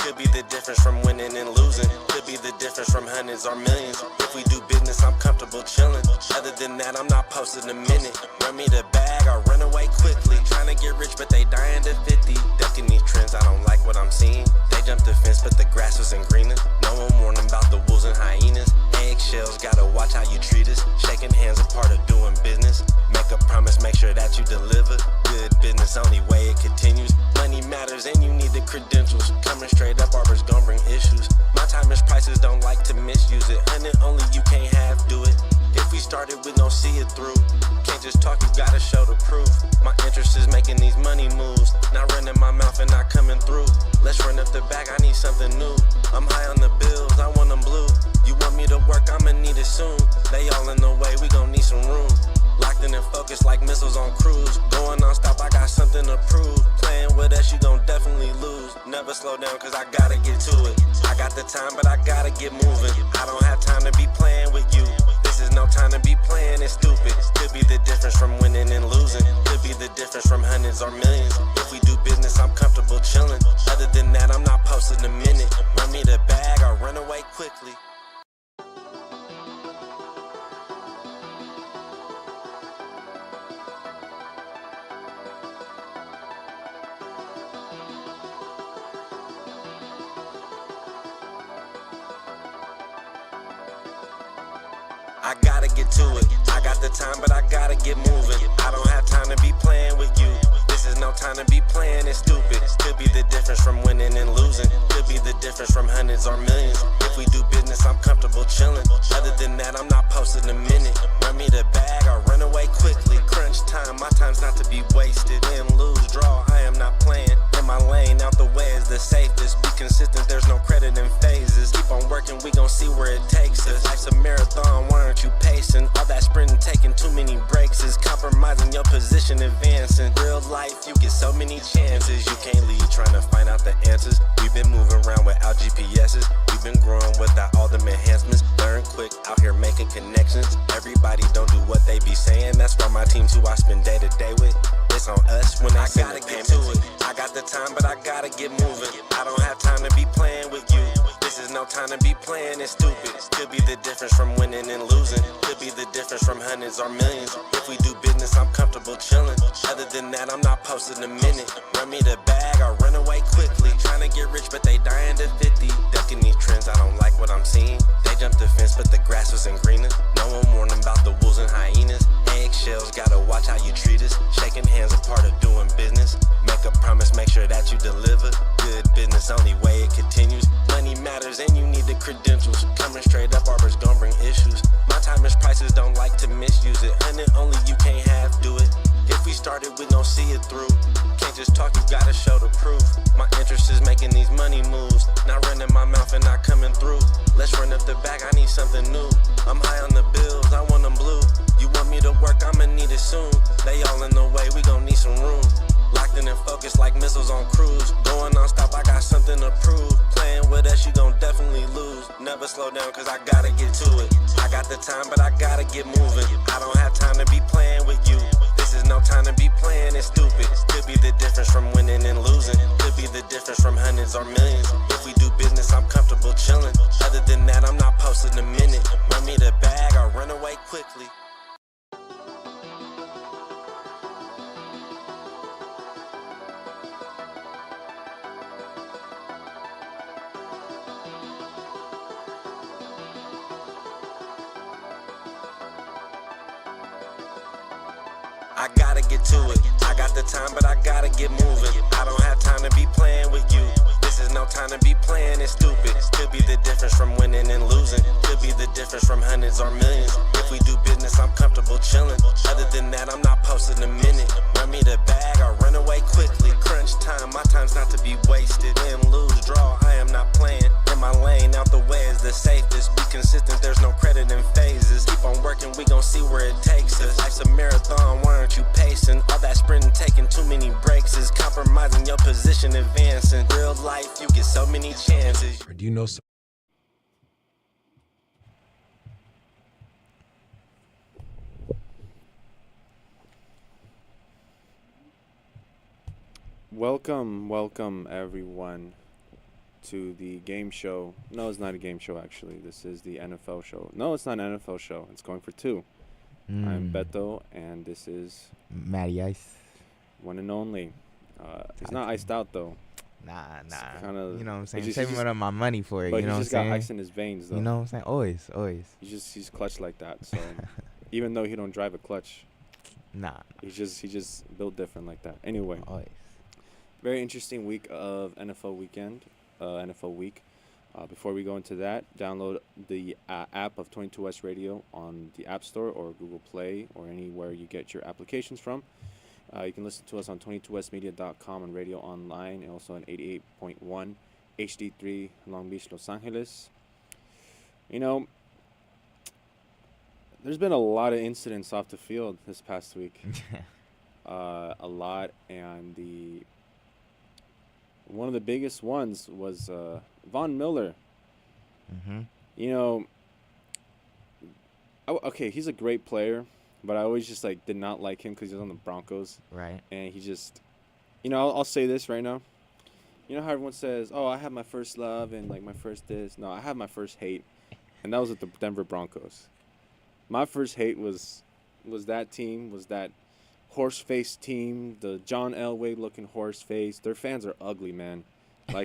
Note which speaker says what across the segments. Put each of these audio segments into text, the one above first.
Speaker 1: Could be the difference from winning and losing. Could be the difference from hundreds or millions. If we do business, I'm comfortable chilling. Other than that, I'm not posting a minute. Run me the bag or run away quickly. Trying to get rich, but they dying to 50. Ducking these trends, I don't like what I'm seeing. They jumped the fence, but the grass wasn't greener. No one warned about the wolves and hyenas. Eggshells, gotta watch how you treat us. Shaking hands, a part of doing business. Make a promise, make sure that you deliver. Good business, only way it continues. Money matters and you need the credentials. Coming straight up, barbers gon' bring issues. My time is prices, don't like to misuse it. And it only you can't half do it. If we started, we gon' see it through. Can't just talk, you gotta show the proof. My interest is making these money moves. Not running my mouth and not coming through. Let's run up the bag, I need something new. I'm high on the bills, I want them blue. You want me to work, I'ma need it soon. They all in the way, we gon' need some room. Locked in and focused like missiles on cruise. Going non-stop, I got something to prove. Playing with us, you gon' definitely lose. Never slow down, cause I gotta get to it. I got the time, but I gotta get moving. I don't have time to be playing with you. This is no time to be playing, it's stupid. Could be the difference from winning and losing. Could be the difference from hundreds or millions. If we do business, I'm comfortable chilling. Other than that, I'm not posting a minute. Run me the bag or run away quickly. I gotta get to it. I got the time, but I gotta get moving. I don't have time to be playing with you. This is no time to be playing, it's stupid. Could be the difference from winning and losing. Could be the difference from hundreds or millions. If we do business, I'm comfortable chilling. Other than that, I'm not posting a minute. Run me the bag or run away quickly. Crunch time, my time's not to be wasted. Win, lose, draw, I am not playing. In my lane, out the way is the safest. Be consistent, there's no credit in phases. Keep on working, we gon' see where it takes us. Life's a marathon, why aren't you pacing? All that sprinting, taking too many breaks is compromising your position, advancing. Real life, you get so many chances. You can't leave trying to find out the answers. We've been moving around without GPS's. We've been growing without all them enhancements. Learn quick, out here making connections. Everybody don't do what they be saying. That's why my team's who I spend day to day with. It's on us when I gotta get to it. I got the time, but I gotta get moving. I don't have time to be playing with you. This is no time to be playing, it's stupid. Could be the difference from winning and losing. Could be the difference from hundreds or millions. If we do business, I'm comfortable chilling. Other than that, I'm not posting a minute. Run me the bag or run away quickly. Trying to get rich, but they dying to 50. Ducking these trends, I don't like what I'm seeing. They jumped the fence, but the grass wasn't greener. No one warned them about the wolves and hyenas. Eggshells, gotta watch how you treat us. Shaking hands, a part of doing business. Make a promise, make sure that you deliver. Good business, only way it continues. Money matters and you need the credentials. Coming straight up, barbers gon' bring issues. My time is prices, don't like to misuse it. And it only you can't half do it. If we started, we gon' see it through. Can't just talk, you gotta show the proof. My interest is making these money moves. Not running my mouth and not coming through. Let's run up the bag, I need something new. I'm high on the bills, I want them blue. You want me to work, I'ma need it soon. They all in the way, we gon' need some room. Locked in and focused like missiles on cruise. Going non-stop, I got something to prove. Playing with us, you gon' definitely lose. Never slow down, cause I gotta get to it. I got the time, but I gotta get moving. I don't have time to be playing with you. This is no time to be playing, it's stupid. Could be the difference from winning and losing. Could be the difference from hundreds or millions. If we do business, I'm comfortable chilling. Other than that, I'm not posting a minute. Run me the bag or run away quickly. I gotta get to it. I got the time, but I gotta get moving. I don't have time to be playing with you. This is no time to be playing, it's stupid. Could be the difference from winning and losing. Could be the difference from hundreds or millions. If we do business, I'm comfortable chilling. Other than that, I'm not posting a minute. Run me the bag or run away quickly. Crunch time, my time's not to be wasted. Win, lose, draw, I am not playing. In my lane, out the way is the safest. Be consistent, there's no credit in phases. Keep on working, we gon' see where it takes us. Life's a marathon, why aren't you pacing? All that sprinting, taking too many breaks is compromising your position, advancing. Real life, you get so many chances.
Speaker 2: Do you know
Speaker 3: Welcome everyone
Speaker 2: to the game show. No, it's not a game show, actually. This is the NFL show. No, it's not an NFL show. It's going for two. I'm Beto, and this is
Speaker 3: Matty Ice.
Speaker 2: one and only. He's not iced out, though.
Speaker 3: Nah.
Speaker 2: Kinda,
Speaker 3: You know what I'm saying?
Speaker 2: just-
Speaker 3: Saving
Speaker 2: just-
Speaker 3: up my money for it.
Speaker 2: But
Speaker 3: You know
Speaker 2: he's
Speaker 3: what I'm
Speaker 2: just got
Speaker 3: saying?
Speaker 2: ice in his veins, though.
Speaker 3: You know what I'm saying? Always.
Speaker 2: He's clutch like that. So even though he don't drive a clutch,
Speaker 3: Nah.
Speaker 2: he just built different like that. Anyway,
Speaker 3: Always.
Speaker 2: very interesting week of NFL weekend, NFL week. Before we go into that, download the app of 22S Radio on the App Store or Google Play or anywhere you get your applications from. You can listen to us on 22smedia.com and radio online, and also on 88.1 HD3 Long Beach, Los Angeles. You know, there's been a lot of incidents off the field this past week. A lot, and one of the biggest ones was Von Miller.
Speaker 3: Mm-hmm.
Speaker 2: You know, okay, he's a great player, but I always just did not like him because he was on the Broncos.
Speaker 3: Right.
Speaker 2: And he just, I'll say this right now. You know how everyone says, "Oh, I have my first love and my first this." No, I have my first hate, and that was with the Denver Broncos. My first hate was that team, was that horse-faced team, the John Elway looking horse face. Their fans are ugly, man.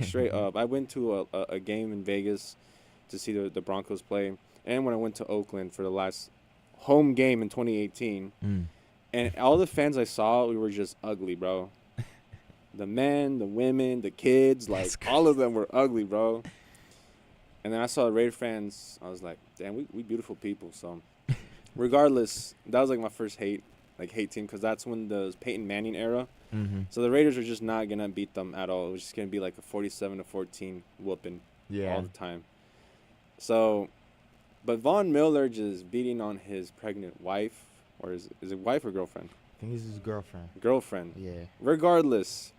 Speaker 2: Straight up. I went to a game in Vegas to see the Broncos play, and when I went to Oakland for the last home game in 2018, and all the fans I saw, we were just ugly, bro. The men, the women, the kids, all of them were ugly, bro. And then I saw the Raider fans. I was like, damn, we beautiful people. So regardless, that was my first hate team, because that's when the Peyton Manning era.
Speaker 3: Mm-hmm.
Speaker 2: So the Raiders are just not going to beat them at all. It was just going to be a 47-14 whooping all the time. So, but Von Miller just beating on his pregnant wife, or is it wife or girlfriend?
Speaker 3: I think this is his girlfriend.
Speaker 2: Girlfriend.
Speaker 3: Yeah.
Speaker 2: Regardless,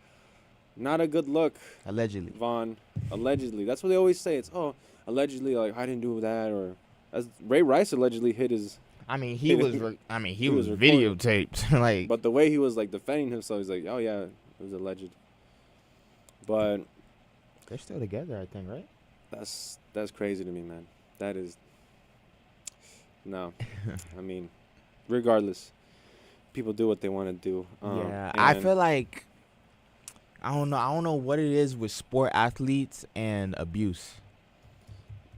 Speaker 2: not a good look.
Speaker 3: Allegedly.
Speaker 2: Von, allegedly. That's what they always say. It's, allegedly, I didn't do that, or as Ray Rice allegedly hit his.
Speaker 3: I mean, he was
Speaker 2: recorded.
Speaker 3: videotaped.
Speaker 2: But the way he was defending himself, he's oh yeah, it was alleged. But
Speaker 3: they're still together, I think, right?
Speaker 2: that's crazy to me, man. That is no. I mean, regardless, people do what they want to do.
Speaker 3: Yeah, I feel like I don't know what it is with sport athletes and abuse.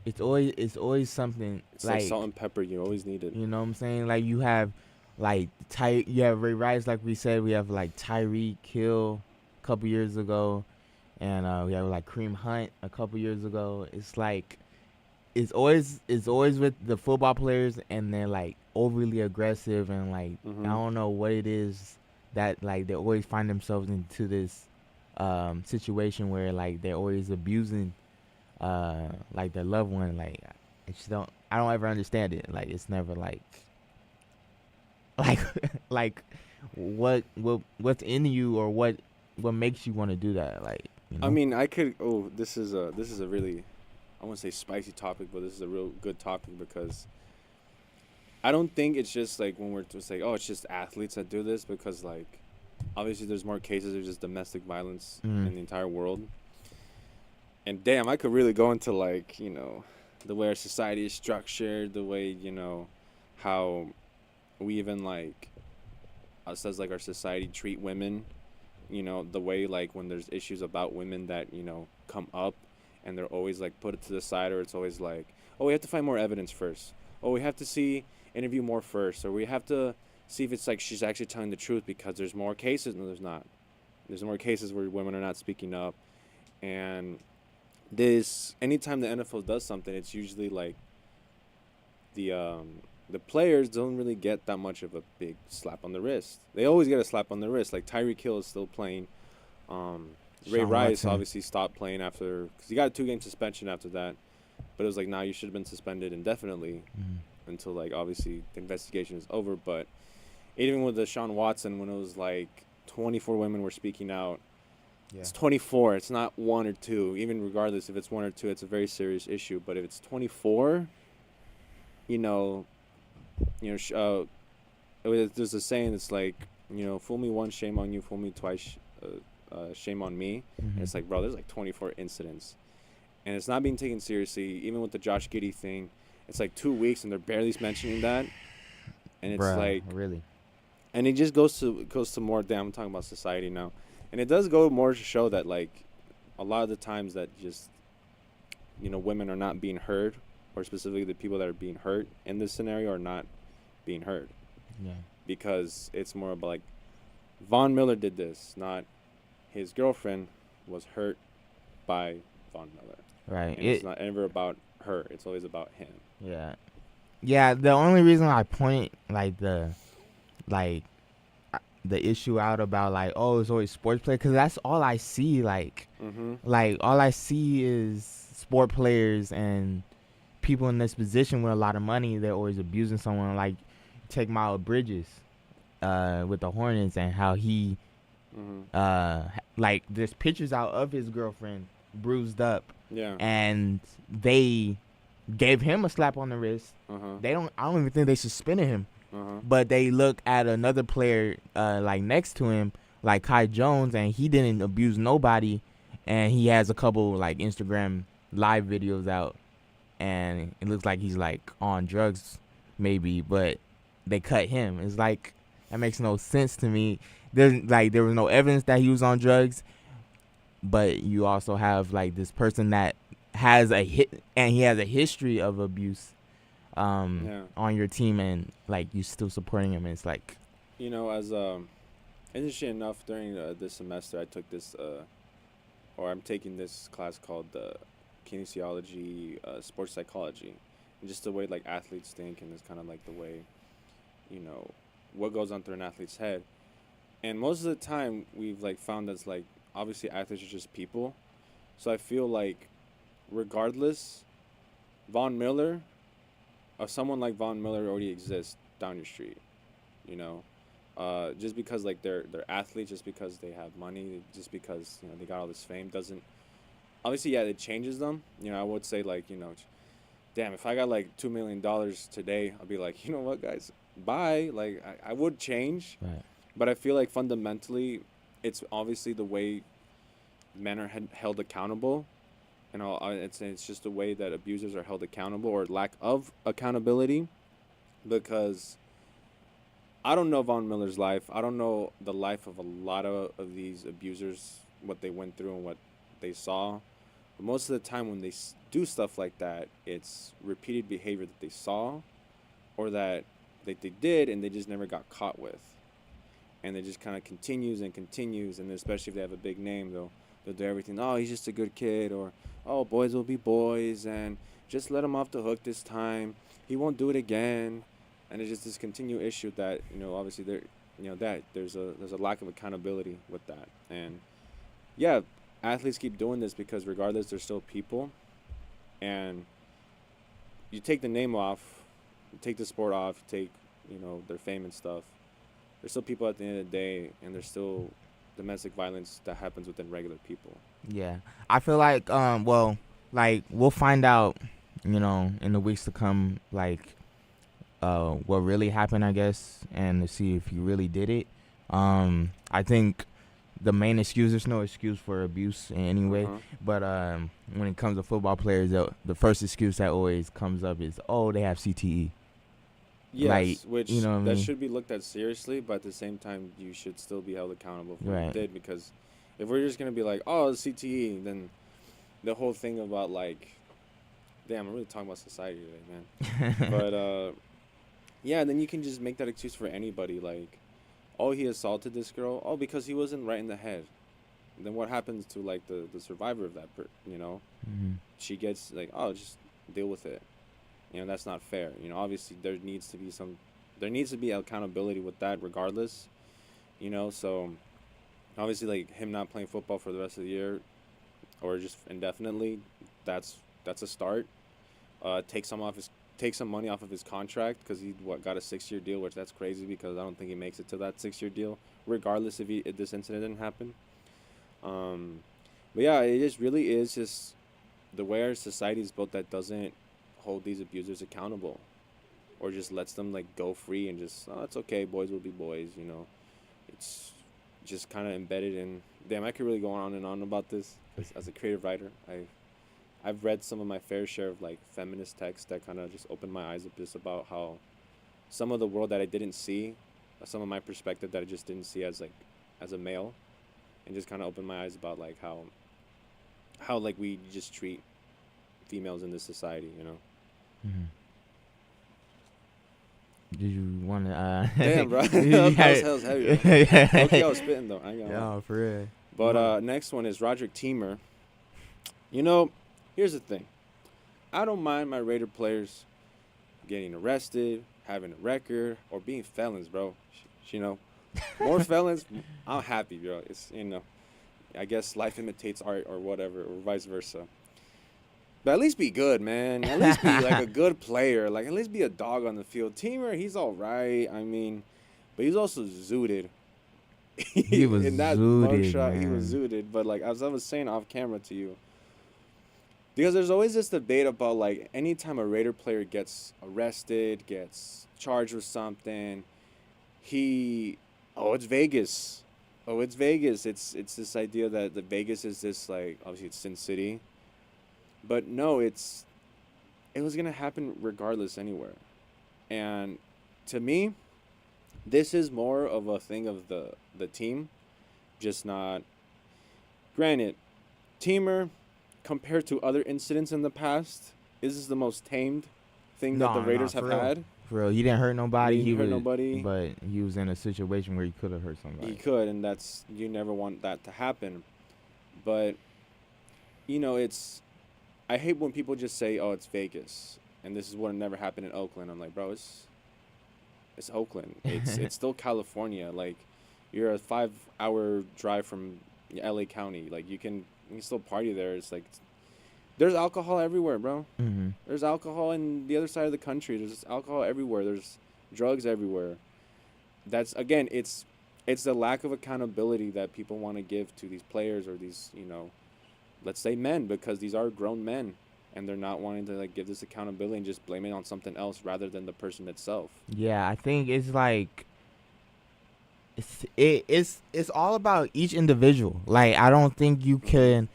Speaker 3: It's always something.
Speaker 2: It's like salt and pepper. You always need it.
Speaker 3: You know what I'm saying? You have you have Ray Rice, like we said. We have Tyreek Hill a couple years ago, and we have Kareem Hunt a couple years ago. It's always with the football players, and they're overly aggressive, and I don't know what it is that they always find themselves into this situation where they're always abusing their loved one. I don't ever understand it. It's never what's in you, or what makes you want to do that.
Speaker 2: I mean, I could. Oh, this is a really, I won't say spicy topic, but this is a real good topic, because I don't think it's just when we're just it's just athletes that do this, because obviously there's more cases of just domestic violence in the entire world. And damn, I could really go into the way our society is structured, the way how we even us as our society treat women, the way when there's issues about women that come up, and they're always put it to the side, or it's always oh, we have to find more evidence first, oh, we have to interview more first, or we have to see if it's she's actually telling the truth, because there's more cases. No, there's not. There's more cases where women are not speaking up. And anytime the NFL does something, it's usually the players don't really get that much of a big slap on the wrist. They always get a slap on the wrist. Tyreek Hill is still playing. Ray Rice obviously stopped playing after, because he got a 2-game suspension after that. But it was nah, you should have been suspended indefinitely until obviously the investigation is over. But even with Deshaun Watson, when it was 24 women were speaking out. Yeah. It's 24. It's not 1 or 2. Even regardless if it's 1 or 2, it's a very serious issue. But if it's 24, there's a saying that's fool me once, shame on you. Fool me twice, shame on me. And it's bro, there's 24 incidents. and it's not being taken seriously. Even with the Josh Giddey thing, it's like 2 weeks and they're barely mentioning that, and it's
Speaker 3: Bruh,
Speaker 2: like,
Speaker 3: really.
Speaker 2: and it just goes to more. Damn, I'm talking about society now, and it does go more to show that like a lot of the times that just women are not being heard, or specifically the people that are being hurt in this scenario are not being heard.
Speaker 3: Yeah.
Speaker 2: Because it's more about like Von Miller did this, not his girlfriend was hurt by Von Miller.
Speaker 3: Right.
Speaker 2: And it's not ever about her. It's always about him.
Speaker 3: Yeah. Yeah, the only reason I point the issue out about like, oh, it's always sports play, because that's all I see. Like all I see is sport players and people in this position with a lot of money. They're always abusing someone. Like, take Miles Bridges with the Hornets, and how he like there's pictures out of his girlfriend bruised up.
Speaker 2: Yeah.
Speaker 3: And they gave him a slap on the wrist. I don't even think they suspended him. But they look at another player like next to him, like Kai Jones, and he didn't abuse nobody, and he has a couple like Instagram live videos out, and it looks like he's like on drugs maybe, but they cut him. It's like, that makes no sense to me. There was no evidence that he was on drugs, but you also have like this person that has a hit, and he has a history of abuse on your team, and like you still supporting him. And it's like,
Speaker 2: as interesting enough, during this semester I took this or I'm taking this class called kinesiology, sports psychology, and just the way like athletes think, and it's kind of like the way what goes on through an athlete's head. And most of the time we've like found that's like, obviously athletes are just people, so I feel like regardless, someone like Von Miller already exists down your street, just because like they're athletes, just because they have money, just because they got all this fame doesn't, obviously, yeah, it changes them. I would say like, damn, if I got like $2 million today, I'll be like, you know what, guys, bye. Like I would change,
Speaker 3: right.
Speaker 2: But I feel like fundamentally, it's obviously the way men are held accountable. And it's just the way that abusers are held accountable, or lack of accountability, because I don't know Von Miller's life. I don't know the life of a lot of these abusers, what they went through and what they saw. But most of the time when they do stuff like that, it's repeated behavior that they saw, or that they did and they just never got caught with. And it just kind of continues and continues, and especially if they have a big name, they'll do everything. Oh, he's just a good kid, or oh, boys will be boys, and just let him off the hook this time. He won't do it again. And it's just this continued issue that obviously there's a lack of accountability with that. And yeah, athletes keep doing this because regardless, they're still people. And you take the name off, you take the sport off, you take their fame and stuff. There's still people at the end of the day, and there's still domestic violence that happens within regular people.
Speaker 3: Yeah, I feel like we'll find out in the weeks to come, like what really happened, I guess, and to see if he really did it. I think the main excuse, there's no excuse for abuse in any way, but when it comes to football players, the first excuse that always comes up is, oh, they have CTE.
Speaker 2: Yes, which
Speaker 3: what I mean?
Speaker 2: should be looked at seriously, but at the same time, you should still be held accountable for what you
Speaker 3: Right.
Speaker 2: did, because if we're just going to be like, oh, it's CTE, then the whole thing about like, damn, I'm really talking about society today, man. But yeah, then you can just make that excuse for anybody, like, oh, he assaulted this girl, oh, because he wasn't right in the head. And then what happens to like the survivor of that, She gets like, oh, just deal with it. That's not fair. Obviously there needs to be accountability with that regardless. So obviously like him not playing football for the rest of the year or just indefinitely, that's a start. Take some money off of his contract, because he got a 6-year deal, which that's crazy, because I don't think he makes it to that 6-year deal regardless if this incident didn't happen. But yeah, it just really is just the way our society is built that doesn't hold these abusers accountable, or just lets them like go free and just, oh, it's okay, boys will be boys. It's just kind of embedded in. Damn, I could really go on and on about this as a creative writer. I I've read some of my fair share of like feminist texts that kind of just opened my eyes up just about how some of the world that I didn't see, some of my perspective that I just didn't see as like as a male, and just kind of opened my eyes about like how like we just treat females in this society, you know.
Speaker 3: Mm-hmm. Did you want to?
Speaker 2: Damn, bro. that was heavy. Bro. Okay, I was spitting though. I ain't gonna lie.
Speaker 3: Yeah, for real.
Speaker 2: But next one is Roderick Teamer. You know, here's the thing. I don't mind my Raider players getting arrested, having a record, or being felons, bro. You know, more felons, I'm happy, bro. It's, you know, I guess life imitates art or whatever, or vice versa. But at least be good, man. At least be like a good player. Like, at least be a dog on the field. Teamer, he's all right. I mean, but he's also zooted.
Speaker 3: He was
Speaker 2: in that
Speaker 3: zooted,
Speaker 2: mugshot,
Speaker 3: man.
Speaker 2: he was zooted. But like as I was saying off camera to you, because there's always this debate about like anytime a Raider player gets arrested, gets charged with something, it's Vegas. Oh, it's Vegas. It's this idea that the Vegas is this like obviously it's Sin City, but no, it was gonna happen regardless anywhere, and to me, this is more of a thing of the team, just not. Granted, Teamer, compared to other incidents in the past, is the most tamed thing that the Raiders have had.
Speaker 3: For real, he didn't hurt nobody.
Speaker 2: He hurt nobody,
Speaker 3: but he was in a situation where he could have hurt somebody.
Speaker 2: He could, and that's you never want that to happen. But you know, I hate when people just say, "Oh, it's Vegas," and this is what never happened in Oakland. I'm like, bro, it's Oakland. It's still California. Like, you're a 5-hour drive from LA County. Like, you can still party there. It's like, there's alcohol everywhere, bro.
Speaker 3: Mm-hmm.
Speaker 2: There's alcohol in the other side of the country. There's alcohol everywhere. There's drugs everywhere. That's, again, it's the lack of accountability that people want to give to these players or these, you know, let's say men, because these are grown men. And they're not wanting to like give this accountability and just blame it on something else rather than the person itself.
Speaker 3: Yeah, I think it's like it's all about each individual. Like, I don't think you can.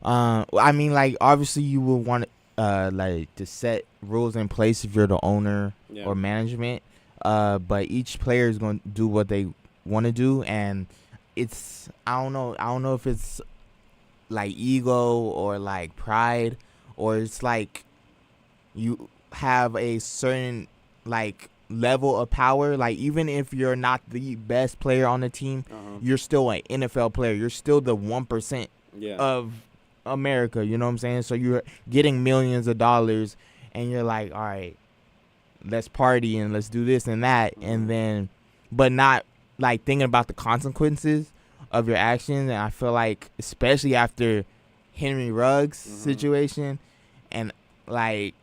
Speaker 3: I mean, like, obviously you will want like to set rules in place if you're the owner or management. But each player is going to do what they want to do, and it's I don't know if it's like ego or like pride. Or it's like you have a certain like level of power. Like, even if you're not the best player on the team, you're still an NFL player. You're still the 1% of America. You know what I'm saying? So you're getting millions of dollars, and you're like, all right, let's party and let's do this and that, and then, but not like thinking about the consequences of your actions. And I feel like, especially after Henry Ruggs situation, and like,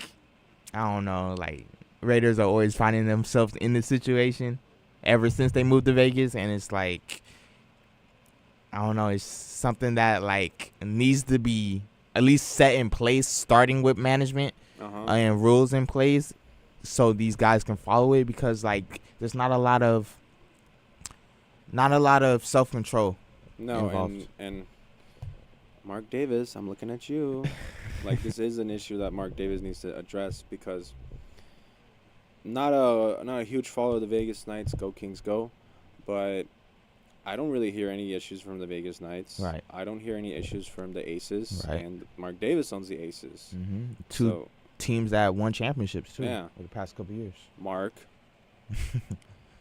Speaker 3: I don't know, like, Raiders are always finding themselves in this situation ever since they moved to Vegas, and it's like, I don't know, it's something that like needs to be at least set in place, starting with management and rules in place, so these guys can follow it, because like there's not a lot of self-control involved.
Speaker 2: and Mark Davis, I'm looking at you. Like, this is an issue that Mark Davis needs to address, because not a huge follower of the Vegas Knights. Go Kings, go! But I don't really hear any issues from the Vegas Knights.
Speaker 3: Right.
Speaker 2: I don't hear any issues from the Aces.
Speaker 3: Right.
Speaker 2: And Mark Davis owns the Aces.
Speaker 3: Mm-hmm. Two teams that won championships too.
Speaker 2: Yeah.
Speaker 3: over the past couple years.
Speaker 2: Mark.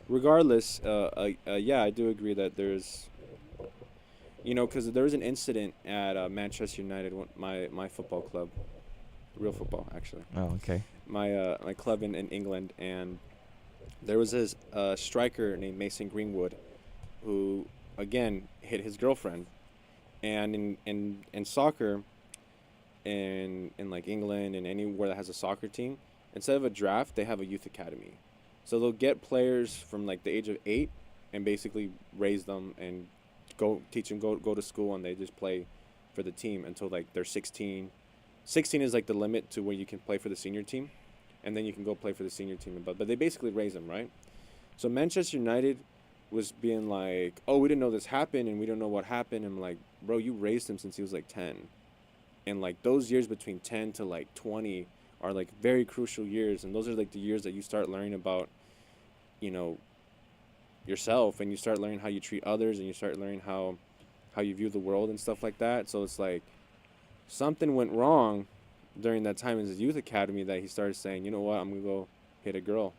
Speaker 2: Regardless, yeah, I do agree that there's. You know, because there was an incident at Manchester United, my football club, real football actually.
Speaker 3: Oh, okay.
Speaker 2: My club in England, and there was this striker named Mason Greenwood, who again hit his girlfriend, and in soccer, in like England and anywhere that has a soccer team, instead of a draft, they have a youth academy, so they'll get players from like the age of 8 and basically raise them and go to school, and they just play for the team until like they're 16. 16 is like the limit to where you can play for the senior team, and then you can go play for the senior team. But they basically raise them, right? So Manchester United was being like, oh, we didn't know this happened, and we don't know what happened. And I'm like, bro, you raised him since he was like 10, And like those years between 10 to like 20 are like very crucial years, and those are like the years that you start learning about, you know, yourself, and you start learning how you treat others, and you start learning how you view the world and stuff like that. So it's like something went wrong during that time in his youth academy that he started saying, you know what, I'm gonna go hit a girl.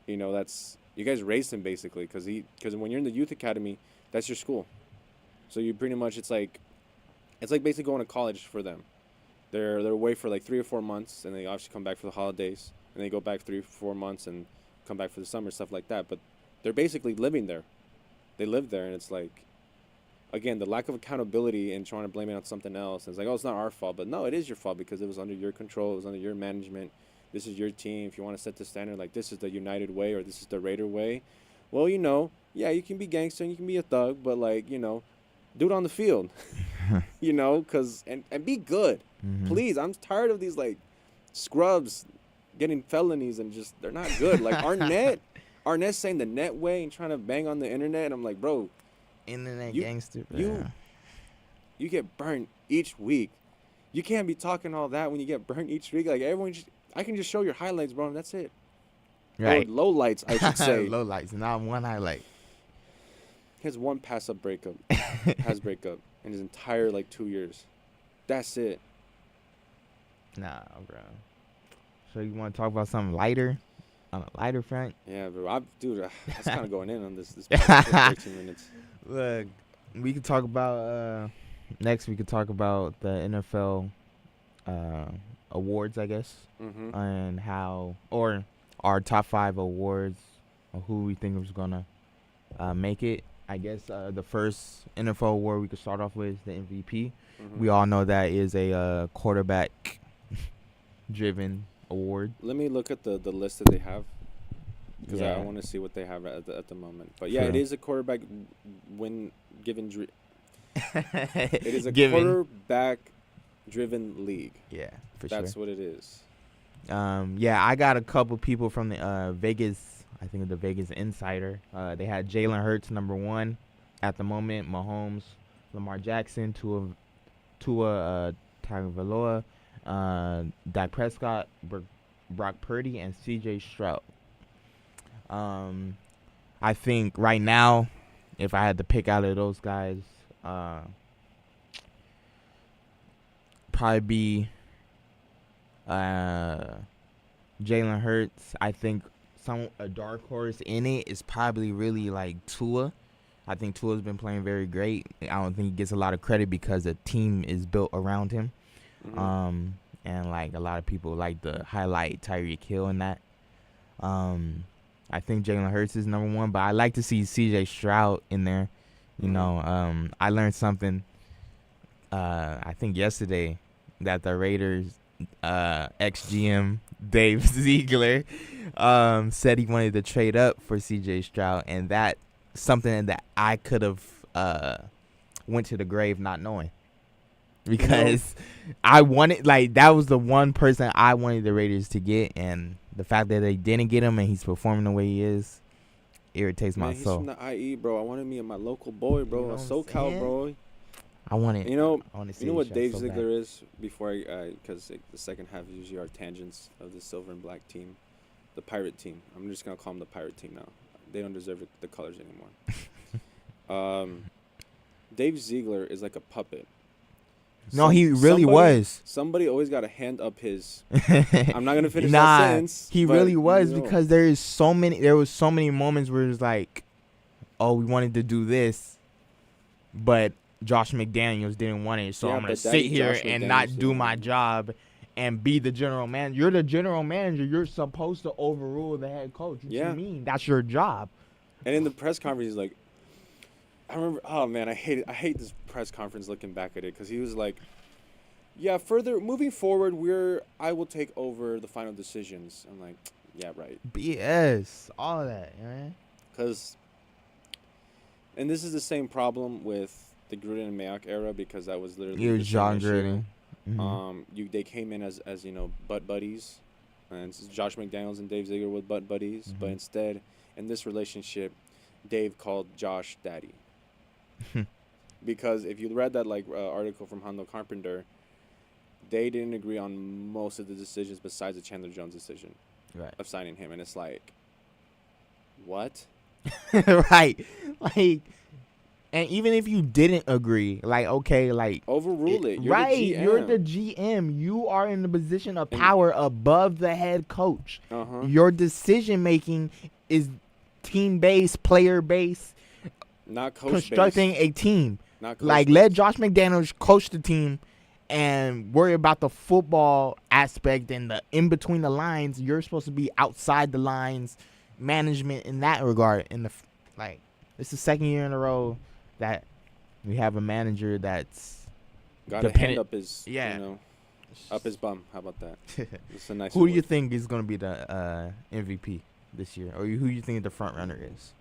Speaker 2: You know, that's, you guys raised him basically, because when you're in the youth academy, that's your school. So you pretty much, it's like basically going to college for them. They're away for like 3 or 4 months, and they obviously come back for the holidays, and they go back 3 or 4 months and come back for the summer, stuff like that. But they're basically living there. They live there, and it's like, again, the lack of accountability and trying to blame it on something else. And it's like, oh, it's not our fault. But no, it is your fault because it was under your control. It was under your management. This is your team. If you want to set the standard, like this is the United way or this is the Raider way, well, you know, yeah, you can be gangster and you can be a thug, but like, you know, do it on the field, you know, and be good. Please, I'm tired of these like scrubs getting felonies and just, they're not good. Like Arnett's saying the net way and trying to bang on the internet. And I'm like, bro,
Speaker 3: Internet gangster.
Speaker 2: You get burnt each week. You can't be talking all that when you get burnt each week. Like I can just show your highlights, bro, and that's it.
Speaker 3: Right.
Speaker 2: Or low lights, I should say.
Speaker 3: Low lights, not one highlight.
Speaker 2: He has one pass breakup in his entire like 2 years. That's it.
Speaker 3: Nah, bro. So you want to talk about something lighter? On a lighter front?
Speaker 2: Yeah, bro. I was kind of going in on this past 13 minutes.
Speaker 3: Look, we could talk about next. We could talk about the NFL awards, I guess, and how, or our top 5 awards, or who we think is gonna make it. I guess the first NFL award we could start off with is the MVP. We all know that is a quarterback-driven award.
Speaker 2: Let me look at the list that they have, because I want to see what they have at the moment. But yeah, It is a quarterback it is a quarterback-driven league.
Speaker 3: Yeah,
Speaker 2: That's what it is.
Speaker 3: Yeah, I got a couple people from the Vegas. I think the Vegas Insider. They had Jalen Hurts number 1 at the moment. Mahomes, Lamar Jackson, Tua Tagovailoa, Dak Prescott, Brock Purdy, and C.J. Stroud. I think right now, if I had to pick out of those guys, probably be Jalen Hurts. I think a dark horse in it is probably really like Tua. I think Tua's been playing very great. I don't think he gets a lot of credit because the team is built around him. And like a lot of people like to highlight Tyreek Hill and that. I think Jalen Hurts is number 1, but I like to see C.J. Stroud in there. You know, I learned something, I think yesterday, that the Raiders ex-GM Dave Ziegler said he wanted to trade up for C.J. Stroud, and that's something that I could have went to the grave not knowing. Because I wanted, like, that was the one person I wanted the Raiders to get, and the fact that they didn't get him and he's performing the way he is irritates my soul.
Speaker 2: He's from the IE, bro. I wanted me and my local boy, bro. You know, a SoCal, bro.
Speaker 3: I want it.
Speaker 2: You know what Dave
Speaker 3: so
Speaker 2: Ziegler is? Before because the second half is usually our tangents of the silver and black team, the pirate team. I'm just gonna call them the pirate team now. They don't deserve the colors anymore. Dave Ziegler is like a puppet.
Speaker 3: No, he really was.
Speaker 2: Somebody always got a hand up his. I'm not gonna finish that sentence.
Speaker 3: He really was, because there was so many moments where it's like, oh, we wanted to do this, but Josh McDaniels didn't want it, so I'm gonna sit here and not do my job and be the general manager. You're the general manager. You're supposed to overrule the head coach. What you mean? That's your job.
Speaker 2: And in the press conference, he's like, I remember, oh man, I hate this press conference looking back at it, because he was like, yeah, moving forward, I will take over the final decisions. I'm like, yeah, right.
Speaker 3: BS, all of that, man.
Speaker 2: And this is the same problem with the Gruden and Mayock era, because that was literally
Speaker 3: the John Gruden.
Speaker 2: They came in as you know, butt buddies, and Josh McDaniels and Dave Ziegler were butt buddies, but instead, in this relationship, Dave called Josh daddy. Because if you read that article from Hondo Carpenter, they didn't agree on most of the decisions besides the Chandler Jones decision
Speaker 3: Right.
Speaker 2: of signing him, and it's like, what?
Speaker 3: Right. Like, and even if you didn't agree, like, okay, like,
Speaker 2: Overrule it. You're
Speaker 3: right,
Speaker 2: the GM.
Speaker 3: you're the GM. You are in the position of power above the head coach.
Speaker 2: Uh-huh.
Speaker 3: Your decision making is team based, player based,
Speaker 2: Not coach
Speaker 3: constructing
Speaker 2: based.
Speaker 3: a team.
Speaker 2: Not coach
Speaker 3: Like,
Speaker 2: based.
Speaker 3: let Josh McDaniels coach the team and worry about the football aspect and the in between the lines. You're supposed to be outside the lines, management in that regard. Like, it's the second year in a row that we have a manager that's
Speaker 2: got a hand up his, up his bum. How about that? It's a nice.
Speaker 3: Who do you think is going to be the MVP this year, or who you think the front runner is?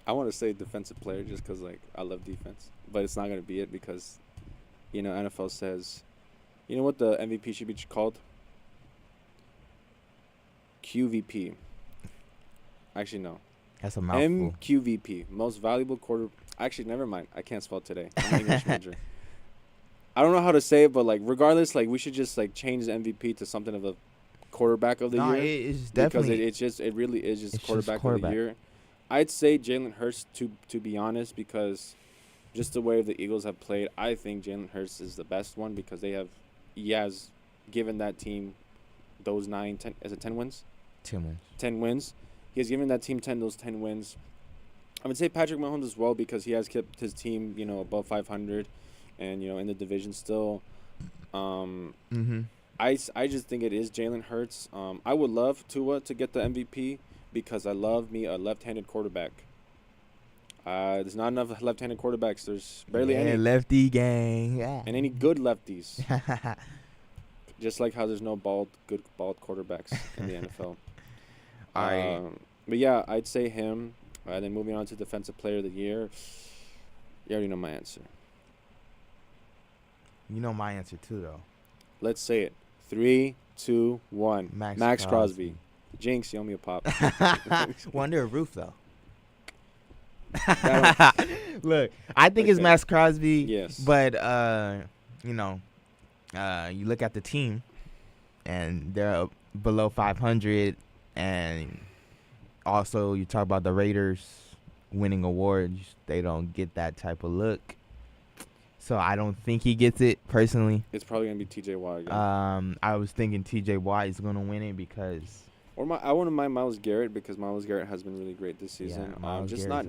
Speaker 2: I want to say defensive player just because, like, I love defense. But it's not going to be it because, NFL says, you know what the MVP should be called? QVP. Actually, no.
Speaker 3: That's a mouthful.
Speaker 2: MQVP. Most valuable quarter. Actually, never mind. I can't spell today. I'm an English major. I don't know how to say it, but, like, regardless, like, we should just, like, change the MVP to something of a quarterback of the year.
Speaker 3: It's definitely.
Speaker 2: Because it really is just
Speaker 3: it's
Speaker 2: quarterback
Speaker 3: just
Speaker 2: of the year. I'd say Jalen Hurts to be honest, because just the way the Eagles have played, I think Jalen Hurts is the best one because he has given that team those 10 wins?
Speaker 3: 10 wins.
Speaker 2: 10 wins. He has given that team 10 wins. I would say Patrick Mahomes as well because he has kept his team, above 500 and, in the division still. I just think it is Jalen Hurts. I would love Tua to get the MVP because I love me a left-handed quarterback. There's not enough left-handed quarterbacks. There's barely any.
Speaker 3: Lefty gang. Yeah.
Speaker 2: And any good lefties. Just like how there's no good bald quarterbacks in the NFL.
Speaker 3: All right.
Speaker 2: But yeah, I'd say him. Then moving on to Defensive Player of the Year. You already know my answer.
Speaker 3: You know my answer too, though.
Speaker 2: Let's say it. 3, 2, 1.
Speaker 3: Max
Speaker 2: Crosby. Jinx, you owe me a pop.
Speaker 3: Under a roof, though. Look, I think it's Max Crosby.
Speaker 2: Yes.
Speaker 3: But, you look at the team, and they're below 500, and also you talk about the Raiders winning awards. They don't get that type of look. So I don't think he gets it, personally.
Speaker 2: It's probably going to be T.J. Watt again.
Speaker 3: I was thinking T.J. Watt is going to win it because...
Speaker 2: I wouldn't mind Myles Garrett because Myles Garrett has been really great this season.
Speaker 3: Yeah,
Speaker 2: just not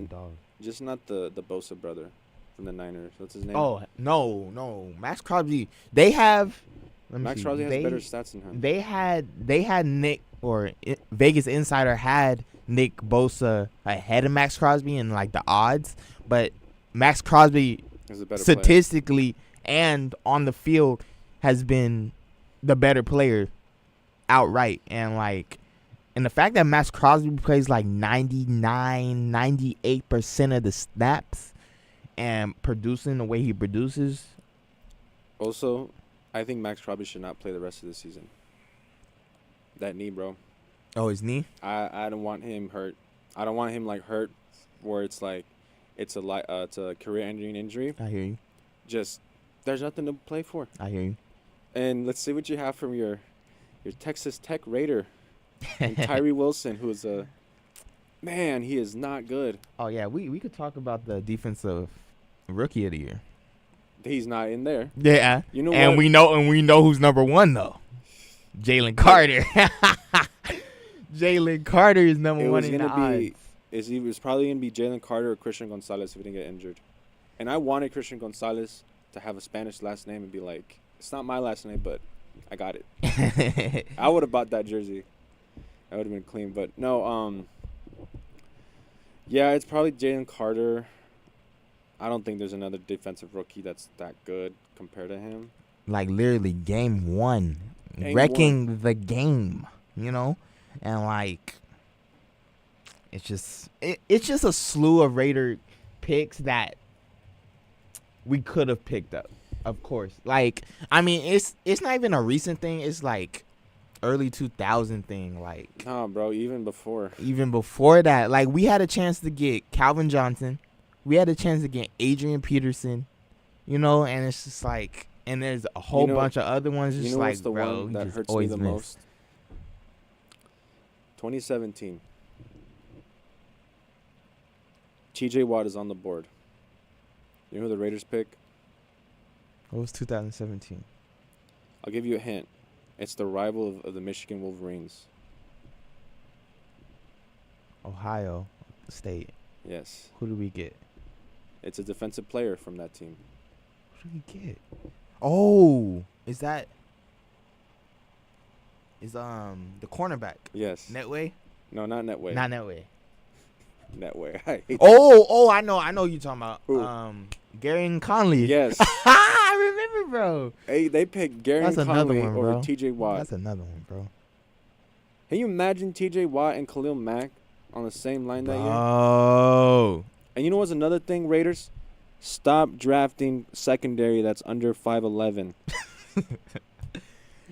Speaker 2: the Bosa brother from the Niners. What's his name?
Speaker 3: Oh, no. Max Crosby. They have...
Speaker 2: Max Crosby has better stats than him.
Speaker 3: They had Nick, or Vegas Insider had Nick Bosa ahead of Max Crosby in, like, the odds. But Max Crosby...
Speaker 2: is a better
Speaker 3: statistically player. And on the field has been the better player outright. And the fact that Max Crosby plays like 99, 98% of the snaps and producing the way he produces.
Speaker 2: Also, I think Max Crosby should not play the rest of the season. That knee, bro.
Speaker 3: Oh, his knee?
Speaker 2: I don't want him hurt. I don't want him hurt where it's like it's a career-ending injury.
Speaker 3: I hear you.
Speaker 2: Just there's nothing to play for.
Speaker 3: I hear you.
Speaker 2: And let's see what you have from your Texas Tech Raider, and Tyree Wilson, who's he is not good.
Speaker 3: Oh yeah, we could talk about the defensive rookie of the year.
Speaker 2: He's not in there.
Speaker 3: Yeah,
Speaker 2: you know,
Speaker 3: and
Speaker 2: what?
Speaker 3: we know who's number one though. Jalen Carter. Jalen Carter is number one in the odds.
Speaker 2: It was probably going to be Jalen Carter or Christian Gonzalez if he didn't get injured. And I wanted Christian Gonzalez to have a Spanish last name and be like, it's not my last name, but I got it. I would have bought that jersey. That would have been clean. But no, yeah, it's probably Jalen Carter. I don't think there's another defensive rookie that's that good compared to him.
Speaker 3: Like, literally, game one. Wrecking the game, And, like... It's just a slew of Raider picks that we could have picked up, of course. Like, I mean, it's not even a recent thing. It's like early 2000 thing. Like,
Speaker 2: nah, bro, even before
Speaker 3: that, like, we had a chance to get Calvin Johnson. We had a chance to get Adrian Peterson. you know, and it's just like, and there's a whole bunch of other ones. Just
Speaker 2: You know
Speaker 3: like,
Speaker 2: what's the
Speaker 3: bro,
Speaker 2: one
Speaker 3: you
Speaker 2: that
Speaker 3: just
Speaker 2: hurts me
Speaker 3: always
Speaker 2: the
Speaker 3: miss.
Speaker 2: most? 2017. TJ Watt is on the board. You know who the Raiders pick?
Speaker 3: What was 2017?
Speaker 2: I'll give you a hint. It's the rival of the Michigan Wolverines.
Speaker 3: Ohio State.
Speaker 2: Yes.
Speaker 3: Who do we get?
Speaker 2: It's a defensive player from that team.
Speaker 3: Who do we get? Oh, is the cornerback
Speaker 2: Yes.
Speaker 3: Netway?
Speaker 2: No, not Netway.
Speaker 3: Not Netway.
Speaker 2: Netway. I hate
Speaker 3: Oh, I know who you talking about.
Speaker 2: Who?
Speaker 3: Gary Conley.
Speaker 2: Yes.
Speaker 3: I remember, bro.
Speaker 2: Hey, they picked Gary
Speaker 3: That's another
Speaker 2: Conley
Speaker 3: one,
Speaker 2: over
Speaker 3: bro.
Speaker 2: TJ Watt.
Speaker 3: That's another one, bro.
Speaker 2: Can you imagine TJ Watt and Khalil Mack on the same line that year?
Speaker 3: Oh.
Speaker 2: And you know what's another thing, Raiders? Stop drafting secondary that's under 5'11".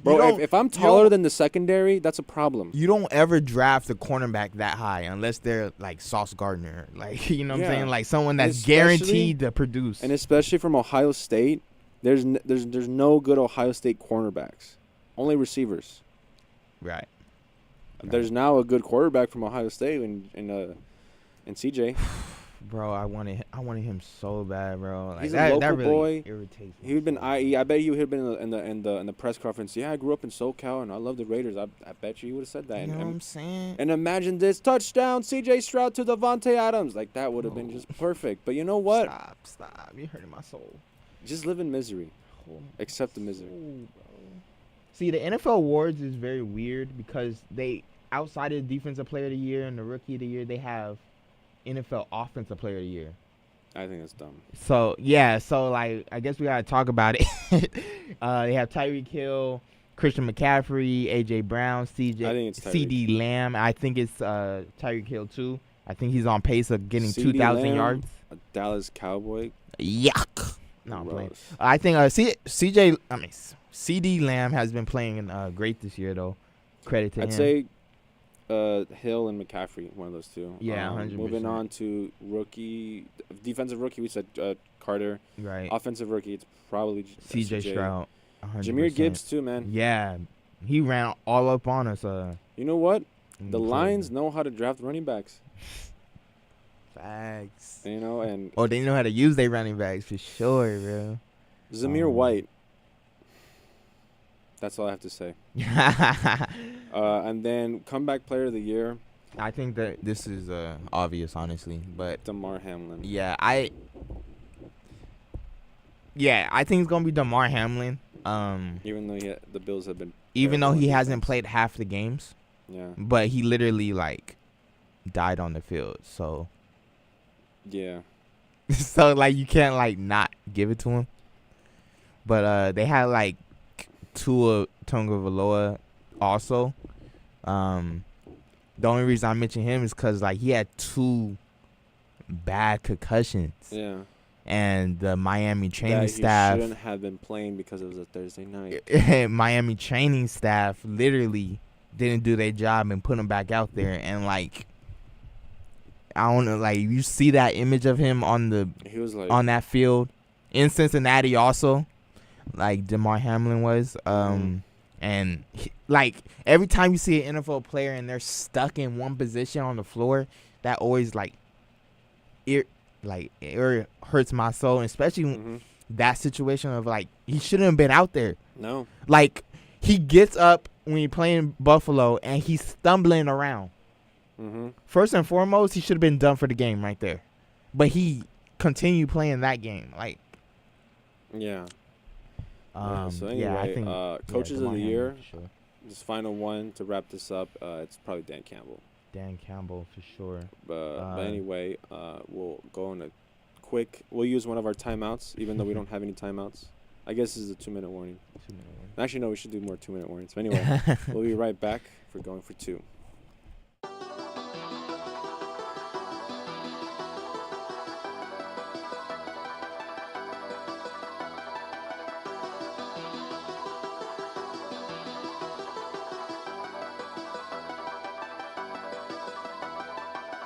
Speaker 2: Bro, if I'm taller than the secondary, that's a problem.
Speaker 3: You don't ever draft a cornerback that high unless they're like Sauce Gardner. Like, you know what I'm saying? Like someone that's guaranteed to produce.
Speaker 2: And especially from Ohio State, there's no good Ohio State cornerbacks. Only receivers.
Speaker 3: Right.
Speaker 2: There's now a good quarterback from Ohio State in CJ.
Speaker 3: Bro, I wanted him so bad, bro. Like,
Speaker 2: He's a local
Speaker 3: that really
Speaker 2: boy.
Speaker 3: irritates me.
Speaker 2: He would been I bet you he'd been in the press conference. Yeah, I grew up in SoCal and I love the Raiders. I bet you he would have said that.
Speaker 3: You know what I'm saying?
Speaker 2: And imagine this touchdown, CJ Stroud to Devontae Adams. Like that would have been just perfect. But you know what?
Speaker 3: Stop. You're hurting my soul.
Speaker 2: Just live in misery. Accept the misery.
Speaker 3: See, the NFL awards is very weird because they, outside of the defensive player of the year and the rookie of the year, they have NFL offensive player of the year.
Speaker 2: I think that's dumb.
Speaker 3: So like I guess we gotta talk about it. They have Tyreek Hill, Christian McCaffrey, AJ Brown, CD Lamb. I think it's Tyreek Hill too. I think he's on pace of getting 2,000 yards.
Speaker 2: A Dallas Cowboy.
Speaker 3: Yuck. No, I'm playing. I think CD Lamb has been playing great this year though. Credit to him.
Speaker 2: I'd say Hill and McCaffrey, one of those two.
Speaker 3: Yeah, 100%.
Speaker 2: Moving on to defensive rookie, we said Carter.
Speaker 3: Right.
Speaker 2: Offensive rookie, it's probably
Speaker 3: CJ Stroud. 100%.
Speaker 2: Jahmyr Gibbs too, man.
Speaker 3: Yeah, he ran all up on us.
Speaker 2: You know what? The Lions know how to draft running backs.
Speaker 3: Facts.
Speaker 2: You know, and
Speaker 3: they know how to use their running backs for sure, bro.
Speaker 2: Zamir White. That's all I have to say. And then comeback player of the year.
Speaker 3: I think that this is obvious, honestly, but
Speaker 2: DeMar Hamlin.
Speaker 3: Yeah, I think it's gonna be DeMar Hamlin.
Speaker 2: Even though the Bills have been.
Speaker 3: Even though he hasn't played half the games.
Speaker 2: Yeah.
Speaker 3: But he literally died on the field, so.
Speaker 2: Yeah.
Speaker 3: So you can't not give it to him. But they had Tua Tagovailoa also. The only reason I mention him is because he had 2 bad concussions.
Speaker 2: Yeah.
Speaker 3: And the Miami training staff
Speaker 2: shouldn't have been playing because it was a Thursday night.
Speaker 3: Miami training staff literally didn't do their job and put him back out there. And I don't know, you see that image of him on on that field in Cincinnati also, DeMar Hamlin was. And every time you see an NFL player and they're stuck in one position on the floor, that always it hurts my soul, especially that situation of he shouldn't have been out there.
Speaker 2: No.
Speaker 3: He gets up when you're playing Buffalo and he's stumbling around. First and foremost, he should have been done for the game right there, but he continued playing that game.
Speaker 2: Yeah. So anyway,
Speaker 3: I think,
Speaker 2: coaches of the year.
Speaker 3: Sure.
Speaker 2: This final one to wrap this up. It's probably Dan Campbell.
Speaker 3: Dan Campbell for sure.
Speaker 2: But anyway, we'll go on we'll use one of our timeouts, even though we don't have any timeouts. I guess this is a 2-minute warning.
Speaker 3: 2-minute warning.
Speaker 2: Actually, no, we should do more 2-minute warnings. But anyway, we'll be right back for going for 2.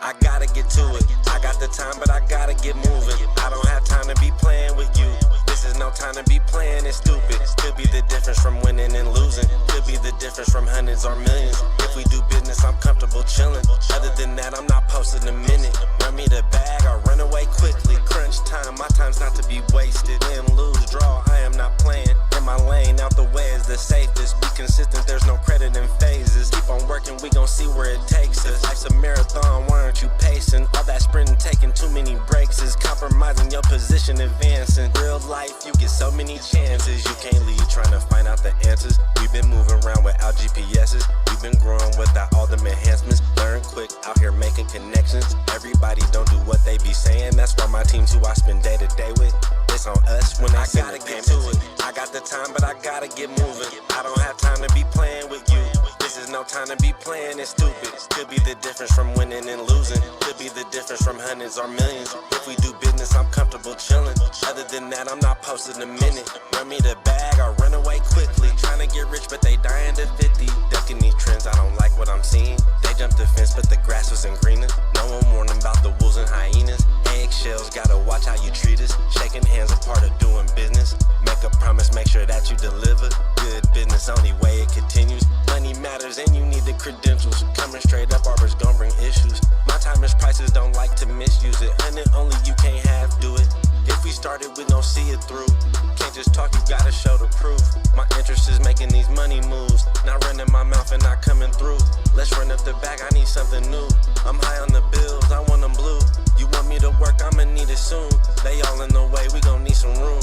Speaker 1: I gotta get to it. I got the time, but I gotta get moving. I don't have time to be playing with you. This This is no time to be playing it stupid. Could be the difference from winning and losing. Could be the difference from hundreds or millions. If we do business, I'm comfortable chilling. Other than that, I'm not posting a minute. Run me the bag or run away quickly. Crunch time, my time's not to be wasted. Win, lose, draw, I am not playing. In my lane, out the way is the safest. Be consistent, there's no credit in phases. Keep on working, we gon' see where it takes us. Life's a marathon, why aren't you pacing? All that sprinting, taking too many breaks is compromising your position, advancing. Real life, you get so many chances. You can't lead trying to find out the answers. We've been moving around without GPS's. We've been growing without all them enhancements. Learn quick, out here making connections. Everybody don't do what they be saying. That's why my team's who I spend day to day with. It's on us when I gotta get to it. I got the time, but I gotta get moving. I don't have time to be playing with you. This is no time to be playing it stupid. Could be the difference from winning and losing. Could be the difference from hundreds or millions. If we do business, I'm comfortable chilling. Other than that, I'm not posting a minute. Run me the bag or run away quickly. Trying to get rich, but they dying to 50. Ducking these trends, I don't like what I'm seeing. They jumped the fence, but the grass wasn't greener. No one warned them about the wolves and hyenas. Eggshells, gotta watch how you treat us. Shaking hands, a part of doing business. Make a promise, make sure that you deliver. Good business, only way it continues. Money matters and you need the credentials. Coming straight up, arbors gon' bring issues. My time is prices, don't like to misuse it. Hundred only, you can't half do it. If we started, we gon' see it through. Can't just talk, you gotta show the proof. My interest is making these money moves. Not running my mouth and not coming through. Let's run up the bag, I need something new. I'm high on the bills, I want them blue. You want me to work, I'ma need it soon. They all in the way, we gon' need some room.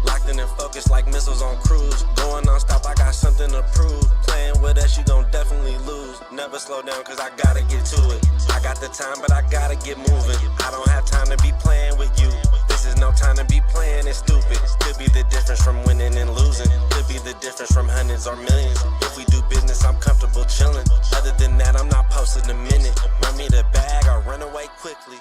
Speaker 1: Locked in and focused like missiles on cruise. Going non-stop, I got something to prove. Playing with us, you gon' definitely lose. Never slow down, cause I gotta get to it. I got the time, but I gotta get moving. I don't have time to be playing with you. This is no time to be playing it stupid. Could be the difference from winning and losing. Could be the difference from hundreds or millions. If we do business, I'm comfortable chilling. Other than that, I'm not posting a minute. Run me the bag or run away quickly.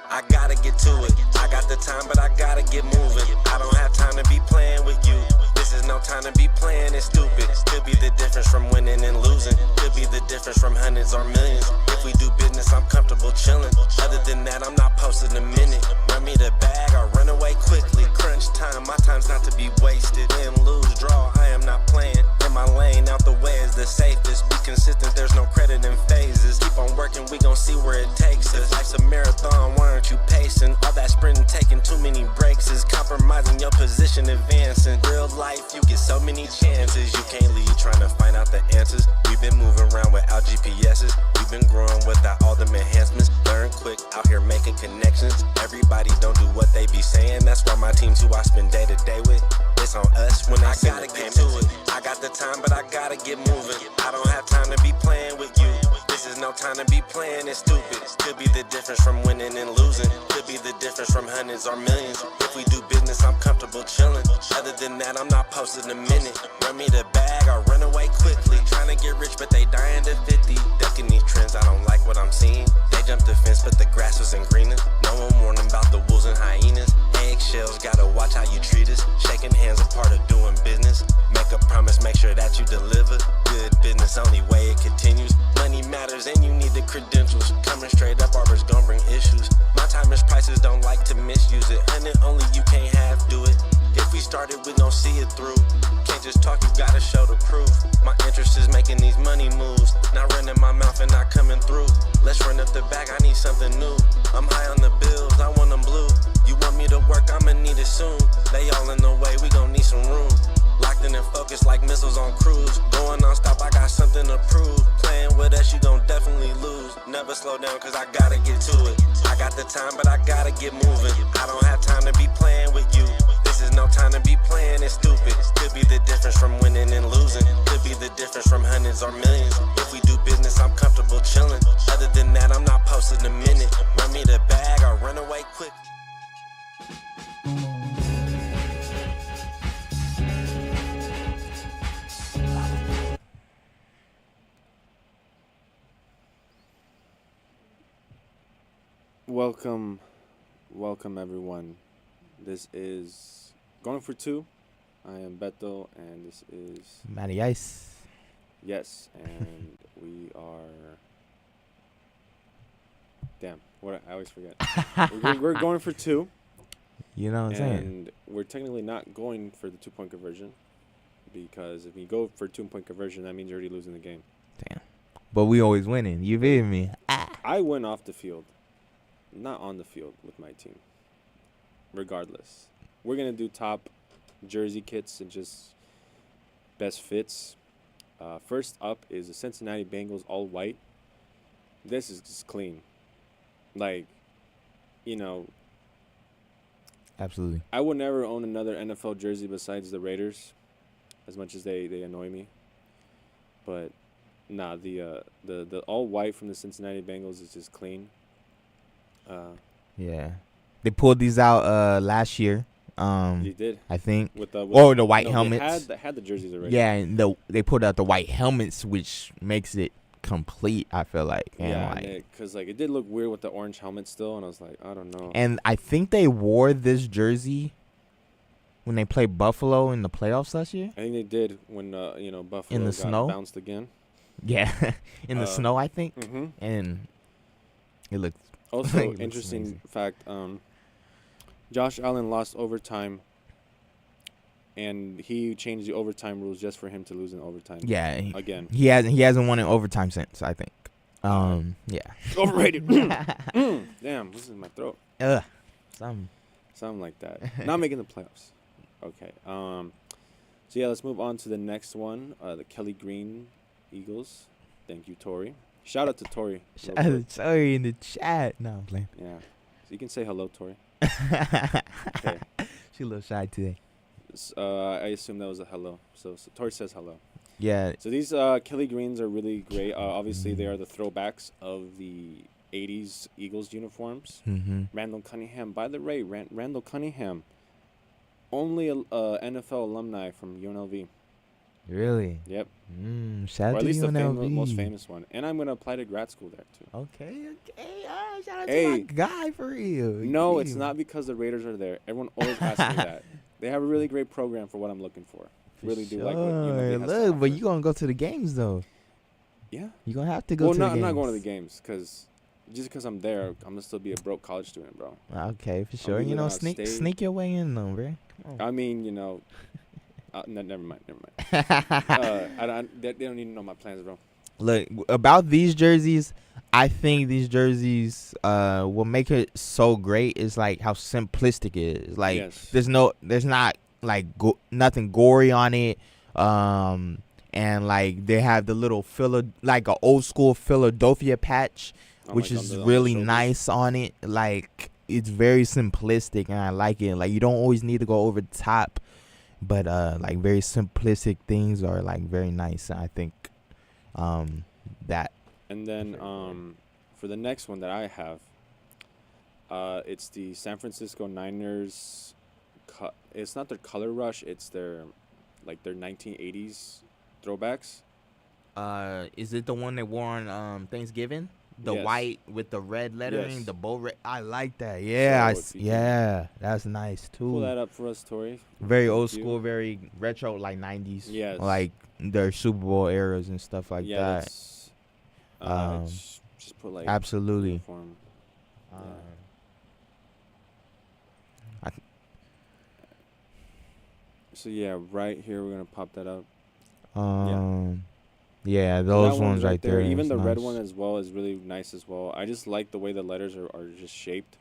Speaker 1: I gotta get to it. I got the time, but I gotta get moving. I don't have time to be playing with you. This is no time to be playing it stupid. Could be the difference from winning and losing. Could be the difference from hundreds or millions. If we do business, I'm comfortable chilling. Other than that, I'm not posting a minute. Run me the bag or run away quickly. Crunch time, my time's not to be wasted. Win, lose, draw, I am not playing. In my lane, out the way is the safest. Be consistent, there's no credit in phases. Keep on working, we gon' see where it takes us. Life's a marathon, why aren't you pacing? All that sprinting, taking too many breaks is compromising your position, advancing. Real life, you get so many chances. You can't lead trying to find out the answers. We've been moving around without GPS's. We've been growing without all them enhancements. Learn quick, out here making connections. Everybody don't do what they be saying. That's why my team's who I spend day to day with. It's on us when I gotta get to it. I got the time, but I gotta get moving. I don't have time to be playing with you. This is no time to be playing it stupid. Could be the difference from winning and losing. Could be the difference from hundreds or millions. If we do business, I'm comfortable chilling. Other than that, I'm not posting a minute. Run me the bag or run away quickly. Trying to get rich, but they dying to 50. Ducking these trends, I don't like what I'm seeing. They jumped the fence, but the grass wasn't greener. No one warned them about the wolves and hyenas. Eggshells, gotta watch how you treat us. Shaking hands, a part of doing business. Make a promise, make sure that you deliver. Good business, only way it continues. Money matters and you need the credentials. Coming straight up, arbors gon' bring issues. My time is prices, don't like to misuse it. Hundred only, you can't half do it. If we started, we gon' see it through. Can't just talk, you gotta show the proof. My interest is making these money moves. Not running my mouth and not coming through. Let's run up the bag, I need something new. I'm high on the bills, I want them blue. You want me to work, I'ma need it soon. They all in the way, we gon' need some room. Locked in and focused like missiles on cruise. Going non-stop, I got something to prove. Playing with us, you gon' definitely lose. Never slow down, cause I gotta get to it. I got the time, but I gotta get moving. I don't have time to be playing with you. This is no time to be playing it stupid. Could be the difference from winning and losing. Could be the difference from hundreds or millions. If we do business, I'm comfortable chilling. Other than that, I'm not posting a minute. Run me the bag or run away quick.
Speaker 2: Welcome everyone This is Going for Two. I am Beto, and this is
Speaker 3: Matty Ice.
Speaker 2: Yes, and we are. Damn, what I always forget. we're going for two,
Speaker 3: You know what I'm saying?
Speaker 2: and we're technically not going for the 2-point conversion because if you go for 2-point conversion, that means you're already losing the game.
Speaker 3: Damn. But we always winning. You feel me?
Speaker 2: I went off the field, not on the field with my team. Regardless, we're gonna do top jersey kits and just best fits. First up is the Cincinnati Bengals all white. This is just clean. Like, you know,
Speaker 3: Absolutely.
Speaker 2: I would never own another NFL jersey besides the Raiders, as much as they annoy me. But nah, the all white from the Cincinnati Bengals is just clean.
Speaker 3: Yeah. They pulled these out last year.
Speaker 2: They did
Speaker 3: I think.
Speaker 2: with the
Speaker 3: white helmets.
Speaker 2: They had the jerseys already.
Speaker 3: Yeah, and they put out the white helmets, which makes it complete. I feel like, and
Speaker 2: Yeah,
Speaker 3: like,
Speaker 2: because like it did look weird with the orange helmet still, and I was like, I don't know.
Speaker 3: and I think they wore this jersey when they played Buffalo in the playoffs last year.
Speaker 2: I think they did when Buffalo
Speaker 3: In the
Speaker 2: got
Speaker 3: snow?
Speaker 2: bounced again.
Speaker 3: Yeah, in the snow, I think,
Speaker 2: Mm-hmm.
Speaker 3: and it looked.
Speaker 2: Also,
Speaker 3: It looks
Speaker 2: interesting
Speaker 3: amazing.
Speaker 2: fact: Josh Allen lost overtime, and he changed the overtime rules just for him to lose in overtime.
Speaker 3: Yeah,
Speaker 2: Again,
Speaker 3: he hasn't won in overtime since, I think. Yeah.
Speaker 2: overrated. Damn, this is in my throat.
Speaker 3: Ugh.
Speaker 2: Something like that. Not making the playoffs. Okay. So yeah, let's move on to the next one. The Kelly Green Eagles. Thank you, Tori. Shout out to Tori. real quick.
Speaker 3: Sorry in the chat. No, I'm playing.
Speaker 2: Yeah. So you can say hello, Tori.
Speaker 3: Okay. She a little shy today.
Speaker 2: I assume that was a hello. So Tori says hello.
Speaker 3: Yeah.
Speaker 2: So these Kelly Greens are really great. Obviously, they are the throwbacks of the 80s Eagles uniforms.
Speaker 3: Mm-hmm.
Speaker 2: Randall Cunningham. By the way, Randall Cunningham, only a NFL alumni from UNLV.
Speaker 3: Really?
Speaker 2: Yep.
Speaker 3: Shout
Speaker 2: Or
Speaker 3: out
Speaker 2: at
Speaker 3: to
Speaker 2: least the
Speaker 3: UNLV.
Speaker 2: most famous one. And I'm going to apply to grad school there, too.
Speaker 3: Okay. Shout out to
Speaker 2: Hey.
Speaker 3: my guy for real.
Speaker 2: No,
Speaker 3: You
Speaker 2: it's
Speaker 3: feel
Speaker 2: not because the Raiders are there. Everyone always asks me that. They have a really great program for what I'm looking for.
Speaker 3: For
Speaker 2: Really do like what UNLV
Speaker 3: sure.
Speaker 2: has to
Speaker 3: Look, but
Speaker 2: offer.
Speaker 3: you gonna go to the games though.
Speaker 2: Yeah.
Speaker 3: You gonna have to go
Speaker 2: Well,
Speaker 3: to the
Speaker 2: I'm
Speaker 3: games.
Speaker 2: not going to the games because just because I'm there, I'm going to still be a broke college student, bro.
Speaker 3: Okay, for sure.
Speaker 2: be
Speaker 3: You know,
Speaker 2: living
Speaker 3: sneak
Speaker 2: outstate.
Speaker 3: sneak your way in though, bro. Come
Speaker 2: I mean, never mind.
Speaker 3: on.
Speaker 2: They don't even know my plans, bro.
Speaker 3: Look, about these jerseys, I think these jerseys will make it so great is like how simplistic it is. Like
Speaker 2: Yes.
Speaker 3: there's not like nothing gory on it. And like they have the little like a old school Philadelphia patch, which
Speaker 2: Like,
Speaker 3: is
Speaker 2: on the
Speaker 3: really
Speaker 2: shoulders.
Speaker 3: nice on it. Like it's very simplistic and I like it. Like you don't always need to go over the top, but like very simplistic things are like very nice. I think that.
Speaker 2: And then for the next one that I have, it's the San Francisco Niners. It's not their color rush. It's their 1980s throwbacks.
Speaker 3: Is it the one they wore on Thanksgiving? The
Speaker 2: Yes.
Speaker 3: white with the red lettering,
Speaker 2: Yes.
Speaker 3: the bow red. I like that. Yeah,
Speaker 2: So if you
Speaker 3: yeah, that's nice too.
Speaker 2: Pull that up for us, Tori.
Speaker 3: Very
Speaker 2: Thank
Speaker 3: old
Speaker 2: you.
Speaker 3: school, very retro, like 90s.
Speaker 2: Yes.
Speaker 3: Like their Super Bowl eras and stuff like
Speaker 2: Yeah,
Speaker 3: that.
Speaker 2: that's,
Speaker 3: Um,
Speaker 2: just put like
Speaker 3: Absolutely.
Speaker 2: uniform.
Speaker 3: Um,
Speaker 2: So yeah, right here we're gonna pop that up.
Speaker 3: yeah,
Speaker 2: So
Speaker 3: those
Speaker 2: that
Speaker 3: ones right there.
Speaker 2: Even
Speaker 3: is
Speaker 2: the red
Speaker 3: nice.
Speaker 2: one as well is really nice as well. I just like the way the letters are just shaped.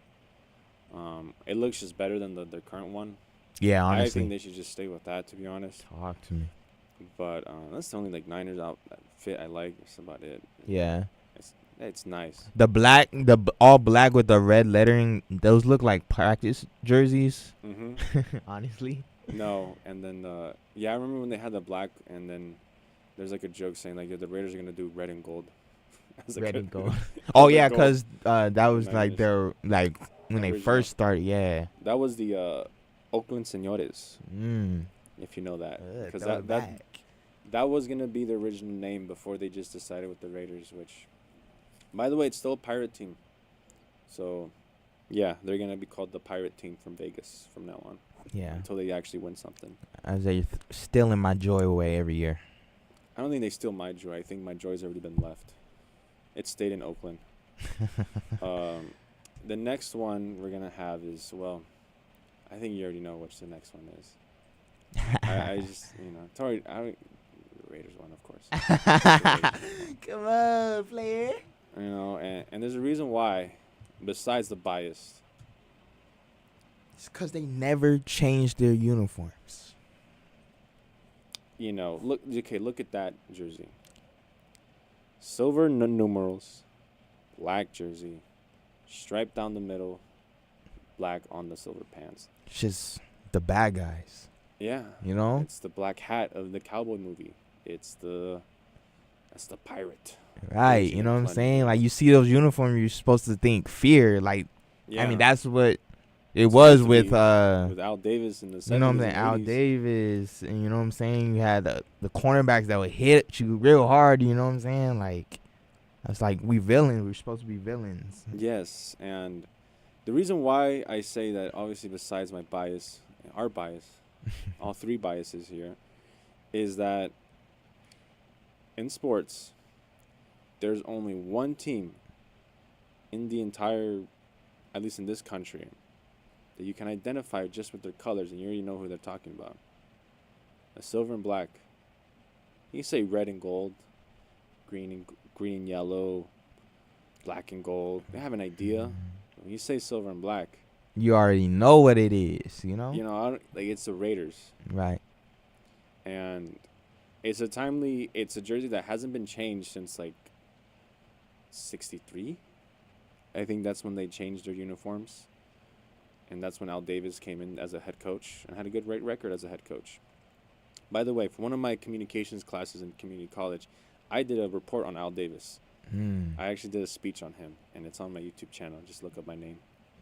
Speaker 2: It looks just better than the current one.
Speaker 3: Yeah,
Speaker 2: I
Speaker 3: honestly.
Speaker 2: think they should just stay with that, to be honest.
Speaker 3: Talk to me.
Speaker 2: But that's the only like Niners outfit I like. That's about it.
Speaker 3: Yeah.
Speaker 2: It's nice.
Speaker 3: The black, all black with the red lettering, those look like practice jerseys.
Speaker 2: Mm-hmm.
Speaker 3: Honestly.
Speaker 2: No, and then I remember when they had the black, and then there's like a joke saying like the Raiders are gonna do red and gold. As like
Speaker 3: Red
Speaker 2: a-
Speaker 3: and gold. Oh
Speaker 2: Red
Speaker 3: yeah,
Speaker 2: and gold.
Speaker 3: cause that was like
Speaker 2: Niners.
Speaker 3: their like when they
Speaker 2: Original.
Speaker 3: first started. Yeah.
Speaker 2: That was the Oakland Senores,
Speaker 3: Mm.
Speaker 2: if you know that, because
Speaker 3: Throw it back.
Speaker 2: that was gonna be the original name before they just decided with the Raiders. Which, by the way, it's still a pirate team. So, Yeah, they're gonna be called the Pirate Team from Vegas from now on
Speaker 3: Yeah.
Speaker 2: until they actually win something.
Speaker 3: As they stealing my joy away every year.
Speaker 2: I don't think they steal my joy. I think my joy's already been left. It stayed in Oakland. The next one we're gonna have is, well, I think you already know which the next one is. I just, it's already, Raiders one, of course.
Speaker 3: Come on, player.
Speaker 2: And there's a reason why, besides the bias.
Speaker 3: It's because they never changed their uniforms.
Speaker 2: Look at that jersey. Silver numerals, black jersey, striped down the middle, black on the silver pants.
Speaker 3: It's just the bad guys.
Speaker 2: Yeah. It's the black hat of the cowboy movie. That's the pirate.
Speaker 3: Right, you know what I'm saying? Like, you see those uniforms, you're supposed to think fear. Like,
Speaker 2: Yeah.
Speaker 3: I mean, that's what it was with
Speaker 2: Al Davis in the 70s.
Speaker 3: You know what I'm saying? Al Davis, and you know what I'm saying? You had the cornerbacks that would hit you real hard, you know what I'm saying? Like, that's like, we villains. We're supposed to be villains.
Speaker 2: Yes, and the reason why I say that, obviously, besides my bias, our bias, all three biases here, is that in sports, there's only one team in the entire, at least in this country, that you can identify just with their colors, and you already know who they're talking about. A silver and black. You can say red and gold, green and yellow, black and gold. They have an idea. When you say silver and black,
Speaker 3: You already know what it is, you know?
Speaker 2: It's the Raiders.
Speaker 3: Right.
Speaker 2: And it's a jersey that hasn't been changed since like 63. I think that's when they changed their uniforms. And that's when Al Davis came in as a head coach and had a good record as a head coach. By the way, for one of my communications classes in community college, I did a report on Al Davis. I actually did a speech on him, and it's on my YouTube channel. Just look up my name,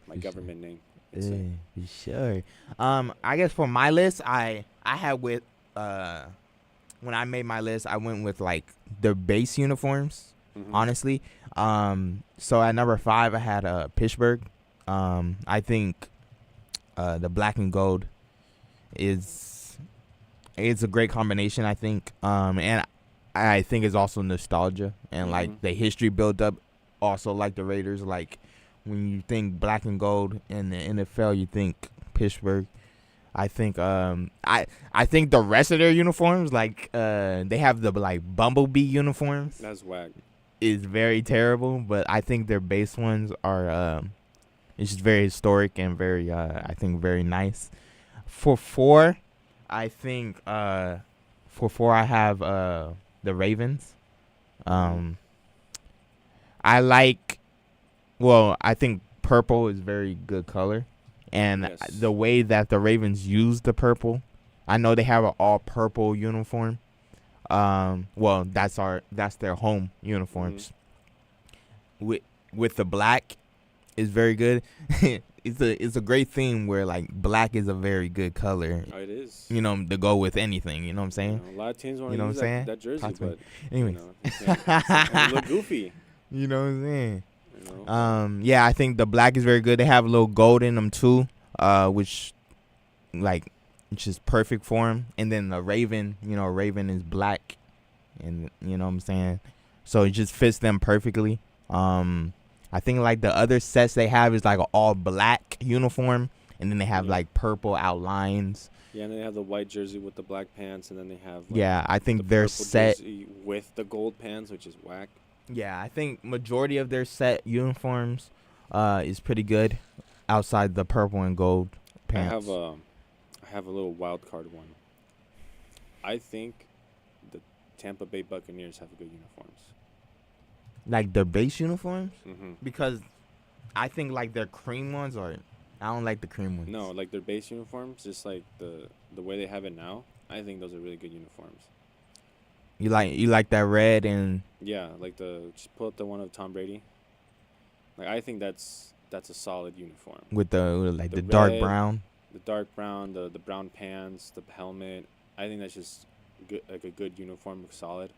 Speaker 2: my government name.
Speaker 3: Be sure. I guess for my list, I had with when I made my list, I went with like their base uniforms. Honestly, so at number 5, I had Pittsburgh. I think the black and gold is a great combination. I think, and I think it's also nostalgia and like the history built up. Also, like the Raiders, like when you think black and gold in the NFL, you think Pittsburgh. I think I think the rest of their uniforms, like they have the like Bumblebee uniforms.
Speaker 2: That's whack.
Speaker 3: Is very terrible, but I think their base ones are it's just very historic and very I think very nice. For 4, I think I have the Ravens. I think purple is very good color, and
Speaker 2: Yes.
Speaker 3: the way that the Ravens use the purple, I know they have an all purple uniform. That's their home uniforms. With the black is very good. It's a great theme where like black is a very good color.
Speaker 2: Oh, it is.
Speaker 3: To go with anything. You know what I'm saying?
Speaker 2: A lot of teams want
Speaker 3: You
Speaker 2: to
Speaker 3: know
Speaker 2: use
Speaker 3: what I'm saying?
Speaker 2: that jersey,
Speaker 3: Talk to me.
Speaker 2: but
Speaker 3: Anyway.
Speaker 2: it look goofy.
Speaker 3: You know what I'm saying?
Speaker 2: You know?
Speaker 3: Yeah, I think the black is very good. They have a little gold in them too, which like it's just perfect for them. And then the Raven, Raven is black, and you know what I'm saying? So it just fits them perfectly. I think like the other sets they have is like an all black uniform, and then they have like purple outlines.
Speaker 2: Yeah, and they have the white jersey with the black pants, and then they have
Speaker 3: I think
Speaker 2: the
Speaker 3: their
Speaker 2: purple
Speaker 3: set
Speaker 2: jersey with the gold pants, which is whack.
Speaker 3: Yeah, I think majority of their set uniforms is pretty good outside the purple and gold pants.
Speaker 2: I have a little wild card one. I think the Tampa Bay Buccaneers have good uniforms.
Speaker 3: Like their base uniforms?
Speaker 2: Mm-hmm.
Speaker 3: Because I think like their cream ones I don't like the cream ones.
Speaker 2: No, like their base uniforms, just like the way they have it now. I think those are really good uniforms.
Speaker 3: You like that red and
Speaker 2: Yeah, like just pull up the one of Tom Brady. Like I think that's a solid uniform.
Speaker 3: with the
Speaker 2: The
Speaker 3: dark
Speaker 2: red,
Speaker 3: brown.
Speaker 2: The dark brown, the brown pants, the helmet. I think that's just good, like a good uniform, solid.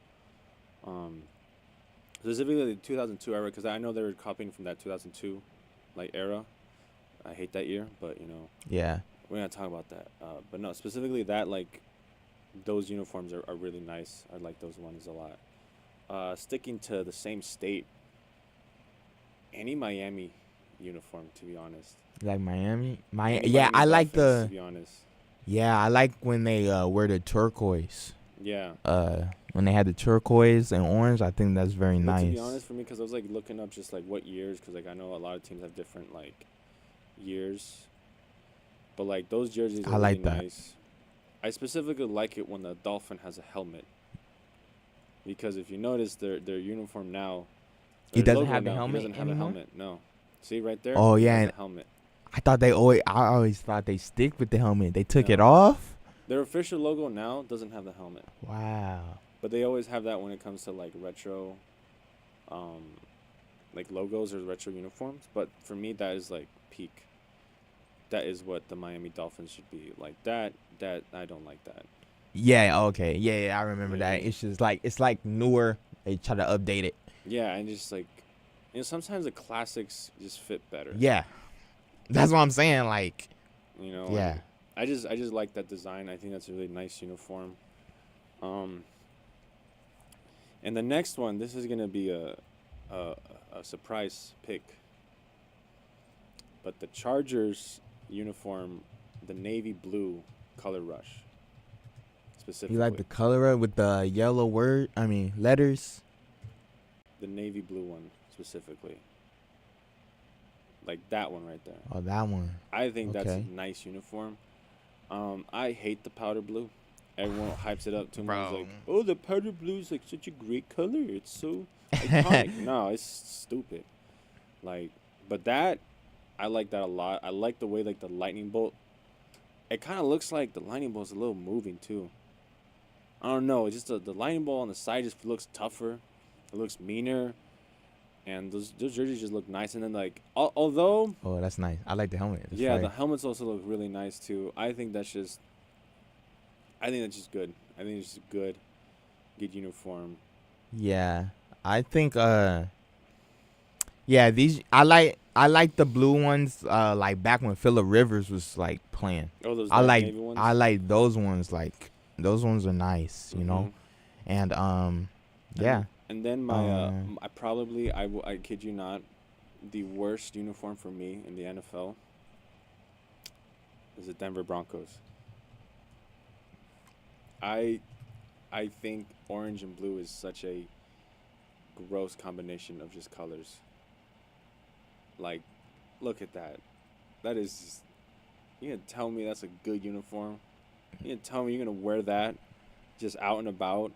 Speaker 2: Specifically the 2002 era, because I know they were copying from that 2002 era. I hate that year, but
Speaker 3: Yeah.
Speaker 2: we're gonna talk about that. But no, specifically that like those uniforms are really nice. I like those ones a lot. Sticking to the same state, any Miami uniform, to be honest.
Speaker 3: Like Miami.
Speaker 2: Any
Speaker 3: Yeah,
Speaker 2: Miami
Speaker 3: I like
Speaker 2: Dolphins, to
Speaker 3: the.
Speaker 2: be honest.
Speaker 3: Yeah, I like when they wear the turquoise.
Speaker 2: Yeah.
Speaker 3: When they had the turquoise and orange, I think that's very
Speaker 2: But
Speaker 3: nice.
Speaker 2: to be honest, for me, because I was like looking up just like what years, because like I know a lot of teams have different like years, but like those jerseys are
Speaker 3: I
Speaker 2: really
Speaker 3: like that.
Speaker 2: nice. I specifically like it when the Dolphin has a helmet, because if you notice their uniform now,
Speaker 3: He
Speaker 2: their
Speaker 3: doesn't
Speaker 2: logo
Speaker 3: have the
Speaker 2: now,
Speaker 3: helmet
Speaker 2: he doesn't have
Speaker 3: anymore?
Speaker 2: a helmet. No, see right there.
Speaker 3: Oh,
Speaker 2: He
Speaker 3: yeah,
Speaker 2: has
Speaker 3: and-
Speaker 2: a helmet.
Speaker 3: I always thought they stick with the helmet. They took it
Speaker 2: No.
Speaker 3: off.
Speaker 2: Their official logo now doesn't have the helmet,
Speaker 3: Wow.
Speaker 2: but they always have that when it comes to like retro, like logos or retro uniforms. But for me, that is like peak. That is what the Miami Dolphins should be like. That I don't like that.
Speaker 3: Yeah. Okay. Yeah. I remember that.
Speaker 2: Yeah.
Speaker 3: It's just like it's like newer. They try to update it.
Speaker 2: Yeah, and just like, sometimes the classics just fit better.
Speaker 3: Yeah. That's what I'm saying. Like.
Speaker 2: Yeah.
Speaker 3: Yeah.
Speaker 2: I just like that design. I think that's a really nice uniform. And the next one, this is gonna be a surprise pick. But the Chargers uniform, the navy blue color rush. Specifically,
Speaker 3: You like the color with the yellow letters.
Speaker 2: the navy blue one specifically. Like that one right there.
Speaker 3: Oh, that one.
Speaker 2: I think that's
Speaker 3: Okay.
Speaker 2: a nice uniform. I hate the powder blue. Everyone hypes it up too much.
Speaker 3: Bro.
Speaker 2: Like, oh, the powder blue is like such a great color. It's so iconic. No, it's stupid. Like, but that, I like that a lot. I like the way like the lightning bolt. It kind of looks like the lightning bolt's a little moving too. I don't know. It's just the lightning bolt on the side just looks tougher. It looks meaner. And those jerseys just look nice. And then like, although.
Speaker 3: Oh, that's nice. I like the helmet. It's
Speaker 2: Yeah,
Speaker 3: fire.
Speaker 2: the helmets also look really nice too. I think that's just good. I think it's just good uniform.
Speaker 3: Yeah, I think yeah, these I like the blue ones like back when Phillip Rivers was like playing.
Speaker 2: Oh, those
Speaker 3: I
Speaker 2: dark
Speaker 3: like
Speaker 2: navy ones?
Speaker 3: those ones, like those ones are nice, you know. And yeah.
Speaker 2: And then my I kid you not, the worst uniform for me in the NFL is the Denver Broncos. I think orange and blue is such a gross combination of just colors. Like, look at that. That is just, you gonna tell me that's a good uniform? You gonna tell me you're gonna wear that just out and about?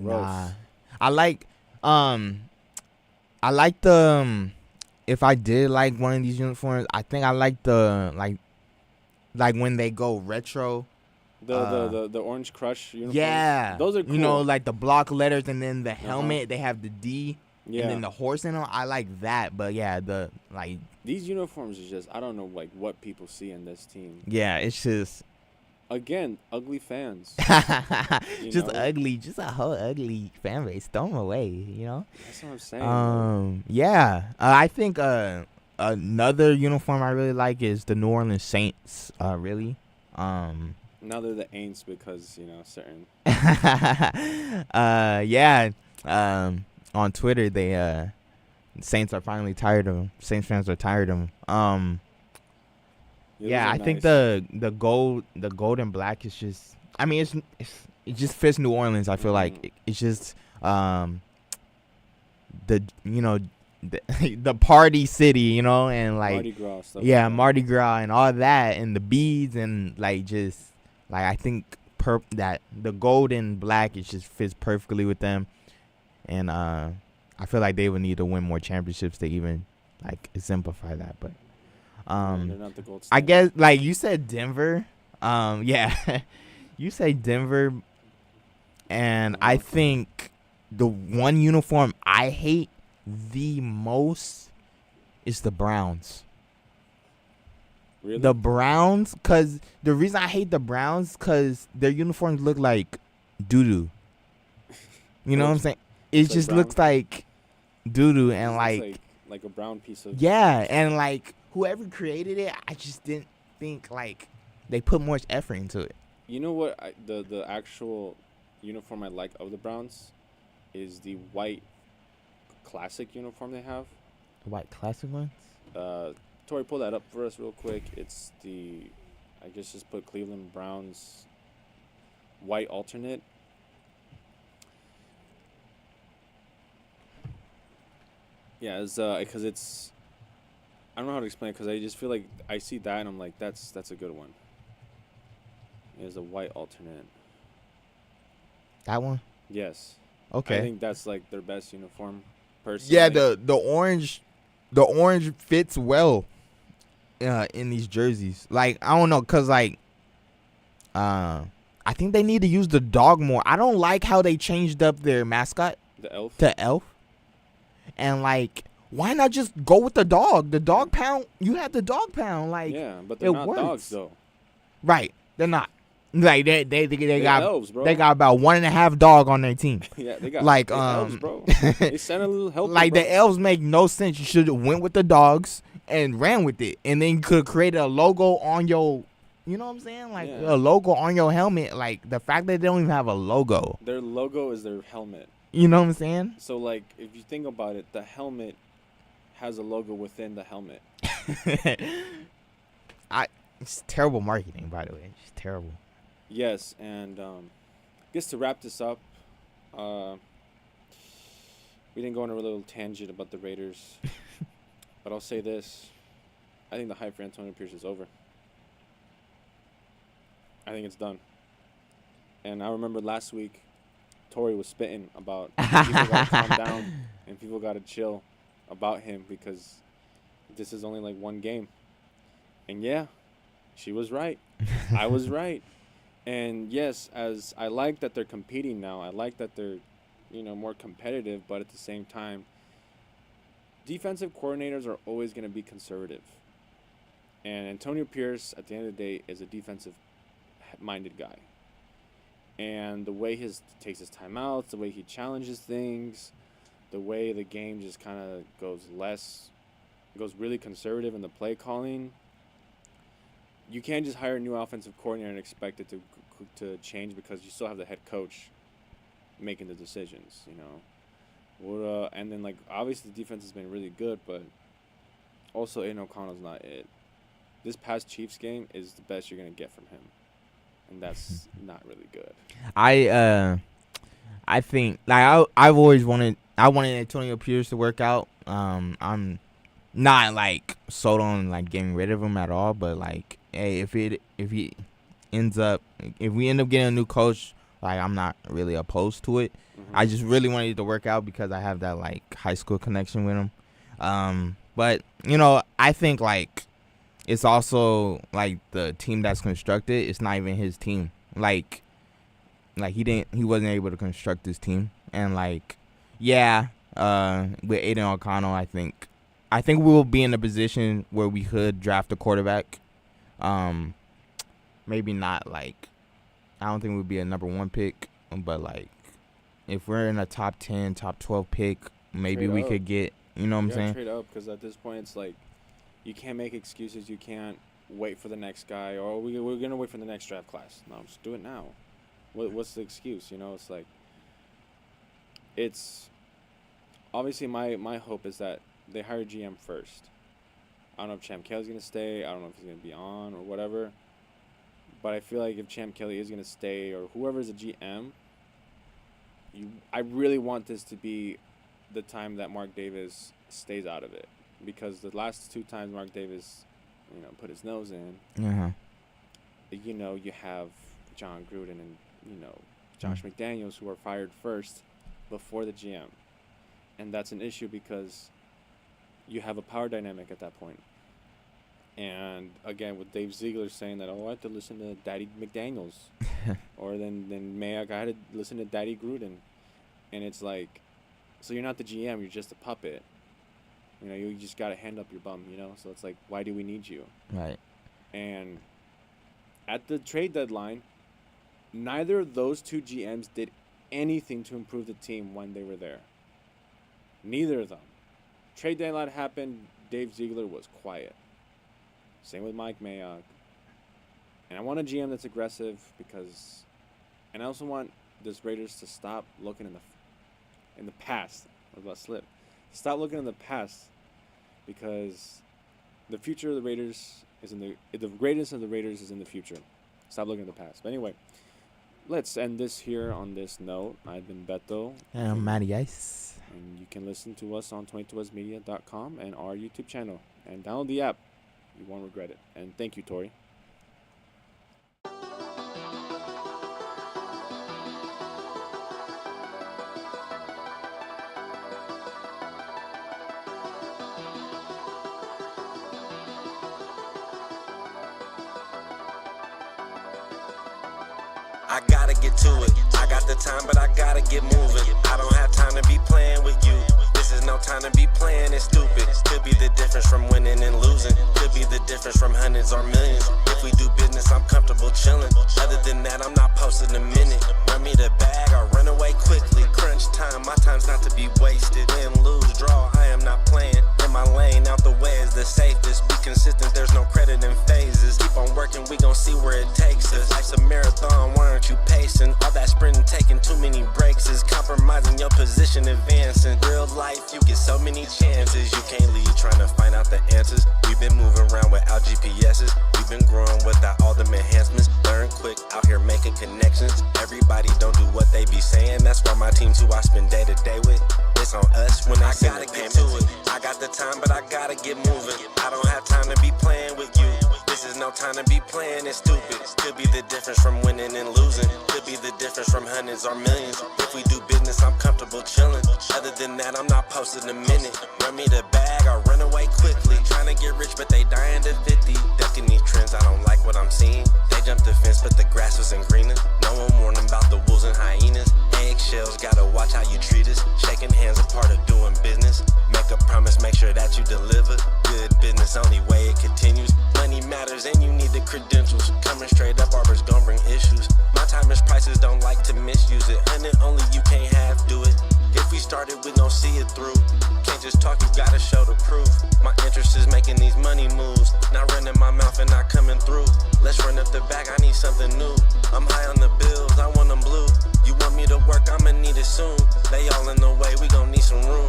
Speaker 2: Gross.
Speaker 3: Nah. I like the if I did like one of these uniforms, I think I like the like when they go retro.
Speaker 2: The Orange Crush uniforms.
Speaker 3: Yeah.
Speaker 2: Those are cool.
Speaker 3: You know, like the block letters and then the helmet, they have the D
Speaker 2: yeah.
Speaker 3: and then the horse in them. I like that, but yeah, the like
Speaker 2: These uniforms are just, I don't know like what people see in this team.
Speaker 3: yeah, it's just
Speaker 2: Again, ugly fans.
Speaker 3: just
Speaker 2: know?
Speaker 3: ugly, just a whole ugly fan base. Throw them away, you know.
Speaker 2: That's what I'm saying.
Speaker 3: Yeah. I think another uniform I really like is the New Orleans Saints. Really.
Speaker 2: Now they're the Aints because, certain.
Speaker 3: Yeah. On Twitter, they Saints are finally tired of them. Saints fans are tired of them. Yeah, I think the gold and black is just. I mean, it just fits New Orleans. I feel like it's just the the party city, and like
Speaker 2: Mardi Gras stuff.
Speaker 3: yeah, Mardi Gras and all that, and the beads and like just like I think that the gold and black it just fits perfectly with them, and I feel like they would need to win more championships to even like exemplify that, but.
Speaker 2: They're not the gold
Speaker 3: I
Speaker 2: standard.
Speaker 3: guess like you said Denver. Yeah. You say Denver, and I think the one uniform I hate the most is the Browns.
Speaker 2: Really?
Speaker 3: The Browns, cause the reason I hate the Browns, cause their uniforms look like doo doo. You know what I'm saying? It
Speaker 2: like
Speaker 3: just
Speaker 2: brown?
Speaker 3: looks like doo doo, and
Speaker 2: It's
Speaker 3: like
Speaker 2: like a brown piece of.
Speaker 3: yeah, and like whoever created it, I just didn't think like they put much effort into it.
Speaker 2: You know what? The actual uniform I like of the Browns is the white classic uniform they have.
Speaker 3: The white classic ones.
Speaker 2: Tori, pull that up for us real quick. It's the, I guess just put Cleveland Browns white alternate. Yeah, it's because it's, I don't know how to explain it because I just feel like I see that and I'm like, that's a good one. It's a white alternate.
Speaker 3: That one.
Speaker 2: Yes.
Speaker 3: Okay.
Speaker 2: I think that's like their best uniform. Personally.
Speaker 3: Yeah, the orange fits well in these jerseys. Like, I don't know, cause like I think they need to use the dog more. I don't like how they changed up their mascot
Speaker 2: The elf.
Speaker 3: to elf. And like, why not just go with the dog? The dog pound. You have the dog pound. Like,
Speaker 2: Yeah, but they're not
Speaker 3: works.
Speaker 2: dogs though.
Speaker 3: Right? They're not. Like they got
Speaker 2: elves, bro.
Speaker 3: they got about 1.5 dog on their team.
Speaker 2: Yeah, they got
Speaker 3: Like,
Speaker 2: elves, bro. They sent a little help.
Speaker 3: Like, the elves make no sense. You should have went with the dogs and ran with it, and then you could have created a logo on your, you know what I'm saying? Like,
Speaker 2: Yeah.
Speaker 3: a logo on your helmet. Like, the fact that they don't even have a logo.
Speaker 2: Their logo is their helmet.
Speaker 3: You know what I'm saying?
Speaker 2: So like, if you think about it, the helmet has a logo within the helmet.
Speaker 3: It's terrible marketing, by the way. It's terrible.
Speaker 2: Yes, and I guess to wrap this up, we didn't go on a little tangent about the Raiders, but I'll say this: I think the hype for Antonio Pierce is over. I think it's done. And I remember last week, Tori was spitting about people gotta calm down and people gotta chill about him because this is only like one game. And yeah, she was right. I was right. And yes, as I like that they're competing now, I like that they're, more competitive, but at the same time, defensive coordinators are always going to be conservative. And Antonio Pierce, at the end of the day, is a defensive-minded guy. And the way he takes his timeouts, the way he challenges things, the way the game just kind of goes really conservative in the play calling. You can't just hire a new offensive coordinator and expect it to change because you still have the head coach making the decisions, and then, like, obviously the defense has been really good, but also Aiden O'Connell's not it. This past Chiefs game is the best you're going to get from him, and that's not really good.
Speaker 3: I think, like, I've always wanted Antonio Pierce to work out. I'm not like sold on like getting rid of him at all, but like, hey, if we end up getting a new coach, like, I'm not really opposed to it.
Speaker 2: Mm-hmm.
Speaker 3: I just really wanted it to work out because I have that like high school connection with him. But I think like it's also like the team that's constructed. It's not even his team. Like he wasn't able to construct this team, and like, yeah, with Aiden O'Connell, I think we will be in a position where we could draft a quarterback. Maybe not like, I don't think we'd be a number 1 pick, but like if we're in a top 10, top 12 pick, maybe we could get, you know what I'm saying?
Speaker 2: Trade up, because at this point it's like you can't make excuses. You can't wait for the next guy, or we're gonna wait for the next draft class. No, just do it now. What's the excuse? It's like, it's obviously my hope is that they hire GM first. I don't know if Champ Kelly's going to stay. I don't know if he's going to be on or whatever. But I feel like if Champ Kelly is going to stay, or whoever's a GM, I really want this to be the time that Mark Davis stays out of it. Because the last 2 times Mark Davis, put his nose in, you have John Gruden and, Josh McDaniels, who are fired first before the GM. And that's an issue because you have a power dynamic at that point. And again, with Dave Ziegler saying that, I have to listen to Daddy McDaniels, or then I had to listen to Daddy Gruden, and it's like, so you're not the GM, you're just a puppet. You just got to hand up your bum, So it's like, why do we need you?
Speaker 3: Right.
Speaker 2: And at the trade deadline, neither of those 2 GMs did anything to improve the team when they were there. Neither of them. Trade deadline happened, Dave Ziegler was quiet. Same with Mike Mayock. And I want a GM that's aggressive and I also want this Raiders to stop looking in the past. I was about to slip. Stop looking in the past, because the future of the Raiders is the greatness of the Raiders is in the future. Stop looking at the past. But anyway, let's end this here on this note. I've been Beto.
Speaker 3: And I'm Matty Ice.
Speaker 2: And you can listen to us on 22westmedia.com and our YouTube channel. And download the app. You won't regret it. And thank you, Tori.
Speaker 1: I gotta get to it. I got the time, but I gotta get moving. I don't have time to be playing with you. This is no time to be playing it stupid. Could be the difference from winning and losing. Could be the difference from hundreds or millions. If we do business, I'm comfortable chilling. Other than that, I'm not posting a minute. Run me the bag or run away quickly. Crunch time, my time's not to be wasted. Win, lose, draw, I am not playing. In my lane, out the way is the safest. Be consistent, there's no credit in phases. Keep on working, we gon' see where it takes us. Life's a marathon, why aren't you pacing? All that sprinting, taking too many breaks is compromising your position, advancing. Real life, you get so many chances. You can't leave trying to find out the answers. We've been moving around without GPSs. We've been growing without all them enhancements. Learn quick, out here making connections. Everybody don't do what they be saying. That's why my team's who I spend day to day with. It's on us when I send the payment to it. I got the time, but I gotta get moving. I don't have time to be playing with you. This is no time to be playing it stupid. Could be the difference from winning and losing. Could be the difference from hundreds or millions. If we do business, I'm comfortable chilling. Other than that, I'm not posting a minute. Run me the bag or run away quickly. Trying to get rich, but they dying to 50. Ducking these trends, I don't like what I'm seeing. They jumped the fence, but the grass wasn't greener. No one warned them about the wolves and hyenas. Eggshells, gotta watch how you treat us. Shaking hands, a part of doing business. Make a promise, make sure that you deliver. Good business, only way it continues. Money matters and you need the credentials. Coming straight up, Arbor's gon' bring issues. My time is prices, don't like to misuse it. And it only you can't half do it. If we started, we gon' see it through. Can't just talk, you gotta show the proof. My interest is making these money moves. Not running my mouth and not coming through. Let's run up the bag, I need something new. I'm high on the bills, I want them blue. You want me to work, I'ma need it soon. They all in the way, we gon' need some room.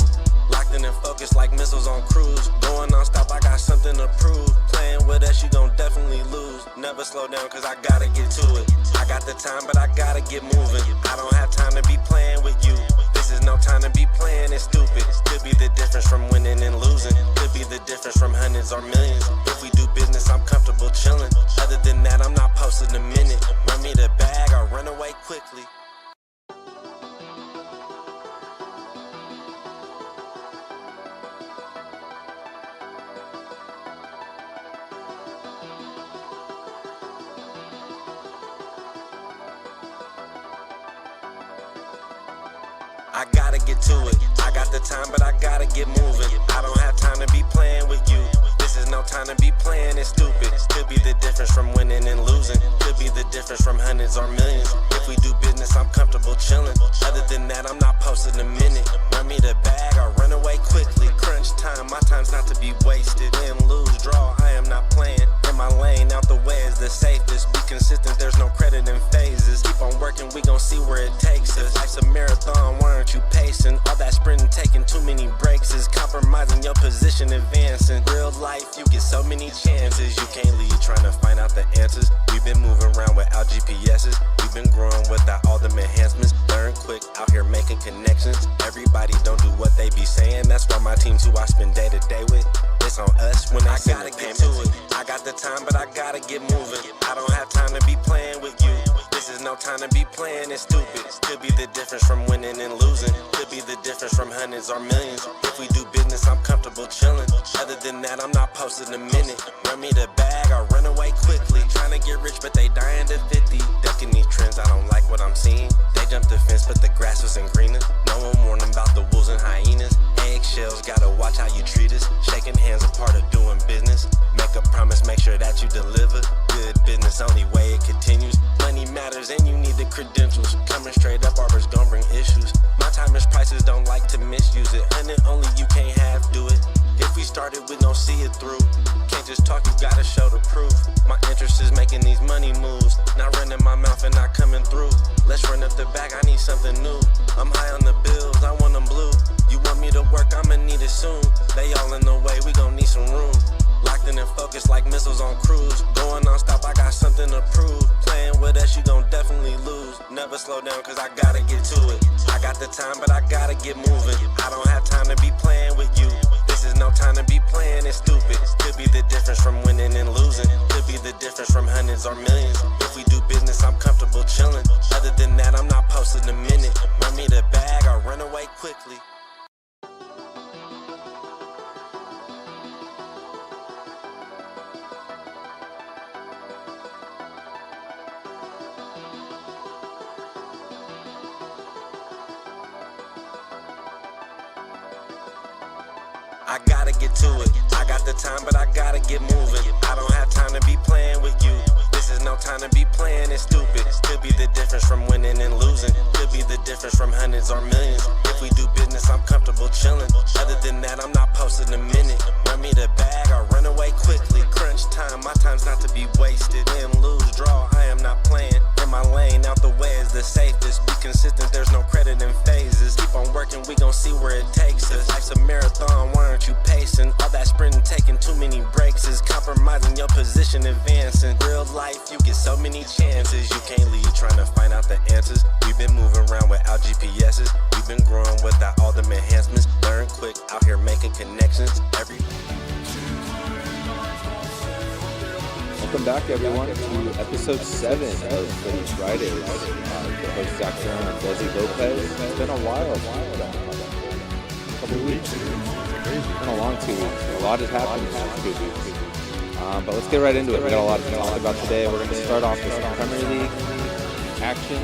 Speaker 1: Locked in and focused like missiles on cruise. Going non-stop, I got something to prove. Playing with us, you gon' definitely lose. Never slow down, cause I gotta get to it. I got the time, but I gotta get moving. I don't have time to be playing with you. This is no time to be playing it stupid. Could be the difference from winning and losing. Could be the difference from hundreds or millions. If we do business, I'm comfortable chilling. Other than that, I'm not posting a minute. Run me the bag or run away quickly. I gotta get to it. I got the time, but I gotta get moving. I don't have time to be playing with you. This is no time to be playing it stupid. Could be the difference from winning and losing. Could be the difference from hundreds or millions. If we do business, I'm comfortable chilling. Other than that, I'm not posting a minute. Run me the bag or run away quickly. Crunch time, my time's not to be wasted. Win, lose, draw, I am not playing. In my lane, out the way is the safest. Be consistent, there's no credit in phases. Keep on working, we gon' see where it takes us. Life's a marathon, why aren't you pacing? All that sprinting, taking too many breaks is compromising your position, advancing. Real life, you get so many chances. You can't leave trying to find out the answers. We've been moving around without GPSs. We've been growing without all them enhancements. Learn quick, out here making connections. Everybody don't do what they be saying. That's why my team's who I spend day to day with. It's on us when I gotta get to it. I got the time, but I gotta get moving. I don't have time to be playing with you. This is no time to be playing it stupid. Could be the difference from winning and losing. Could be the difference from hundreds or millions. If we do business, I'm comfortable chilling. Other than that, I'm not posting a minute. Run me the bag or run away quickly. Trying to get rich, but they dying to 50. Ducking these trends, I don't like what I'm seeing. They jumped the fence, but the grass wasn't greener. No one warned them about the wolves and hyenas. Eggshells, gotta watch how you treat us. Shaking hands, a part of doing business. Make a promise, make sure that you deliver. Good business, only way it continues. Money matters and you need the credentials. Coming straight up, Arbor's gon' bring issues. My time is prices, don't like to misuse it. And it only you can't half do it. If we started, we gon' see it through. Can't just talk, you gotta show the proof. My interest is making these money moves, not running my mouth and not coming through. Let's run up the bag, I need something new. I'm high on the bills, I want them blue. You want me to work, I'ma need it soon. They all in the way, we gon' need some room. Locked in and focused like missiles on cruise. Going non-stop, I got something to prove. Playing with us, you gon' definitely lose. Never slow down, cause I gotta get to it. I got the time, but I gotta get moving. I don't have time to be playing with you. This is no time to be playing it stupid. Could be the difference from winning and losing. Could be the difference from hundreds or millions. If we do business, I'm comfortable chilling. Other than that, I'm not posting a minute. Run me the bag or run away quickly. I gotta get to it. I got the time, but I gotta get moving. I don't have time to be playing with you. This is no time to be playing it stupid. Could be the difference from winning and losing. Could be the difference from hundreds or millions. If we do business, I'm comfortable chilling. Other than that, I'm not posting a minute. Run me the bag or run away quickly. Crunch time, my time's not to be wasted. Win, lose, draw, I am not playing. In my lane, out the way is the safest. Be consistent, there's no credit in phases. Keep on working, we gon' see where it takes us. Life's a marathon, why aren't you pacing? All that sprinting, taking too many breaks is compromising your position, advancing. Real life, you get so many chances. You can't leave trying to find out the answers. We've been moving around without GPSs. We've been growing without all them enhancements. Learn quick, out here making connections.
Speaker 2: Welcome back, everyone, to episode 7 of Footy Fridays. The host Zach Brown and Desi Lopez. It's been a while. A couple weeks. It's been a long 2 weeks. A lot has happened in the last 2 weeks. But let's get right into it. We got a lot to talk about today. We're going to start off with some Premier League action.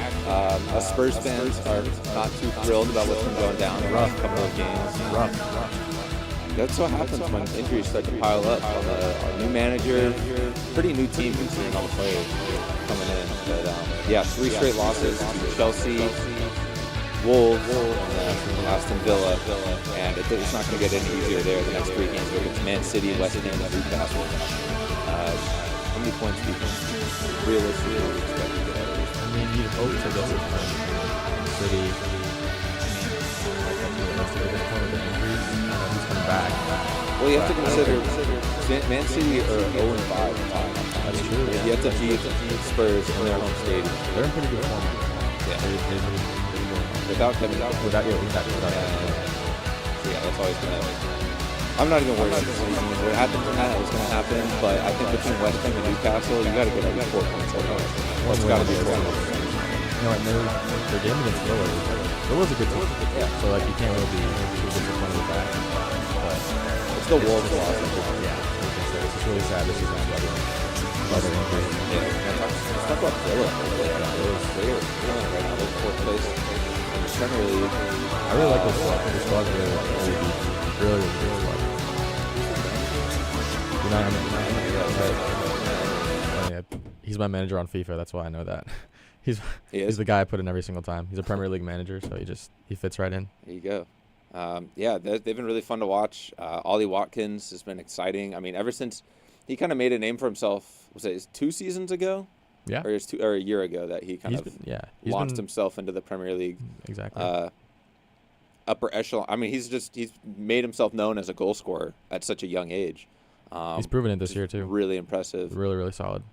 Speaker 2: Us Spurs fans are not too thrilled about what's been going down. Rough couple of games. Rough. That's what happens when injuries start to pile up. A new manager, pretty new team considering all the players coming in. But yeah, 3 straight losses to Chelsea, Wolves, and Aston Villa. And it's not going to get any easier there. The next 3 games are against Man City, West Ham, and Newcastle. How many points do you think realistically we expect to get out of this?
Speaker 4: I mean, you'd hope to get some points from City. Back.
Speaker 2: Well, you have to consider Man City are 0-5.
Speaker 4: That's true.
Speaker 2: Yeah. You have to beat Spurs in their home stadium.
Speaker 4: They're in pretty good form.
Speaker 2: Yeah.
Speaker 4: Without
Speaker 2: Kevin.
Speaker 4: Without
Speaker 2: Yeah, that's always going to happen. I'm not even worried about the season. What happened tonight was going to happen, but I think between West Ham and Newcastle, you got to get at 4 points. It's got to be 4 points.
Speaker 4: No, and their game against Villa was a good team. Yeah. So, like, you can't really be too disappointed with that.
Speaker 2: It's the Wolves loss.
Speaker 4: Yeah, it's just really sad this is another injury.
Speaker 2: Yeah, let's talk about Villa. They're right now. They're 4th place in the Premier League.
Speaker 4: I really like this squad. This squad's really good squad. He's my manager on FIFA. That's why I know that. He's the guy I put in every single time. He's a Premier League manager, so he fits right in.
Speaker 2: There you go. Yeah, they've been really fun to watch. Ollie Watkins has been exciting. I mean, ever since he kind of made a name for himself, was it 2 seasons ago?
Speaker 4: Yeah.
Speaker 2: Or a year ago that he kind of launched himself into the Premier League.
Speaker 4: Exactly.
Speaker 2: Upper echelon. I mean, he's made himself known as a goal scorer at such a young age.
Speaker 4: He's proven it this year too.
Speaker 2: Really impressive.
Speaker 4: Really, really solid.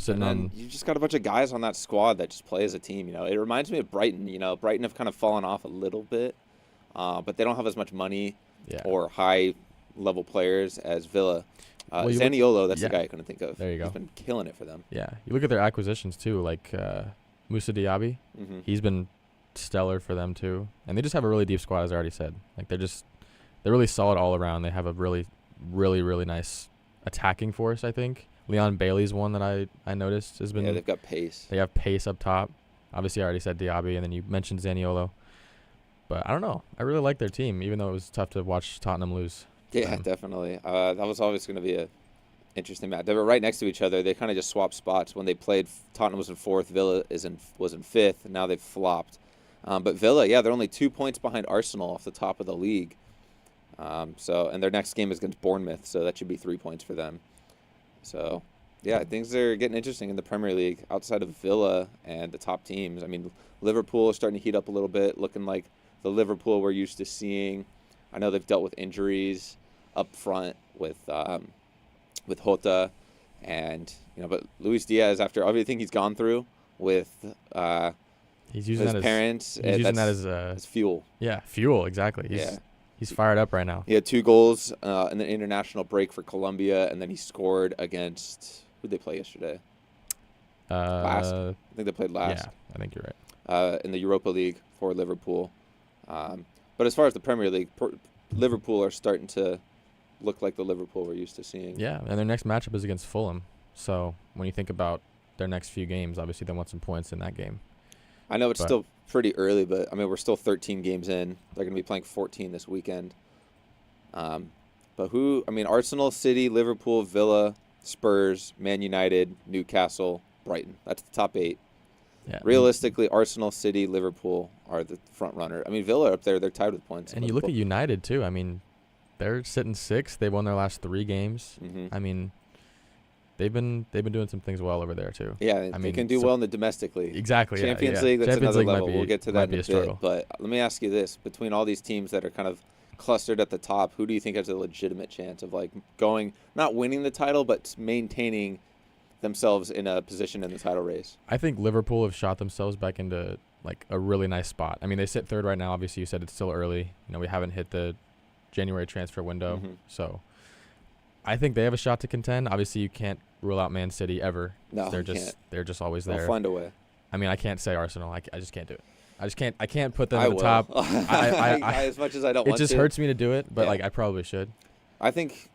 Speaker 2: And then you just got a bunch of guys on that squad that just play as a team. You know, it reminds me of Brighton. You know, Brighton have kind of fallen off a little bit. But they don't have as much money or high-level players as Villa. Zaniolo, that's the guy I couldn't think of.
Speaker 4: There you go.
Speaker 2: He's been killing it for them.
Speaker 4: Yeah. You look at their acquisitions, too, like Moussa Diaby. Mm-hmm. He's been stellar for them, too. And they just have a really deep squad, as I already said. Like, they're really solid all around. They have a really, really, really nice attacking force, I think. Leon Bailey's one that I noticed has been...
Speaker 2: Yeah, they've got pace.
Speaker 4: They have pace up top. Obviously, I already said Diaby, and then you mentioned Zaniolo. But I don't know. I really like their team, even though it was tough to watch Tottenham lose.
Speaker 2: Yeah, definitely. That was always going to be a interesting match. They were right next to each other. They kind of just swapped spots. When they played, Tottenham was in 4th, Villa was in 5th, and now they've flopped. But Villa, they're only 2 points behind Arsenal off the top of the league. And their next game is against Bournemouth, so that should be 3 points for them. So, yeah, things are getting interesting in the Premier League outside of Villa and the top teams. I mean, Liverpool is starting to heat up a little bit, looking like the Liverpool we're used to seeing. I know they've dealt with injuries up front with Jota, and but Luis Diaz, after everything he's gone through with
Speaker 4: he's using
Speaker 2: his
Speaker 4: that
Speaker 2: parents,
Speaker 4: he's using that as
Speaker 2: fuel.
Speaker 4: Yeah, fuel, exactly. He's fired up right now.
Speaker 2: He had 2 goals in the international break for Colombia, and then he scored against who'd they play yesterday? Last. I think they played last.
Speaker 4: Yeah, I think you're right.
Speaker 2: In the Europa League for Liverpool. But as far as the Premier League, Liverpool are starting to look like the Liverpool we're used to seeing.
Speaker 4: Yeah, and their next matchup is against Fulham. So when you think about their next few games, obviously they want some points in that game.
Speaker 2: I know it's still pretty early, but I mean we're still 13 games in. They're going to be playing 14 this weekend. But Arsenal, City, Liverpool, Villa, Spurs, Man United, Newcastle, Brighton. That's the top 8.
Speaker 4: Yeah.
Speaker 2: Realistically, Arsenal, City, Liverpool are the front runner. I mean, Villa up there, they're tied with points.
Speaker 4: And you look at United too. I mean, they're sitting 6th. They won their last 3 games.
Speaker 2: Mm-hmm.
Speaker 4: I mean, they've been doing some things well over there too.
Speaker 2: Yeah, they can do well in the domestic league.
Speaker 4: Exactly.
Speaker 2: Champions League, that's
Speaker 4: Champions
Speaker 2: another
Speaker 4: League
Speaker 2: level. We'll get to that in a bit.
Speaker 4: Struggle.
Speaker 2: But let me ask you this: between all these teams that are kind of clustered at the top, who do you think has a legitimate chance of not winning the title, but maintaining themselves in a position in the title race?
Speaker 4: I think Liverpool have shot themselves back into a really nice spot. I mean, they sit 3rd right now. Obviously, you said it's still early. We haven't hit the January transfer window,
Speaker 2: Mm-hmm.
Speaker 4: So I think they have a shot to contend. Obviously, you can't rule out Man City ever.
Speaker 2: No,
Speaker 4: they're just always there.
Speaker 2: They'll find a way.
Speaker 4: I mean, I can't say Arsenal. I just can't do it. I can't put them
Speaker 2: at
Speaker 4: at the top.
Speaker 2: As much as I don't want to.
Speaker 4: It just hurts me to do it, but I probably should.
Speaker 2: I think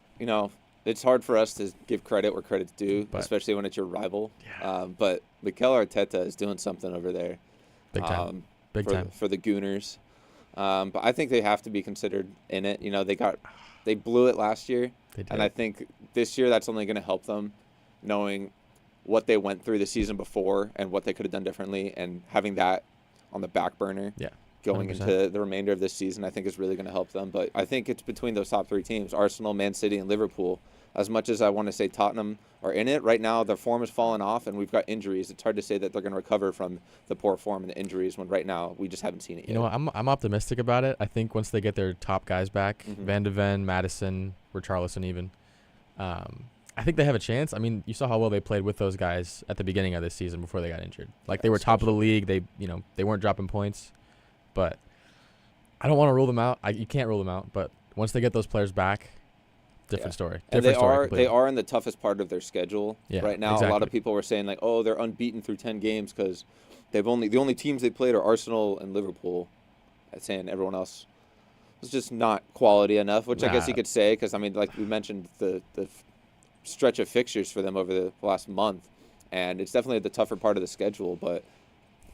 Speaker 2: it's hard for us to give credit where credit's due,
Speaker 4: But
Speaker 2: especially when it's your rival.
Speaker 4: Yeah.
Speaker 2: But Mikel Arteta is doing something over there.
Speaker 4: Big time. Big time.
Speaker 2: For the Gooners. But I think they have to be considered in it. They blew it last year.
Speaker 4: They did.
Speaker 2: And I think this year that's only going to help them, knowing what they went through the season before and what they could have done differently, and having that on the back burner.
Speaker 4: Yeah.
Speaker 2: Going
Speaker 4: 100%.
Speaker 2: into the remainder of this season, I think is really going to help them. But I think it's between those top 3 teams, Arsenal, Man City, and Liverpool. As much as I want to say Tottenham are in it, right now their form has fallen off and we've got injuries. It's hard to say that they're going to recover from the poor form and the injuries when right now we just haven't seen it yet.
Speaker 4: You know what? I'm optimistic about it. I think once they get their top guys back,
Speaker 2: Mm-hmm.
Speaker 4: Van de Ven, Madison, Richarlison even, I think they have a chance. I mean, you saw how well they played with those guys at the beginning of this season before they got injured. They were top of the league. They weren't dropping points, but I don't want to rule them out. You can't rule them out, but once they get those players back, different story.
Speaker 2: And they are in the toughest part of their schedule right now.
Speaker 4: Exactly.
Speaker 2: A lot of people were saying they're unbeaten through 10 games because the only teams they played are Arsenal and Liverpool. Saying everyone else was just not quality enough, which I guess you could say because like we mentioned the stretch of fixtures for them over the last month, and it's definitely the tougher part of the schedule. But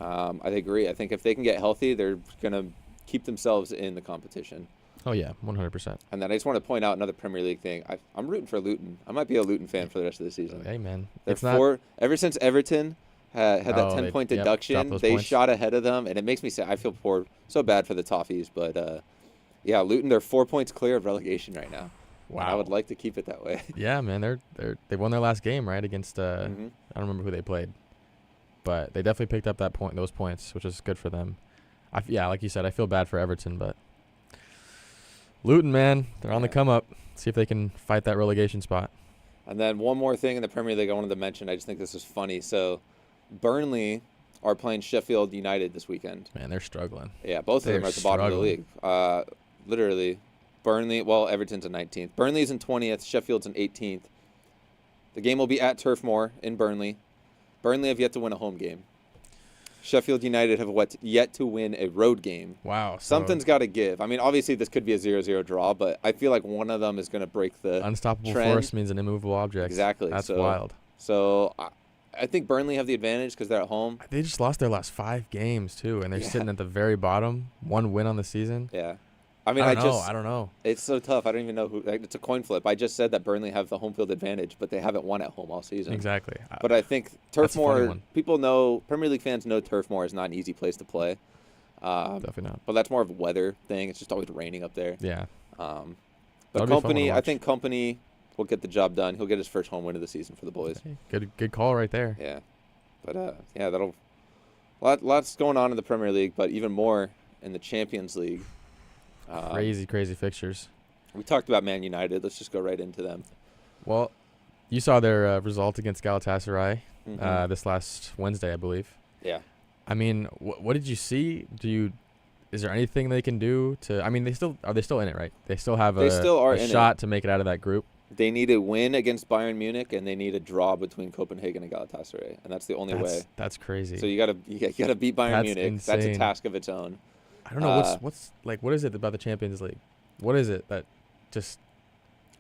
Speaker 2: I agree. I think if they can get healthy, they're gonna keep themselves in the competition.
Speaker 4: Oh yeah, 100%.
Speaker 2: And then I just want to point out another Premier League thing. I'm rooting for Luton. I might be a Luton fan for the rest of the season.
Speaker 4: Hey man,
Speaker 2: Ever since Everton had that 10-point deduction,
Speaker 4: dropped
Speaker 2: they
Speaker 4: those points.
Speaker 2: shot ahead of them, and it makes me say I feel so bad for the Toffees. But Luton, they're 4 points clear of relegation right now.
Speaker 4: Wow.
Speaker 2: And I would like to keep it that way.
Speaker 4: Yeah, man, they won their last game right against
Speaker 2: Mm-hmm.
Speaker 4: I don't remember who they played, but they definitely picked up those points, which is good for them. Like you said, I feel bad for Everton, but Luton, man, they're on the come up. See if they can fight that relegation spot.
Speaker 2: And then one more thing in the Premier League I wanted to mention. I just think this is funny. So Burnley are playing Sheffield United this weekend.
Speaker 4: Man, they're struggling.
Speaker 2: Yeah, both of them are at the bottom of the league. Literally, Burnley, Everton's in 19th. Burnley's in 20th. Sheffield's in 18th. The game will be at Turf Moor in Burnley. Burnley have yet to win a home game. Sheffield United have yet to win a road game.
Speaker 4: Wow.
Speaker 2: Something's got to give. I mean, obviously this could be a 0-0 draw, but I feel like one of them is going to break the
Speaker 4: unstoppable
Speaker 2: trend.
Speaker 4: Force means an immovable object.
Speaker 2: Exactly.
Speaker 4: That's wild.
Speaker 2: So I think Burnley have the advantage because they're at home.
Speaker 4: They just lost their last 5 games too, and they're sitting at the very bottom. 1 win on the season.
Speaker 2: Yeah. I mean,
Speaker 4: I don't know.
Speaker 2: It's so tough. I don't even know who. It's a coin flip. I just said that Burnley have the home field advantage, but they haven't won at home all season.
Speaker 4: Exactly.
Speaker 2: But I think Turf Moor,
Speaker 4: people
Speaker 2: know, Premier League fans know Turf Moor is not an easy place to play.
Speaker 4: Definitely not.
Speaker 2: But that's more of a weather thing. It's just always raining up there.
Speaker 4: Yeah.
Speaker 2: But
Speaker 4: That'll be fun to
Speaker 2: Company, I
Speaker 4: watch.
Speaker 2: think Company will get the job done. He'll get his first home win of the season for the boys.
Speaker 4: Okay. Good call right there.
Speaker 2: Yeah, but that'll lots going on in the Premier League, but even more in the Champions League.
Speaker 4: Crazy fixtures.
Speaker 2: We talked about Man United. Let's just go right into them.
Speaker 4: Well, you saw their result against Galatasaray
Speaker 2: Mhm.
Speaker 4: this last Wednesday, I believe.
Speaker 2: Yeah.
Speaker 4: I mean, what did you see? Is there anything they can do to? I mean, are they still in it, right? They still have
Speaker 2: They still are
Speaker 4: a
Speaker 2: in
Speaker 4: shot to make it out of that group.
Speaker 2: They need a win against Bayern Munich, and they need a draw between Copenhagen and Galatasaray, and that's the only way.
Speaker 4: That's crazy.
Speaker 2: So you gotta beat Bayern
Speaker 4: That's
Speaker 2: Munich. That's a
Speaker 4: insane.
Speaker 2: task of its own.
Speaker 4: I don't know what is it about the Champions League? What is it that just?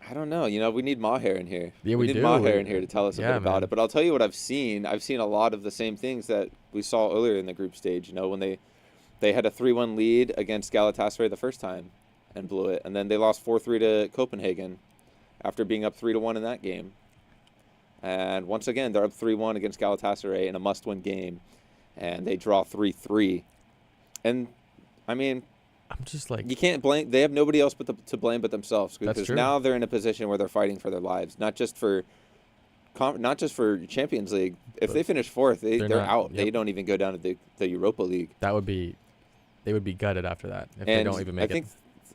Speaker 2: I don't know. We need Maher in here.
Speaker 4: Yeah, we
Speaker 2: need
Speaker 4: do.
Speaker 2: Maher in here to tell us a
Speaker 4: Yeah,
Speaker 2: bit about
Speaker 4: man.
Speaker 2: it. But I'll tell you what I've seen. I've seen a lot of the same things that we saw earlier in the group stage. When they had a 3-1 lead against Galatasaray the first time and blew it, and then they lost 4-3 to Copenhagen after being up 3-1 in that game. And once again, they're up 3-1 against Galatasaray in a must-win game, and they draw 3-3. And I mean,
Speaker 4: I'm just like,
Speaker 2: you can't blame. They have nobody else to blame but themselves,
Speaker 4: That's
Speaker 2: because
Speaker 4: true.
Speaker 2: now they're in a position where they're fighting for their lives, not just for Champions League. If
Speaker 4: But
Speaker 2: they finish fourth, they're
Speaker 4: not-
Speaker 2: out. They
Speaker 4: yep.
Speaker 2: don't even go down to the Europa League.
Speaker 4: they would be gutted after that if they
Speaker 2: And
Speaker 4: don't even
Speaker 2: I
Speaker 4: make
Speaker 2: think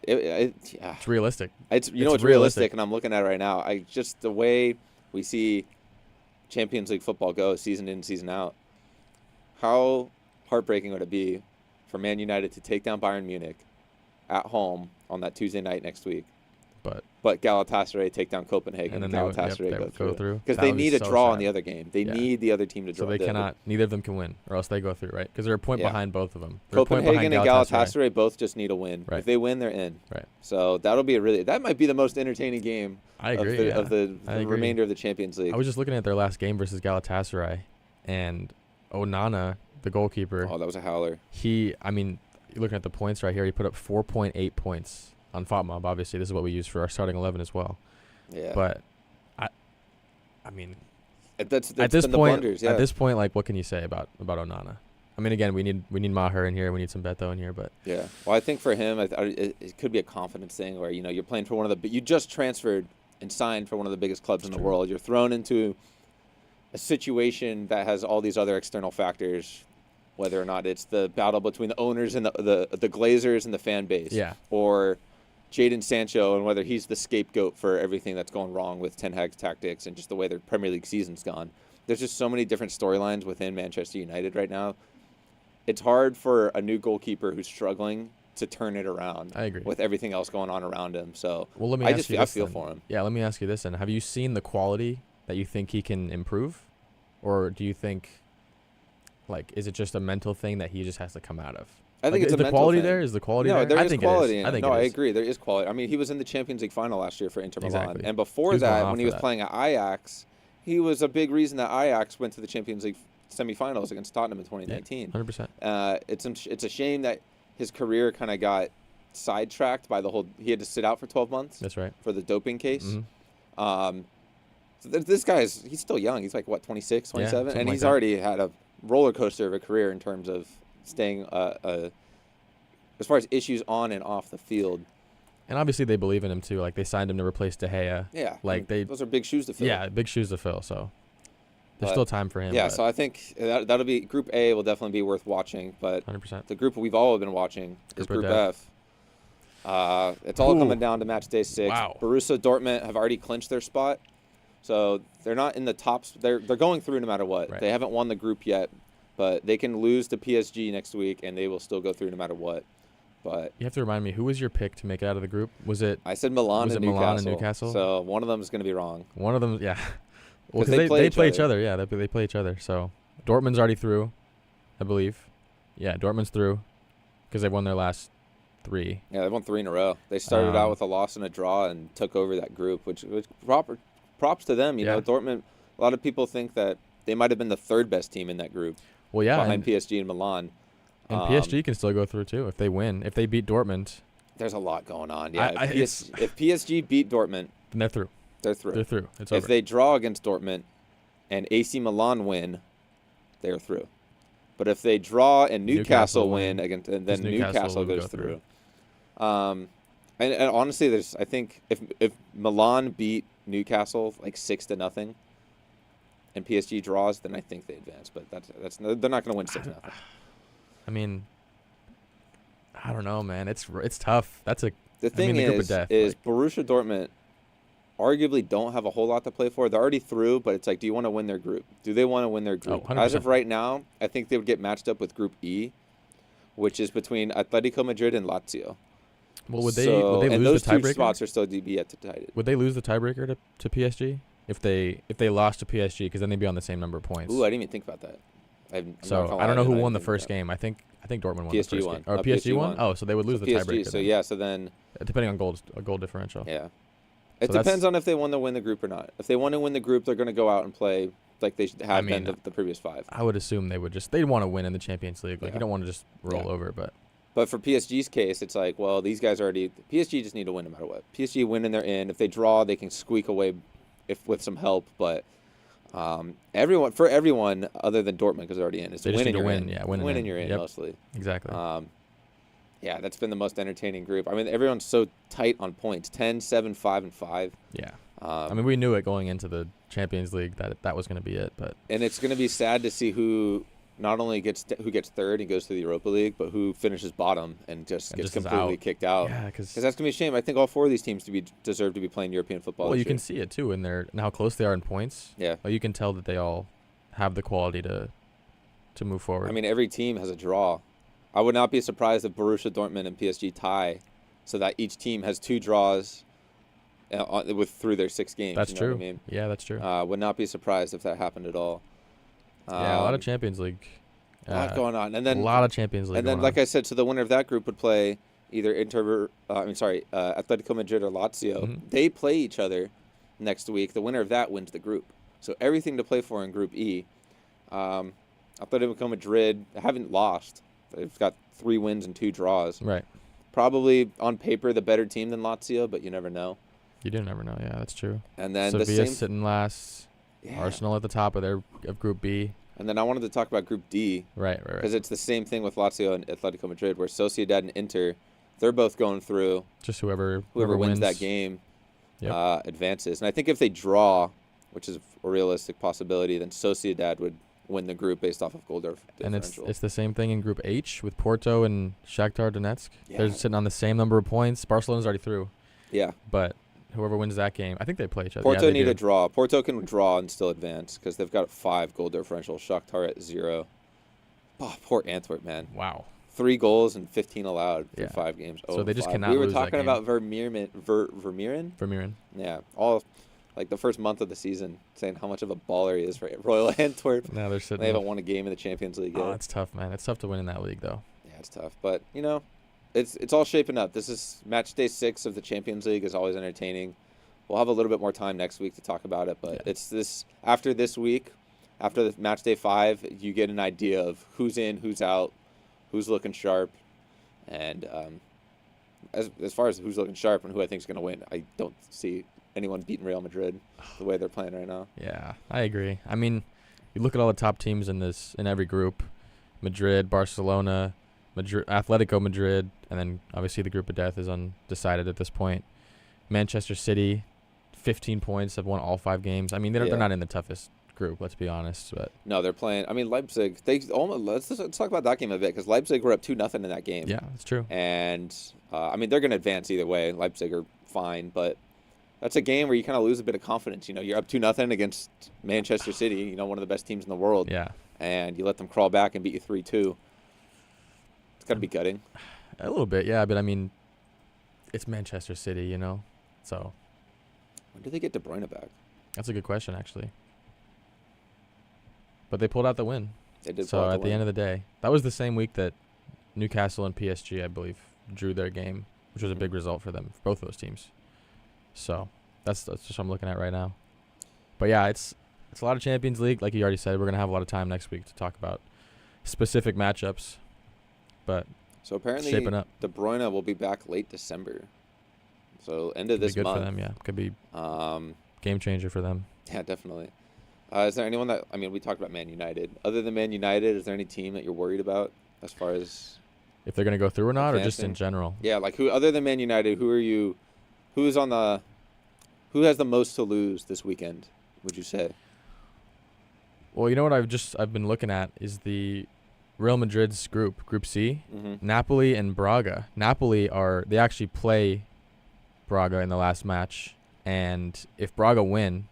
Speaker 4: it.
Speaker 2: yeah,
Speaker 4: It's realistic.
Speaker 2: it's
Speaker 4: it's
Speaker 2: realistic,
Speaker 4: realistic.
Speaker 2: and I'm looking at it right now. Just the way we see Champions League football go, season in, season out. How heartbreaking would it be for Man United to take down Bayern Munich at home on that Tuesday night next week? But Galatasaray take down Copenhagen, and
Speaker 4: And then they would-
Speaker 2: Galatasaray
Speaker 4: yep, they
Speaker 2: go
Speaker 4: would go through.
Speaker 2: because
Speaker 4: That
Speaker 2: they
Speaker 4: would be
Speaker 2: need a
Speaker 4: so
Speaker 2: draw in
Speaker 4: sad.
Speaker 2: the other game. They
Speaker 4: Yeah.
Speaker 2: need the other team to
Speaker 4: So
Speaker 2: draw.
Speaker 4: they neither of them can win, or else they go through, right? Because they're a point
Speaker 2: Yeah.
Speaker 4: behind both of them. They're a point
Speaker 2: Copenhagen and
Speaker 4: behind
Speaker 2: Galatasaray both just need a win.
Speaker 4: Right.
Speaker 2: If they win, they're in.
Speaker 4: Right.
Speaker 2: So that might be the most entertaining game
Speaker 4: I agree.
Speaker 2: of the
Speaker 4: I agree.
Speaker 2: remainder of the Champions League.
Speaker 4: I was just looking at their last game versus Galatasaray, and Onana, the goalkeeper,
Speaker 2: Oh, that was a howler.
Speaker 4: you're looking at the points right here. He put up 4.8 points on FOTMob. Obviously, this is what we use for our starting 11 as well.
Speaker 2: Yeah.
Speaker 4: But I mean,
Speaker 2: that's
Speaker 4: at this
Speaker 2: been the
Speaker 4: point,
Speaker 2: blunders, yeah.
Speaker 4: at this point, like, what can you say about Onana? I mean, again, we need Maher in here. We need some Beto in here, but
Speaker 2: Yeah. Well, I think for him, it could be a confidence thing where, you're playing for one of the – you just transferred and signed for one of the biggest clubs in the
Speaker 4: true.
Speaker 2: world. You're thrown into a situation that has all these other external factors, whether or not it's the battle between the owners and the Glazers and the fan base.
Speaker 4: yeah,
Speaker 2: Or Jadon Sancho and whether he's the scapegoat for everything that's going wrong with Ten Hag's tactics and just the way their Premier League season's gone. There's just so many different storylines within Manchester United right now. It's hard for a new goalkeeper who's struggling to turn it around.
Speaker 4: I agree.
Speaker 2: With everything else going on around him. So
Speaker 4: Well, let me
Speaker 2: I
Speaker 4: ask
Speaker 2: just
Speaker 4: you
Speaker 2: I
Speaker 4: this
Speaker 2: feel
Speaker 4: then.
Speaker 2: for him.
Speaker 4: Yeah, let me ask you this then. Have you seen the quality that you think he can improve? Or do you think, like, is it just a mental thing that he just has to come out of?
Speaker 2: I think
Speaker 4: Like,
Speaker 2: it's
Speaker 4: is
Speaker 2: a
Speaker 4: the
Speaker 2: mental
Speaker 4: quality
Speaker 2: thing.
Speaker 4: there? Is the quality
Speaker 2: No,
Speaker 4: there?
Speaker 2: there
Speaker 4: I
Speaker 2: is
Speaker 4: think
Speaker 2: quality
Speaker 4: it is.
Speaker 2: in
Speaker 4: I
Speaker 2: it.
Speaker 4: think
Speaker 2: No,
Speaker 4: it
Speaker 2: I
Speaker 4: is.
Speaker 2: agree. There is quality. I mean, he was in the Champions League final last year for Inter Milan.
Speaker 4: Exactly.
Speaker 2: And
Speaker 4: He
Speaker 2: before
Speaker 4: was going
Speaker 2: that,
Speaker 4: off
Speaker 2: when he
Speaker 4: for
Speaker 2: was
Speaker 4: that.
Speaker 2: playing at Ajax, he was a big reason that Ajax went to the Champions League semifinals against Tottenham in 2019.
Speaker 4: 100%.
Speaker 2: It's a shame that his career kind of got sidetracked by he had to sit out for 12 months
Speaker 4: That's right.
Speaker 2: for the doping case.
Speaker 4: Mhm.
Speaker 2: So this he's still young. He's like, what, 26, 27?
Speaker 4: something
Speaker 2: and
Speaker 4: like
Speaker 2: he's
Speaker 4: that.
Speaker 2: already had a roller coaster of a career in terms of staying, as far as issues on and off the field.
Speaker 4: And obviously they believe in him too. Like, they signed him to replace De Gea.
Speaker 2: Yeah.
Speaker 4: Like,
Speaker 2: those are big shoes to fill.
Speaker 4: Yeah, big shoes to fill. So there's
Speaker 2: But,
Speaker 4: still time for him.
Speaker 2: Yeah,
Speaker 4: but
Speaker 2: so I think that'll be Group A will definitely be worth watching, but
Speaker 4: 100%.
Speaker 2: the group we've all been watching is
Speaker 4: Group
Speaker 2: Group
Speaker 4: F.
Speaker 2: F. It's all
Speaker 4: Ooh.
Speaker 2: coming down to match day 6.
Speaker 4: Wow.
Speaker 2: Borussia Dortmund have already clinched their spot, so they're not in the tops. They're going through no matter what.
Speaker 4: Right.
Speaker 2: They haven't won the group yet, but they can lose to PSG next week, and they will still go through no matter what. But
Speaker 4: You have to remind me, who was your pick to make it out of the group? Was it
Speaker 2: I said Milan,
Speaker 4: Was
Speaker 2: and,
Speaker 4: it
Speaker 2: Newcastle,
Speaker 4: Milan and Newcastle?
Speaker 2: so one of them is going to be wrong.
Speaker 4: one of them? Yeah. Well,
Speaker 2: 'Cause
Speaker 4: because
Speaker 2: they play
Speaker 4: they
Speaker 2: each
Speaker 4: play each
Speaker 2: other.
Speaker 4: other. Yeah, they play each other. So Dortmund's already through, I believe. Yeah, Dortmund's through because they won their last 3.
Speaker 2: Yeah, they won 3 in a row. They started out
Speaker 4: Um,
Speaker 2: with a loss and a draw and took over that group, which props to them. You know,
Speaker 4: Yeah.
Speaker 2: Dortmund. A lot of people think that they might have been the 3rd best team in that group,
Speaker 4: Well, yeah,
Speaker 2: behind
Speaker 4: and,
Speaker 2: PSG and Milan.
Speaker 4: and PSG can still go through too if they win. If they beat Dortmund,
Speaker 2: There's a lot going on. Yeah,
Speaker 4: it's-
Speaker 2: if PSG beat Dortmund,
Speaker 4: then they're through.
Speaker 2: they're through.
Speaker 4: They're through. It's
Speaker 2: If
Speaker 4: over.
Speaker 2: they draw against Dortmund and AC Milan win, they're through. But if they draw and Newcastle
Speaker 4: Newcastle
Speaker 2: win
Speaker 4: win,
Speaker 2: against, and then
Speaker 4: because Newcastle
Speaker 2: Newcastle
Speaker 4: would
Speaker 2: goes
Speaker 4: go
Speaker 2: through. And honestly, I think if Milan beat Newcastle like 6-0, and PSG draws, then I think they advance. But they're not going to win 6-0.
Speaker 4: I mean, I don't know, man. It's tough.
Speaker 2: The
Speaker 4: the group of death,
Speaker 2: is Borussia Dortmund arguably don't have a whole lot to play for. They're already through, but it's like, do you want to win their group? Do they want to win their group?
Speaker 4: 100%.
Speaker 2: As of right now, I think they would get matched up with Group E, which is between Atletico Madrid and Lazio.
Speaker 4: Well, would they lose
Speaker 2: and those
Speaker 4: the tiebreaker?
Speaker 2: two spots are still yet to tie it.
Speaker 4: Would they lose the tiebreaker to PSG if they lost to PSG? Because then they'd be on the same number of points.
Speaker 2: Ooh, I didn't even think about that.
Speaker 4: I don't know who won the first game. I think Dortmund won the
Speaker 2: PSG
Speaker 4: first
Speaker 2: won.
Speaker 4: game. Or
Speaker 2: PSG
Speaker 4: won?
Speaker 2: won.
Speaker 4: Oh, so they would lose the tiebreaker.
Speaker 2: So then
Speaker 4: depending on goal differential.
Speaker 2: Yeah. It
Speaker 4: So
Speaker 2: depends on if they want to win the group or not. If they want to win the group, they're going to go out and play like they have been the previous 5.
Speaker 4: I would assume they'd want to win in the Champions League. Like,
Speaker 2: Yeah.
Speaker 4: you don't want to just roll over, but
Speaker 2: But for PSG's case, it's like, well, these guys PSG just need to win no matter what. PSG win and they're in. If they draw, they can squeak away with some help. But everyone other than Dortmund, because they're already in, is
Speaker 4: they
Speaker 2: win
Speaker 4: just
Speaker 2: and
Speaker 4: need to
Speaker 2: you're
Speaker 4: win.
Speaker 2: in.
Speaker 4: Yeah,
Speaker 2: win and you're in
Speaker 4: Yep.
Speaker 2: mostly.
Speaker 4: Exactly.
Speaker 2: Yeah, that's been the most entertaining group. I mean, everyone's so tight on points: 10, 7, 5, and 5.
Speaker 4: Yeah. I mean, we knew it going into the Champions League that was going to be it, but
Speaker 2: and it's going to be sad to see who not only gets third and goes to the Europa League, but who finishes bottom and just gets
Speaker 4: just is
Speaker 2: completely
Speaker 4: out.
Speaker 2: kicked out.
Speaker 4: Yeah, because
Speaker 2: that's going to be a shame. I think all 4 of these teams deserve to be playing European football.
Speaker 4: well,
Speaker 2: this
Speaker 4: you can
Speaker 2: year.
Speaker 4: see it too in how close they are in points.
Speaker 2: Yeah.
Speaker 4: Like, you can tell that they all have the quality to move forward.
Speaker 2: I mean, every team has a draw. I would not be surprised if Borussia Dortmund and PSG tie, so that each team has 2 draws through their 6 games.
Speaker 4: that's
Speaker 2: you know
Speaker 4: true.
Speaker 2: What I mean?
Speaker 4: Yeah, that's true.
Speaker 2: Would not be surprised if that happened at all.
Speaker 4: Yeah, a lot of Champions League.
Speaker 2: A lot going on, and then
Speaker 4: a lot of Champions League.
Speaker 2: And then,
Speaker 4: going
Speaker 2: like
Speaker 4: on.
Speaker 2: I said, so the winner of that group would play either Atletico Madrid or Lazio.
Speaker 4: Mhm.
Speaker 2: They play each other next week. The winner of that wins the group. So everything to play for in Group E. Atletico Madrid haven't lost. They've got 3 wins and 2 draws.
Speaker 4: Right.
Speaker 2: Probably on paper the better team than Lazio, but you never know.
Speaker 4: You do never know. Yeah, that's true.
Speaker 2: And then
Speaker 4: Sevilla's sitting last.
Speaker 2: Yeah.
Speaker 4: Arsenal at the top of Group B.
Speaker 2: And then I wanted to talk about Group D.
Speaker 4: Right.
Speaker 2: Because it's the same thing with Lazio and Atletico Madrid, where Sociedad and Inter, they're both going through.
Speaker 4: Just whoever
Speaker 2: wins that game
Speaker 4: Yep.
Speaker 2: advances. And I think if they draw, which is a realistic possibility, then Sociedad would win the group based off of goal differential.
Speaker 4: And it's the same thing in Group H with Porto and Shakhtar Donetsk.
Speaker 2: Yeah.
Speaker 4: They're sitting on the same number of points. Barcelona's already through.
Speaker 2: Yeah.
Speaker 4: But whoever wins that game, I think they play each other.
Speaker 2: Porto
Speaker 4: yeah,
Speaker 2: need
Speaker 4: do.
Speaker 2: a draw. Porto can draw and still advance because they've got 5 goal differential. Shakhtar at 0. Oh, poor Antwerp, man.
Speaker 4: Wow.
Speaker 2: 3 goals and 15 allowed for
Speaker 4: Yeah.
Speaker 2: 5 games.
Speaker 4: So they just
Speaker 2: 5.
Speaker 4: cannot
Speaker 2: We were
Speaker 4: lose that
Speaker 2: talking
Speaker 4: game.
Speaker 2: about Vermeeren.
Speaker 4: Vermeeren.
Speaker 2: Yeah. All like the first month of the season, saying how much of a baller he is for Royal Antwerp.
Speaker 4: Now they're sitting.
Speaker 2: They haven't won a game in the Champions League yet.
Speaker 4: Oh, it's tough, man. It's tough to win in that league, though.
Speaker 2: Yeah, it's tough, but it's all shaping up. This is match day 6 of the Champions League. Is always entertaining. We'll have a little bit more time next week to talk about it, but
Speaker 4: Yeah.
Speaker 2: it's after this week, after the match day 5, you get an idea of who's in, who's out, who's looking sharp, and as far as who's looking sharp and who I think is going to win, I don't see anyone beating Real Madrid the way they're playing right now.
Speaker 4: Yeah, I agree. I mean, you look at all the top teams in every group: Madrid, Barcelona, Atletico Madrid, and then obviously the group of death is undecided at this point. Manchester City, 15 points, have won all 5 games. I mean, they're not in the toughest group, let's be honest. But
Speaker 2: No, they're playing. I mean, Leipzig. Let's talk about that game a bit because Leipzig were up 2-0 in that game.
Speaker 4: yeah, that's true.
Speaker 2: And I mean, they're going to advance either way. Leipzig are fine, but that's a game where you kind of lose a bit of confidence. You're up 2-0 against Manchester City. One of the best teams in the world.
Speaker 4: Yeah,
Speaker 2: And you let them crawl back and beat you 3-2. It's got to be gutting.
Speaker 4: a little bit. Yeah, but I mean, it's Manchester City, So
Speaker 2: When did they get De Bruyne back?
Speaker 4: that's a good question, actually. But they pulled out the win.
Speaker 2: They did.
Speaker 4: So at the end of the day, that was the same week that Newcastle and PSG, I believe, drew their game, which was a big result for them, for both those teams. So that's just what I'm looking at right now. But yeah, it's a lot of Champions League. Like you already said, we're gonna have a lot of time next week to talk about specific matchups. But
Speaker 2: So apparently,
Speaker 4: shaping up.
Speaker 2: De Bruyne will be back late December. So end of
Speaker 4: Could be
Speaker 2: this
Speaker 4: good
Speaker 2: month.
Speaker 4: for them. Yeah, could be
Speaker 2: Um,
Speaker 4: game changer for them.
Speaker 2: yeah, definitely. Is there anyone we talked about Man United. Other than Man United, is there any team that you're worried about as far as
Speaker 4: if they're gonna go through or not, or just in
Speaker 2: Advancing.
Speaker 4: general.
Speaker 2: Yeah, like who other than Man United, who has the most to lose this weekend, would you say?
Speaker 4: Well, you know what I've been looking at is the Real Madrid's Group C.
Speaker 2: Mm-hmm.
Speaker 4: Napoli and Braga. They actually play Braga in the last match, and if Braga win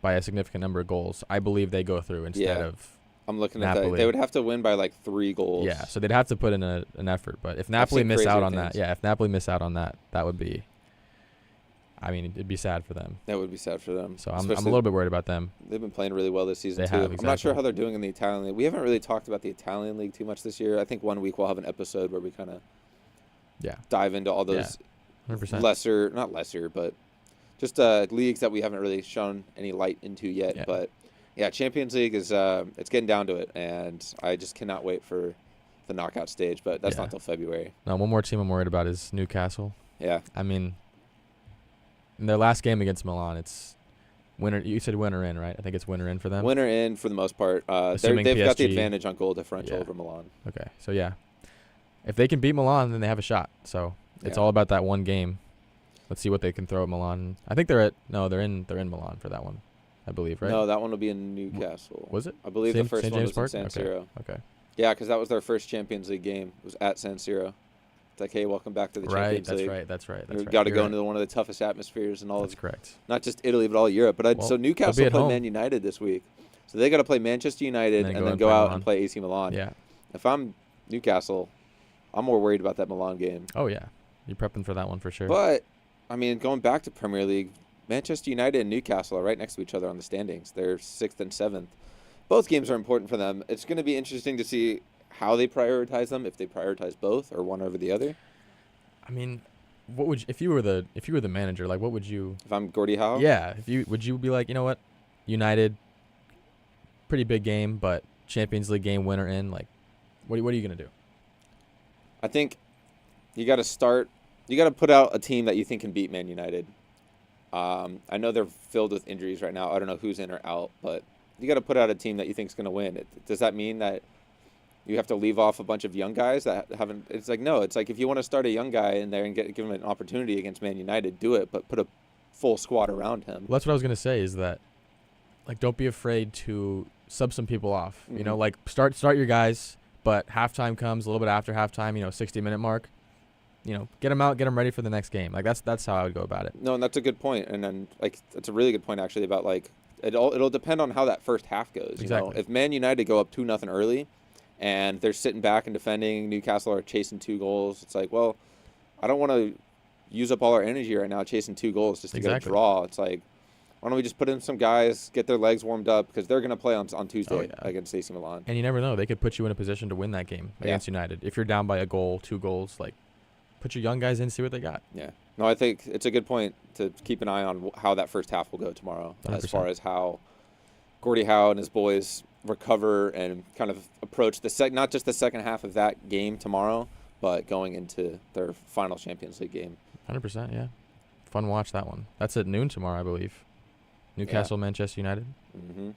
Speaker 4: by a significant number of goals, I believe they go through instead of
Speaker 2: I'm looking at that.
Speaker 4: Napoli.
Speaker 2: They would have to win by like 3 goals.
Speaker 4: Yeah, so they'd have to put in an effort. But if
Speaker 2: I've
Speaker 4: Napoli
Speaker 2: seen
Speaker 4: miss out
Speaker 2: crazier
Speaker 4: on that,
Speaker 2: things.
Speaker 4: if Napoli miss out on that, that would be. I mean, it'd be sad for them.
Speaker 2: That would be sad for them.
Speaker 4: So I'm a
Speaker 2: Especially-
Speaker 4: little bit worried about them.
Speaker 2: They've been playing really well this season
Speaker 4: They
Speaker 2: too.
Speaker 4: have,
Speaker 2: I'm not sure
Speaker 4: exactly.
Speaker 2: how they're doing in the Italian league. We haven't really talked about the Italian league too much this year. I think one week we'll have an episode where we kind of
Speaker 4: Yeah,
Speaker 2: dive into all those
Speaker 4: 100%.
Speaker 2: not lesser, but just leagues that we haven't really shown any light into yet.
Speaker 4: Yeah.
Speaker 2: But yeah, Champions League is it's getting down to it, and I just cannot wait for the knockout stage. But that's
Speaker 4: Yeah.
Speaker 2: not till February.
Speaker 4: Now, one more team I'm worried about is Newcastle.
Speaker 2: Yeah,
Speaker 4: I mean, in their last game against Milan, it's winner. You said winner in, right? I think it's winner in for them.
Speaker 2: winner in for the most part.
Speaker 4: Assuming
Speaker 2: They've got the
Speaker 4: PSG
Speaker 2: advantage on goal differential
Speaker 4: Yeah.
Speaker 2: over Milan.
Speaker 4: Okay, so yeah, if they can beat Milan, then they have a shot. So it's
Speaker 2: Yeah.
Speaker 4: all about that one game. Let's see what they can throw at Milan. I think they're in Milan for that one, I believe, right?
Speaker 2: No, that one will be in Newcastle.
Speaker 4: Was it?
Speaker 2: I believe the first
Speaker 4: St.
Speaker 2: one
Speaker 4: James
Speaker 2: was
Speaker 4: Park?
Speaker 2: in San Siro.
Speaker 4: Okay.
Speaker 2: Yeah, because that was their first Champions League game. It was at San Siro. It's like, hey, welcome back to the
Speaker 4: Right.
Speaker 2: Champions
Speaker 4: That's
Speaker 2: League.
Speaker 4: right. That's right. That's
Speaker 2: We've
Speaker 4: right.
Speaker 2: got to
Speaker 4: You're
Speaker 2: go
Speaker 4: right.
Speaker 2: into one of the toughest atmospheres in all
Speaker 4: That's
Speaker 2: of,
Speaker 4: correct.
Speaker 2: not just Italy, but all Europe. But
Speaker 4: Well,
Speaker 2: so
Speaker 4: they'll be
Speaker 2: Newcastle
Speaker 4: at
Speaker 2: play
Speaker 4: home.
Speaker 2: Man United this week. So they got to play Manchester United and then go
Speaker 4: and
Speaker 2: out
Speaker 4: play
Speaker 2: and play AC Milan.
Speaker 4: Yeah.
Speaker 2: If I'm Newcastle, I'm more worried about that Milan game.
Speaker 4: Oh yeah. You're prepping for that one for sure.
Speaker 2: But, I mean, going back to Premier League, Manchester United and Newcastle are right next to each other on the standings. They're 6th and 7th. Both games are important for them. It's going to be interesting to see how they prioritize them, if they prioritize both or one over the other.
Speaker 4: I mean, what would if you were the manager, like what would you?
Speaker 2: If I'm Gordie Howe,
Speaker 4: Yeah. Would you be like, you know what, United, pretty big game, but Champions League game winner in, like, what are you gonna do?
Speaker 2: I think you got to put out a team that you think can beat Man United. I know they're filled with injuries right now. I don't know who's in or out, but you got to put out a team that you think is going to win. Does that mean that you have to leave off a bunch of young guys that haven't? It's like, no. It's like if you want to start a young guy in there and give him an opportunity against Man United, do it, but put a full squad around him.
Speaker 4: Well, that's what I was gonna say. Is that, like, don't be afraid to sub some people off. You know,
Speaker 2: Mhm.
Speaker 4: like start your guys, but halftime comes a little bit after halftime. 60-minute mark. Get them out, get them ready for the next game. Like that's how I would go about it.
Speaker 2: No, and that's a good point. And then that's a really good point actually about it'll depend on how that first half goes.
Speaker 4: Exactly.
Speaker 2: If Man United go up 2-0 early, and they're sitting back and defending, Newcastle are chasing 2 goals. It's like, well, I don't want to use up all our energy right now chasing 2 goals just to get a
Speaker 4: Exactly.
Speaker 2: draw. It's like, why don't we just put in some guys, get their legs warmed up because they're going to play on Tuesday
Speaker 4: yeah.
Speaker 2: against AC Milan.
Speaker 4: And you never know; they could put you in a position to win that game
Speaker 2: Yeah.
Speaker 4: against United. If you're down by a goal, 2 goals, like, put your young guys in, see what they got.
Speaker 2: Yeah. No, I think it's a good point to keep an eye on how that first half will go tomorrow,
Speaker 4: 100%.
Speaker 2: as far as how Gordie Howe and his boys recover and kind of approach not just the second half of that game tomorrow, but going into their final Champions League game.
Speaker 4: 100%, yeah. Fun watch that one. That's at noon tomorrow, I believe. Newcastle, Manchester United.
Speaker 2: Mm-hmm.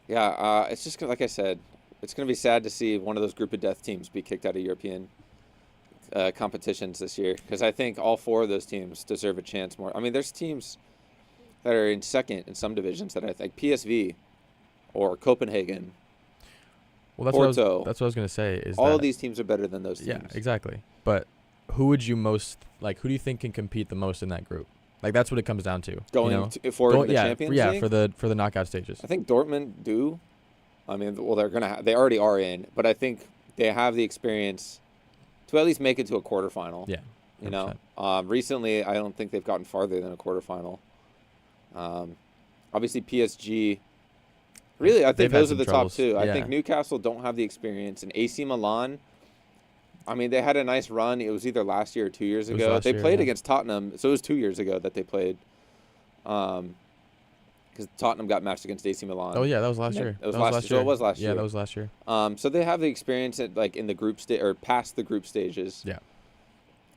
Speaker 2: Yeah, it's just like I said, it's going to be sad to see one of those group of death teams be kicked out of European competitions this year, because I think all 4 of those teams deserve a chance more. I mean, there's teams that are in second in some divisions that I think PSV or Copenhagen.
Speaker 4: Well, that's
Speaker 2: Porto.
Speaker 4: what I was going to say. Is
Speaker 2: All
Speaker 4: that,
Speaker 2: of these teams are better than those teams.
Speaker 4: Yeah, exactly. But who would you most like? Who do you think can compete the most in that group? Like that's what it comes down to.
Speaker 2: Going forward in the Champions League?
Speaker 4: for the knockout stages.
Speaker 2: I think Dortmund do. I mean, well, they already are in, but I think they have the experience to at least make it to a quarterfinal.
Speaker 4: Yeah.
Speaker 2: You know, recently I don't think they've gotten farther than a quarterfinal. Obviously PSG. Really, I think
Speaker 4: They've had
Speaker 2: those are
Speaker 4: some
Speaker 2: the
Speaker 4: troubles.
Speaker 2: top 2. I
Speaker 4: Yeah.
Speaker 2: think Newcastle don't have the experience, and AC Milan. I mean, they had a nice run. It was either last year or 2 years
Speaker 4: It was
Speaker 2: ago.
Speaker 4: last
Speaker 2: They
Speaker 4: year,
Speaker 2: played
Speaker 4: yeah.
Speaker 2: against Tottenham, so it was 2 years ago that they played. Because Tottenham got matched against AC Milan.
Speaker 4: Oh yeah, that was last
Speaker 2: Yeah,
Speaker 4: year.
Speaker 2: it was
Speaker 4: That
Speaker 2: last year. So it was last
Speaker 4: Yeah,
Speaker 2: year.
Speaker 4: that was last year.
Speaker 2: So they have the experience at in the group stage or past the group stages.
Speaker 4: Yeah.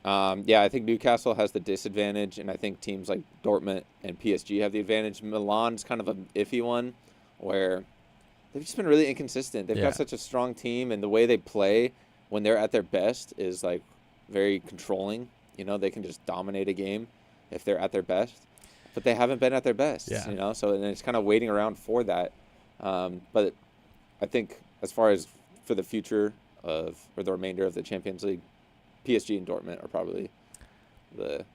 Speaker 2: I think Newcastle has the disadvantage, and I think teams like Dortmund and PSG have the advantage. Milan's kind of an iffy one, where they've just been really inconsistent. They've
Speaker 4: Yeah.
Speaker 2: got such a strong team, and the way they play, when they're at their best, is like very controlling. You know, they can just dominate a game if they're at their best, but they haven't been at their best.
Speaker 4: Yeah.
Speaker 2: You know, so and it's kind of waiting around for that. But I think as far as for the future or the remainder of the Champions League, PSG and Dortmund are probably the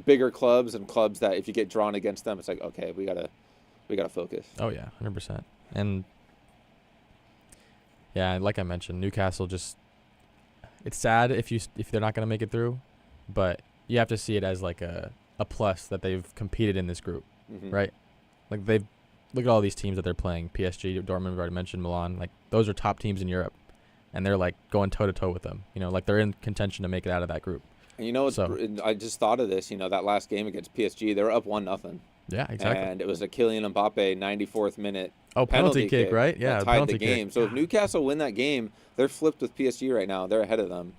Speaker 2: bigger clubs and clubs that if you get drawn against them, it's like, okay, we gotta focus.
Speaker 4: Oh yeah, 100%. And yeah, like I mentioned, Newcastle just, it's sad if they're not gonna make it through, but you have to see it as like a plus that they've competed in this group, right? Like look at all these teams that they're playing. PSG, Dortmund, we've already mentioned, Milan. Like those are top teams in Europe, and they're like going toe to toe with them. You know, like they're in contention to make it out of that group.
Speaker 2: And you know, I just thought of this. You know, that last game against PSG, they were up 1-0.
Speaker 4: Yeah, exactly.
Speaker 2: And it was a Kylian Mbappe 94th minute.
Speaker 4: Penalty kick, right? Yeah,
Speaker 2: tied the game.
Speaker 4: Kick.
Speaker 2: So if Newcastle win that game, they're flipped with PSG right now. They're ahead of them.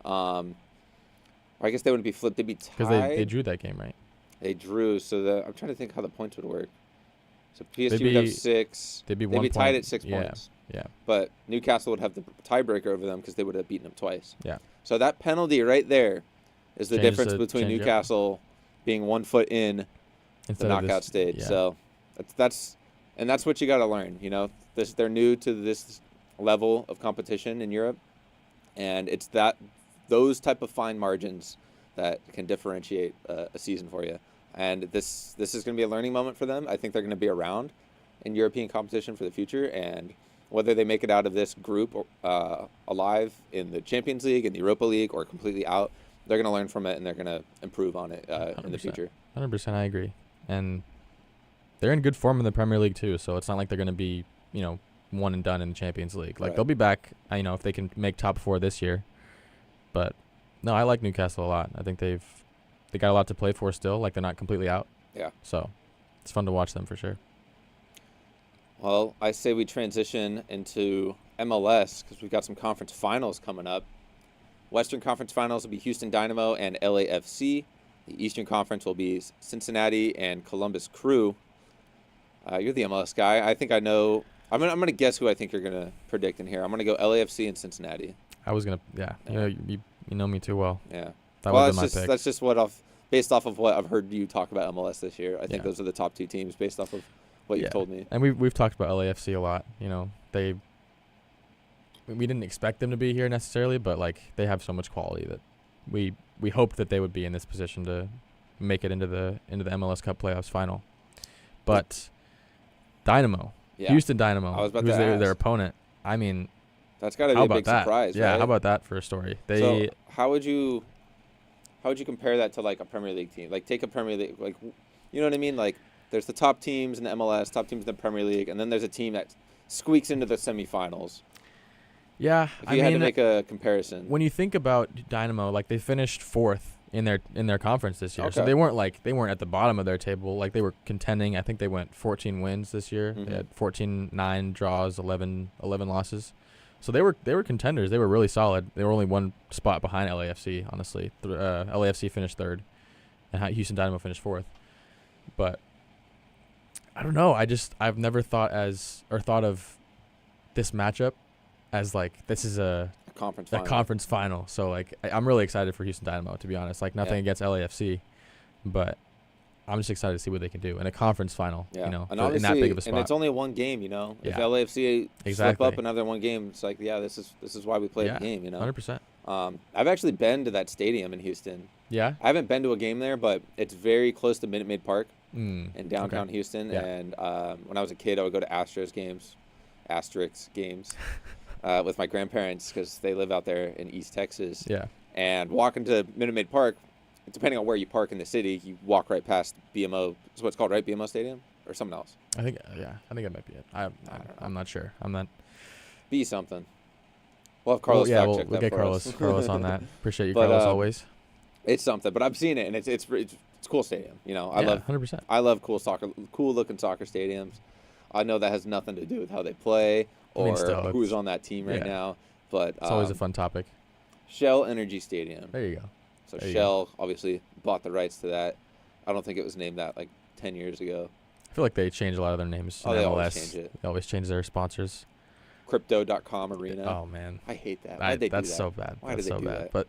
Speaker 2: I guess they wouldn't be flipped. They'd be tied.
Speaker 4: Because they drew that game, right?
Speaker 2: They drew. So I'm trying to think how the points would work. So PSG would have 6.
Speaker 4: They'd be
Speaker 2: tied at 6 points.
Speaker 4: Yeah.
Speaker 2: But Newcastle would have the tiebreaker over them because they would have beaten them twice.
Speaker 4: Yeah.
Speaker 2: So that penalty right there is the difference between
Speaker 4: change
Speaker 2: Newcastle being 1 foot in the knockout stage.
Speaker 4: Yeah.
Speaker 2: So that's what you got to learn. You know, they're new to this level of competition in Europe, and it's those type of fine margins that can differentiate a season for you. And this is going to be a learning moment for them. I think they're going to be around in European competition for the future, and whether they make it out of this group alive in the Champions League, in the Europa League, or completely out, they're going to learn from it and they're going to improve on it in the future.
Speaker 4: 100%, I agree. And they're in good form in the Premier League too, so it's not like they're going to be, one and done in the Champions League. Like,
Speaker 2: right.
Speaker 4: They'll be back, if they can make top 4 this year. But no, I like Newcastle a lot. I think they got a lot to play for still. Like, they're not completely out.
Speaker 2: Yeah.
Speaker 4: So it's fun to watch them for sure.
Speaker 2: Well, I say we transition into MLS because we've got some conference finals coming up. Western Conference Finals will be Houston Dynamo and LAFC. The Eastern Conference will be Cincinnati and Columbus Crew. You're the MLS guy. I think I know. I'm gonna guess who I think you're gonna predict in here. I'm gonna go LAFC and Cincinnati.
Speaker 4: I was gonna, yeah. You know me too well.
Speaker 2: Yeah.
Speaker 4: That would be my pick.
Speaker 2: That's just based off of what I've heard you talk about MLS this year. I think those are the top 2 teams based off of what you've told me.
Speaker 4: And we've talked about LAFC a lot. We didn't expect them to be here necessarily, but like they have so much quality that we hoped that they would be in this position to make it into the MLS Cup playoffs final. But Dynamo, Houston Dynamo,
Speaker 2: I was about
Speaker 4: who's
Speaker 2: to ask.
Speaker 4: their opponent. I mean,
Speaker 2: that's got to be a big surprise,
Speaker 4: yeah,
Speaker 2: right?
Speaker 4: how about that for a story?
Speaker 2: So how would you compare that to like a Premier League team? Like take a Premier League, like, you know what I mean? Like there's the top teams in the MLS, top teams in the Premier League, and then there's a team that squeaks into the semifinals.
Speaker 4: Yeah,
Speaker 2: if you had to make a comparison.
Speaker 4: When you think about Dynamo, like they finished 4th in their conference this year.
Speaker 2: Okay.
Speaker 4: So they weren't at the bottom of their table. Like they were contending. I think they went 14 wins this year.
Speaker 2: Mm-hmm.
Speaker 4: They had 9 draws, 11 losses. So they were contenders. They were really solid. They were only 1 spot behind LAFC, honestly. LAFC finished 3rd and Houston Dynamo finished 4th. But I don't know. I've never thought of this matchup as like this is a conference final. So like I'm really excited for Houston Dynamo, to be honest. Like nothing against LAFC, but I'm just excited to see what they can do in a conference final.
Speaker 2: Yeah. And
Speaker 4: in that big of a spot.
Speaker 2: And it's only 1 game. If LAFC slip up another 1 game, it's like this is why we play the game.
Speaker 4: 100%.
Speaker 2: I've actually been to that stadium in Houston.
Speaker 4: Yeah.
Speaker 2: I haven't been to a game there, but it's very close to Minute Maid Park in downtown Houston.
Speaker 4: Yeah.
Speaker 2: And when I was a kid, I would go to Asterix games with my grandparents because they live out there in East Texas.
Speaker 4: Yeah.
Speaker 2: And walking to Minute Maid Park, depending on where you park in the city, you walk right past BMO. That's what it's called, right? BMO Stadium or something else?
Speaker 4: I think it might be it. I'm not sure. I'm not.
Speaker 2: Be something. We'll have Carlos fact check that
Speaker 4: we'll get
Speaker 2: for us.
Speaker 4: Carlos on that. Appreciate you, Carlos, always.
Speaker 2: It's something, but I've seen it, and it's a cool stadium. I love
Speaker 4: 100%.
Speaker 2: I love cool looking soccer stadiums. I know that has nothing to do with how they play or who's on that team right now, but
Speaker 4: it's always a fun topic.
Speaker 2: Shell Energy Stadium.
Speaker 4: There you go.
Speaker 2: So Shell obviously bought the rights to that. I don't think it was named that like 10 years ago.
Speaker 4: I feel like they change a lot of their names.
Speaker 2: They always change it.
Speaker 4: They always change their sponsors.
Speaker 2: Crypto.com arena.
Speaker 4: Oh man,
Speaker 2: I hate that. Why'd they do that?
Speaker 4: that's so bad.
Speaker 2: Why
Speaker 4: that's
Speaker 2: did they
Speaker 4: so
Speaker 2: do
Speaker 4: bad.
Speaker 2: that?
Speaker 4: But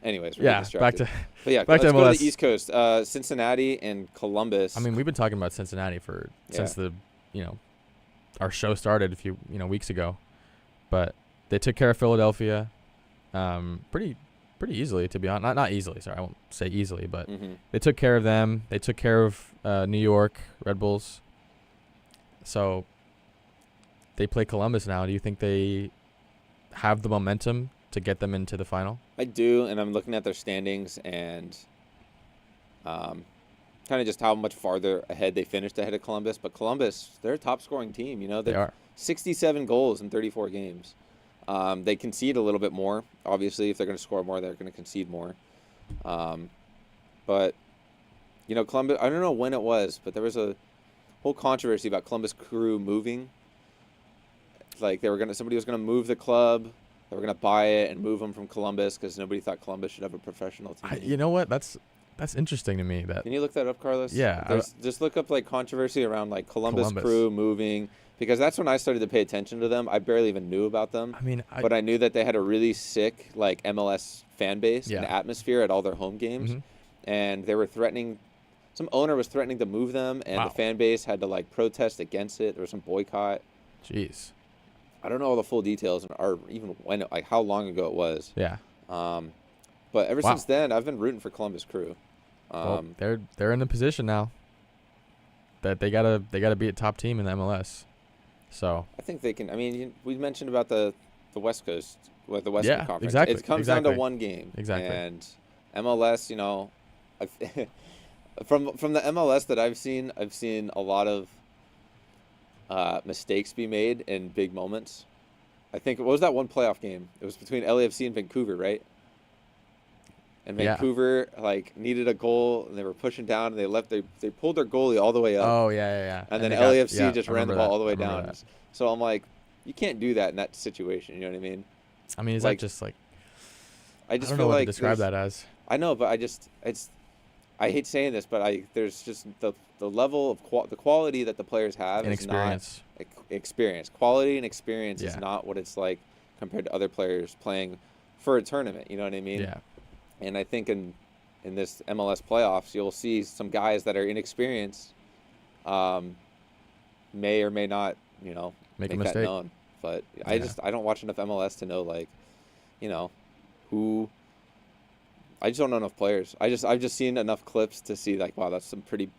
Speaker 2: anyways, we're
Speaker 4: yeah,
Speaker 2: getting
Speaker 4: back
Speaker 2: distracted.
Speaker 4: to
Speaker 2: But yeah,
Speaker 4: back to
Speaker 2: let's go
Speaker 4: MLS.
Speaker 2: to the East Coast. Cincinnati and Columbus.
Speaker 4: I mean, we've been talking about Cincinnati since the our show started a few weeks ago, but they took care of Philadelphia, pretty easily, to be honest. Not easily. Sorry, I won't say easily, but they took care of them. They took care of New York Red Bulls. So they play Columbus now. Do you think they have the momentum to get them into the final?
Speaker 2: I do, and I'm looking at their standings and kind of just how much farther ahead they finished ahead of Columbus. But Columbus, they're a top-scoring team.
Speaker 4: They are.
Speaker 2: 67 goals in 34 games. They concede a little bit more. Obviously, if they're going to score more, they're going to concede more. But, Columbus, I don't know when it was, but there was a whole controversy about Columbus Crew moving. Like somebody was going to move the club. They were going to buy it and move them from Columbus because nobody thought Columbus should have a professional team.
Speaker 4: You know what? That's interesting to me.
Speaker 2: Can you look that up, Carlos?
Speaker 4: Yeah.
Speaker 2: Just look up controversy around Columbus Crew moving, because that's when I started to pay attention to them. I barely even knew about them.
Speaker 4: I mean,
Speaker 2: but I knew that they had a really sick MLS fan base and atmosphere at all their home games, and they were threatening. Some owner was threatening to move them, and the fan base had to protest against it. There was some boycott.
Speaker 4: Jeez.
Speaker 2: I don't know all the full details or even when, how long ago it was.
Speaker 4: Yeah.
Speaker 2: But ever since then, I've been rooting for Columbus Crew.
Speaker 4: Well, they're in the position now that they gotta be a top team in the MLS. So
Speaker 2: I think they can. I mean, we mentioned about the West Coast, the Western Conference.
Speaker 4: Exactly.
Speaker 2: It comes down to one game.
Speaker 4: Exactly.
Speaker 2: And MLS, from the MLS that I've seen a lot of mistakes be made in big moments. I think, what was that one playoff game? It was between LAFC and Vancouver, right? And Vancouver needed a goal, and they were pushing down, and they pulled their goalie all the way up.
Speaker 4: Oh yeah.
Speaker 2: And then LAFC just ran the ball all the way down. That. So I'm like, you can't do that in that situation. You know what I mean?
Speaker 4: I mean, is that just
Speaker 2: I just
Speaker 4: don't
Speaker 2: feel
Speaker 4: know what
Speaker 2: like
Speaker 4: to describe that as.
Speaker 2: I know, but I hate saying this, but there's just the level of the quality that the players have
Speaker 4: and
Speaker 2: is
Speaker 4: experience.
Speaker 2: Not experience. Quality and experience is
Speaker 4: Yeah.
Speaker 2: not what it's like compared to other players playing for a tournament. You know what I mean?
Speaker 4: Yeah.
Speaker 2: And I think in this MLS playoffs, you'll see some guys that are inexperienced, may or may not,
Speaker 4: Make a
Speaker 2: that
Speaker 4: mistake.
Speaker 2: known. But I don't watch enough MLS to know who. I just don't know enough players. I've just seen enough clips to see wow, that's some pretty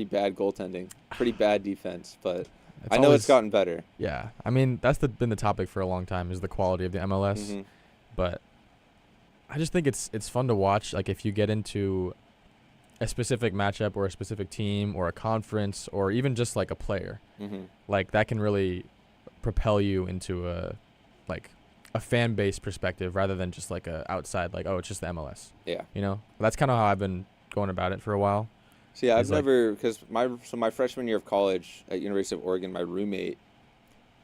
Speaker 2: bad goaltending, pretty bad defense. But I know it's gotten better.
Speaker 4: Yeah, I mean that's been the topic for a long time, is the quality of the MLS.
Speaker 2: Mm-hmm.
Speaker 4: But I just think it's fun to watch. If you get into a specific matchup or a specific team or a conference or even just a player, that can really propel you into a fan base perspective rather than just a outside it's just the MLS.
Speaker 2: Yeah.
Speaker 4: That's kind of how I've been going about it for a while.
Speaker 2: So yeah, I've never, because my freshman year of college at University of Oregon, my roommate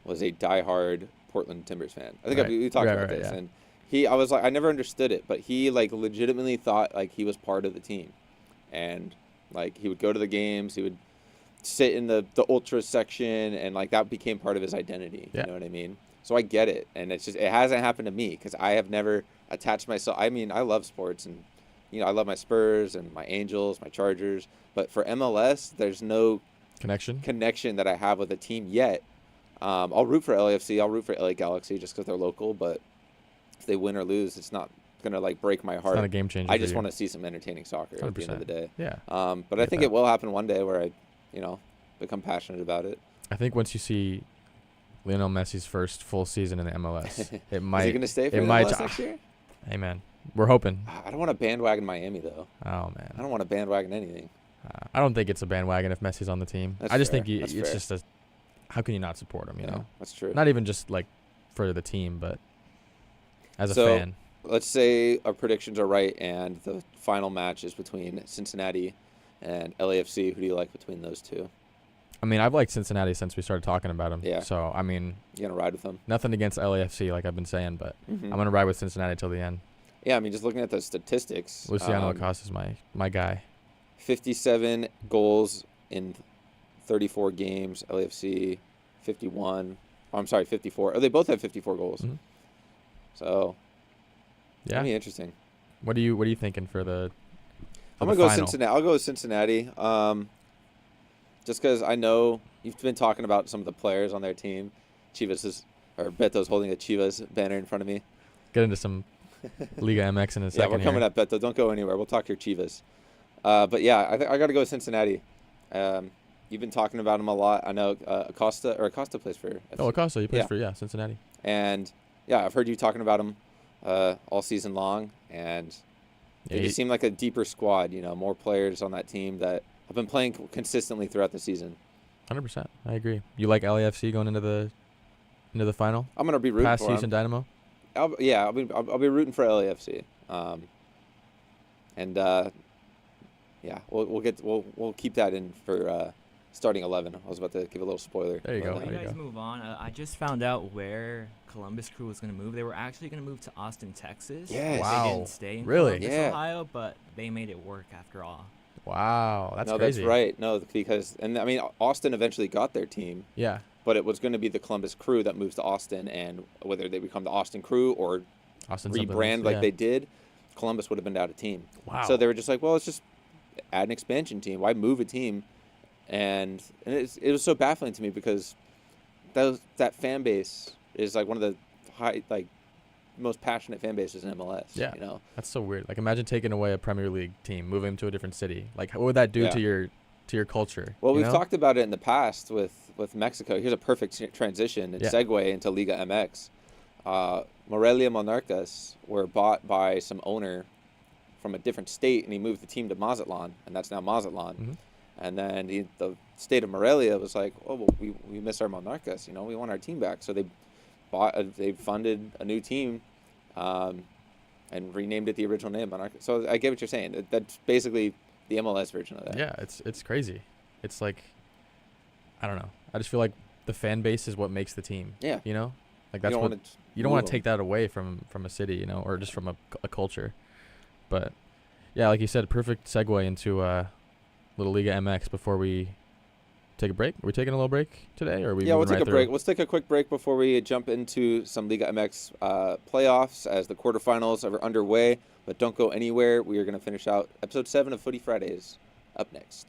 Speaker 2: was a diehard Portland Timbers fan. I think we talked about this, and I never understood it, but he legitimately thought he was part of the team, and he would go to the games, he would sit in the ultra section, and that became part of his identity.
Speaker 4: Yeah.
Speaker 2: You know what I mean? So I get it, and it hasn't happened to me because I have never attached myself. I mean, I love sports, and I love my Spurs and my Angels, my Chargers, but for MLS, there's no connection that I have with a team yet. I'll root for LAFC, I'll root for LA Galaxy just because they're local, but if they win or lose, it's not gonna break my heart.
Speaker 4: It's not a game changer.
Speaker 2: I just want to see some entertaining soccer 100%. At the end of the day.
Speaker 4: Yeah.
Speaker 2: But I think it will happen one day where I, become passionate about it.
Speaker 4: I think once you see Lionel Messi's first full season in the MLS, it might.
Speaker 2: Is he gonna stay for the MLS next year?
Speaker 4: Hey man, we're hoping.
Speaker 2: I don't want to bandwagon Miami though.
Speaker 4: Oh man.
Speaker 2: I don't want to bandwagon anything.
Speaker 4: I don't think it's a bandwagon if Messi's on the team.
Speaker 2: That's
Speaker 4: I just
Speaker 2: fair.
Speaker 4: think
Speaker 2: That's
Speaker 4: it's
Speaker 2: fair.
Speaker 4: just how can you not support him? You know,
Speaker 2: that's true.
Speaker 4: Not even just for the team, but as a
Speaker 2: So,
Speaker 4: fan.
Speaker 2: Let's say our predictions are right, and the final match is between Cincinnati and LAFC. Who do you like between those two?
Speaker 4: I mean, I've liked Cincinnati since we started talking about them.
Speaker 2: Yeah.
Speaker 4: So I mean,
Speaker 2: you gonna ride with them?
Speaker 4: Nothing against LAFC, like I've been saying, but I'm gonna ride with Cincinnati till the end.
Speaker 2: Yeah, I mean, just looking at the statistics,
Speaker 4: Luciano Acosta's my guy.
Speaker 2: 57 goals in 34 games. LAFC 51. I'm sorry, 54. Oh, they both have 54 goals.
Speaker 4: Mhm.
Speaker 2: So,
Speaker 4: Yeah.
Speaker 2: that'd be interesting.
Speaker 4: What are you thinking for the?
Speaker 2: I'm
Speaker 4: the
Speaker 2: gonna go
Speaker 4: final?
Speaker 2: Cincinnati. I'll go with Cincinnati. Just because I know you've been talking about some of the players on their team. Beto's holding a Chivas banner in front of me.
Speaker 4: Get into some Liga MX in a
Speaker 2: Yeah,
Speaker 4: second.
Speaker 2: we're coming
Speaker 4: here.
Speaker 2: up, Beto. Don't go anywhere. We'll talk your Chivas. But yeah, I got to go with Cincinnati. You've been talking about him a lot. I know Acosta plays for FC.
Speaker 4: Oh, Acosta, he plays
Speaker 2: Yeah.
Speaker 4: for Cincinnati.
Speaker 2: And yeah, I've heard you talking about him all season long, and
Speaker 4: Yeah,
Speaker 2: they just seem like a deeper squad. More players on that team that have been playing consistently throughout the season.
Speaker 4: 100%. I agree. You like LAFC going into the final?
Speaker 2: I'm gonna be rooting
Speaker 4: Past
Speaker 2: for
Speaker 4: Houston
Speaker 2: him.
Speaker 4: Dynamo.
Speaker 2: I'll be rooting for LAFC. Yeah, we'll keep that in for starting 11. I was about to give a little spoiler.
Speaker 4: There you go.
Speaker 2: but,
Speaker 5: Before you guys move on, I just found out where Columbus Crew was going to move. They were actually going to move to Austin, Texas.
Speaker 2: Yes.
Speaker 5: They
Speaker 4: Wow.
Speaker 5: didn't stay in
Speaker 4: Really?
Speaker 5: Columbus,
Speaker 2: Yeah.
Speaker 5: Ohio, but they made it work after all.
Speaker 4: Wow, that's
Speaker 2: no,
Speaker 4: crazy.
Speaker 2: that's right. No, because Austin eventually got their team,
Speaker 4: Yeah.
Speaker 2: but it was going to be the Columbus Crew that moves to Austin, and whether they become the Austin Crew or
Speaker 4: Austin
Speaker 2: rebrand like they did, Columbus would have been out of team.
Speaker 4: Wow.
Speaker 2: So they were just like, well, let's just add an expansion team. Why move a team? And it was so baffling to me because that fan base is like one of the most passionate fan bases in MLS.
Speaker 4: Yeah.
Speaker 2: You know?
Speaker 4: That's so weird. Like, imagine taking away a Premier League team, moving them to a different city. Like, what would that do
Speaker 2: Yeah.
Speaker 4: to your culture?
Speaker 2: Well,
Speaker 4: you
Speaker 2: we've
Speaker 4: know?
Speaker 2: talked about it in the past with Mexico. Here's a perfect transition and
Speaker 4: Yeah.
Speaker 2: segue into Liga MX. Morelia Monarcas were bought by some owner from a different state, and he moved the team to Mazatlan, and that's now Mazatlan.
Speaker 4: Mhm.
Speaker 2: And then the state of Morelia was like, oh, well, we miss our Monarcas. We want our team back. So they funded a new team and renamed it the original name, Monarcas. So I get what you're saying. That's basically the MLS version of that.
Speaker 4: Yeah, it's crazy. It's like, I don't know. I just feel like the fan base is what makes the team.
Speaker 2: Yeah.
Speaker 4: You know, like
Speaker 2: You
Speaker 4: that's
Speaker 2: don't
Speaker 4: what
Speaker 2: wanna
Speaker 4: you don't
Speaker 2: move
Speaker 4: want to take that away from a city, or just from a culture. But yeah, like you said, perfect segue into little Liga MX before we take a break. Are we taking a little break today, or are we?
Speaker 2: Yeah, we'll
Speaker 4: moving
Speaker 2: take
Speaker 4: right
Speaker 2: a break.
Speaker 4: through?
Speaker 2: Let's take a quick break before we jump into some Liga MX playoffs as the quarterfinals are underway. But don't go anywhere. We are going to finish out episode 7 of Footy Fridays up next.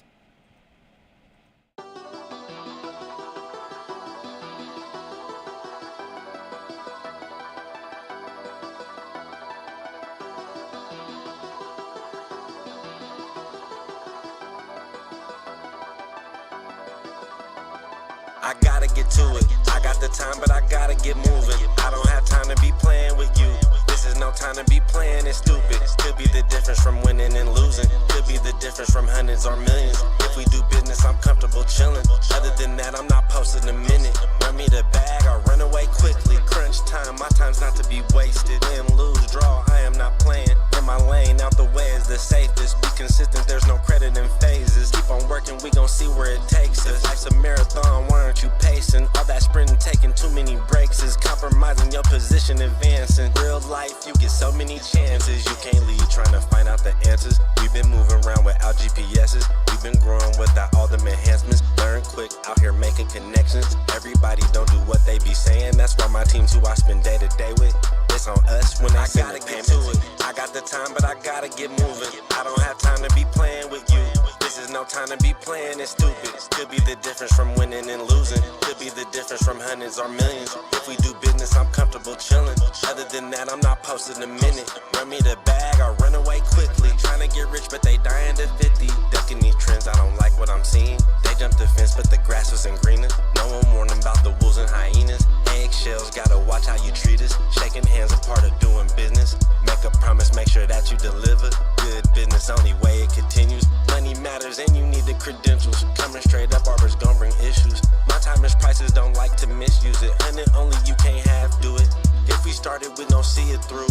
Speaker 1: I gotta get to it. I got the time, but I gotta get moving. I don't have time to be playing with you. This is no time to be playing it stupid. Could be the difference from winning and losing. Could be the difference from hundreds or millions. If we do business, I'm comfortable chilling. Other than that, I'm not posting a minute. Run me the bag, I'll run away quickly. Crunch time, my time's not to be wasted. Win, lose, draw, I am not playing. In my lane, out the way is the safest. Be consistent, there's no credit in phases. Keep on working, we gon' see where it takes us. Life's a marathon, why aren't you pacing? All that sprinting, taking too many breaks is compromising your position, advancing. Real life, you get so many chances. You can't leave trying to find out the answers. We've been moving around without GPSs. We've been growing without all them enhancements. Learn quick, out here making connections. Everybody don't do what they be saying. That's why my team's who I spend day to day with. It's on us when I send the payment to it. I got the time, but I gotta get moving. I don't have time to be playing with you. This is no time to be playing it stupid. Could be the difference from winning and losing. Could be the difference from hundreds or millions. If we do business, I'm comfortable chilling. Other than that, I'm not posting a minute. Run me the bag, I'll run away quickly. Trying to get rich, but they dying to 50. Ducking these trends, I don't like what I'm seeing. They jumped the fence, but the grass wasn't greener. No one warned them about the wolves and hyenas. Eggshells, gotta watch how you treat us. Shaking hands, a part of doing business. Make a promise, make sure that you deliver. Good business, only way it continues. Money matters and you need the credentials. Coming straight up, Arbor's gon' bring issues. My time is prices, don't like to misuse it. And it only you can't half do it. If we started, we gon' see it through.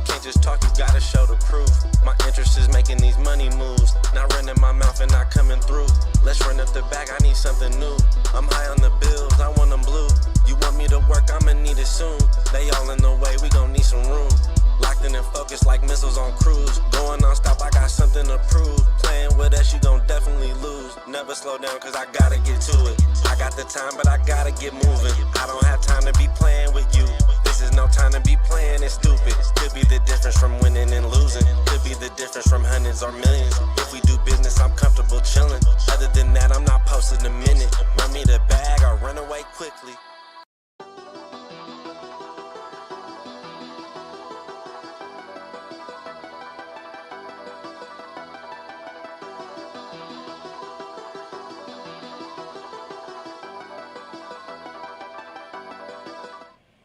Speaker 1: Can't just talk, you gotta show the proof. My interest is making these money moves. Not running my mouth and not coming through. Let's run up the bag, I need something new. I'm high on the bills, I want them blue. You want me to work, I'ma need it soon. They all in the way, we gon' need some room. Locked in and focused like missiles on cruise. Going non-stop, I got something to prove. Playing with us, you gon' definitely lose. Never slow down, cause I gotta get to it. I got the time, but I gotta get moving. I don't have time to be playing with you. This is no time to be playing it stupid. Could be the difference from winning and losing. Could be the difference from hundreds or millions. If we do business, I'm comfortable chilling. Other than that, I'm not posting a minute. Run me the bag or run away quickly.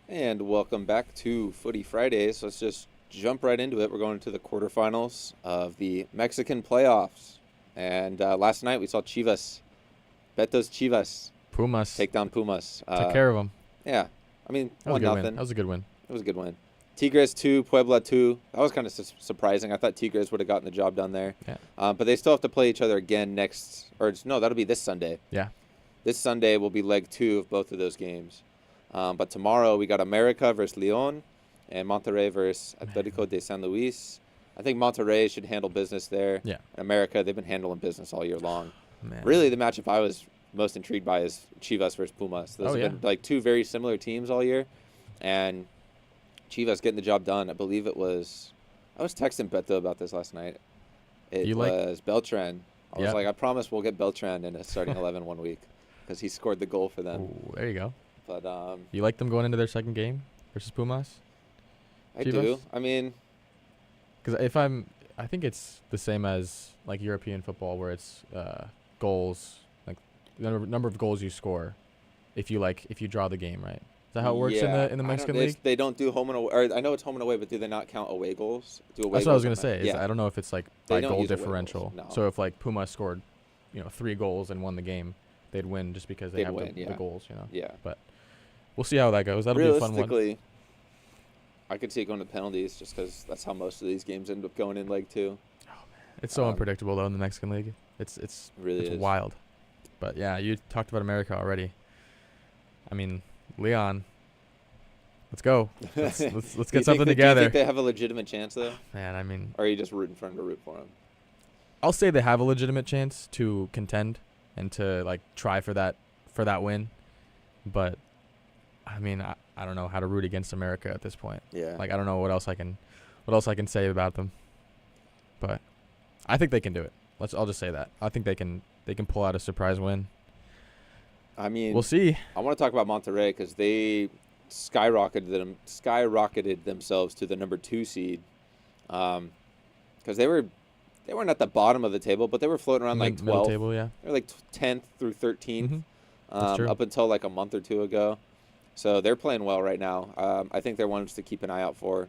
Speaker 2: And welcome back to Footy Fridays. Let's just jump right into it. We're going to the quarterfinals of the Mexican playoffs. And last night we saw Chivas, Beto's Chivas,
Speaker 4: Pumas
Speaker 2: take down Pumas.
Speaker 4: took care of them.
Speaker 2: Yeah. I mean,
Speaker 4: That was a
Speaker 2: 1-0.
Speaker 4: good win. That was a good win.
Speaker 2: It was a good win. Tigres 2, Puebla 2. That was kind of surprising. I thought Tigres would have gotten the job done there.
Speaker 4: Yeah.
Speaker 2: But they still have to play each other again that'll be this Sunday.
Speaker 4: Yeah.
Speaker 2: This Sunday will be leg 2 of both of those games. But tomorrow we got America versus León and Monterrey versus Atletico de San Luis. I think Monterrey should handle business there.
Speaker 4: Yeah.
Speaker 2: America, they've been handling business all year long.
Speaker 4: Man.
Speaker 2: Really, the matchup I was most intrigued by is Chivas versus Pumas. Those have been like two very similar teams all year. And Chivas getting the job done. I believe I was texting Beto about this last night. It was Beltran. I was like, I promise we'll get Beltran in a starting 11 one week because he scored the goal for them.
Speaker 4: Ooh, there you go.
Speaker 2: But
Speaker 4: You like them going into their second game versus Pumas?
Speaker 2: I
Speaker 4: Chivas?
Speaker 2: do. I mean,
Speaker 4: Because I think it's the same as like European football where it's goals, like the number of goals you score, if you draw the game, right? Is that how it works in the Mexican league?
Speaker 2: They don't do home and away. Or I know it's home and away, but do they not count away goals?
Speaker 4: That's what I was gonna say. I don't know if it's like
Speaker 2: They
Speaker 4: by
Speaker 2: don't
Speaker 4: goal
Speaker 2: use away goals,
Speaker 4: differential.
Speaker 2: no.
Speaker 4: So if like Pumas scored, 3 goals and won the game, they'd win just because they
Speaker 2: They'd
Speaker 4: have
Speaker 2: win,
Speaker 4: the goals.
Speaker 2: Yeah.
Speaker 4: We'll see how that goes. That'll be a fun one.
Speaker 2: Realistically, I could see it going to penalties just because that's how most of these games end up going in leg 2.
Speaker 4: It's so unpredictable though in the Mexican league. It's
Speaker 2: Really is.
Speaker 4: wild. But yeah, you talked about America already. I mean, Leon. Let's go. Let's get something
Speaker 2: Do you
Speaker 4: together.
Speaker 2: think they have a legitimate chance though?
Speaker 4: Man, I mean,
Speaker 2: Or are you just rooting for them to root for them?
Speaker 4: I'll say they have a legitimate chance to contend and to like try for that win. But I mean, I don't know how to root against America at this point.
Speaker 2: Yeah.
Speaker 4: Like I don't know what else I can say about them. But I think they can do it. I'll just say that. I think they can pull out a surprise win.
Speaker 2: I mean,
Speaker 4: We'll see.
Speaker 2: I want to talk about Monterrey because they skyrocketed themselves to the number 2 seed. Because they weren't at the bottom of the table, but they were floating around like 12th.
Speaker 4: Middle table, yeah.
Speaker 2: They were like 10th through 13th.
Speaker 4: Mhm. That's true.
Speaker 2: Up until like a month or 2 ago. So they're playing well right now. I think they're ones to keep an eye out for.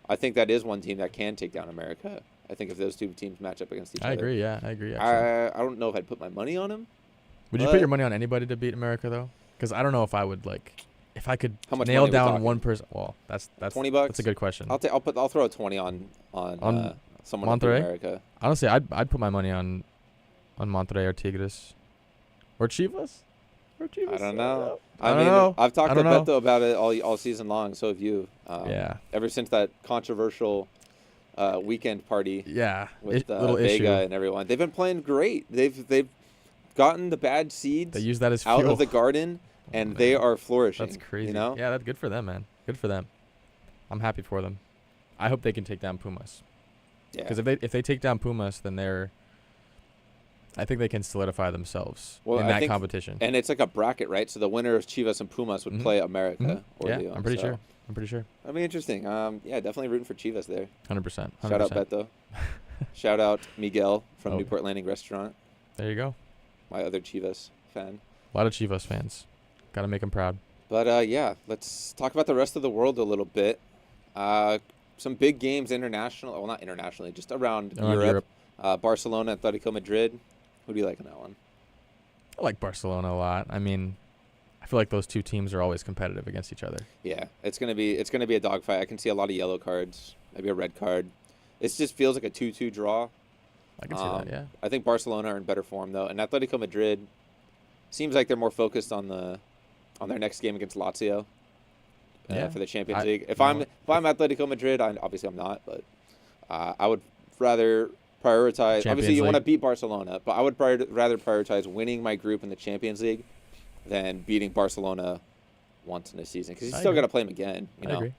Speaker 2: I think that is one team that can take down America. I think if those two teams match up against each other.
Speaker 4: I agree, actually.
Speaker 2: I don't know if I'd put my money on them.
Speaker 4: Would you put your money on anybody to beat America though? Because I don't know if I would if I could
Speaker 2: How much
Speaker 4: nail
Speaker 2: money are we
Speaker 4: down
Speaker 2: talking?
Speaker 4: one person. Well, that's
Speaker 2: $20?
Speaker 4: That's a good question.
Speaker 2: I'll throw a 20 on someone to beat
Speaker 4: Monterrey?
Speaker 2: America.
Speaker 4: Honestly, I'd put my money on Monterrey or Tigres or Chivas.
Speaker 2: I don't know.
Speaker 4: I don't know.
Speaker 2: I've talked
Speaker 4: I
Speaker 2: to
Speaker 4: don't know.
Speaker 2: Beto about it all season long. So have you.
Speaker 4: Yeah.
Speaker 2: Ever since that controversial weekend party
Speaker 4: Yeah.
Speaker 2: with
Speaker 4: little
Speaker 2: Vega
Speaker 4: issue.
Speaker 2: and everyone, they've been playing great. They've gotten the bad seeds
Speaker 4: They use that as
Speaker 2: out
Speaker 4: fuel.
Speaker 2: of the garden, and
Speaker 4: man.
Speaker 2: they are flourishing.
Speaker 4: That's crazy.
Speaker 2: You know?
Speaker 4: Yeah, that's good for them, man. Good for them. I'm happy for them. I hope they can take down Pumas.
Speaker 2: Yeah.
Speaker 4: Because if they take down Pumas, then I think they can solidify themselves in
Speaker 2: I
Speaker 4: that
Speaker 2: think-
Speaker 4: competition.
Speaker 2: And it's like a bracket, right? So the winner of Chivas and Pumas would
Speaker 4: Mhm.
Speaker 2: play America.
Speaker 4: Mhm.
Speaker 2: Or
Speaker 4: Yeah,
Speaker 2: Leon,
Speaker 4: I'm pretty
Speaker 2: so
Speaker 4: sure. I'm pretty sure.
Speaker 2: That'd be interesting. Yeah, definitely rooting for Chivas there.
Speaker 4: 100%.
Speaker 2: Shout out Beto. Shout out Miguel from
Speaker 4: Oh.
Speaker 2: Newport Landing Restaurant,
Speaker 4: There you go.
Speaker 2: my other Chivas fan.
Speaker 4: A lot of Chivas fans. Got to make them proud.
Speaker 2: But yeah, let's talk about the rest of the world a little bit. Some big games not internationally, just around Europe. Barcelona, Atletico Madrid. Who do you like in that one?
Speaker 4: I like Barcelona a lot. I mean, I feel like those two teams are always competitive against each other.
Speaker 2: Yeah, it's gonna be a dogfight. I can see a lot of yellow cards, maybe a red card. It just feels like a 2-2 draw.
Speaker 4: I can see that, yeah.
Speaker 2: I think Barcelona are in better form though, and Atletico Madrid seems like they're more focused on their next game against Lazio for the Champions League. If I'm Atletico Madrid, obviously I'm not, but I would rather prioritize.
Speaker 4: Champions
Speaker 2: obviously, you want to
Speaker 4: League.
Speaker 2: beat Barcelona, but I would rather prioritize winning my group in the Champions League than beating Barcelona once in a season because you
Speaker 4: I
Speaker 2: still
Speaker 4: agree.
Speaker 2: got to play them again. You
Speaker 4: I
Speaker 2: know,
Speaker 4: agree.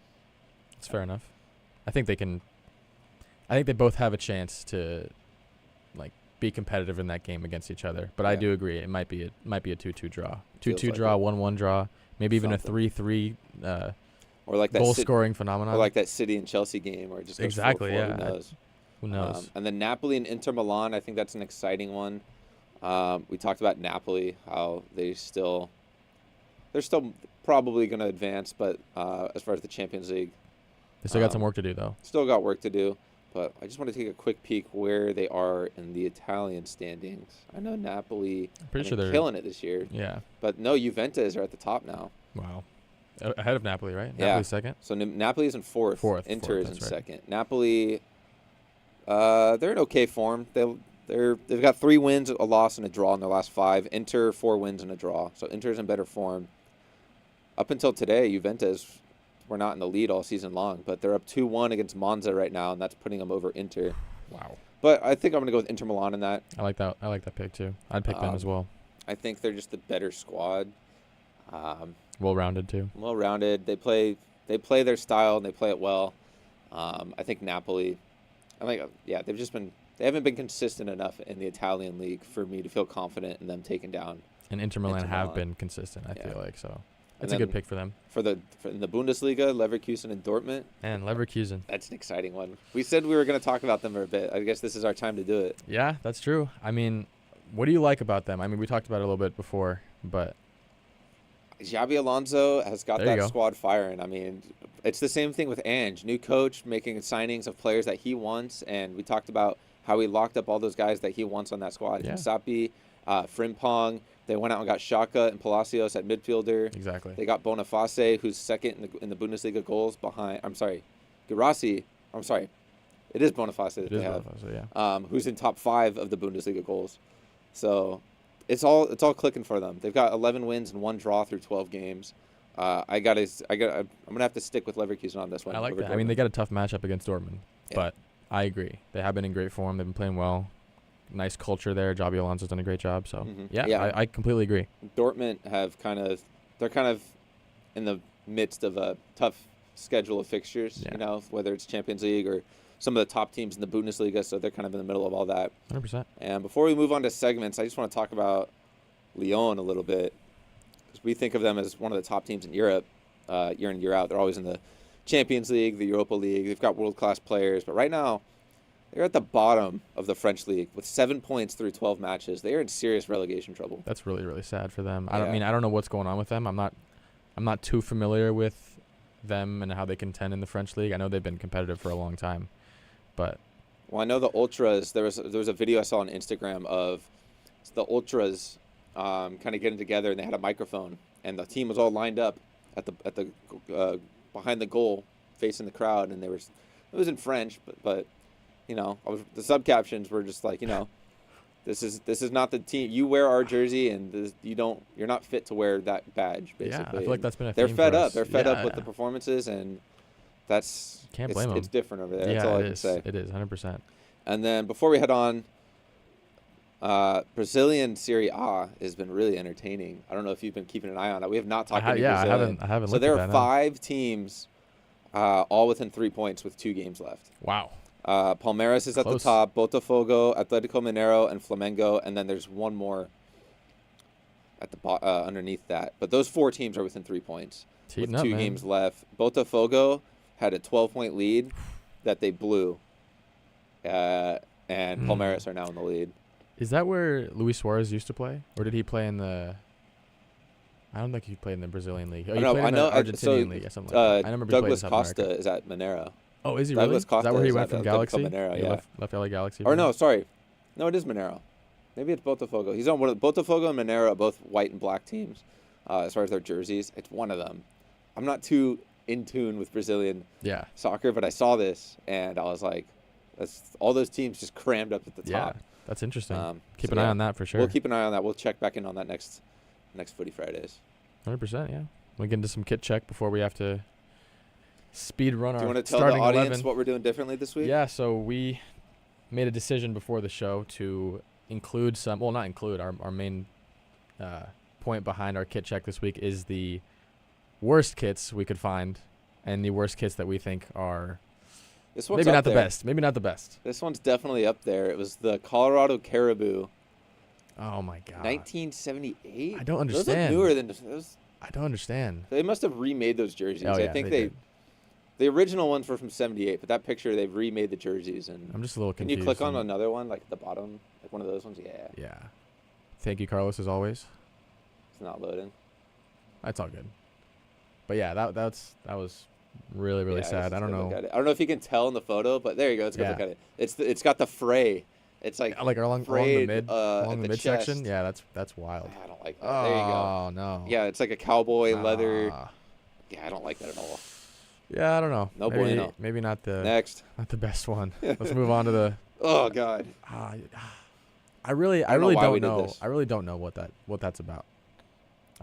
Speaker 4: It's fair enough. I think they can. I think they both have a chance to, like, be competitive in that game against each other. But I
Speaker 2: Yeah.
Speaker 4: do agree it might be a 2-2 draw,
Speaker 2: Feels
Speaker 4: 2-2
Speaker 2: like
Speaker 4: draw,
Speaker 2: it.
Speaker 4: 1-1 draw, maybe even
Speaker 2: Something.
Speaker 4: a 3-3
Speaker 2: or like that
Speaker 4: goal
Speaker 2: City,
Speaker 4: scoring phenomenon.
Speaker 2: or like that City and Chelsea game, or it just goes
Speaker 4: Exactly,
Speaker 2: 4-4,
Speaker 4: yeah.
Speaker 2: Who knows?
Speaker 4: Who knows?
Speaker 2: And then Napoli and Inter Milan, I think that's an exciting one. We talked about Napoli, how they're still probably going to advance, but as far as the Champions League,
Speaker 4: They still got some work to do though.
Speaker 2: still got work to do. But I just want to take a quick peek where they are in the Italian standings. I know Napoli
Speaker 4: Pretty
Speaker 2: have
Speaker 4: sure
Speaker 2: been
Speaker 4: they're
Speaker 2: killing it this year,
Speaker 4: Yeah.
Speaker 2: but no, Juventus are at the top now.
Speaker 4: Wow. Ahead of Napoli, right?
Speaker 2: Yeah.
Speaker 4: Napoli's second.
Speaker 2: So Napoli is in fourth.
Speaker 4: Fourth,
Speaker 2: Inter is
Speaker 4: that's
Speaker 2: in
Speaker 4: right.
Speaker 2: second. Napoli, they're in okay form. They've got 3 wins, a loss, and a draw in their last 5. Inter 4 wins and a draw. So Inter's in better form. Up until today, Juventus were not in the lead all season long, but they're up 2-1 against Monza right now, and that's putting them over Inter.
Speaker 4: Wow.
Speaker 2: But I think I'm going to go with Inter Milan in that.
Speaker 4: I like that pick too. I'd pick them as well.
Speaker 2: I think they're just the better squad.
Speaker 4: Well rounded too.
Speaker 2: Well rounded. They play their style and they play it well. I think Napoli. They haven't been consistent enough in the Italian league for me to feel confident in them taking down.
Speaker 4: And Inter Milan
Speaker 2: Inter
Speaker 4: have
Speaker 2: Milan.
Speaker 4: been consistent, I
Speaker 2: Yeah.
Speaker 4: feel like. So
Speaker 2: And
Speaker 4: it's a good
Speaker 2: then
Speaker 4: pick for them.
Speaker 2: In the Bundesliga, Leverkusen and Dortmund.
Speaker 4: And Leverkusen.
Speaker 2: That's an exciting one. We said we were going to talk about them for a bit. I guess this is our time to do it.
Speaker 4: Yeah, that's true. I mean, what do you like about them? I mean, we talked about it a little bit before, but
Speaker 2: Xabi Alonso has got
Speaker 4: There you
Speaker 2: that
Speaker 4: go.
Speaker 2: squad firing. I mean, it's the same thing with Ange. New coach making signings of players that he wants, and we talked about how he locked up all those guys that he wants on that squad.
Speaker 4: Yeah.
Speaker 2: Sapi, Frimpong. They went out and got Xhaka and Palacios at midfielder.
Speaker 4: exactly.
Speaker 2: They got Boniface, who's second in the Bundesliga goals behind. I'm sorry, Guirassy. I'm sorry, it is Boniface that
Speaker 4: It
Speaker 2: they
Speaker 4: is
Speaker 2: have.
Speaker 4: Boniface, yeah.
Speaker 2: Who's in top 5 of the Bundesliga goals. So it's all clicking for them. They've got 11 wins and 1 draw through 12 games. I'm gonna have to stick with Leverkusen on this one.
Speaker 4: I like
Speaker 2: over
Speaker 4: that. I mean,
Speaker 2: Dortmund.
Speaker 4: they got a tough matchup against Dortmund,
Speaker 2: Yeah.
Speaker 4: but I agree. They have been in great form. They've been playing well. Nice culture there. Xabi Alonso's done a great job. So
Speaker 2: Mhm.
Speaker 4: yeah,
Speaker 2: Yeah.
Speaker 4: I completely agree.
Speaker 2: Dortmund they're kind of in the midst of a tough schedule of fixtures.
Speaker 4: Yeah.
Speaker 2: You know, whether it's Champions League or some of the top teams in the Bundesliga. So they're kind of in the middle of all that.
Speaker 4: 100%.
Speaker 2: And before we move on to segments, I just want to talk about Lyon a little bit because we think of them as one of the top teams in Europe, year in, year out. They're always in the Champions League, the Europa League. They've got world-class players, but right now they're at the bottom of the French league with 7 points through 12 matches. They are in serious relegation trouble.
Speaker 4: That's really, really sad for them.
Speaker 2: Yeah.
Speaker 4: I don't know what's going on with them. I'm not too familiar with them and how they contend in the French league. I know they've been competitive for a long time, but
Speaker 2: Well, I know the Ultras. There was a video I saw on Instagram of the Ultras kind of getting together, and they had a microphone, and the team was all lined up at the behind the goal, facing the crowd, and it was in French, but you know, the subcaptions were just like, you know, this is not the team. You wear our jersey, and you're not fit to wear that badge. Basically,
Speaker 4: yeah, I feel like that's been a
Speaker 2: they're
Speaker 4: theme
Speaker 2: fed
Speaker 4: for
Speaker 2: up.
Speaker 4: us.
Speaker 2: They're fed up with
Speaker 4: Yeah.
Speaker 2: the performances, and that's
Speaker 4: Can't blame 'em.
Speaker 2: It's different over there.
Speaker 4: Yeah,
Speaker 2: That's all I
Speaker 4: it
Speaker 2: can
Speaker 4: is.
Speaker 2: say.
Speaker 4: It is 100%.
Speaker 2: And then before we head on, Brazilian Serie A has been really entertaining. I don't know if you've been keeping an eye on it. We have not talked about
Speaker 4: Yeah,
Speaker 2: Brazilian.
Speaker 4: I haven't.
Speaker 2: So
Speaker 4: looked
Speaker 2: there
Speaker 4: at
Speaker 2: are
Speaker 4: that, no.
Speaker 2: 5 teams, all within 3 points with 2 games left.
Speaker 4: Wow.
Speaker 2: Palmeiras is at the
Speaker 4: Close.
Speaker 2: top, Botafogo, Atlético Mineiro, and Flamengo, and then there's one more at the underneath that. But those 4 teams are within 3 points
Speaker 4: It's
Speaker 2: with
Speaker 4: heating up,
Speaker 2: 2
Speaker 4: man.
Speaker 2: games left. Botafogo had a 12-point lead that they blew, and Palmeiras are now in the lead.
Speaker 4: Is that where Luis Suarez used to play, or did he play in the? I don't think he played in the Brazilian league. Oh, he
Speaker 2: know-
Speaker 4: played
Speaker 2: I
Speaker 4: in
Speaker 2: know,
Speaker 4: the
Speaker 2: so,
Speaker 4: Argentinian league or something like that. I remember he played in
Speaker 2: Douglas
Speaker 4: South
Speaker 2: Costa
Speaker 4: America.
Speaker 2: is at Mineiro.
Speaker 4: Oh, is he really?
Speaker 2: Douglas
Speaker 4: Is that
Speaker 2: Costa
Speaker 4: where he
Speaker 2: is
Speaker 4: went
Speaker 2: at
Speaker 4: from
Speaker 2: Atletico
Speaker 4: Galaxy?
Speaker 2: Mineiro,
Speaker 4: He
Speaker 2: yeah.
Speaker 4: left LA Galaxy.
Speaker 2: Or
Speaker 4: for
Speaker 2: no,
Speaker 4: him?
Speaker 2: sorry. No, it is Mineiro. Maybe it's Botafogo. He's on one of Botafogo and Mineiro are both white and black teams as far as their jerseys. It's one of them. I'm not too in tune with Brazilian
Speaker 4: Yeah.
Speaker 2: soccer, but I saw this and I was like, all those teams just crammed up at the
Speaker 4: Yeah.
Speaker 2: top.
Speaker 4: That's interesting. Keep
Speaker 2: So,
Speaker 4: an eye
Speaker 2: yeah,
Speaker 4: on that for sure.
Speaker 2: We'll keep an eye on that. We'll check back in on that next Footy Fridays.
Speaker 4: 100%. Yeah. We'll get into some kit check before we have to speed run
Speaker 2: Do
Speaker 4: our
Speaker 2: you want to tell the
Speaker 4: starting
Speaker 2: audience
Speaker 4: 11.
Speaker 2: what we're doing differently this week?
Speaker 4: Yeah, so we made a decision before the show to include some, well, not include, our main point behind our kit check this week is the worst kits we could find, and the worst kits that we think are
Speaker 2: This one's
Speaker 4: maybe
Speaker 2: up
Speaker 4: not
Speaker 2: there.
Speaker 4: the best. Maybe not the best.
Speaker 2: This one's definitely up there. It was the Colorado Caribou,
Speaker 4: Oh my god.
Speaker 2: 1978.
Speaker 4: I don't
Speaker 2: Those look
Speaker 4: understand.
Speaker 2: newer than those.
Speaker 4: I don't understand.
Speaker 2: They must have remade those jerseys.
Speaker 4: Oh,
Speaker 2: I
Speaker 4: yeah,
Speaker 2: think
Speaker 4: they did.
Speaker 2: the original ones were from '78, but that picture they've remade the jerseys. And
Speaker 4: I'm just a little
Speaker 2: can
Speaker 4: confused.
Speaker 2: you click on
Speaker 4: and-
Speaker 2: another one, like at the bottom, like one of those ones? Yeah,
Speaker 4: Yeah. Thank you, Carlos, as always.
Speaker 2: it's not loading.
Speaker 4: That's all good. But yeah, that was really
Speaker 2: Yeah,
Speaker 4: sad. I don't know.
Speaker 2: I don't know if you can tell in the photo, but there you go. Let's go
Speaker 4: Yeah.
Speaker 2: look at it. It's got the fray. It's like
Speaker 4: Like along the
Speaker 2: frayed,
Speaker 4: mid
Speaker 2: at
Speaker 4: along the
Speaker 2: the
Speaker 4: midsection.
Speaker 2: chest.
Speaker 4: Yeah, that's wild.
Speaker 2: I don't like that. There you go.
Speaker 4: Oh no.
Speaker 2: Yeah, it's like a cowboy leather.
Speaker 4: Ah.
Speaker 2: Yeah, I don't like that at all.
Speaker 4: Yeah, I don't know.
Speaker 2: No
Speaker 4: maybe,
Speaker 2: bueno.
Speaker 4: Maybe not the
Speaker 2: Next.
Speaker 4: best one. Let's move on to the.
Speaker 2: Oh God.
Speaker 4: I really
Speaker 2: I don't know why we did
Speaker 4: know.
Speaker 2: this.
Speaker 4: I really don't know what that's about.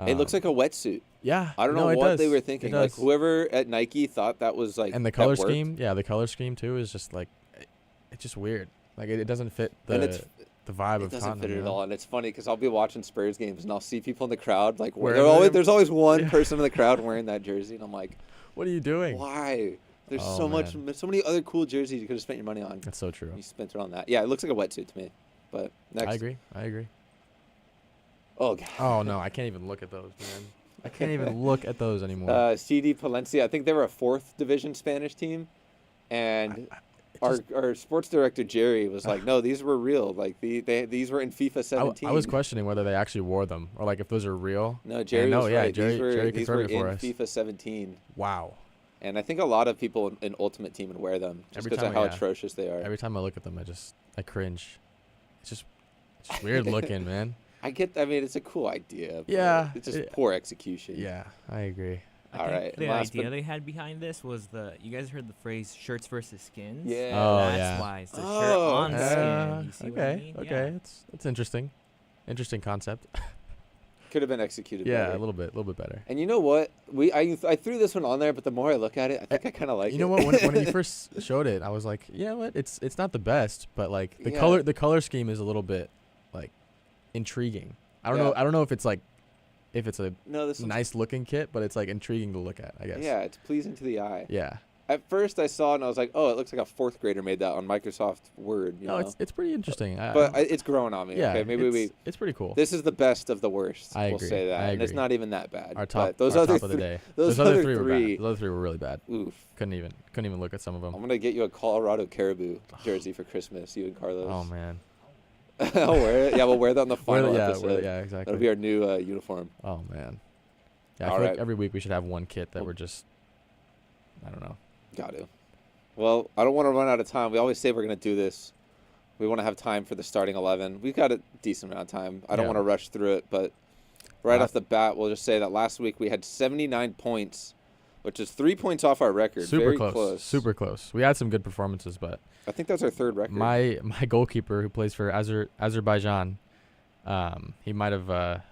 Speaker 2: It looks like a wetsuit.
Speaker 4: Yeah.
Speaker 2: I don't
Speaker 4: no,
Speaker 2: know
Speaker 4: it
Speaker 2: what
Speaker 4: does.
Speaker 2: they were
Speaker 4: It
Speaker 2: thinking. Like
Speaker 4: does.
Speaker 2: whoever at Nike thought that was like.
Speaker 4: And the
Speaker 2: that
Speaker 4: color
Speaker 2: worked.
Speaker 4: scheme, yeah, the color scheme too is just like, it's just weird. Like it doesn't fit
Speaker 2: And
Speaker 4: the vibe
Speaker 2: it
Speaker 4: of
Speaker 2: doesn't
Speaker 4: Tottenham.
Speaker 2: fit it
Speaker 4: you
Speaker 2: at
Speaker 4: know?
Speaker 2: all, and it's funny because I'll be watching Spurs games and I'll see people in the crowd like
Speaker 4: Wearing
Speaker 2: there's always one
Speaker 4: Yeah.
Speaker 2: person in the crowd wearing that jersey, and I'm like,
Speaker 4: What are you doing?
Speaker 2: why? There's
Speaker 4: Oh,
Speaker 2: so many other cool jerseys you could have spent your money on.
Speaker 4: That's so true.
Speaker 2: You spent it on that. Yeah, it looks like a wetsuit to me. But next.
Speaker 4: I agree.
Speaker 2: Oh God.
Speaker 4: Oh no, I can't even look at those, man. I can't even look at those anymore.
Speaker 2: CD Palencia. I think they were a 4th division Spanish team, and our sports director Jerry was like, "No, these were real. Like these were in FIFA 17."
Speaker 4: I was questioning whether they actually wore them or like if those are real.
Speaker 2: No, Jerry was
Speaker 4: yeah,
Speaker 2: right.
Speaker 4: Jerry
Speaker 2: these were
Speaker 4: confirmed it
Speaker 2: in
Speaker 4: for us.
Speaker 2: FIFA 17,
Speaker 4: Wow.
Speaker 2: and I think a lot of people in Ultimate Team would wear them just
Speaker 4: Every
Speaker 2: because of
Speaker 4: time,
Speaker 2: how
Speaker 4: yeah.
Speaker 2: atrocious they are.
Speaker 4: Every time I look at them, I cringe. It's just weird looking, man.
Speaker 2: I mean, it's a cool idea. But
Speaker 4: Yeah,
Speaker 2: it's just
Speaker 4: it-
Speaker 2: poor execution.
Speaker 4: Yeah, I agree.
Speaker 5: I
Speaker 2: All
Speaker 5: think
Speaker 2: right,
Speaker 5: the
Speaker 2: last
Speaker 5: idea
Speaker 2: but-
Speaker 5: they had behind this was you guys heard the phrase shirts versus skins?
Speaker 2: Yeah.
Speaker 4: Oh,
Speaker 5: That's
Speaker 4: yeah.
Speaker 5: why it's the shirt
Speaker 2: Oh,
Speaker 5: on
Speaker 2: okay.
Speaker 5: skin. You see what I
Speaker 4: Okay,
Speaker 5: mean?
Speaker 4: okay, that's interesting. Interesting concept.
Speaker 2: Could have been executed.
Speaker 4: Yeah,
Speaker 2: better.
Speaker 4: a little bit better.
Speaker 2: And you know what? I threw this one on there, but the more I look at it, I think I kind of like it.
Speaker 4: You know what? When you first showed it, I was like, you know what? It's not the best, but like the
Speaker 2: Yeah.
Speaker 4: color scheme is a little bit like intriguing. I don't
Speaker 2: Yeah.
Speaker 4: know. I don't know if it's a
Speaker 2: No, this one's
Speaker 4: nice looking kit, but it's like intriguing to look at, I guess.
Speaker 2: Yeah, it's pleasing to the eye.
Speaker 4: Yeah.
Speaker 2: At first, I saw it and I was like, "Oh, it looks like a 4th grader made that on Microsoft Word." You
Speaker 4: No,
Speaker 2: know?
Speaker 4: it's pretty interesting.
Speaker 2: But it's growing on me.
Speaker 4: yeah.
Speaker 2: Okay, maybe
Speaker 4: it's pretty cool.
Speaker 2: This is the best of the worst.
Speaker 4: I
Speaker 2: We'll
Speaker 4: agree.
Speaker 2: say that,
Speaker 4: I
Speaker 2: and it's
Speaker 4: agree.
Speaker 2: not even that bad.
Speaker 4: Our top,
Speaker 2: But those
Speaker 4: our
Speaker 2: other
Speaker 4: top of the day.
Speaker 2: those
Speaker 4: other
Speaker 2: other
Speaker 4: three were
Speaker 2: three-
Speaker 4: bad. Those other three were really bad.
Speaker 2: Oof.
Speaker 4: Couldn't even look at some of
Speaker 2: I'm
Speaker 4: them.
Speaker 2: gonna get you a Colorado Caribou jersey for Christmas. You and Carlos.
Speaker 4: Oh man.
Speaker 2: I'll wear it. Yeah, we'll wear that on the final episode.
Speaker 4: yeah, exactly.
Speaker 2: That'll be our new uniform.
Speaker 4: Oh man. Yeah, I
Speaker 2: All
Speaker 4: feel
Speaker 2: right.
Speaker 4: like every week we should have one kit that
Speaker 2: Well-
Speaker 4: we're just, I don't know.
Speaker 2: Got to. Well, I don't want to run out of time. We always say we're going to do this. We want to have time for the starting 11. We've got a decent amount of time. I don't
Speaker 4: Yeah.
Speaker 2: want to rush through it, but right
Speaker 4: Uh,
Speaker 2: off the bat, we'll just say that last week we had 79 points, which is 3 points off our record.
Speaker 4: Super
Speaker 2: Very
Speaker 4: close. Super close. We had some good performances, but
Speaker 2: I think that's our 3rd record.
Speaker 4: my goalkeeper who plays for Azerbaijan, he might have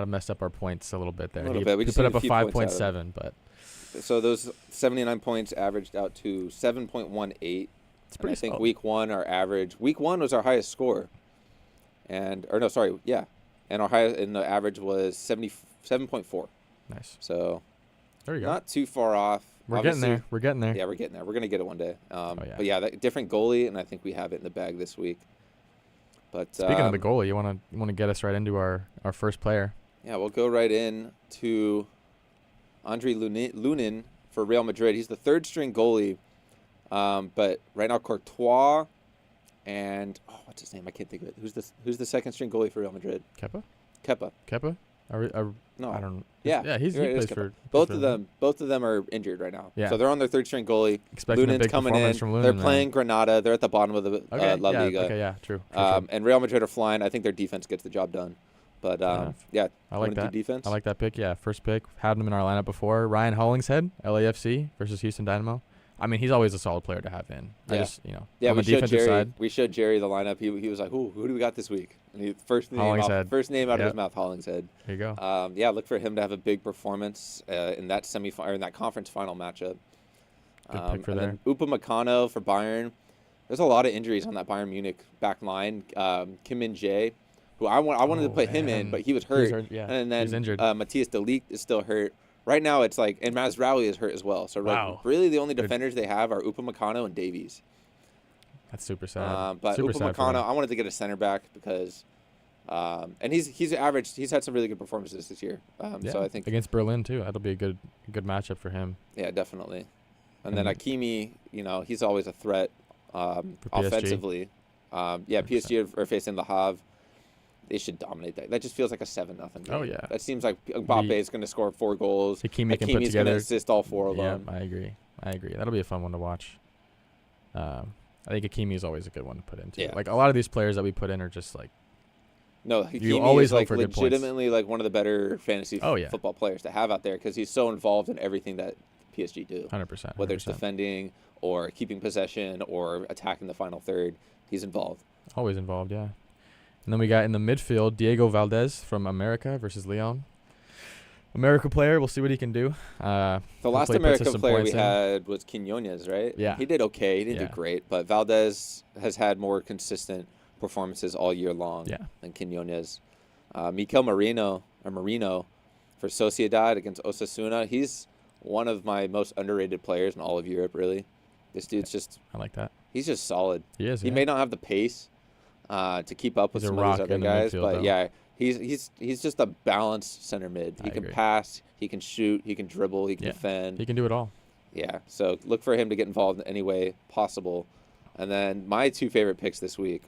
Speaker 4: messed up our points a little bit there.
Speaker 2: A little
Speaker 4: he
Speaker 2: bit. We
Speaker 4: he
Speaker 2: just
Speaker 4: put
Speaker 2: needed
Speaker 4: up a
Speaker 2: a few points out of
Speaker 4: 5.7, but
Speaker 2: So those 79 points averaged out to 7.18.
Speaker 4: it's
Speaker 2: And
Speaker 4: pretty
Speaker 2: I think
Speaker 4: solid.
Speaker 2: week 1, week 1 was our highest score. And the average was 77.4.
Speaker 4: Nice.
Speaker 2: So
Speaker 4: There you go.
Speaker 2: not too far off.
Speaker 4: We're getting
Speaker 2: Obviously-
Speaker 4: there. We're getting there.
Speaker 2: Yeah, we're getting there. We're going to get it one day.
Speaker 4: yeah.
Speaker 2: But yeah, different goalie, and I think we have it in the bag this week. But
Speaker 4: Speaking of the goalie, you wanna get us right into our first player.
Speaker 2: Yeah, we'll go right in to Andre Lunin for Real Madrid. He's the 3rd string goalie. But right now Courtois and what's his name? I can't think of it. Who's the 2nd string goalie for Real Madrid?
Speaker 4: Kepa?
Speaker 2: Kepa. No.
Speaker 4: I don't.
Speaker 2: Yeah.
Speaker 4: Yeah, he
Speaker 2: You're right, it is
Speaker 4: plays for
Speaker 2: Both of them are injured right now.
Speaker 4: Yeah.
Speaker 2: So they're on their 3rd string goalie.
Speaker 4: Expecting a
Speaker 2: Lunin's
Speaker 4: big
Speaker 2: coming in.
Speaker 4: performance from Lunin.
Speaker 2: They're
Speaker 4: man.
Speaker 2: playing Granada. They're at the bottom of the
Speaker 4: Okay.
Speaker 2: La
Speaker 4: yeah.
Speaker 2: Liga.
Speaker 4: Okay. Yeah. True.
Speaker 2: And Real Madrid are flying. I think their defense gets the job done. But
Speaker 4: enough.
Speaker 2: yeah,
Speaker 4: I
Speaker 2: you
Speaker 4: like
Speaker 2: wanna do
Speaker 4: that.
Speaker 2: defense.
Speaker 4: I like that pick. Yeah, first pick. Had him in our lineup before. Ryan Hollingshead, LAFC versus Houston Dynamo. I mean, he's always a solid player to have in. I
Speaker 2: Yeah.
Speaker 4: just,
Speaker 2: Yeah,
Speaker 4: on
Speaker 2: we
Speaker 4: the
Speaker 2: showed
Speaker 4: defensive
Speaker 2: Jerry.
Speaker 4: side.
Speaker 2: We showed Jerry the lineup. He was like, "Who do we got this week?" And he first name out of his mouth, Hollingshead.
Speaker 4: Here you go.
Speaker 2: Yeah, look for him to have a big performance in that in that conference final matchup.
Speaker 4: Good pick for
Speaker 2: and
Speaker 4: there.
Speaker 2: then Upamecano for Bayern. There's a lot of injuries on that Bayern Munich back line. Kim Min Jae who I wanted to
Speaker 4: Oh,
Speaker 2: put him in,
Speaker 4: man.
Speaker 2: but he was
Speaker 4: He was
Speaker 2: hurt.
Speaker 4: hurt, yeah.
Speaker 2: And then
Speaker 4: He's injured.
Speaker 2: Matthias de Ligt is still hurt. Right now, it's like, and Mazraoui is hurt as well. So
Speaker 4: Wow.
Speaker 2: like, really, the only
Speaker 4: They're-
Speaker 2: defenders they have are Upamecano and Davies.
Speaker 4: That's super sad.
Speaker 2: But
Speaker 4: Super sad for
Speaker 2: Upamecano,
Speaker 4: them.
Speaker 2: I wanted to get a center back because, and he's averaged. He's had some really good performances this year.
Speaker 4: Yeah,
Speaker 2: So I think,
Speaker 4: against Berlin too. That'll be a good matchup for him.
Speaker 2: yeah, definitely. And then
Speaker 4: And-
Speaker 2: Hakimi, he's always a threat
Speaker 4: PSG.
Speaker 2: offensively. Yeah,
Speaker 4: 100%.
Speaker 2: PSG are facing Le Havre. They should dominate that. That just feels like a 7-0 game.
Speaker 4: Oh, yeah.
Speaker 2: That seems like Mbappe is going to score 4 goals.
Speaker 4: Hakimi can put
Speaker 2: Hakimi's going to
Speaker 4: together.
Speaker 2: assist all 4 of
Speaker 4: Yeah,
Speaker 2: them.
Speaker 4: I agree. That'll be a fun one to watch. I think Hakimi is always a good one to put in too.
Speaker 2: Yeah.
Speaker 4: Like a lot of these players that we put in are just like
Speaker 2: No,
Speaker 4: You
Speaker 2: Hakimi
Speaker 4: always
Speaker 2: is
Speaker 4: hope
Speaker 2: like
Speaker 4: for good points.
Speaker 2: legitimately like one of the better fantasy
Speaker 4: Oh, yeah.
Speaker 2: football players to have out there because he's so involved in everything that PSG do.
Speaker 4: 100%.
Speaker 2: Whether it's defending or keeping possession or attacking the final third, he's involved.
Speaker 4: Always involved, yeah. And then we got in the midfield Diego Valdez from America versus Leon. America player, we'll see what he can do.
Speaker 2: The last
Speaker 4: Hopefully he puts us
Speaker 2: American
Speaker 4: some
Speaker 2: player we
Speaker 4: points in.
Speaker 2: had was Quinones, right?
Speaker 4: Yeah.
Speaker 2: He did okay. He didn't
Speaker 4: Yeah.
Speaker 2: do great, but Valdez has had more consistent performances all year long
Speaker 4: Yeah.
Speaker 2: than Quinones. Mikel Marino for Sociedad against Osasuna. He's one of my most underrated players in all of Europe, really. This dude's
Speaker 4: I like that.
Speaker 2: he's just solid.
Speaker 4: He is.
Speaker 2: He
Speaker 4: yeah.
Speaker 2: may not have the pace to keep up with
Speaker 4: He's a
Speaker 2: some of these
Speaker 4: rock
Speaker 2: other
Speaker 4: in the
Speaker 2: guys,
Speaker 4: midfield,
Speaker 2: but
Speaker 4: though.
Speaker 2: yeah, he's just a balanced center mid. He
Speaker 4: I
Speaker 2: can
Speaker 4: agree.
Speaker 2: pass, he can shoot, he can dribble, he can
Speaker 4: Yeah.
Speaker 2: defend.
Speaker 4: He can do it all.
Speaker 2: Yeah, so look for him to get involved in any way possible. And then my 2 favorite picks this week,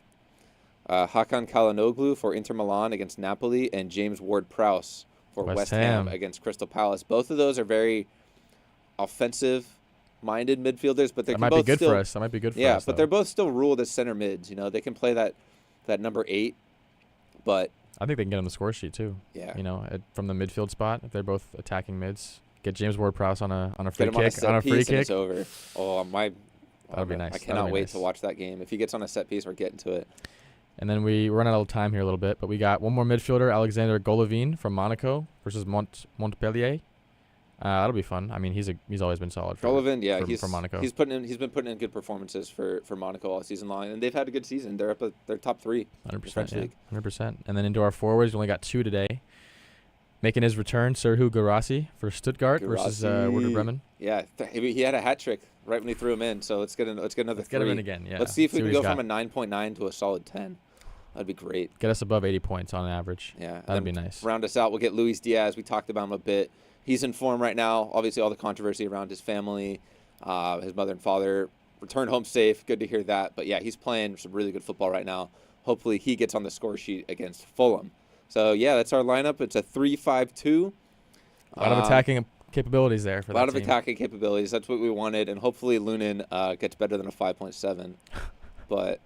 Speaker 2: Hakan Çalhanoğlu for Inter Milan against Napoli and James Ward-Prowse for
Speaker 4: West
Speaker 2: West Ham
Speaker 4: Ham.
Speaker 2: against Crystal Palace. Both of those are very offensive-minded midfielders, but they
Speaker 4: That
Speaker 2: can
Speaker 4: might be
Speaker 2: both
Speaker 4: good
Speaker 2: still,
Speaker 4: for us. That might be good for
Speaker 2: yeah,
Speaker 4: us.
Speaker 2: but they're both still ruled as center mids. They can play that number 8, but
Speaker 4: I think they can get on the score sheet too.
Speaker 2: yeah.
Speaker 4: From the midfield spot, if they're both attacking mids, get James Ward-Prowse on a
Speaker 2: Get
Speaker 4: free
Speaker 2: him on a
Speaker 4: kick.
Speaker 2: set
Speaker 4: On a free
Speaker 2: piece and
Speaker 4: kick.
Speaker 2: it's over. Oh,
Speaker 4: That'd be nice.
Speaker 2: I
Speaker 4: That'd
Speaker 2: cannot
Speaker 4: be
Speaker 2: wait
Speaker 4: nice.
Speaker 2: to watch that game. If he gets on a set piece, we're getting to it.
Speaker 4: And then we run out of time here a little bit, but we got one more midfielder, Alexander Golovin from Monaco versus Montpellier. That'll be fun. I mean, he's always been solid.
Speaker 2: Golovin, yeah,
Speaker 4: for Monaco.
Speaker 2: he's been putting in good performances for Monaco all season long, and they've had a good season. They're up at their top 3.
Speaker 4: 100%.
Speaker 2: French
Speaker 4: Yeah,
Speaker 2: league.
Speaker 4: 100%. And then into our forwards, we only got 2 today. Making his return, Serhou Guirassy for Stuttgart versus Werder
Speaker 2: Guirassy.
Speaker 4: Bremen.
Speaker 2: Yeah, he had a hat trick right when he threw him in. So let's get another
Speaker 4: Let's
Speaker 2: 3.
Speaker 4: get him in again. Yeah.
Speaker 2: Let's see if we can
Speaker 4: what
Speaker 2: go
Speaker 4: he's
Speaker 2: from
Speaker 4: got.
Speaker 2: a 9.9 to a solid 10. That'd be great.
Speaker 4: Get us above 80 points on average.
Speaker 2: Yeah, and
Speaker 4: That'd be
Speaker 2: then
Speaker 4: nice.
Speaker 2: Round us out. We'll get Luis Diaz. We talked about him a bit. He's in form right now. Obviously, all the controversy around his family, his mother and father returned home safe. Good to hear that. But yeah, he's playing some really good football right now. Hopefully, he gets on the score sheet against Fulham. So yeah, that's our lineup. It's a 3-5-2.
Speaker 4: A lot of attacking capabilities there for
Speaker 2: A
Speaker 4: that
Speaker 2: lot of
Speaker 4: team.
Speaker 2: attacking capabilities. That's what we wanted, and hopefully Lunin gets better than a 5.7. But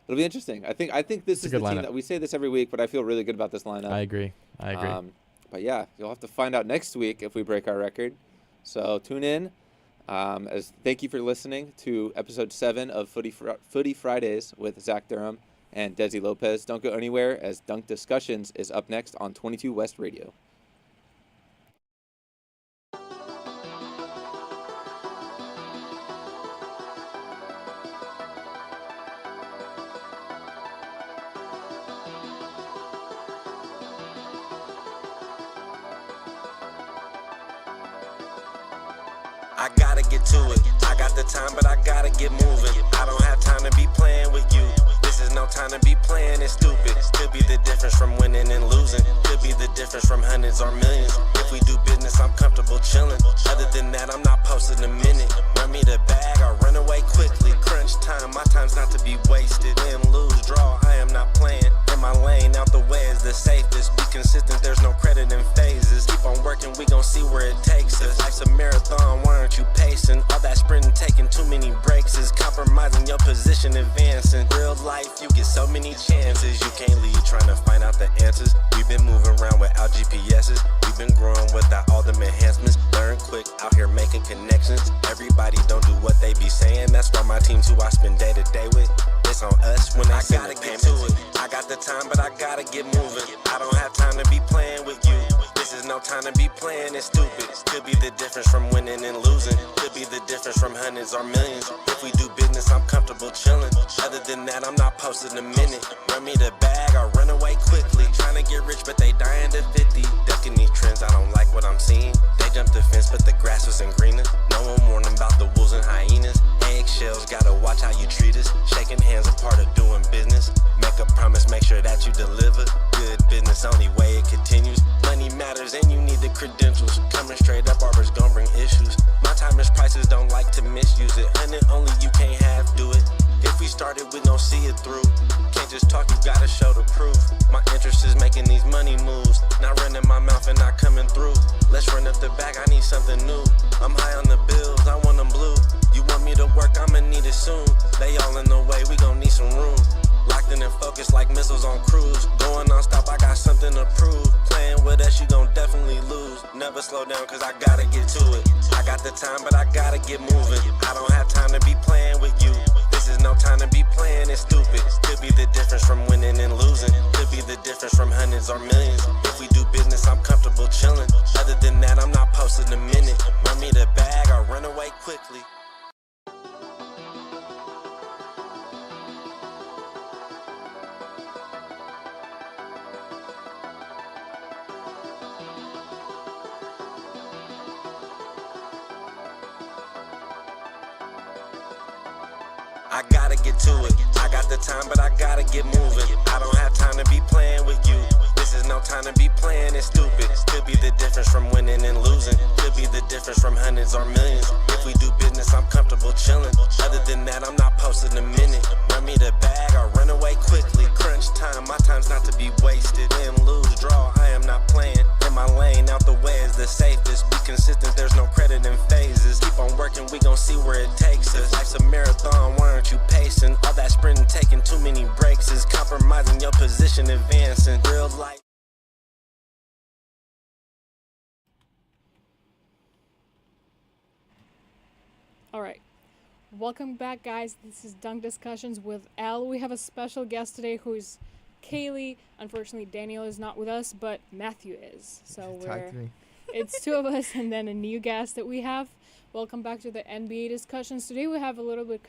Speaker 2: it'll be interesting. I think this
Speaker 4: It's a
Speaker 2: is the
Speaker 4: good
Speaker 2: team
Speaker 4: lineup.
Speaker 2: that we say this every week, but I feel really good about this lineup.
Speaker 4: I agree.
Speaker 2: But yeah, you'll have to find out next week if we break our record. So tune in. As thank you for listening to episode 7 of Footy Fridays with Zach Durham and Desi Lopez. Don't go anywhere, as Dunk Discussions is up next on 22 West Radio.
Speaker 1: I gotta get to it. I got the time, but I gotta get moving. I don't have time to be playing with you. This is no time to be playing it stupid. Could be the difference from winning and losing. Could be the difference from hundreds or millions. If we do business, I'm comfortable chilling. Other than that, I'm not posting a minute. Run me the bag, I run away quickly. Crunch time, my time's not to be wasted. Win, lose, draw, I am not playing. In my lane, out the way is the safest. Be consistent, there's no credit in phases. Keep on working, we gon' see where it takes us. Life's a marathon, why aren't you pacing? All that sprinting, taking too many breaks is compromising your position, advancing. Real life, you get so many chances. You can't leave trying to find out the answers. We've been moving around without GPSs. We've been growing without all them enhancements. Learn quick, out here making connections. Everybody don't do what they be saying. That's why my team's who I spend day to day with. It's on us when they send the payment to it. I got the time, but I gotta get moving. I don't have time to be playing with you. This This is no time to be playing it stupid. Could be the difference from winning and losing. Could be the difference from hundreds or millions. If we do business, I'm comfortable chilling. Other than that, I'm not posting a minute. Run me the bag, I run away quickly. Trying to get rich, but they dying to 50. Ducking these trends, I don't like what I'm seeing. They jumped the fence, but the grass wasn't greener. No one warned them about the wolves and hyenas. Eggshells, gotta watch how you treat us. Shaking hands, a part of doing business. Make a promise, make sure that you deliver. Good business, only way it continues. Money matters and you need the credentials. Coming straight up, barbers gon' bring issues. My time is prices, don't like to misuse it. And it only you can't have, do it. If we started, we gon' see it through. Can't just talk, you gotta show the proof. My interest is making these money moves. Not running my mouth and not coming through. Let's run up the bag, I need something new. I'm high on the bills, I want them blue. You want me to work, I'ma need it soon. They all in the way, we gon' need some room. Locked in and focused like missiles on cruise. Going non-stop, I got something to prove. Playing with us, you gon' definitely lose. Never slow down, cause I gotta get to it. I got the time, but I gotta get moving. I don't have time to be playing with you. This is no time to be playing it stupid. Could be the difference from winning and losing. Could be the difference from hundreds or millions. If we do business, I'm comfortable chilling. Other than that, I'm not posting a minute. Run me the bag, I run away quickly. I gotta get to it. I got the time, but I gotta get moving. I don't have time to be playing with you. This is no time to be playing it stupid. Could be the difference from winning and losing. Could be the difference from hundreds or millions. If we do business, I'm comfortable chilling. Other than that, I'm not posting a minute. Run me the bag, I run away quickly. Crunch time, my time's not to be wasted. Win, lose, draw, I am not playing. In my lane, out the way is the safest. Be consistent, there's no credit in phases. Keep on working, we gon' see where it takes us. Life's a marathon, why aren't you pacing? All that sprinting, taking too many breaks is compromising your position, advancing. Real life.
Speaker 6: All right. Welcome back, guys. This is Dunk Discussions with Al. We have a special guest today who is Kaylee. Unfortunately, Daniel is not with us, but Matthew is. So it's two of us and then a new guest that we have. Welcome back to the NBA discussions. Today we have a little bit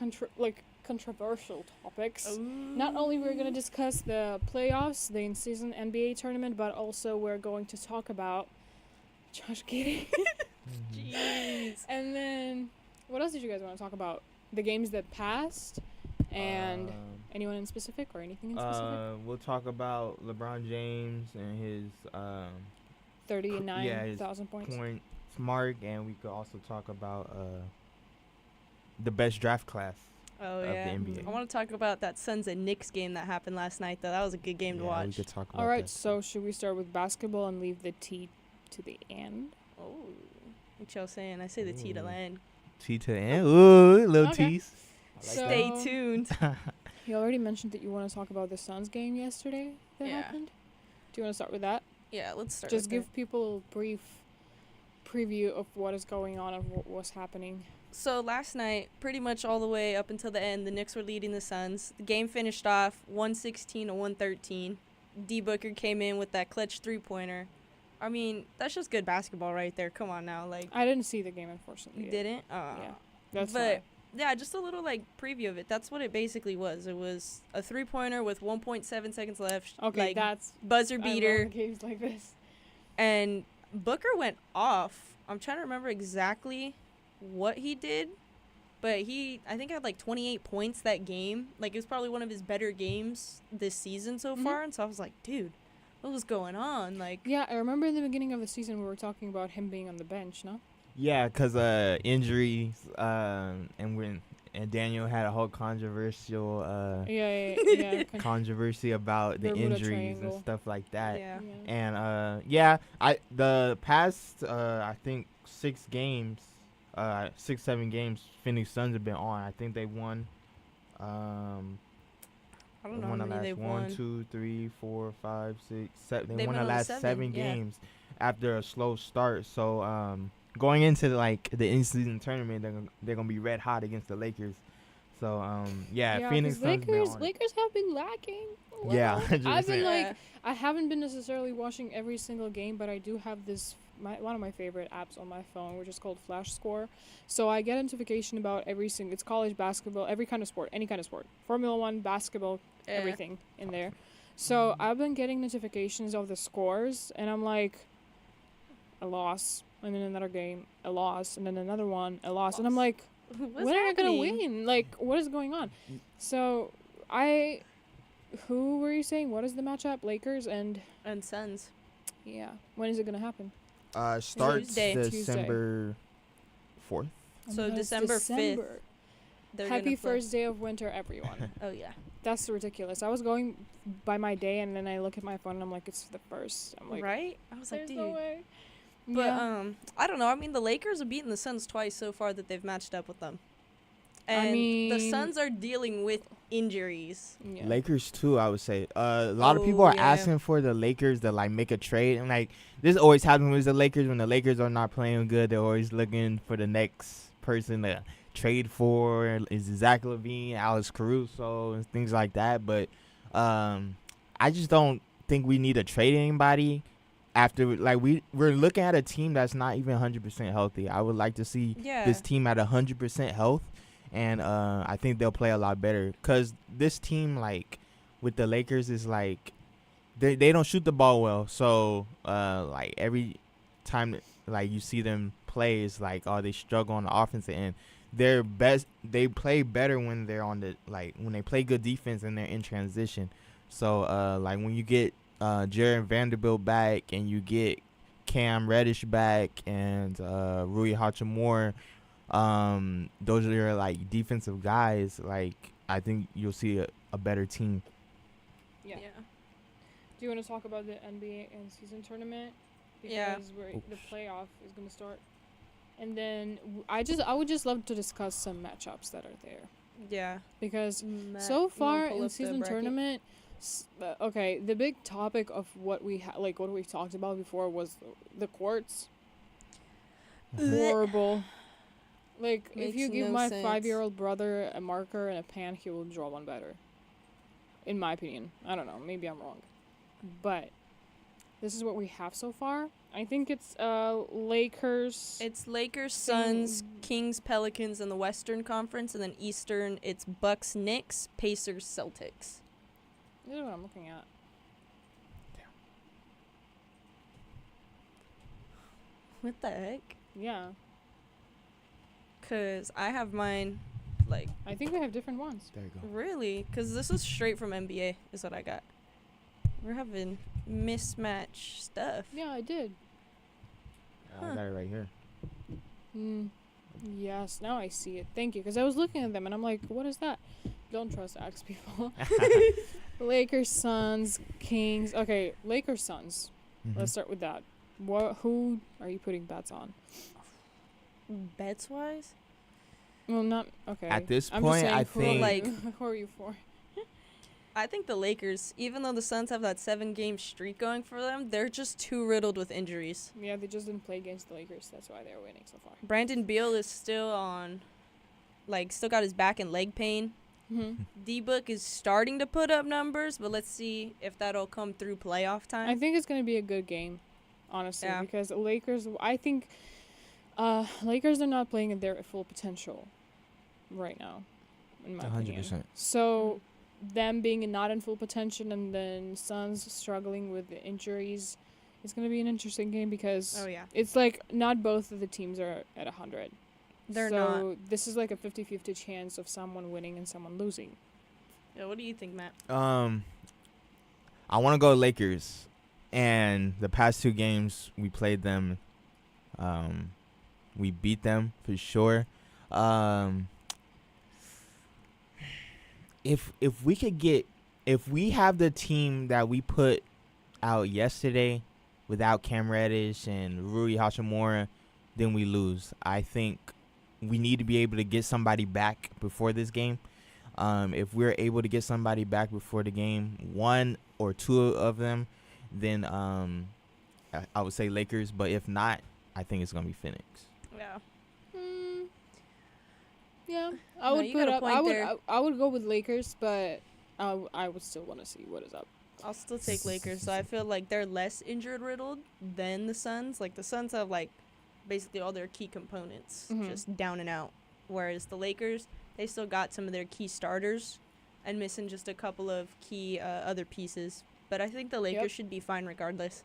Speaker 6: controversial topics. Ooh. Not only we're going to discuss the playoffs, the in-season NBA tournament, but also we're going to talk about Josh Giddey. Jeez. And then what else did you guys want to talk about? The games that passed and anyone in specific or anything in specific?
Speaker 3: We'll talk about LeBron James and his
Speaker 6: 39,000 points
Speaker 3: mark, and we could also talk about the best draft class of the NBA.
Speaker 7: I want to talk about that Suns and Knicks game that happened last night, though. That was a good game to watch.
Speaker 3: We could talk about
Speaker 6: All right,
Speaker 3: that.
Speaker 6: so should we start with basketball and leave the tea to the end?
Speaker 7: Oh, what y'all saying? I say the tea to land.
Speaker 3: Tea to the end. Ooh, little
Speaker 6: Okay.
Speaker 3: tease.
Speaker 7: Stay tuned.
Speaker 6: You already mentioned that you want to talk about the Suns game yesterday that happened. Do you want to start with that?
Speaker 7: Yeah, let's start.
Speaker 6: Just give people a brief preview of what is going on and what was happening.
Speaker 7: So last night, pretty much all the way up until the end, the Knicks were leading the Suns. The game finished off 116 to 113. D Booker came in with that clutch three-pointer. I mean, that's just good basketball right there. Come on now, like.
Speaker 6: I didn't see the game, unfortunately.
Speaker 7: You didn't?
Speaker 6: Yeah, that's
Speaker 7: but
Speaker 6: fine.
Speaker 7: yeah, just a little like preview of it. That's what it basically was. It was a three-pointer with 1.7 seconds left.
Speaker 6: Okay,
Speaker 7: like,
Speaker 6: that's
Speaker 7: buzzer beater.
Speaker 6: I love games like this.
Speaker 7: And Booker went off. I'm trying to remember exactly what he did, but I think had like 28 points that game. Like, it was probably one of his better games this season so far. And so I was like, dude, what was going on? Like,
Speaker 6: yeah, I remember in the beginning of the season we were talking about him being on the bench, no?
Speaker 3: Yeah, because injuries, and Daniel had a whole controversial controversy about the
Speaker 6: Bermuda
Speaker 3: injuries
Speaker 6: Triangle.
Speaker 3: and stuff like that.
Speaker 7: yeah.
Speaker 3: And the past I think 6 games, 6-7 games Phoenix Suns have been on. I think they won.
Speaker 7: I don't know how
Speaker 3: won the
Speaker 7: many
Speaker 3: last
Speaker 7: they won.
Speaker 3: 1, 2, 3, 4, 5, 6, 7. They
Speaker 7: They've
Speaker 3: won the
Speaker 7: been on
Speaker 3: last
Speaker 7: 7,
Speaker 3: 7
Speaker 7: yeah.
Speaker 3: games after a slow start. So going into like the in-season tournament, they're gonna be red hot against the Lakers. So yeah, Phoenix
Speaker 6: 'cause
Speaker 3: Suns been on it.
Speaker 6: Lakers have been lacking. a
Speaker 3: Yeah,
Speaker 6: little. I've been
Speaker 3: 100%.
Speaker 6: like, I haven't been necessarily watching every single game, but I do have this one of my favorite apps on my phone, which is called Flash Score. So I get notification about every single. It's college basketball, every kind of sport, any kind of sport, Formula One, basketball, everything in there. So I've been getting notifications of the scores, and I'm like, a loss, and then another game, a loss, and then another one, a loss, and I'm like,
Speaker 7: What's
Speaker 6: when am I gonna
Speaker 7: happening?
Speaker 6: win? Like, what is going on? So who were you saying? What is the matchup? Lakers and
Speaker 7: And Suns.
Speaker 6: yeah. When is it gonna happen?
Speaker 3: Starts
Speaker 7: Tuesday.
Speaker 3: December 4th.
Speaker 7: So
Speaker 6: That's
Speaker 7: December 5th.
Speaker 6: December.
Speaker 7: They're
Speaker 6: Happy
Speaker 7: gonna play.
Speaker 6: first day of winter, everyone.
Speaker 7: Oh yeah.
Speaker 6: That's ridiculous. I was going by my day, and then I look at my phone, and I'm like, it's the first. I'm like,
Speaker 7: Right? I was like,
Speaker 6: there's
Speaker 7: dude.
Speaker 6: no way.
Speaker 7: But
Speaker 6: yeah.
Speaker 7: I don't know. I mean, the Lakers have beaten the Suns twice so far that they've matched up with them.
Speaker 6: I
Speaker 7: And the
Speaker 6: mean-
Speaker 7: Suns are dealing with injuries.
Speaker 6: Yeah.
Speaker 3: Lakers too, I would say. A lot of people
Speaker 7: Oh,
Speaker 3: are
Speaker 7: yeah.
Speaker 3: asking for the Lakers to like make a trade, and like this always happens with the Lakers when the Lakers are not playing good. They're always looking for the next person to trade for. Is it Zach LaVine, Alex Caruso, and things like that. But I just don't think we need to trade anybody. After like we're looking at a team that's not even 100% healthy. I would like to see
Speaker 7: Yeah.
Speaker 3: this team at 100% health, and I think they'll play a lot better. Cause this team, like with the Lakers, is like they don't shoot the ball well. So like every time like you see them play, it's like they struggle on the offensive end. They play better when they're on the when they play good defense and they're in transition. So like when you get Jared Vanderbilt back and you get Cam Reddish back and Rui Hachimura, those are your like defensive guys. Like I think you'll see a better team.
Speaker 6: Yeah. Do you want to talk about the NBA and season tournament? Because
Speaker 7: Yeah.
Speaker 6: the playoff is going to start. And then I would just love to discuss some matchups that are there.
Speaker 7: Yeah.
Speaker 6: Because
Speaker 7: Matt,
Speaker 6: so
Speaker 7: you
Speaker 6: far
Speaker 7: wanna pull
Speaker 6: in
Speaker 7: up the
Speaker 6: season
Speaker 7: bracket?
Speaker 6: tournament, okay, the big topic of what we what we talked about before was the courts. Horrible. Like, if you
Speaker 7: Makes
Speaker 6: give
Speaker 7: no
Speaker 6: my
Speaker 7: sense.
Speaker 6: 5-year-old brother a marker and a pen, he will draw one better. In my opinion. I don't know. Maybe I'm wrong. But this is what we have so far. I think it's Lakers.
Speaker 7: It's Lakers, Suns, Kings, Pelicans in the Western Conference, and then Eastern, it's Bucks, Knicks, Pacers, Celtics.
Speaker 6: This is what I'm looking at.
Speaker 7: What the heck?
Speaker 6: Yeah.
Speaker 7: Because I have mine, like,
Speaker 6: I think we have different ones.
Speaker 3: There you go.
Speaker 7: really? Because this is straight from NBA, is what I got. We're having mismatch stuff.
Speaker 6: Yeah, I did.
Speaker 3: I got it right here.
Speaker 6: Yes, now I see it. Thank you. Because I was looking at them and I'm like, what is that? Don't trust Axe people. Lakers, Suns, Kings. Okay, Lakers, Suns. Let's start with that. Who are you putting bets on?
Speaker 7: Bets wise?
Speaker 6: Well, not okay.
Speaker 3: At this
Speaker 6: I'm just
Speaker 3: point,
Speaker 6: saying,
Speaker 3: I
Speaker 6: who are
Speaker 3: think-
Speaker 6: you-
Speaker 7: Like-
Speaker 6: who are you for?
Speaker 7: I think the Lakers, even though the Suns have that 7-game streak going for them, they're just too riddled with injuries.
Speaker 6: Yeah, they just didn't play against the Lakers. That's why they're winning so far.
Speaker 7: Brandon Beal is still on, still got his back and leg pain.
Speaker 6: Mm-hmm.
Speaker 7: D-Book is starting to put up numbers, but let's see if that'll come through playoff time.
Speaker 6: I think it's gonna be a good game, honestly,
Speaker 7: Yeah.
Speaker 6: because the Lakers. I think Lakers are not playing at their full potential right now, in my opinion.
Speaker 3: 100%.
Speaker 6: So, them being not in full potential and then Suns struggling with the injuries, it's gonna be an interesting game because
Speaker 7: Oh, yeah.
Speaker 6: it's like not both of the teams are at 100.
Speaker 7: They're
Speaker 6: so this is like a 50-50 chance of someone winning and someone losing.
Speaker 7: Yeah, what do you think, Matt?
Speaker 3: I want to go Lakers, and the past 2 games we played them, we beat them for sure. If we have the team that we put out yesterday without Cam Reddish and Rui Hachimura, then we lose. I think we need to be able to get somebody back before this game. If we're able to get somebody back before the game, 1 or 2 of them, then I would say Lakers. But if not, I think it's gonna be Phoenix.
Speaker 7: Yeah.
Speaker 6: Yeah, I
Speaker 7: No,
Speaker 6: would
Speaker 7: you
Speaker 6: put
Speaker 7: got a
Speaker 6: up.
Speaker 7: point there.
Speaker 6: I would go with Lakers, but I would still want to see what is up.
Speaker 7: I'll still take Lakers. So I feel like they're less injured riddled than the Suns. Like the Suns have like basically all their key components
Speaker 6: Mhm.
Speaker 7: just down and out, whereas the Lakers, they still got some of their key starters and missing just a couple of key other pieces. But I think the Lakers
Speaker 6: Yep.
Speaker 7: should be fine regardless.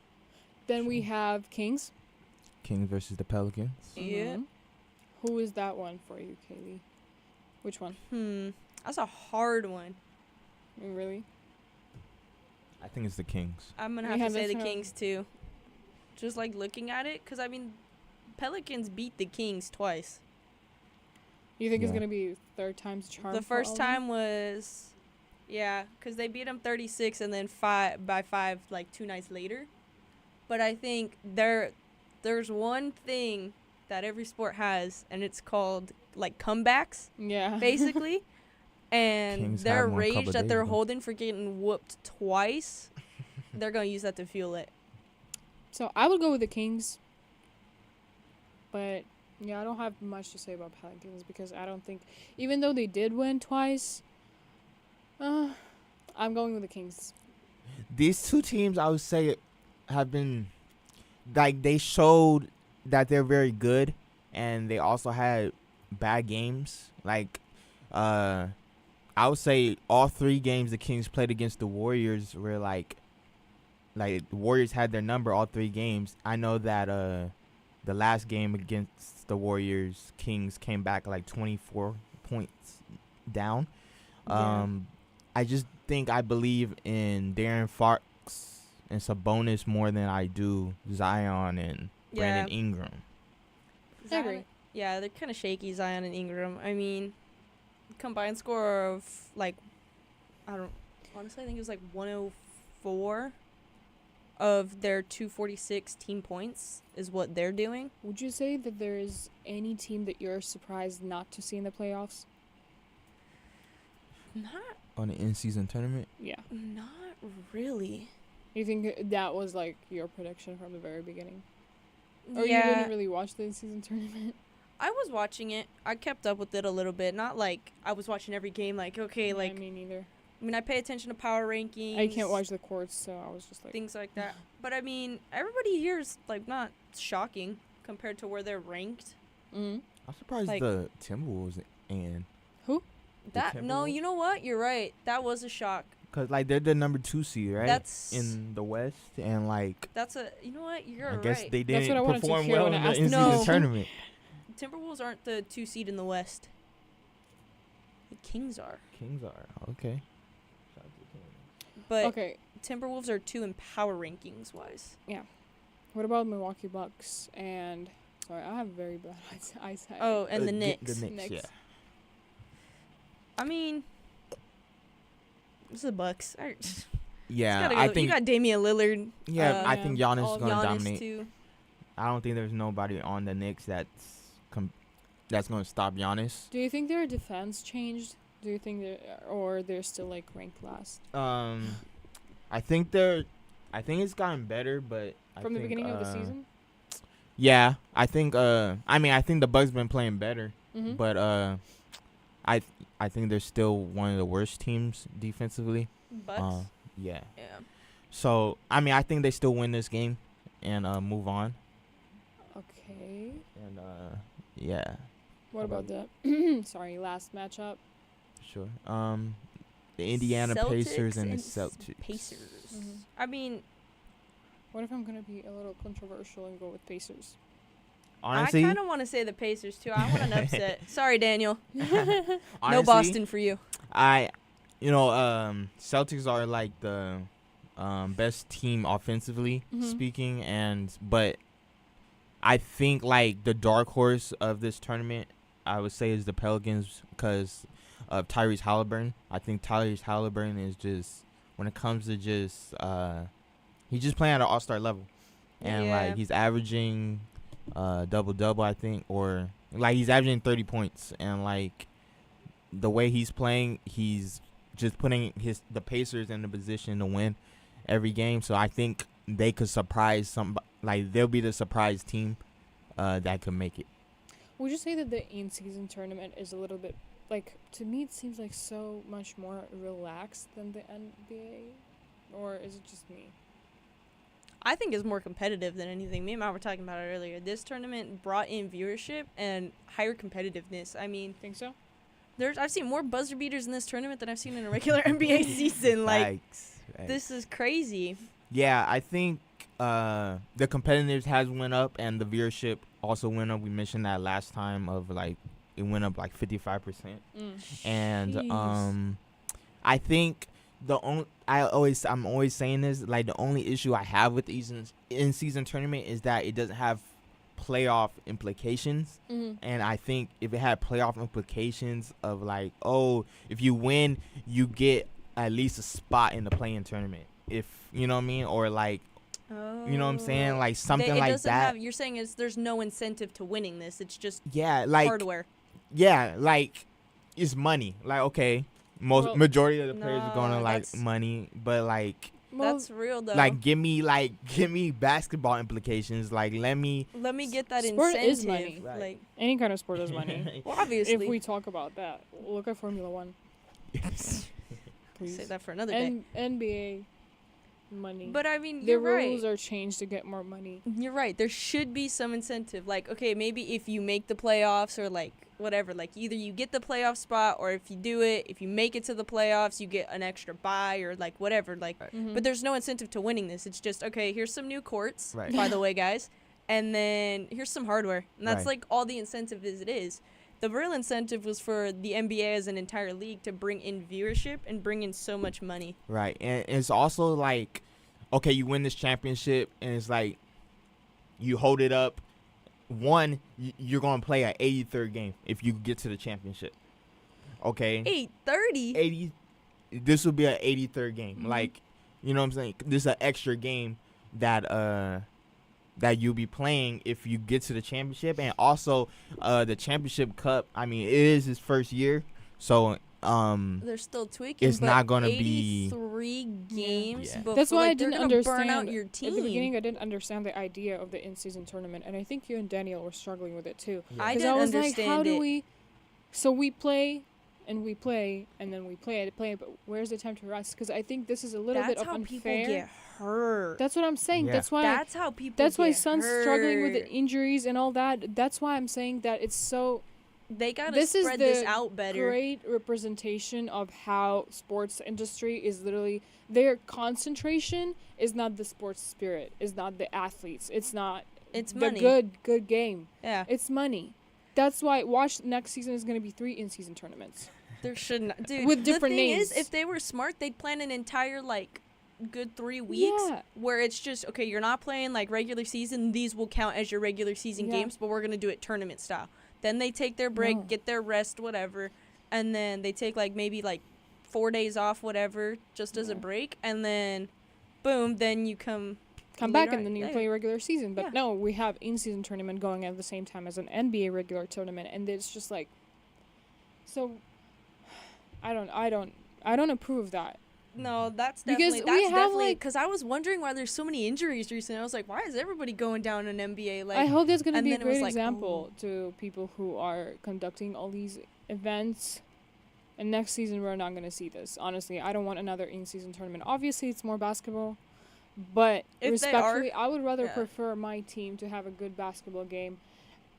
Speaker 6: Then we have Kings.
Speaker 3: Kings versus the Pelicans.
Speaker 7: Yeah.
Speaker 6: Mhm. Who is that one for you, Kaylee? Which one?
Speaker 7: That's a hard one.
Speaker 6: Really?
Speaker 3: I think it's the Kings.
Speaker 7: I'm gonna
Speaker 6: Yeah,
Speaker 7: have to say
Speaker 6: that's
Speaker 7: the
Speaker 6: what-
Speaker 7: Kings too. Just like looking at it, because I mean, Pelicans beat the Kings twice.
Speaker 6: You think it's
Speaker 3: Yeah.
Speaker 6: gonna be third time's charm?
Speaker 7: The
Speaker 6: for
Speaker 7: first
Speaker 6: all of them?
Speaker 7: time was, yeah, because they beat them 36 and then 5 like 2 nights later. But I think there's one thing that every sport has, and it's called like comebacks,
Speaker 6: Yeah.
Speaker 7: basically. And
Speaker 3: Kings
Speaker 7: their
Speaker 3: had one couple
Speaker 7: rage that
Speaker 3: days
Speaker 7: they're
Speaker 3: ago.
Speaker 7: holding for getting whooped twice, they're gonna use that to fuel it.
Speaker 6: So I would go with the Kings. But yeah, I don't have much to say about Pelicans because I don't think, even though they did win twice, I'm going with the Kings.
Speaker 3: These two teams, I would say, have been like they showed that they're very good, and they also had bad games. Like, I would say all 3 games the Kings played against the Warriors were like the Warriors had their number all 3 games. I know that the last game against the Warriors, Kings came back like 24 points down.
Speaker 6: Yeah.
Speaker 3: I just think I believe in Darren Fox and Sabonis more than I do Zion and Brandon Ingram.
Speaker 6: I agree.
Speaker 7: Yeah, they're kind of shaky, Zion and Ingram. I mean, combined score of like, honestly, I think it was like 104 of their 246 team points is what they're doing.
Speaker 6: Would you say that there is any team that you're surprised not to see in the playoffs?
Speaker 7: Not
Speaker 3: On the in-season tournament?
Speaker 6: Yeah.
Speaker 7: really.
Speaker 6: You think that was like your prediction from the very beginning? Or you
Speaker 7: Yeah,
Speaker 6: didn't really watch the in-season tournament?
Speaker 7: I was watching it. I kept up with it a little bit. Not like I was watching every game. Like, okay, like,
Speaker 6: me neither.
Speaker 7: I mean, I pay attention to power rankings.
Speaker 6: I can't watch the courts, so I was just like,
Speaker 7: things like that. But I mean, everybody here is like not shocking compared to where they're ranked.
Speaker 6: mm
Speaker 3: I'm surprised
Speaker 7: Like-
Speaker 3: the Timberwolves and
Speaker 7: That no,
Speaker 3: Timberwolves?
Speaker 7: you know what? You're right. That was a shock.
Speaker 3: because like they're the number 2 seed, right?
Speaker 7: That's
Speaker 3: in the West, and like
Speaker 7: that's a you know what? You're
Speaker 3: I guess
Speaker 7: right.
Speaker 3: they
Speaker 6: That's what I
Speaker 3: didn't
Speaker 6: wanted to
Speaker 3: perform
Speaker 6: hear
Speaker 3: well
Speaker 6: when
Speaker 3: in
Speaker 6: I
Speaker 3: the
Speaker 6: asked
Speaker 3: in-season
Speaker 7: No.
Speaker 3: tournament.
Speaker 7: Timberwolves aren't the 2 seed in the West. The Kings are.
Speaker 3: Kings are okay.
Speaker 7: But
Speaker 6: okay.
Speaker 7: Timberwolves are 2 in power rankings wise.
Speaker 6: What about Milwaukee Bucks and sorry, I have very bad eyesight.
Speaker 7: Oh, and the
Speaker 3: The
Speaker 7: Knicks.
Speaker 3: Knicks,
Speaker 6: Knicks.
Speaker 3: yeah.
Speaker 7: I mean, it's the Bucks.
Speaker 3: Yeah,
Speaker 7: You
Speaker 3: I
Speaker 7: you
Speaker 3: think
Speaker 7: got Damian Lillard.
Speaker 3: yeah, I
Speaker 6: yeah.
Speaker 3: think Giannis
Speaker 6: All
Speaker 3: is gonna
Speaker 7: Giannis
Speaker 3: dominate.
Speaker 7: too.
Speaker 3: I don't think there's nobody on the Knicks that's gonna stop Giannis.
Speaker 6: Do you think their defense changed? Do you think they're still like ranked last
Speaker 3: I think it's gotten better, but
Speaker 6: from the beginning of the season?
Speaker 3: Yeah, I think I think the Bucks been playing better,
Speaker 6: Mm-hmm.
Speaker 3: but I think they're still one of the worst teams defensively.
Speaker 7: Bucks.
Speaker 3: Yeah.
Speaker 7: Yeah.
Speaker 3: So I mean, I think they still win this game and move on.
Speaker 6: Okay.
Speaker 3: And yeah,
Speaker 6: What about the last matchup?
Speaker 3: sure. The Indiana Pacers
Speaker 7: Celtics
Speaker 3: and the
Speaker 7: s-
Speaker 3: Celtics.
Speaker 7: Pacers.
Speaker 6: Mhm.
Speaker 7: I mean,
Speaker 6: What if I'm gonna be a little controversial and go with Pacers?
Speaker 3: Honestly,
Speaker 7: I kind of want to say the Pacers too. I want an upset. Sorry, Daniel. No
Speaker 3: honestly,
Speaker 7: Boston for you.
Speaker 3: Celtics are like the best team offensively
Speaker 6: Mhm.
Speaker 3: speaking, but I think like the dark horse of this tournament, I would say, is the Pelicans because of Tyrese Halliburton. I think Tyrese Halliburton is just, when it comes to just he's just playing at an all-star level, and
Speaker 7: Yeah.
Speaker 3: like he's averaging double-double, I think, or like he's averaging 30 points, and like the way he's playing, he's just putting the Pacers in the position to win every game. So I think they could surprise they'll be the surprise team that could make it.
Speaker 6: Would you say that the in-season tournament is a little bit, like, to me it seems like so much more relaxed than the NBA? Or is it just me?
Speaker 7: I think it's more competitive than anything. Me and Matt were talking about it earlier. This tournament brought in viewership and higher competitiveness. I mean,
Speaker 6: Think so?
Speaker 7: I've seen more buzzer beaters in this tournament than I've seen in a regular NBA season. Like,
Speaker 3: Facts.
Speaker 7: this is crazy.
Speaker 3: Yeah, I think the competitiveness has went up and the viewership also went up. We mentioned that last time of like it went up like 55%. And
Speaker 6: Jeez.
Speaker 3: I think I'm always saying this, like the only issue I have with the in-season tournament is that it doesn't have playoff implications. And I think if it had playoff implications of like, oh, if you win, you get at least a spot in the play-in tournament. If you know what I mean, or like, you know what I'm saying, like something
Speaker 7: it
Speaker 3: like
Speaker 7: doesn't
Speaker 3: that.
Speaker 7: Have, you're saying there's no incentive to winning this. It's just
Speaker 3: Like
Speaker 7: hardware.
Speaker 3: Yeah, like it's money. Like okay, majority of the players are going to like
Speaker 7: that's-
Speaker 3: money, but like
Speaker 7: That's real though.
Speaker 3: like give me basketball implications. Like let me
Speaker 7: get that
Speaker 6: Sport
Speaker 7: incentive.
Speaker 6: is money.
Speaker 3: Right.
Speaker 6: Like, any kind of sport is money.
Speaker 7: Well, obviously.
Speaker 6: If we talk about that, look at Formula 1. Please.
Speaker 7: Say that for another day.
Speaker 6: NBA money.
Speaker 7: But I mean,
Speaker 6: the
Speaker 7: you're
Speaker 6: rules
Speaker 7: right.
Speaker 6: are changed to get more money.
Speaker 7: You're right. There should be some incentive. Like, okay, maybe if you make the playoffs or like whatever, like either you get the playoff spot or if you do it, if you make it to the playoffs, you get an extra bye or like whatever. Like, but there's no incentive to winning this. It's just okay. Here's some new courts,
Speaker 3: Right.
Speaker 7: by the way, guys, and then here's some hardware, and that's
Speaker 3: Right.
Speaker 7: like all the incentive is. The real incentive was for the NBA as an entire league to bring in viewership and bring in so much money.
Speaker 3: right, and it's also like, okay, you win this championship, and it's like you hold it up. One, you're gonna play an 83rd game if you get to the championship. Okay.
Speaker 7: 8:30.
Speaker 3: 80. This will be an 83rd game. Like, you know what I'm saying? This is an extra game that you'll be playing if you get to the championship, and also the championship cup. I mean, it is his first year, so
Speaker 7: They're still tweaking.
Speaker 3: it's
Speaker 7: but
Speaker 3: not gonna be
Speaker 7: 83 games.
Speaker 3: Yeah.
Speaker 7: Before,
Speaker 6: That's why I
Speaker 7: like, they're
Speaker 6: didn't
Speaker 7: gonna
Speaker 6: understand.
Speaker 7: burn out your team.
Speaker 6: At the beginning, I didn't understand the idea of the in-season tournament, and I think you and Daniel were struggling with it too.
Speaker 7: I
Speaker 6: Because
Speaker 7: didn't
Speaker 6: was
Speaker 7: understand
Speaker 6: like, how do
Speaker 7: it.
Speaker 6: we? So we play, and we play, and then we play, but where's the time to rest? Because I think this is a little bit
Speaker 7: That's
Speaker 6: of
Speaker 7: how
Speaker 6: unfair.
Speaker 7: people get hurt.
Speaker 6: That's what I'm saying.
Speaker 3: Yeah.
Speaker 6: That's why.
Speaker 7: That's how people
Speaker 6: That's why
Speaker 7: get
Speaker 6: Son's struggling with the
Speaker 7: hurt.
Speaker 6: injuries and all that. That's why I'm saying that it's so
Speaker 7: They gotta
Speaker 6: this is
Speaker 7: spread
Speaker 6: the
Speaker 7: this out better.
Speaker 6: great representation of how sports industry is literally their concentration is not the sports spirit, is not the athletes, it's not
Speaker 7: It's
Speaker 6: the
Speaker 7: money.
Speaker 6: good game.
Speaker 7: Yeah.
Speaker 6: It's money. That's why watch next season is going to be 3 in-season tournaments.
Speaker 7: There shouldn't, dude.
Speaker 6: With different
Speaker 7: the thing
Speaker 6: names.
Speaker 7: is, if they were smart, they'd plan an entire like good 3 weeks
Speaker 6: Yeah.
Speaker 7: where it's just okay. You're not playing like regular season. These will count as your regular season
Speaker 6: Yeah.
Speaker 7: games, but we're gonna do it tournament style. Then they take their break,
Speaker 6: No.
Speaker 7: get their rest, whatever, and then they take like maybe like 4 days off, whatever, just as a
Speaker 6: Yeah.
Speaker 7: break, and then boom, then you come
Speaker 6: Back
Speaker 7: later
Speaker 6: and then
Speaker 7: on.
Speaker 6: you
Speaker 7: Yeah.
Speaker 6: play regular season. But
Speaker 7: Yeah.
Speaker 6: no, we have in-season tournament going at the same time as an NBA regular tournament, and it's just like, so I don't approve of that.
Speaker 7: No, that's
Speaker 6: Because
Speaker 7: definitely
Speaker 6: we have, like-
Speaker 7: because I was wondering why there's so many injuries recently. I was like, why is everybody going down in NBA? Like,
Speaker 6: I hope that's going to
Speaker 7: and
Speaker 6: be a
Speaker 7: then it was
Speaker 6: great
Speaker 7: like,
Speaker 6: example to people who are conducting all these events. And next season, we're not going to see this. Honestly, I don't want another in-season tournament. Obviously, it's more basketball. But
Speaker 7: If they
Speaker 6: respectfully,
Speaker 7: are,
Speaker 6: I would rather
Speaker 7: yeah.
Speaker 6: prefer my team to have a good basketball game.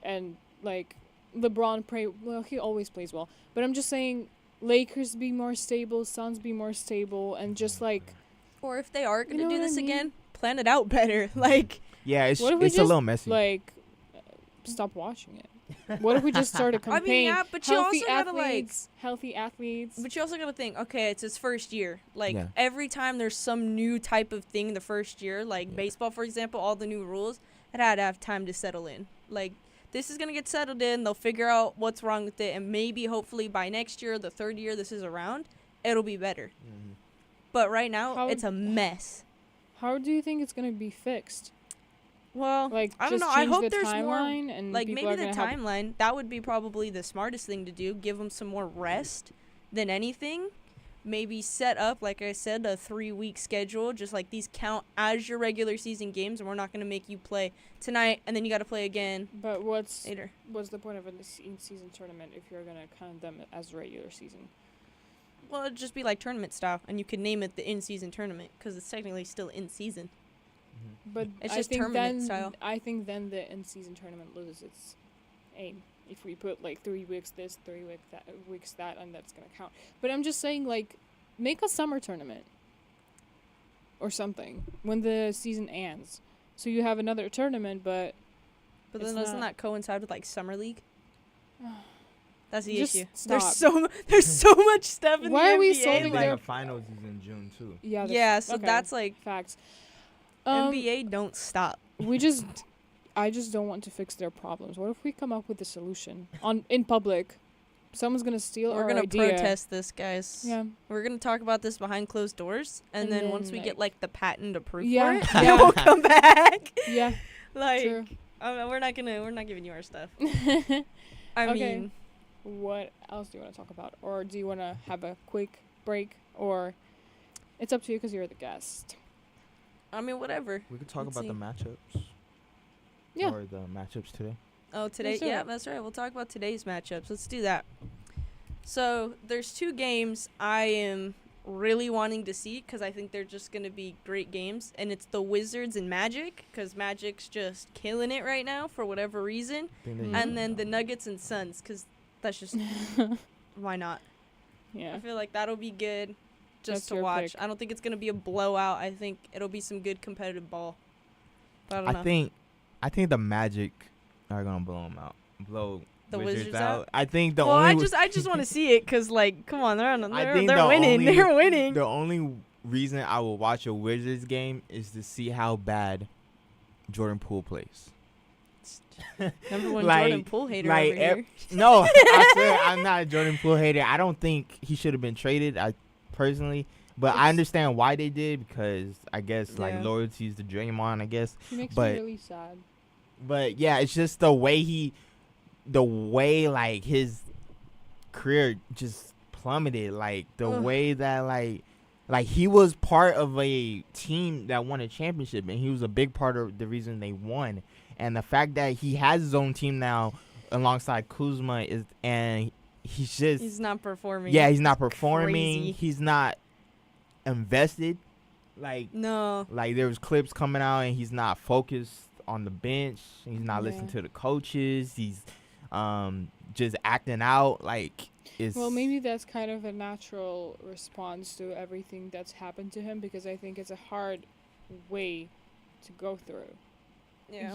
Speaker 6: And, like, LeBron, he always plays well. But I'm just saying, Lakers be more stable, Suns be more stable, and just, like,
Speaker 7: or if they are going to
Speaker 6: know
Speaker 7: do
Speaker 6: what I
Speaker 7: this
Speaker 6: mean?
Speaker 7: again, plan it out better. Like,
Speaker 3: yeah, it's
Speaker 6: what if we
Speaker 3: a
Speaker 6: just,
Speaker 3: little messy.
Speaker 6: like, stop watching it? What if we just start a
Speaker 7: I mean,
Speaker 6: campaign?
Speaker 7: yeah, but you
Speaker 6: healthy
Speaker 7: also gotta, like-
Speaker 6: athletes, healthy athletes.
Speaker 7: but you also got to think, okay, it's his first year. Like,
Speaker 3: Yeah.
Speaker 7: every time there's some new type of thing the first year, like baseball, for example, all the new rules, it had to have time to settle in. Like, this is going to get settled in. They'll figure out what's wrong with it. And maybe, hopefully, by next year, the third year this is around, it'll be better. But right now,
Speaker 6: How-
Speaker 7: it's a mess.
Speaker 6: How do you think it's gonna be fixed?
Speaker 7: Well,
Speaker 6: Like,
Speaker 7: I don't
Speaker 6: just
Speaker 7: know. I
Speaker 6: change
Speaker 7: hope
Speaker 6: the
Speaker 7: there's more.
Speaker 6: timeline and
Speaker 7: Like,
Speaker 6: people
Speaker 7: maybe
Speaker 6: are
Speaker 7: the
Speaker 6: gonna have-
Speaker 7: timeline, that would be probably the smartest thing to do. Give them some more rest than anything. maybe set up, like I said, a 3-week schedule. Just like these count as your regular season games, and we're not going to make you play tonight and then you got to play again
Speaker 6: But what's
Speaker 7: later.
Speaker 6: the point of an in-season tournament if you're gonna count them as regular season?
Speaker 7: Well, it'd just be like tournament style, and you could name it the in-season tournament because it's technically still in season.
Speaker 6: But
Speaker 7: It's
Speaker 6: I
Speaker 7: just
Speaker 6: think
Speaker 7: tournament
Speaker 6: then
Speaker 7: style.
Speaker 6: I think then the in-season tournament loses its aim. If we put like 3 weeks this, 3 weeks that, and that's gonna count. But I'm just saying, like, make a summer tournament or something when the season ends, so you have another tournament. But
Speaker 7: But
Speaker 6: It's
Speaker 7: then doesn't
Speaker 6: not-
Speaker 7: that coincide with like summer league? That's the
Speaker 6: Just
Speaker 7: issue.
Speaker 6: stop.
Speaker 7: There's so much stuff in
Speaker 6: Why
Speaker 7: the
Speaker 6: are we
Speaker 7: NBA.
Speaker 6: solving
Speaker 3: And
Speaker 6: their-
Speaker 3: then
Speaker 7: Like,
Speaker 3: the finals is in June too.
Speaker 6: yeah,
Speaker 7: yeah, so
Speaker 6: okay,
Speaker 7: that's like
Speaker 6: facts.
Speaker 7: NBA don't stop.
Speaker 6: I just don't want to fix their problems. What if we come up with a solution in public? Someone's gonna steal
Speaker 7: We're
Speaker 6: our
Speaker 7: gonna
Speaker 6: idea.
Speaker 7: protest this, guys.
Speaker 6: Yeah.
Speaker 7: We're gonna talk about this behind closed doors, and
Speaker 6: And
Speaker 7: then
Speaker 6: then,
Speaker 7: once we get
Speaker 6: like-
Speaker 7: like the patent approved
Speaker 6: Yeah.
Speaker 7: for it, then we'll come back.
Speaker 6: Yeah.
Speaker 7: Like,
Speaker 6: True.
Speaker 7: we're not giving you our stuff.
Speaker 6: Okay.
Speaker 7: I mean,
Speaker 6: What else do you want to talk about? Or do you want to have a quick break? Or it's up to you because you're the guest.
Speaker 7: whatever.
Speaker 3: We could talk
Speaker 7: Let's
Speaker 3: about
Speaker 7: see.
Speaker 3: the matchups.
Speaker 6: Yeah.
Speaker 3: Or the matchups today.
Speaker 7: Oh, today?
Speaker 6: Let's do
Speaker 7: Yeah,
Speaker 6: it.
Speaker 7: that's right. We'll talk about today's matchups. Let's do that. So, there's 2 games I am really wanting to see because I think they're just going to be great games. And it's the Wizards and Magic because Magic's just killing it right now for whatever reason.
Speaker 3: Think they
Speaker 6: Mhm.
Speaker 3: just-
Speaker 7: And then the Nuggets and Suns because that's just, why not?
Speaker 6: Yeah.
Speaker 7: I feel like that'll be good just
Speaker 6: That's
Speaker 7: to
Speaker 6: your
Speaker 7: watch.
Speaker 6: pick.
Speaker 7: I don't think it's going to be a blowout. I think it'll be some good competitive ball. But I don't know.
Speaker 3: I think the Magic are gonna blow them out. Blow
Speaker 7: The
Speaker 3: Wizards,
Speaker 7: Wizards
Speaker 3: out.
Speaker 7: out?
Speaker 3: I think the
Speaker 7: well,
Speaker 3: only.
Speaker 7: I just want to see it because, like, come on, they're
Speaker 3: think
Speaker 7: they're
Speaker 3: the
Speaker 7: winning.
Speaker 3: only-
Speaker 7: They're winning.
Speaker 3: The only reason I will watch a Wizards game is to see how bad Jordan Poole plays.
Speaker 7: Number one
Speaker 3: Like-
Speaker 7: Jordan Poole hater
Speaker 3: like
Speaker 7: over here.
Speaker 3: No, I swear I'm not a Jordan Poole hater. I don't think he should have been traded. I personally, but I
Speaker 7: It's-
Speaker 3: understand why they did because I guess like
Speaker 7: Yeah.
Speaker 3: loyalties to Draymond. I guess.
Speaker 6: He makes
Speaker 3: But-
Speaker 6: me really sad.
Speaker 3: But yeah, it's just the way like his career just plummeted. Like the
Speaker 7: Ugh.
Speaker 3: way that like he was part of a team that won a championship, and he was a big part of the reason they won. And the fact that he has his own team now alongside Kuzma and he's just
Speaker 7: He's not performing.
Speaker 3: yeah, he's not performing.
Speaker 7: crazy.
Speaker 3: He's not invested. Like
Speaker 7: No.
Speaker 3: there was clips coming out and he's not focused on the bench. He's not listening
Speaker 6: Yeah.
Speaker 3: to the coaches. He's just acting out like it's
Speaker 6: Well, maybe that's kind of a natural response to everything that's happened to him because I think it's a hard way to go through.
Speaker 7: Yeah.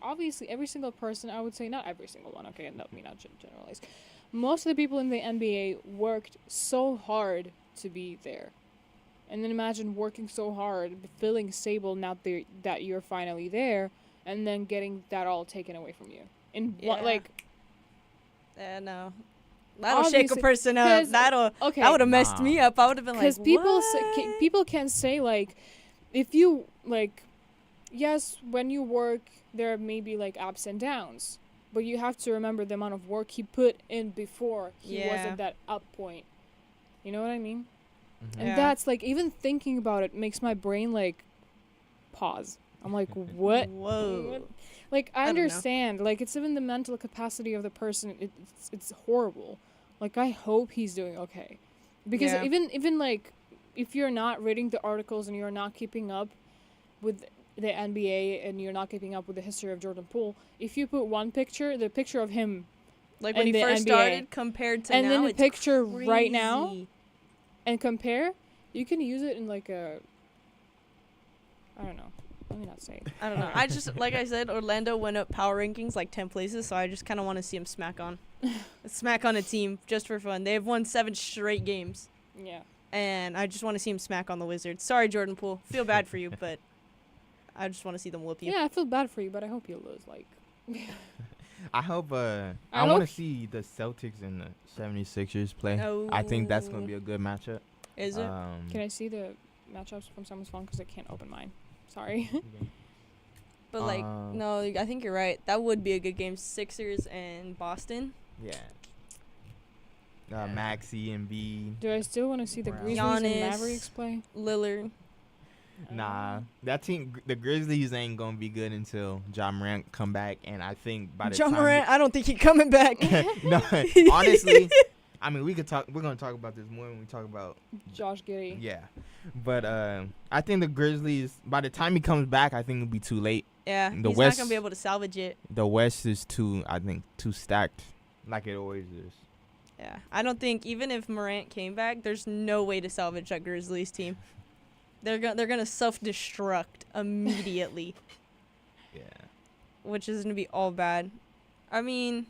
Speaker 6: Obviously every single person, I would say not every single one, okay, let me not generalize. Most of the people in the NBA worked so hard to be there. And then imagine working so hard, feeling stable now that you're finally there, and then getting that all taken away from you.
Speaker 7: Yeah.
Speaker 6: Like,
Speaker 7: No. That'll shake a
Speaker 6: Obviously,
Speaker 7: person up.
Speaker 6: 'cause-
Speaker 7: That
Speaker 6: okay.
Speaker 7: would have messed
Speaker 3: Nah.
Speaker 7: me up. I would have been like,
Speaker 6: Because
Speaker 7: what?
Speaker 6: people can say, like, if you, like, yes, when you work, there may be, like, ups and downs. But you have to remember the amount of work he put in before he was
Speaker 7: Yeah.
Speaker 6: at that up point. You know what I mean?
Speaker 3: Mhm.
Speaker 6: And
Speaker 7: Yeah.
Speaker 6: that's, like, even thinking about it makes my brain, like, pause. I'm like, what?
Speaker 7: Whoa.
Speaker 6: Like, I
Speaker 7: I don't know.
Speaker 6: understand. Like, it's even the mental capacity of the person. It's horrible. Like, I hope he's doing okay. Because
Speaker 7: Yeah.
Speaker 6: even like, if you're not reading the articles and you're not keeping up with the NBA and you're not keeping up with the history of Jordan Poole, if you put one picture, the picture of him,
Speaker 7: Like when
Speaker 6: And
Speaker 7: he
Speaker 6: the
Speaker 7: first
Speaker 6: NBA.
Speaker 7: started compared to
Speaker 6: and
Speaker 7: now,
Speaker 6: then the
Speaker 7: it's
Speaker 6: picture right now,
Speaker 7: crazy.
Speaker 6: and compare, you can use it in like a, I don't know. Let me not say it.
Speaker 7: I don't know. I just, like I said, Orlando went up power rankings like 10 places, so I just kind of want to see him smack on a team just for fun. They have won 7 straight games,
Speaker 6: Yeah.
Speaker 7: and I just want to see him smack on the Wizards. Sorry, Jordan Poole. Feel bad for you, but I just want to see them whoop you.
Speaker 6: Yeah, I feel bad for you, but I hope you lose. Like,
Speaker 3: I hope
Speaker 6: I
Speaker 3: I want to
Speaker 6: hope-
Speaker 3: see the Celtics and the 76ers play. I think that's going to be a good matchup.
Speaker 7: Is it?
Speaker 6: can I see the matchups from someone's phone? Because I can't open mine. Sorry.
Speaker 7: But, like, no, I think you're right. That would be a good game. Sixers and Boston.
Speaker 3: Yeah. Maxey and B.
Speaker 6: Do I still want to see the
Speaker 3: Brown.
Speaker 6: Grizzlies and
Speaker 7: Giannis.
Speaker 6: Mavericks play?
Speaker 7: Lillard.
Speaker 3: Nah, that team, the Grizzlies ain't gonna be good until Ja Morant come back, and I think by the
Speaker 7: John
Speaker 3: time
Speaker 7: Morant, I don't think he's coming back.
Speaker 3: no, honestly, I mean we could talk. We're gonna talk about this more when we talk about
Speaker 6: Josh Giddey.
Speaker 3: yeah, but I think the Grizzlies by the time he comes back, I think it'll be too late.
Speaker 7: Yeah,
Speaker 3: The
Speaker 7: he's
Speaker 3: West-
Speaker 7: not gonna be able to salvage it.
Speaker 3: The West is too stacked, like it always is.
Speaker 7: Yeah, I don't think even if Morant came back, there's no way to salvage that Grizzlies team. They're gonna self-destruct immediately,
Speaker 3: Yeah.
Speaker 7: which is gonna be all bad. I mean,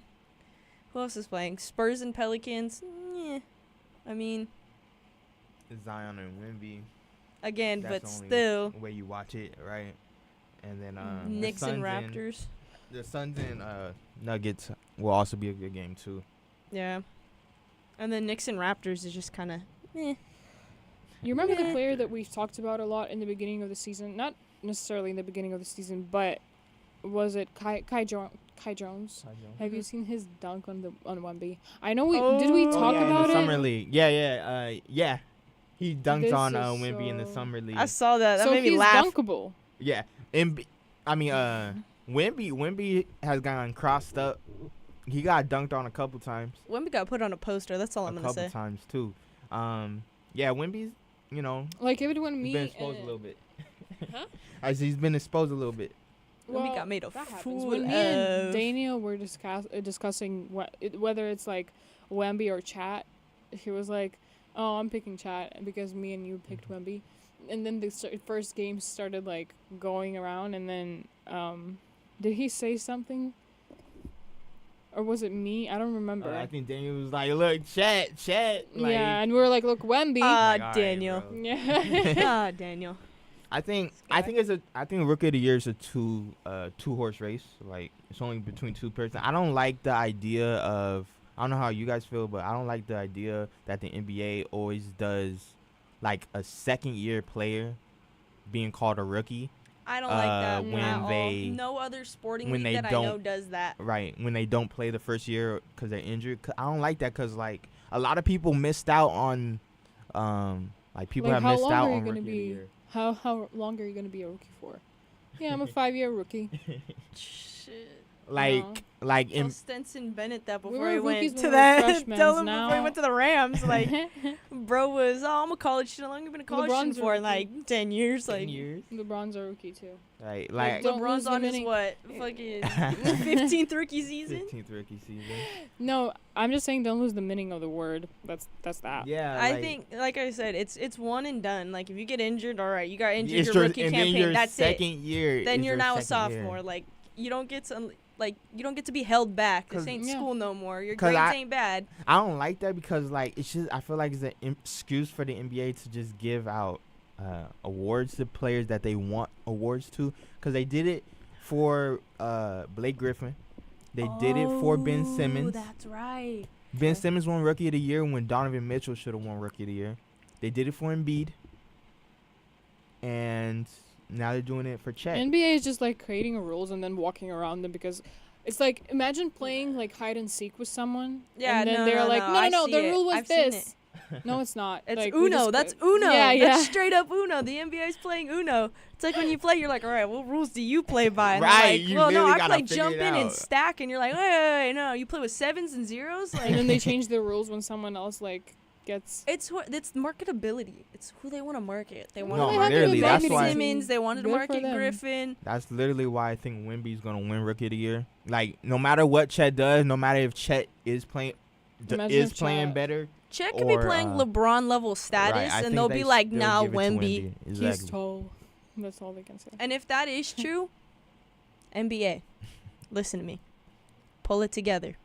Speaker 7: who else is playing? Spurs and Pelicans. Yeah. I mean,
Speaker 3: Zion and Wemby.
Speaker 7: again,
Speaker 3: That's
Speaker 7: but
Speaker 3: the only
Speaker 7: still,
Speaker 3: way you watch it, right? And then
Speaker 7: Knicks and
Speaker 3: Raptors.
Speaker 7: Raptors.
Speaker 3: The Suns and Nuggets will also be a good game too.
Speaker 7: Yeah. And then Knicks and Raptors is just kind of.
Speaker 6: You remember the player that we've talked about a lot in the beginning of the season? Not necessarily in the beginning of the season, but was it Kai Jones? Have you seen his dunk on Wemby? I know did we talk
Speaker 3: in
Speaker 6: about
Speaker 3: the
Speaker 6: it?
Speaker 3: summer league. Yeah. He dunked
Speaker 6: This
Speaker 3: on
Speaker 6: is
Speaker 3: Wemby in the
Speaker 6: so-
Speaker 3: summer league.
Speaker 7: I saw that. That
Speaker 6: So
Speaker 7: made me
Speaker 6: he's
Speaker 7: laugh.
Speaker 6: dunkable.
Speaker 3: Yeah, Wemby has gotten crossed up. He got dunked on a couple times.
Speaker 7: Wemby got put on a poster. That's all I'm
Speaker 3: a
Speaker 7: gonna
Speaker 3: couple
Speaker 7: say.
Speaker 3: times too. Yeah, Wemby's
Speaker 6: Like if it went me.
Speaker 3: been exposed a little bit.
Speaker 6: Huh?
Speaker 3: As he's been exposed a little bit.
Speaker 7: Wemby got made a
Speaker 6: that happens.
Speaker 7: fool
Speaker 6: When me and
Speaker 7: of.
Speaker 6: Daniel were discussing whether it's like Wemby or Chat, he was like, "Oh, I'm picking Chat because me and you picked Wemby." And then the first game started like going around, and then did he say something? Or was it me? I don't remember.
Speaker 3: I think Daniel was like, "Look, Chat." Like,
Speaker 6: yeah, and we were like, "Look, Wemby."
Speaker 3: Like, all right,
Speaker 7: Daniel.
Speaker 3: bro.
Speaker 6: Yeah.
Speaker 7: Daniel.
Speaker 3: I think Rookie of the Year is a two horse race. Like it's only between two persons. I don't like the idea of, I don't know how you guys feel, but I don't like the idea that the NBA always does like a second year player being called a rookie.
Speaker 7: I don't like that
Speaker 3: when
Speaker 7: at all.
Speaker 3: they-
Speaker 7: No other sporting
Speaker 3: when
Speaker 7: league
Speaker 3: they
Speaker 7: that I know
Speaker 3: don't-
Speaker 7: does that.
Speaker 3: Right, when they don't play the first year because they're injured. I don't like that because like a lot of people missed out on, like people
Speaker 6: Like,
Speaker 3: have
Speaker 6: how
Speaker 3: missed
Speaker 6: long
Speaker 3: out
Speaker 6: are you
Speaker 3: on
Speaker 6: gonna
Speaker 3: Rookie of the
Speaker 6: be-
Speaker 3: Year.
Speaker 6: How long are you gonna be a rookie for? Yeah, I'm a 5-year rookie.
Speaker 7: Shit.
Speaker 3: Like
Speaker 7: Tell
Speaker 3: in
Speaker 7: Stenson Bennett that
Speaker 6: We
Speaker 7: before
Speaker 6: were
Speaker 7: he
Speaker 6: rookies
Speaker 7: went
Speaker 6: when
Speaker 7: to
Speaker 6: we were
Speaker 7: that.
Speaker 6: freshmen.
Speaker 7: Tell him before he
Speaker 6: Now-
Speaker 7: went to the Rams. Like, bro was, I'm a college student. How long you been in college
Speaker 6: LeBron's
Speaker 7: student
Speaker 6: a
Speaker 7: for?
Speaker 6: rookie.
Speaker 7: Like 10 years.
Speaker 3: 10
Speaker 7: Like,
Speaker 3: years,
Speaker 6: LeBron's a rookie too.
Speaker 3: right?
Speaker 6: Like,
Speaker 3: Like
Speaker 6: don't lose
Speaker 7: LeBron's
Speaker 6: the
Speaker 7: on his
Speaker 6: meaning.
Speaker 7: what? Fucking 15th rookie season.
Speaker 3: 15th rookie season.
Speaker 6: No, I'm just saying don't lose the meaning of the word. That's that.
Speaker 3: Yeah,
Speaker 7: I think, like I said, it's one and done. Like if you get injured, all right, you got injured
Speaker 3: it's
Speaker 7: your
Speaker 3: your-
Speaker 7: rookie
Speaker 3: and then
Speaker 7: campaign.
Speaker 3: your
Speaker 7: That's
Speaker 3: second
Speaker 7: it.
Speaker 3: year.
Speaker 7: Then
Speaker 3: is
Speaker 7: you're
Speaker 3: your
Speaker 7: now a
Speaker 3: second year.
Speaker 7: sophomore. Like you don't get to be held back. This
Speaker 3: 'Cause-
Speaker 7: ain't
Speaker 6: Yeah.
Speaker 7: school no more. Your
Speaker 3: 'Cause
Speaker 7: grades
Speaker 3: I-
Speaker 7: ain't bad.
Speaker 3: I don't like that because like it's just I feel like it's an excuse for the NBA to just give out awards to players that they want awards to, because they did it for Blake Griffin. They did it for Ben Simmons.
Speaker 7: That's right.
Speaker 3: Ben Simmons won Rookie of the Year when Donovan Mitchell should have won Rookie of the Year. They did it for Embiid. And now they're doing it for Chet.
Speaker 6: NBA is just like creating rules and then walking around them because it's like imagine playing like hide and seek with someone.
Speaker 7: Yeah,
Speaker 6: and then
Speaker 7: no,
Speaker 6: they're
Speaker 7: no,
Speaker 6: like,
Speaker 7: no,
Speaker 6: no,
Speaker 7: I
Speaker 6: no,
Speaker 7: see
Speaker 6: the
Speaker 7: it.
Speaker 6: rule was
Speaker 7: I've seen
Speaker 6: this. No, it's not.
Speaker 7: It's
Speaker 6: Like, we
Speaker 7: Uno.
Speaker 6: just
Speaker 7: That's
Speaker 6: go-
Speaker 7: Uno.
Speaker 6: Yeah, yeah.
Speaker 7: That's straight up Uno. The NBA's playing Uno. It's like when you play, you're like, all right, what rules do you play by? And they're
Speaker 3: Right,
Speaker 7: Like,
Speaker 3: you
Speaker 7: well, no,
Speaker 3: literally
Speaker 7: I
Speaker 3: gotta
Speaker 7: play
Speaker 3: figure
Speaker 7: jump
Speaker 3: it
Speaker 7: in and
Speaker 3: out.
Speaker 7: stack, and you're like, wait, no, you play with sevens and zeros. Like,
Speaker 6: And then they change the rules when someone else like gets.
Speaker 7: it's marketability. It's who they want to market. They want
Speaker 3: No,
Speaker 7: to
Speaker 6: They
Speaker 7: market
Speaker 6: have to
Speaker 3: literally,
Speaker 6: do
Speaker 3: that's
Speaker 7: Ben
Speaker 3: why-
Speaker 7: Simmons. They wanted to
Speaker 6: Good for
Speaker 7: market
Speaker 6: them.
Speaker 7: Griffin.
Speaker 3: That's literally why I think Wemby's going to win Rookie of the Year. Like, no matter what Chet does, no matter if Chet is playing
Speaker 6: Imagine if
Speaker 3: playing
Speaker 6: Chet-
Speaker 3: better.
Speaker 7: Chet could be
Speaker 3: Or,
Speaker 7: playing LeBron level status,
Speaker 3: right, I
Speaker 7: and
Speaker 3: think
Speaker 7: they'll
Speaker 3: they
Speaker 7: be like,
Speaker 3: still
Speaker 7: nah,
Speaker 3: give it to
Speaker 7: Wemby.
Speaker 6: He's
Speaker 3: Exactly.
Speaker 6: tall. That's all they can say.
Speaker 7: And if that is true, NBA, listen to me. Pull it together.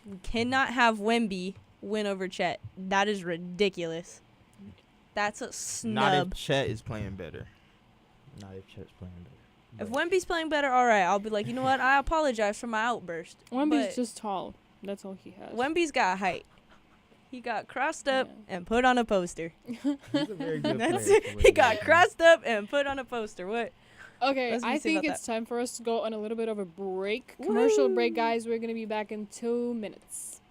Speaker 7: We cannot have Wemby win over Chet. That is ridiculous. That's a
Speaker 3: Not
Speaker 7: snub.
Speaker 3: if Chet is playing better. Not if Chet's playing better.
Speaker 7: If
Speaker 3: But-
Speaker 7: Wemby's playing better, all right, I'll be like, you know what? I apologize for my outburst.
Speaker 6: Wemby's
Speaker 7: But
Speaker 6: just tall. That's all he has.
Speaker 7: Wemby's got height. He got crossed up
Speaker 6: Yeah.
Speaker 7: and put on a poster.
Speaker 3: He's a very good
Speaker 7: That's
Speaker 3: player
Speaker 7: it.
Speaker 3: for what
Speaker 7: He
Speaker 3: he
Speaker 7: got
Speaker 3: is.
Speaker 7: crossed up and put on a poster. What?
Speaker 6: Okay,
Speaker 7: Let's
Speaker 6: I
Speaker 7: see
Speaker 6: think
Speaker 7: about
Speaker 6: it's time for us to go on a little bit of a break. Commercial break, guys. We're going to be back in 2 minutes.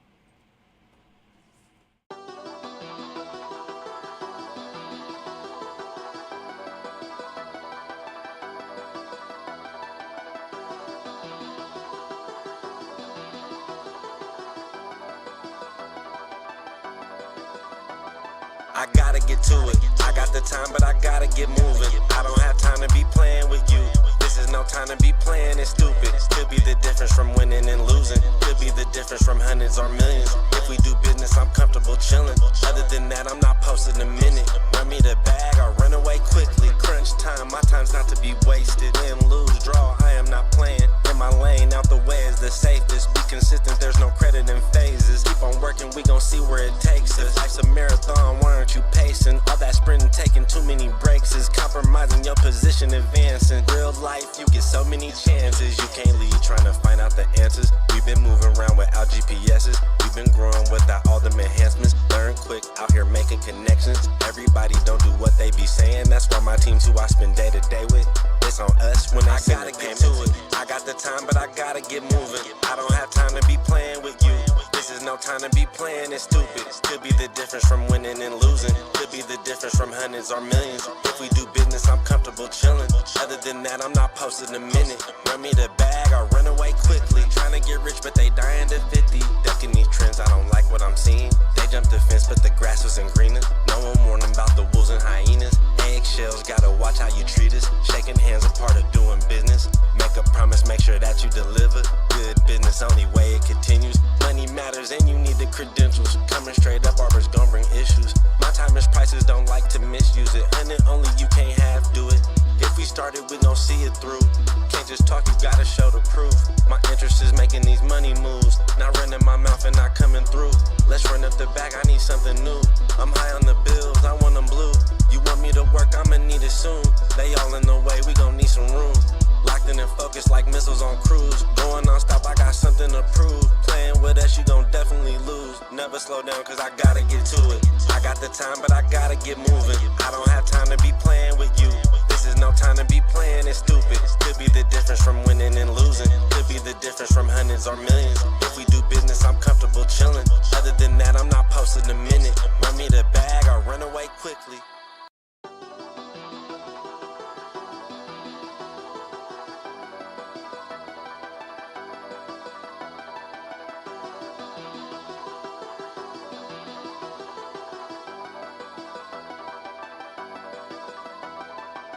Speaker 1: I gotta get to it. I got the time, but I gotta get moving. I don't have time to be playing with you. This is no time to be playing it stupid. Could be the difference from winning and losing. Could be the difference from hundreds or millions. If we do business, I'm comfortable chilling. Other than that, I'm not posting a minute. Run me the bag or run away quickly. Crunch time, my time's not to be wasted. Win, lose, draw, I am not playing. In my lane, out the way is the safest. Be consistent, there's no credit in phases. Keep on working, we gon' see where it takes us. Life's a marathon, why aren't you pacing? All that sprinting, taking too many breaks is compromising your position, advancing. Real life, you get so many chances. You can't lead trying to find out the answers. We've been moving around without GPSs. We've been growing without all them enhancements. Learn quick, out here making connections. Everybody don't do what they be saying. That's why my team's who I spend day to day with. It's on us when I gotta get to it. I got the time, but I gotta get moving. I don't have time to be playing with you. This is no time to be playing it stupid. Could be the difference from winning and losing. Could be the difference from hundreds or millions. If we do business, I'm comfortable chilling. Other than that, I'm not posting a minute. Run me the bag or run away quickly. Trying to get rich, but they dying to 50. Ducking these trends, I don't like what I'm seeing. They jumped the fence, but the grass wasn't greener. No one warned them about the wolves and hyenas. Eggshells, gotta watch how you treat us. Shaking hands, a part of doing business. Make a promise, make sure that you deliver. Good business, only way it continues. Money matters and you need the credentials. Coming straight up, barbers gon' bring issues. My time is prices, don't like to misuse it. And only you can't have, do it. If we started, we gon' see it through. Can't just talk, you gotta show the proof. My interest is making these money moves. Not running my mouth and not coming through. Let's run up the back, I need something new. I'm high on the bills, I want them blue. You want me to work, I'ma need it soon. They all in the way, we gon' need some room. Locked in and focused like missiles on cruise. Going non-stop, I got something to prove. Playing with us, you gon' definitely lose. Never slow down, cause I gotta get to it. I got the time, but I gotta get moving. I don't have time to be playing with you. This is no time to be playing it stupid. Could be the difference from winning and losing. Could be the difference from hundreds or millions. If we do business, I'm comfortable chilling. Other than that, I'm not posting a minute. Run me the bag or run away quickly.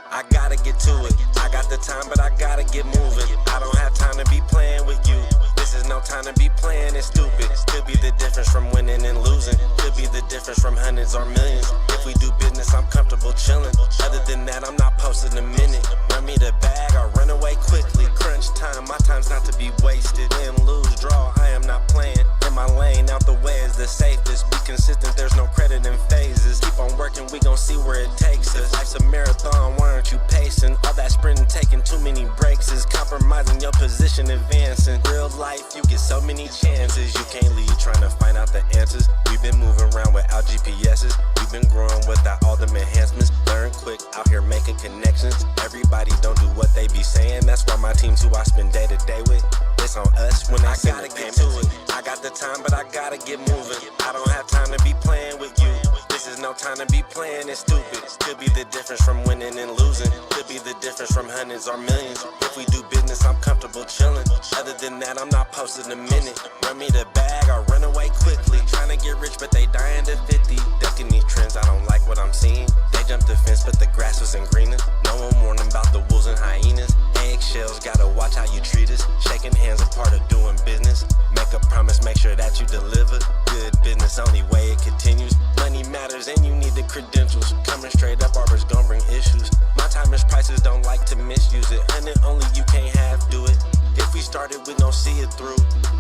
Speaker 1: I gotta get to it. I got the time, but I gotta get moving. I don't have time to be playing with you. This is no time to be playing it stupid. Could be the difference from winning and losing. Could be the difference from hundreds or millions. If we do business, I'm comfortable chilling. Other than that, I'm not posting a minute. Run me the bag or run away quickly. Crunch time, my time's not to be wasted. Win, lose, draw, I am not playing. In my lane, out the way is the safest. Be consistent, there's no credit in phases. Keep on working, we gon' see where it takes us. Life's a marathon, why aren't you pacing? All that sprinting, taking too many breaks is compromising your position, advancing. Real life, you get so many chances. You can't lead trying to find out the answers. We've been moving around without GPSs. We've been growing without all them enhancements. Learn quick, out here making connections. Everybody don't do what they be saying. That's why my team's who I spend day to day with. It's on us when I gotta get to it. I got the time, but I gotta get moving. I don't have time to be playing with you. This is no time to be playing it stupid. Could be the difference from winning and losing. Could be the difference from hundreds or millions. If we do business, I'm comfortable chilling. Other than that, I'm not posting a minute. Run me the bag or run away quickly. Trying to get rich, but they dying to 50. Ducking these trends, I don't like what I'm seeing. They jumped the fence, but the grass wasn't greener. No one warned them about the wolves and hyenas. Eggshells, gotta watch how you treat us. Shaking hands, a part of doing business. Make a promise, make sure that you deliver. Good business, only way it continues. Money matters and you need the credentials. Coming straight up, barbers gon' bring issues. My time is prices, don't like to misuse it. And only you can't have, do it. If we started, we gon' see it through.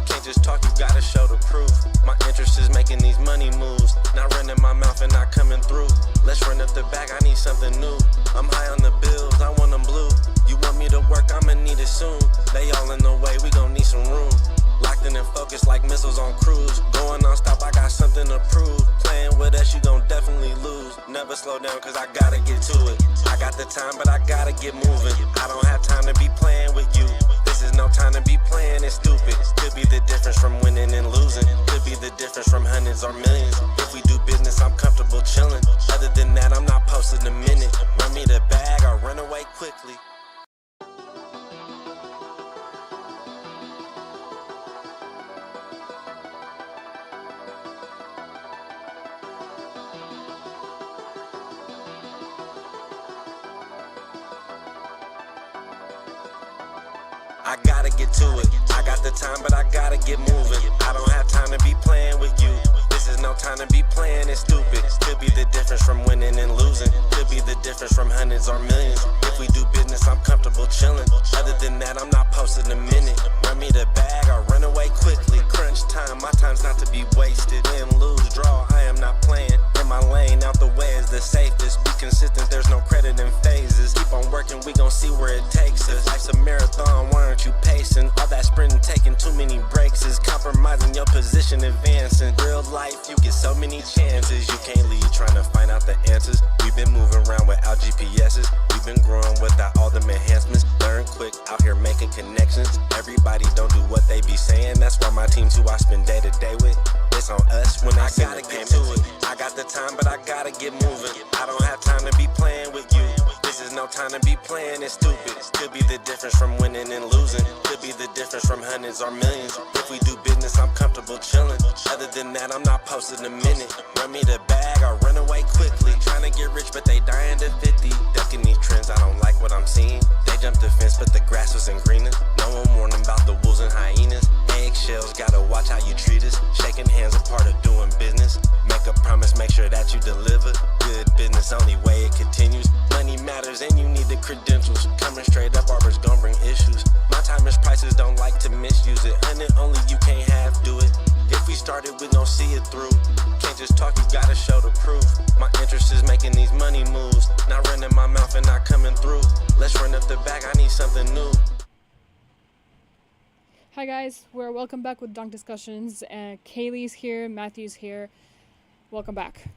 Speaker 1: Can't just talk, you gotta show the proof. My interest is making these money moves. Not running my mouth and not coming through. Let's run up the back, I need something new. I'm high on the bills, I want them blue. You want me to work, I'ma need it soon. They all in the way, we gon' need some room. Locked in and focused like missiles on cruise. Going non-stop, I got something to prove. Playing with us, you gon' definitely lose. Never slow down, cause I gotta get to it. I got the time, but I gotta get moving. I don't have time to be playing with you. This is no time to be playing it stupid. Could be the difference from winning and losing. Could be the difference from hundreds or millions. If we do business, I'm comfortable chilling. Other than that, I'm not posting a minute. Run me the bag or run away quickly. I gotta get to it. I got the time, but I gotta get moving. I don't have time to be playing with you. This is no time to be playing it stupid. Could be the difference from winning and losing. Could be the difference from hundreds or millions. If we do business, I'm comfortable chilling. Other than that, I'm not posting a minute. Run me the bag, I'll run away quickly. Crunch time, my time's not to be wasted. Win, lose, draw, I am not playing. In my lane, out the way is the safest. Be consistent, there's no credit in phases. Keep on working, we gon' see where it takes us. Life's a marathon, why aren't you pacing? All that sprinting, taking too many breaks is compromising your position, advancing. Real life, you get so many chances. You can't leave trying to find out the answers. We've been moving around without GPS's. We've been growing without all them enhancements. Learn quick, out here making connections. Everybody don't do what they be saying. That's why my team's who I spend day to day with. It's on us when I gotta get to it. I got the time, but I gotta get moving. I don't have time to be playing with you. This is no time to be playing it stupid. Could be the difference from winning and losing. Could be the difference from hundreds or millions. If we do business, I'm comfortable chilling. Other than that, I'm not posting a minute. Run me the bag, I'll run away quickly. Trying to get rich, but they dying to 50. Ducking these trends, I don't like what I'm seeing. They jumped the fence, but the grass wasn't greener. No one warned about the wolves and hyenas. Eggshells, gotta watch how you treat us. Shaking hands a part of doing business. Make a promise, make sure that you deliver. Good business, only way it continues. Money matters and you need the credentials. Coming straight up, Arbor's gon' bring issues. My time is prices, don't like to misuse it. And it only you can't have, do it. If we started, we gon' see it through. Can't just talk, you gotta show the proof. My interest is making these money moves. Not running my mouth and not coming through. Let's run up the bag, I need something new.
Speaker 6: Hi guys, we're welcome back with Dunk Discussions. Kaylee's here, Matthew's here. Welcome back.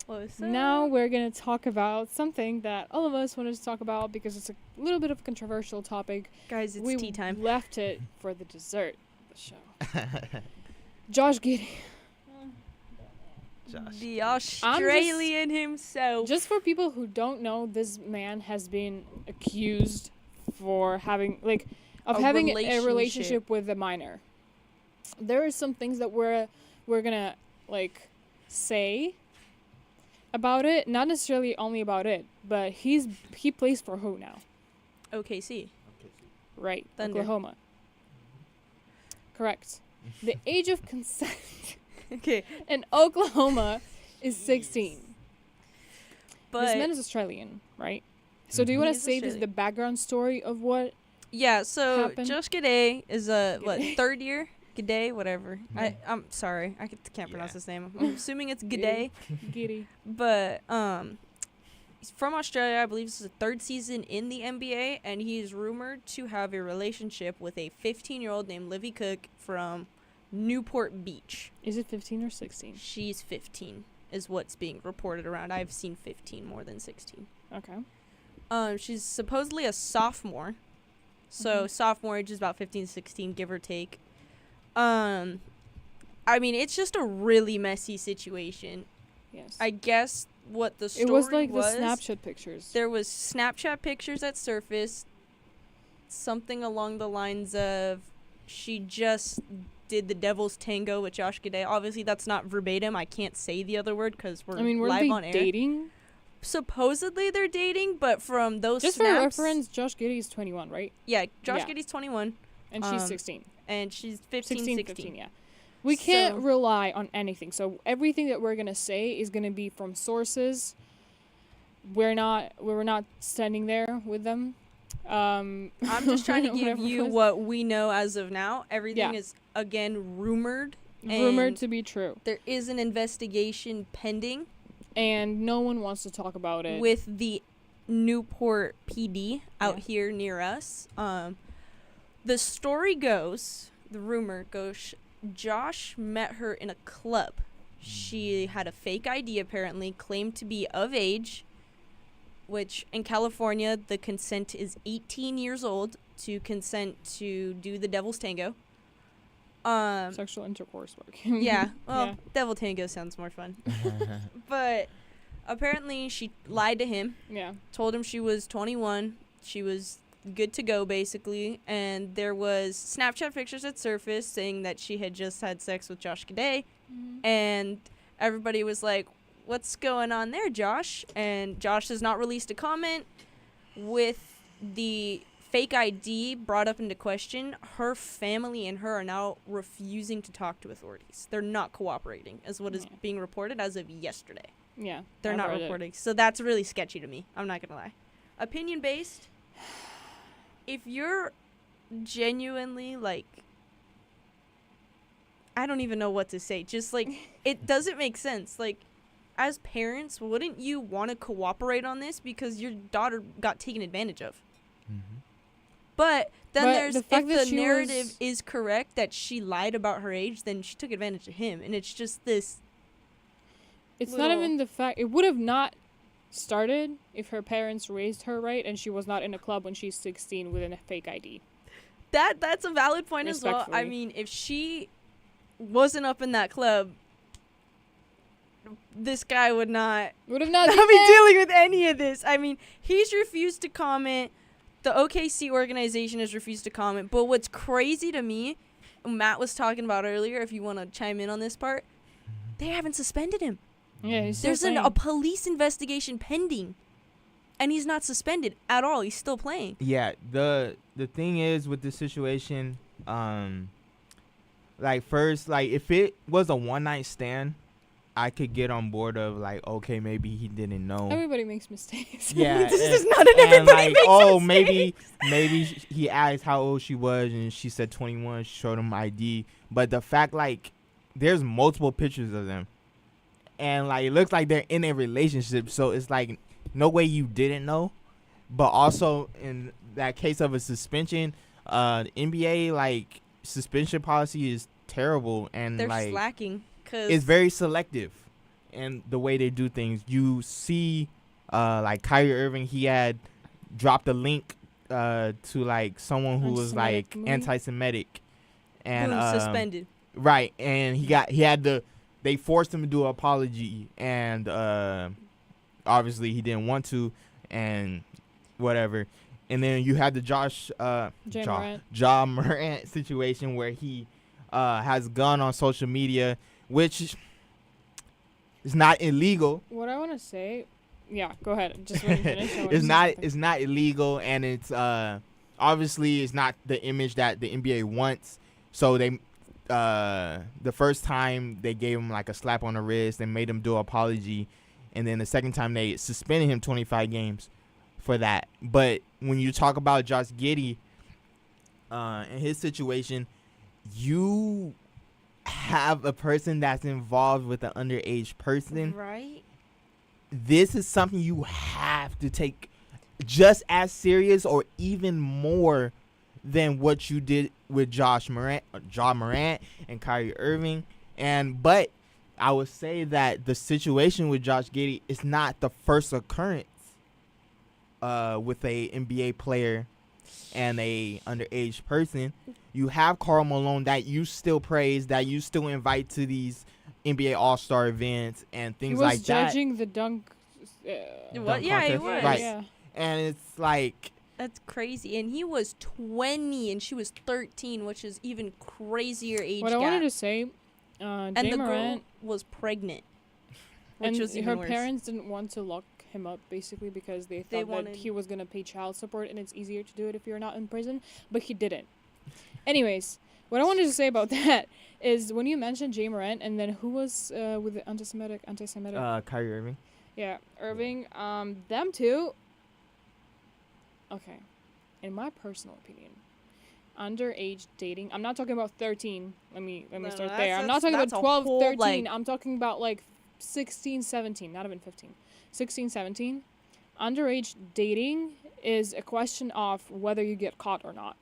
Speaker 7: What's up?
Speaker 6: Now we're going to talk about something that all of us wanted to talk about because it's a little bit of a controversial topic.
Speaker 7: Guys, it's
Speaker 6: we
Speaker 7: tea time.
Speaker 6: left it for the dessert of the show. Josh Giddey.
Speaker 7: The Australian himself.
Speaker 6: Just for people who don't know, this man has been accused for having a relationship with a minor. There are some things that we're gonna say about it, not necessarily only about it, but he plays for who now?
Speaker 7: OKC.
Speaker 6: Right,
Speaker 7: Thunder.
Speaker 6: Oklahoma. Correct. The age of consent
Speaker 7: Okay.
Speaker 6: in Oklahoma is 16.
Speaker 7: But
Speaker 6: This man is Australian, right? So do you want
Speaker 7: He
Speaker 6: to
Speaker 7: is
Speaker 6: say the
Speaker 7: Australian.
Speaker 6: background story of what?
Speaker 7: yeah, so
Speaker 6: happened?
Speaker 7: Josh Giddey is
Speaker 6: Giddey.
Speaker 7: third year? Giddey, whatever. I'm sorry. I can't pronounce his name. I'm assuming it's Giddey.
Speaker 6: Giddey.
Speaker 7: But he's from Australia. I believe this is the third season in the NBA, and he is rumored to have a relationship with a 15-year-old named Livy Cook from Newport Beach.
Speaker 6: Is it 15 or 16?
Speaker 7: She's 15 is what's being reported around. I've seen 15 more than 16.
Speaker 6: Okay.
Speaker 7: She's supposedly a sophomore. So sophomore age is about 15, 16, give or take. I mean, it's just a really messy situation.
Speaker 6: Yes.
Speaker 7: I guess what the story
Speaker 6: It was like
Speaker 7: was,
Speaker 6: the Snapchat pictures.
Speaker 7: there was Snapchat pictures that surfaced. Something along the lines of she just did the devil's tango with Josh Giddey. Obviously, that's not verbatim. I can't say the other word because we're
Speaker 6: weren't
Speaker 7: live
Speaker 6: they
Speaker 7: on air.
Speaker 6: dating?
Speaker 7: Supposedly they're dating, but from those
Speaker 6: Just
Speaker 7: snaps,
Speaker 6: for reference, Josh Giddey is 21, right?
Speaker 7: yeah, Josh
Speaker 6: Yeah.
Speaker 7: Giddey's 21
Speaker 6: And she's 16.
Speaker 7: and she's 15,
Speaker 6: 16,
Speaker 7: 16.
Speaker 6: 15, yeah. We can't
Speaker 7: So-
Speaker 6: rely on anything. So everything that we're going to say is going to be from sources. We're not standing there with them.
Speaker 7: I'm just trying to give
Speaker 6: Whatever
Speaker 7: you
Speaker 6: it was.
Speaker 7: what we know as of now. Everything
Speaker 6: Yeah.
Speaker 7: is, again, rumored.
Speaker 6: Rumored
Speaker 7: and
Speaker 6: to be true.
Speaker 7: There is an investigation pending
Speaker 6: And no one wants to talk about it.
Speaker 7: with the Newport PD out
Speaker 6: Yeah.
Speaker 7: here near us. The story goes, the rumor goes, Josh met her in a club. She had a fake ID apparently, claimed to be of age, which in California the consent is 18 years old to consent to do the devil's tango.
Speaker 6: Sexual intercourse work.
Speaker 7: Yeah, well,
Speaker 6: Yeah.
Speaker 7: devil tango sounds more fun. But apparently she lied to him,
Speaker 6: Yeah.
Speaker 7: told him she was 21, she was good to go basically, and there was Snapchat pictures that surfaced saying that she had just had sex with Josh Giddey, and everybody was like, what's going on there, Josh? And Josh has not released a comment. With the fake ID brought up into question, her family and her are now refusing to talk to authorities. They're not cooperating, as what is being reported as of yesterday.
Speaker 6: Yeah.
Speaker 7: They're not reporting. So that's really sketchy to me. I'm not going to lie. Opinion based, if you're genuinely, like, I don't even know what to say. Just, like, it doesn't make sense. Like, as parents, wouldn't you want to cooperate on this because your daughter got taken advantage of?
Speaker 3: Mm-hmm.
Speaker 7: But then there's,
Speaker 6: the fact
Speaker 7: if
Speaker 6: that
Speaker 7: the
Speaker 6: she
Speaker 7: narrative is correct that she lied about her age, then she took advantage of him. And it's just this.
Speaker 6: It's not even the fact. It would have not started if her parents raised her right and she was not in a club when she's 16 with a fake ID.
Speaker 7: That's a valid point as well. I mean, if she wasn't up in that club, this guy would not
Speaker 6: be
Speaker 7: dealing with any of this. I mean, he's refused to comment. The OKC organization has refused to comment. But what's crazy to me, Matt was talking about earlier, if you want to chime in on this part, they haven't suspended him.
Speaker 6: Yeah, he's
Speaker 7: There's
Speaker 6: still
Speaker 7: a police investigation pending, and he's not suspended at all. He's still playing.
Speaker 3: Yeah, the thing is with this situation, like first, like if it was a one night stand, I could get on board of like, okay, maybe he didn't know.
Speaker 6: Everybody makes mistakes.
Speaker 3: Yeah,
Speaker 7: This is not an everybody makes mistakes.
Speaker 3: maybe he asked how old she was and she said 21. She showed him ID, but the fact like there's multiple pictures of them, and like it looks like they're in a relationship. So it's like no way you didn't know, but also in that case of a suspension, NBA like suspension policy is terrible and
Speaker 7: They're
Speaker 3: like
Speaker 7: slacking.
Speaker 3: It's very selective in the way they do things. You see, like Kyrie Irving, he had dropped a link to like someone who was like anti-Semitic, and
Speaker 7: suspended.
Speaker 3: Right, and they forced him to do an apology, and obviously he didn't want to, and whatever. And then you had the Ja Morant situation where he has gone on social media, which is not illegal.
Speaker 6: What I want to say, yeah, go ahead. Just let me finish.
Speaker 3: It's not illegal, and it's obviously it's not the image that the NBA wants. So they the first time they gave him like a slap on the wrist and made him do an apology, and then the second time they suspended him 25 games for that. But when you talk about Josh Giddey and his situation, you have a person that's involved with an underage person.
Speaker 7: Right.
Speaker 3: This is something you have to take just as serious or even more than what you did with Ja Morant and Kyrie Irving. But I would say that the situation with Josh Giddey is not the first occurrence with a NBA player and a underage person. You have Karl Malone that you still praise, that you still invite to these NBA All-Star events and things like that.
Speaker 6: He was judging the dunk.
Speaker 7: What? Yeah, he was.
Speaker 3: Right.
Speaker 6: Yeah.
Speaker 3: And it's like,
Speaker 7: that's crazy. And he was 20 and she was 13, which is even crazier age
Speaker 6: What
Speaker 7: gap.
Speaker 6: I wanted to say,
Speaker 7: and
Speaker 6: Jay
Speaker 7: the
Speaker 6: Morant
Speaker 7: girl was pregnant, which
Speaker 6: and
Speaker 7: was even
Speaker 6: her
Speaker 7: worse.
Speaker 6: parents didn't want to lock him up basically because they thought that he was going to pay child support and it's easier to do it if you're not in prison, but he didn't. Anyways, what I wanted to say about that is when you mentioned Jay Morant and then who was with the anti-Semitic?
Speaker 3: Kyrie Irving.
Speaker 6: Yeah, Irving. Them two. Okay, in my personal opinion, underage dating. I'm not talking about 13. Let me start there. I'm not talking about 12, 13. I'm talking about like 16, 17. Not even 15. 16, 17. Underage dating is a question of whether you get caught or not.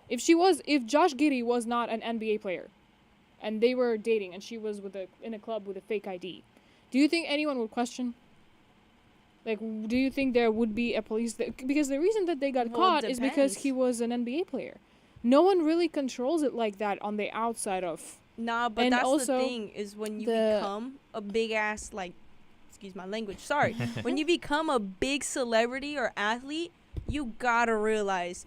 Speaker 6: If Josh Giddey was not an NBA player, and they were dating, and she was in a club with a fake ID, do you think anyone would question? Like, do you think there would be a police? Because the reason that they got caught is because he was an NBA player. No one really controls it like that on the outside of.
Speaker 7: Nah, but that's also the thing is when you become a big ass, like, excuse my language, sorry. When you become a big celebrity or athlete, you gotta realize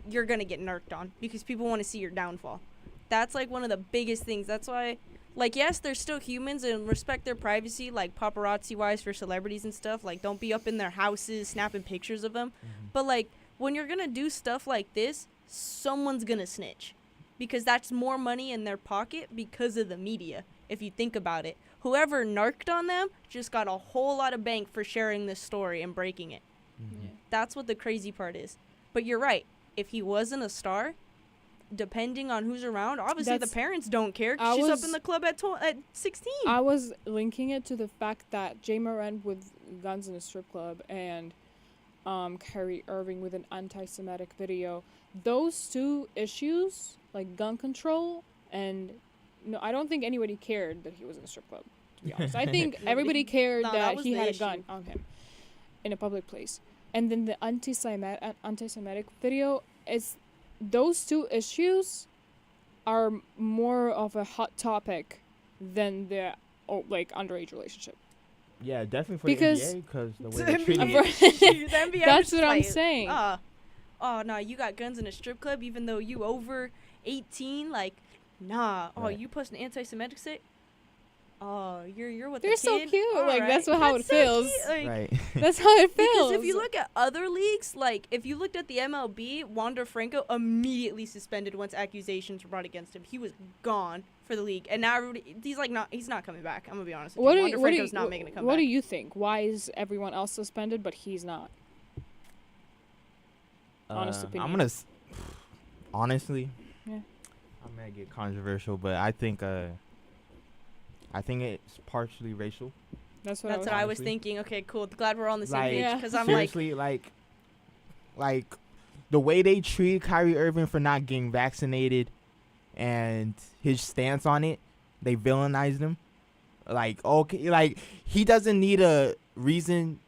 Speaker 7: you're gonna get narked on because people want to see your downfall. That's like one of the biggest things. That's why, like, yes, they're still humans and respect their privacy, like paparazzi wise for celebrities and stuff. Like, don't be up in their houses snapping pictures of them. Mm-hmm. But like, when you're gonna do stuff like this, someone's gonna snitch, because that's more money in their pocket because of the media. If you think about it, whoever narked on them just got a whole lot of bank for sharing this story and breaking it.
Speaker 3: Mhm.
Speaker 7: That's what the crazy part is. But you're right. If he wasn't a star, depending on who's around, obviously the parents don't care. 'Cause she's up in the club at 16.
Speaker 6: I was linking it to the fact that Jay Moran with guns in a strip club and Kyrie Irving with an anti-Semitic video. Those two issues, like gun control, and no, I don't think anybody cared that he was in a strip club, to be honest. I think everybody cared
Speaker 7: No,
Speaker 6: that
Speaker 7: was
Speaker 6: he
Speaker 7: the
Speaker 6: had
Speaker 7: issue.
Speaker 6: a gun on him in a public place. And then the anti-Semitic video, those two issues are more of a hot topic than the like underage relationship.
Speaker 3: Yeah, definitely for
Speaker 6: Because-
Speaker 3: the NBA, because the way
Speaker 7: The
Speaker 3: they're treating
Speaker 6: NBA
Speaker 3: it.
Speaker 7: The NBA
Speaker 6: That's
Speaker 7: was
Speaker 6: what I'm
Speaker 7: like,
Speaker 6: saying.
Speaker 7: Oh, no, you got guns in a strip club even though you over 18? Like, nah. Oh,
Speaker 3: Right.
Speaker 7: you post an anti-Semitic shit? Oh, you're with
Speaker 6: You're
Speaker 7: the
Speaker 6: so
Speaker 7: kid?
Speaker 6: cute.
Speaker 7: All
Speaker 6: Like,
Speaker 7: right.
Speaker 6: that's how it
Speaker 7: so
Speaker 6: feels.
Speaker 7: cute. Like,
Speaker 3: Right.
Speaker 6: That's how it feels.
Speaker 7: because if you look at other leagues, like if you looked at the MLB, Wander Franco immediately suspended once accusations were brought against him. He was gone for the league, and now everybody, he's not coming back. I'm gonna be honest with you. Wander Franco's not making a comeback.
Speaker 6: What do you think? Why is everyone else suspended but he's not? Honest opinion.
Speaker 3: I'm gonna honestly.
Speaker 6: Yeah.
Speaker 3: I'm gonna get controversial, but I think it's partially racial.
Speaker 6: That's what
Speaker 7: That's what I was
Speaker 3: honestly.
Speaker 7: thinking. Okay, cool. Glad we're all on the same
Speaker 3: Like,
Speaker 7: page,
Speaker 6: Yeah.
Speaker 7: because I'm
Speaker 3: seriously, like the way they treated Kyrie Irving for not getting vaccinated, and his stance on it, they villainized him. Like, okay, like he doesn't need a reason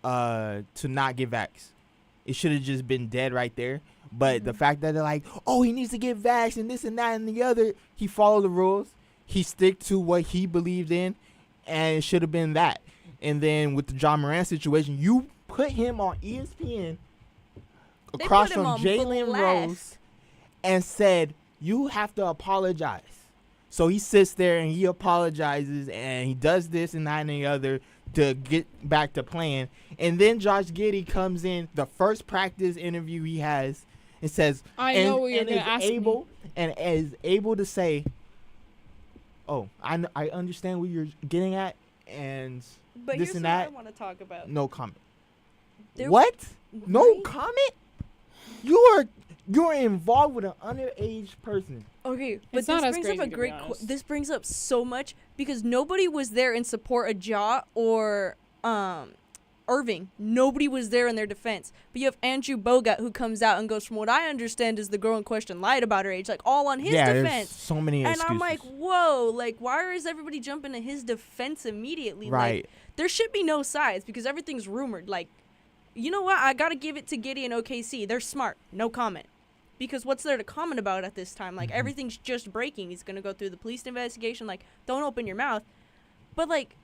Speaker 3: to not get vax. It should have just been dead right there. But the fact that they're like, oh, he needs to get vaxxed and this and that and the other, he followed the rules. He stick to what he believed in, and it should have been that. And then with the John Moran situation, you put him on ESPN
Speaker 7: They
Speaker 3: across
Speaker 7: put him
Speaker 3: from
Speaker 7: on
Speaker 3: Jalen
Speaker 7: blast.
Speaker 3: Rose and said, you have to apologize. So he sits there and he apologizes and he does this and that and the other to get back to playing. And then Josh Giddey comes in, the first practice interview he has, and says,
Speaker 6: I know what you're
Speaker 3: and
Speaker 6: gonna
Speaker 3: is
Speaker 6: ask
Speaker 3: able,
Speaker 6: me.
Speaker 3: and is able to say, oh, I understand what you're getting at, and
Speaker 7: But
Speaker 3: this
Speaker 7: here's
Speaker 3: and
Speaker 7: what
Speaker 3: that.
Speaker 7: I want to talk about.
Speaker 3: no comment.
Speaker 7: There-
Speaker 3: What? No
Speaker 7: Right?
Speaker 3: comment? You're involved with an underage person.
Speaker 7: Okay, but
Speaker 6: It's not
Speaker 7: this
Speaker 6: as
Speaker 7: brings up
Speaker 6: crazy,
Speaker 7: a
Speaker 6: to be
Speaker 7: great.
Speaker 6: honest.
Speaker 7: This brings up so much because nobody was there in support of Ja or Irving. Nobody was there in their defense. But you have Andrew Bogut who comes out and goes, from what I understand, is the girl in question lied about her age, like all on his
Speaker 3: yeah, there's
Speaker 7: defense.
Speaker 3: so many
Speaker 7: And
Speaker 3: excuses.
Speaker 7: I'm like, whoa, like why is everybody jumping to his defense immediately?
Speaker 3: right.
Speaker 7: Like, there should be no sides because everything's rumored. Like, you know what? I gotta give it to Giddey and OKC. They're smart. No comment. Because what's there to comment about at this time? Like, everything's just breaking. He's gonna go through the police investigation. Like, don't open your mouth. But like,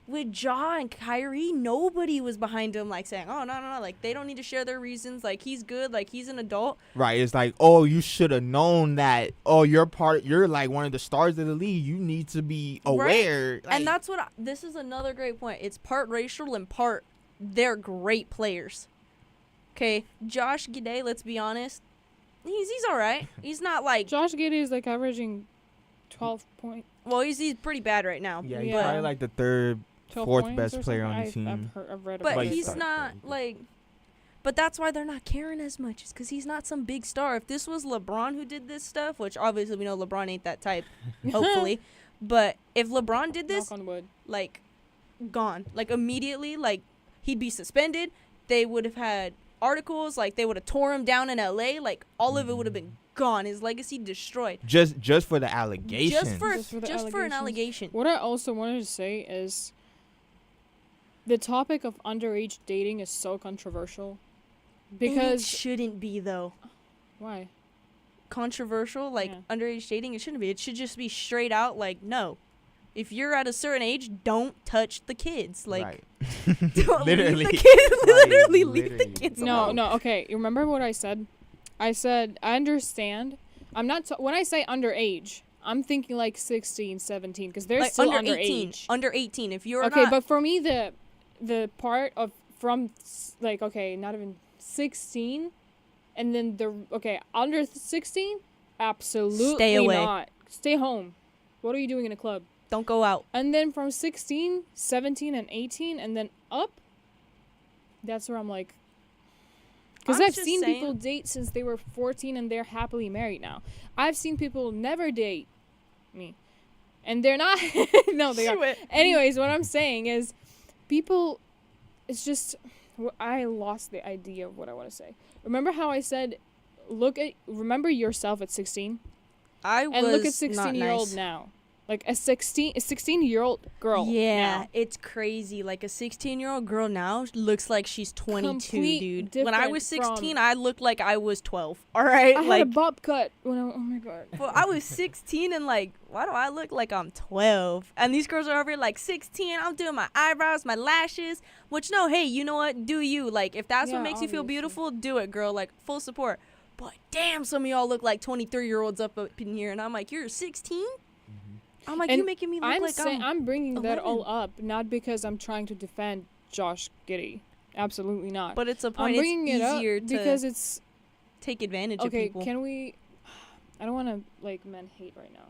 Speaker 7: with Ja and Kyrie, nobody was behind him. Like saying, oh no, like they don't need to share their reasons. Like he's good. Like he's an adult.
Speaker 3: Right. It's like, oh, you should have known that. Oh, you're like one of the stars of the league. You need to be aware. Like,
Speaker 7: And that's what this is another great point. It's part racial and part they're great players. Okay, Josh Giddey, let's be honest, he's all right. He's not like
Speaker 6: Josh Giddey is like averaging 12 point.
Speaker 7: well, he's pretty bad right now.
Speaker 3: yeah, he's
Speaker 6: Yeah.
Speaker 3: probably like the third,
Speaker 6: 12
Speaker 3: fourth
Speaker 6: points
Speaker 3: best
Speaker 6: or
Speaker 3: player on
Speaker 6: something.
Speaker 3: the team.
Speaker 6: I've read
Speaker 7: But
Speaker 6: about
Speaker 3: Like,
Speaker 7: he's
Speaker 3: sorry,
Speaker 7: not
Speaker 3: sorry.
Speaker 7: like. But that's why they're not caring as much. It's because he's not some big star. If this was LeBron who did this stuff, which obviously we know LeBron ain't that type, hopefully. But if LeBron did this,
Speaker 6: Knock on wood.
Speaker 7: like, gone. Like, immediately, like, he'd be suspended. They would have had articles. Like, they would have tore him down in L.A. Like, all of it would have been gone. His legacy destroyed.
Speaker 3: just for the allegations.
Speaker 7: Just for
Speaker 6: the
Speaker 7: an
Speaker 6: allegations.
Speaker 7: allegation.
Speaker 6: What I also wanted to say is the topic of underage dating is so controversial
Speaker 7: And it
Speaker 6: because
Speaker 7: shouldn't be, though.
Speaker 6: why?
Speaker 7: Controversial, like,
Speaker 6: Yeah.
Speaker 7: underage dating, it shouldn't be. It should just be straight out, like, no. If you're at a certain age, don't touch the kids. Like,
Speaker 3: right.
Speaker 7: don't
Speaker 3: Literally.
Speaker 7: leave the kids.
Speaker 3: Like,
Speaker 7: Literally leave the
Speaker 3: literally.
Speaker 7: kids
Speaker 6: No,
Speaker 7: alone.
Speaker 6: no. Okay, you remember what I said? I said I understand. I'm not when I say underage, I'm thinking like 16, 17 because they're
Speaker 7: Like,
Speaker 6: still
Speaker 7: under 18.
Speaker 6: underage.
Speaker 7: Under 18. If you're
Speaker 6: Okay,
Speaker 7: not,
Speaker 6: but for me the part of from like okay, not even 16, and then under 16, absolutely
Speaker 7: Stay away.
Speaker 6: not. Stay home. What are you doing in a club?
Speaker 7: Don't go out.
Speaker 6: And then from 16, 17, and 18, and then up, that's where I'm like, because
Speaker 7: I'm
Speaker 6: I've
Speaker 7: just
Speaker 6: seen
Speaker 7: saying-
Speaker 6: people date since they were 14 and they're happily married now. I've seen people never date me. And they're not. No, they are.
Speaker 7: Shit.
Speaker 6: Anyways, what I'm saying is people, it's just, I lost the idea of what I want to say. Remember how I said, remember yourself at 16?
Speaker 7: I
Speaker 6: And look at
Speaker 7: was not
Speaker 6: 16-year-old
Speaker 7: nice.
Speaker 6: now. Like a 16-year-old girl.
Speaker 7: Yeah,
Speaker 6: now.
Speaker 7: it's crazy. Like a 16-year-old girl now looks like she's 22,
Speaker 6: Complete
Speaker 7: dude. When I was
Speaker 6: different
Speaker 7: 16,
Speaker 6: from-
Speaker 7: I looked like I was 12. All right,
Speaker 6: I had a
Speaker 7: like,
Speaker 6: bob cut when oh my god.
Speaker 7: well, I was 16 and like, why do I look like I'm 12? And these girls are over here like 16. I'm doing my eyebrows, my lashes. Which no, hey, you know what? Do you like if that's
Speaker 6: Yeah,
Speaker 7: what makes you feel
Speaker 6: obviously.
Speaker 7: beautiful? Do it, girl. Like full support. But damn, some of y'all look like 23-year-olds up in here, and I'm like, you're 16. I'm like,
Speaker 6: And
Speaker 7: you making me look
Speaker 6: I'm
Speaker 7: like
Speaker 6: saying I'm bringing that
Speaker 7: 11.
Speaker 6: all up not because I'm trying to defend Josh Giddey. Absolutely not.
Speaker 7: But it's a
Speaker 6: I'm
Speaker 7: point.
Speaker 6: bringing
Speaker 7: It's
Speaker 6: it up
Speaker 7: easier to
Speaker 6: because it's
Speaker 7: take advantage of
Speaker 6: okay.
Speaker 7: people.
Speaker 6: Can we? I don't want to like men hate right now.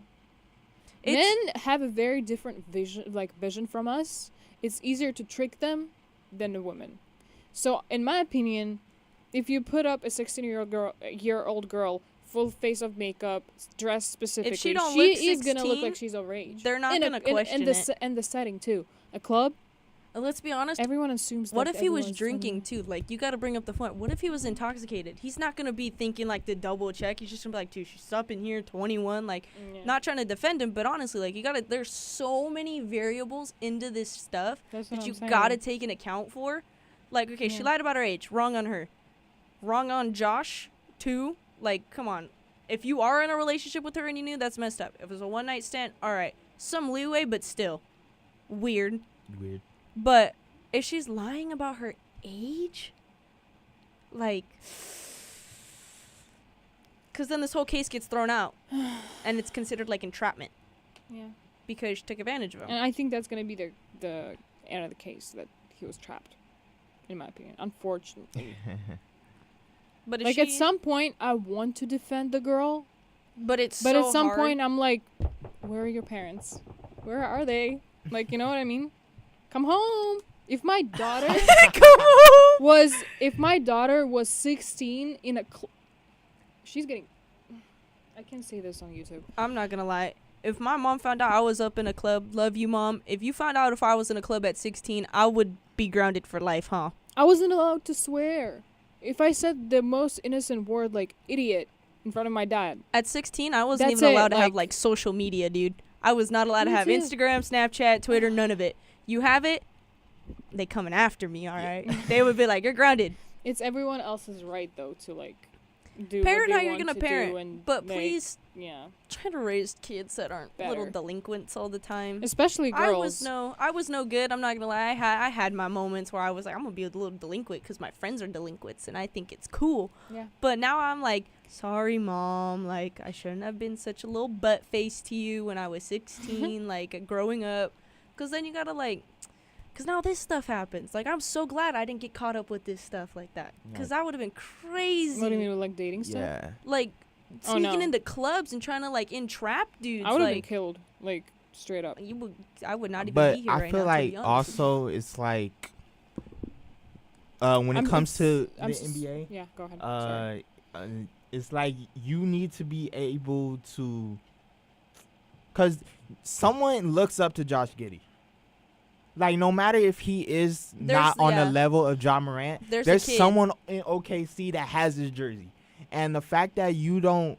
Speaker 7: It's-
Speaker 6: Men have a very different vision from us. It's easier to trick them than a woman. So, in my opinion, if you put up a 16-year-old girl, full face of makeup, dressed specifically,
Speaker 7: she don't
Speaker 6: she
Speaker 7: look
Speaker 6: is gonna look
Speaker 7: 16,
Speaker 6: like she's overage.
Speaker 7: they're not gonna question it.
Speaker 6: And the setting too. A club,
Speaker 7: And let's be honest.
Speaker 6: everyone assumes.
Speaker 7: What
Speaker 6: that
Speaker 7: if he was
Speaker 6: everyone's
Speaker 7: drinking
Speaker 6: 20.
Speaker 7: too? Like, you got to bring up the point. What if he was intoxicated? He's not gonna be thinking like the double check. He's just gonna be like, dude, she's up in here, 21. Like,
Speaker 6: Yeah.
Speaker 7: not trying to defend him, but honestly, like, you gotta. There's so many variables into this stuff
Speaker 6: That's
Speaker 7: that
Speaker 6: what
Speaker 7: you
Speaker 6: I'm saying.
Speaker 7: gotta take an account for. Like, okay, she
Speaker 6: Yeah.
Speaker 7: lied about her age. Wrong on her. Wrong on Josh too. Like, come on. If you are in a relationship with her and you knew, that's messed up. If it was a one night stand, all right, some leeway, but still weird.
Speaker 3: Weird.
Speaker 7: But if she's lying about her age, like, because then this whole case gets thrown out, and it's considered like entrapment
Speaker 6: Yeah.
Speaker 7: because she took advantage of him.
Speaker 6: And I think that's gonna be the end of the case, that he was trapped. In my opinion, unfortunately.
Speaker 7: But if
Speaker 6: Like
Speaker 7: she,
Speaker 6: at some point, I want to defend the girl,
Speaker 7: but it's
Speaker 6: but
Speaker 7: so
Speaker 6: at some
Speaker 7: hard.
Speaker 6: point, I'm like, where are your parents? Where are they? Like, you know what I mean? Come home. If my daughter if my daughter was 16 in a she's getting, I can't say this on YouTube.
Speaker 7: I'm not gonna lie. If my mom found out I was up in a club, love you, mom. If you found out if I was in a club at 16, I would be grounded for life, huh?
Speaker 6: I wasn't allowed to swear. If I said the most innocent word like idiot in front of my dad,
Speaker 7: At 16, I wasn't
Speaker 6: That's
Speaker 7: even
Speaker 6: it,
Speaker 7: allowed to have
Speaker 6: like-
Speaker 7: like social media, dude. I was not allowed to
Speaker 6: Me
Speaker 7: have
Speaker 6: too.
Speaker 7: Instagram, Snapchat, Twitter, none of it. You have it, they coming after me, all right? They would be like, you're grounded.
Speaker 6: it's everyone else's right though to like do
Speaker 7: Parent
Speaker 6: what
Speaker 7: how
Speaker 6: they
Speaker 7: you're
Speaker 6: want
Speaker 7: gonna
Speaker 6: to do
Speaker 7: parent,
Speaker 6: and,
Speaker 7: but
Speaker 6: like,
Speaker 7: please
Speaker 6: yeah,
Speaker 7: try to raise kids that aren't little
Speaker 6: Better.
Speaker 7: delinquents all the time.
Speaker 6: especially girls.
Speaker 7: I was no good. I'm not gonna lie. I had my moments where I was like, I'm gonna be a little delinquent because my friends are delinquents and I think it's cool.
Speaker 6: Yeah.
Speaker 7: But now I'm like, sorry, mom. Like, I shouldn't have been such a little butt face to you when I was 16, like growing up. Because then you gotta like, because now this stuff happens. Like, I'm so glad I didn't get caught up with this stuff like that. Because that would have been crazy.
Speaker 6: What do you mean with like dating stuff?
Speaker 3: Yeah.
Speaker 7: Like,
Speaker 6: Oh,
Speaker 7: sneaking
Speaker 6: no.
Speaker 7: into clubs and trying to like entrap dudes.
Speaker 6: I would have been
Speaker 7: like,
Speaker 6: killed, like straight up.
Speaker 7: you would. I would not even
Speaker 3: But
Speaker 7: be here
Speaker 3: I
Speaker 7: right
Speaker 3: feel
Speaker 7: now.
Speaker 3: like
Speaker 7: to be honest with you.
Speaker 3: also it's like when it comes to the
Speaker 6: I'm
Speaker 3: NBA,
Speaker 6: Yeah, go ahead. Sorry.
Speaker 3: it's like you need to be able to, because someone looks up to Josh Giddey. Like, no matter if he is not on the level of Ja Morant,
Speaker 7: There's
Speaker 3: there's
Speaker 7: a kid.
Speaker 3: someone in OKC that has his jersey. And the fact that you don't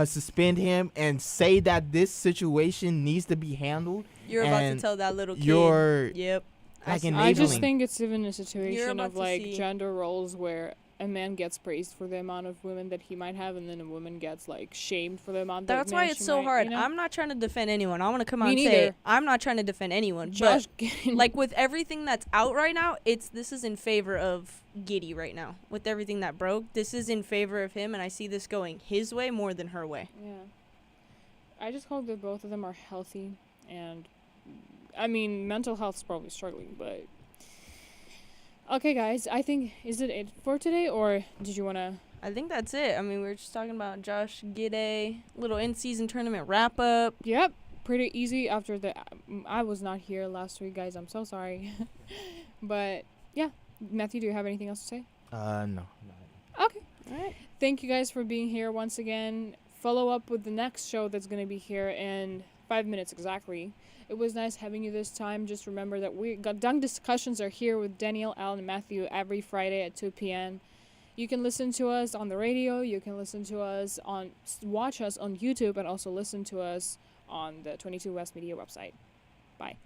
Speaker 3: suspend him and say that this situation needs to be handled,
Speaker 7: You're about to
Speaker 3: and
Speaker 7: tell that little kid.
Speaker 3: you're
Speaker 7: Yep.
Speaker 3: like
Speaker 7: see.
Speaker 6: I just
Speaker 3: enabling.
Speaker 6: think it's even a situation
Speaker 7: about
Speaker 6: of
Speaker 7: to
Speaker 6: like
Speaker 7: see.
Speaker 6: gender roles where a man gets praised for the amount of women that he might have, and then a woman gets like shamed for the amount that
Speaker 7: That's why
Speaker 6: man
Speaker 7: it's
Speaker 6: she
Speaker 7: so
Speaker 6: might,
Speaker 7: hard.
Speaker 6: You know?
Speaker 7: I'm not trying to defend anyone. I want to come out
Speaker 6: Me
Speaker 7: and say
Speaker 6: neither.
Speaker 7: I'm not trying to defend anyone.
Speaker 6: Josh
Speaker 7: But
Speaker 6: getting
Speaker 7: like with everything that's out right now, this is in favor of Giddey right now. With everything that broke, this is in favor of him, and I see this going his way more than her way.
Speaker 6: yeah. I just hope that both of them are healthy, and I mean mental health's probably struggling, but Okay, guys, I think, is it for today, or did you want to?
Speaker 7: I think that's it. I mean, we were just talking about Josh Giddey, little in-season tournament wrap-up.
Speaker 6: Yep, pretty easy after the. I was not here last week, guys. I'm so sorry. But, yeah. Matthew, do you have anything else to say?
Speaker 3: No.
Speaker 6: Okay.
Speaker 7: All right.
Speaker 6: Thank you guys for being here once again. Follow up with the next show that's going to be here in 5 minutes exactly. It was nice having you this time. Just remember that we got Dunk Discussions are here with Daniel, Alan, and Matthew every Friday at 2 p.m. You can listen to us on the radio. You can listen to us watch us on YouTube, and also listen to us on the 22 West Media website. Bye.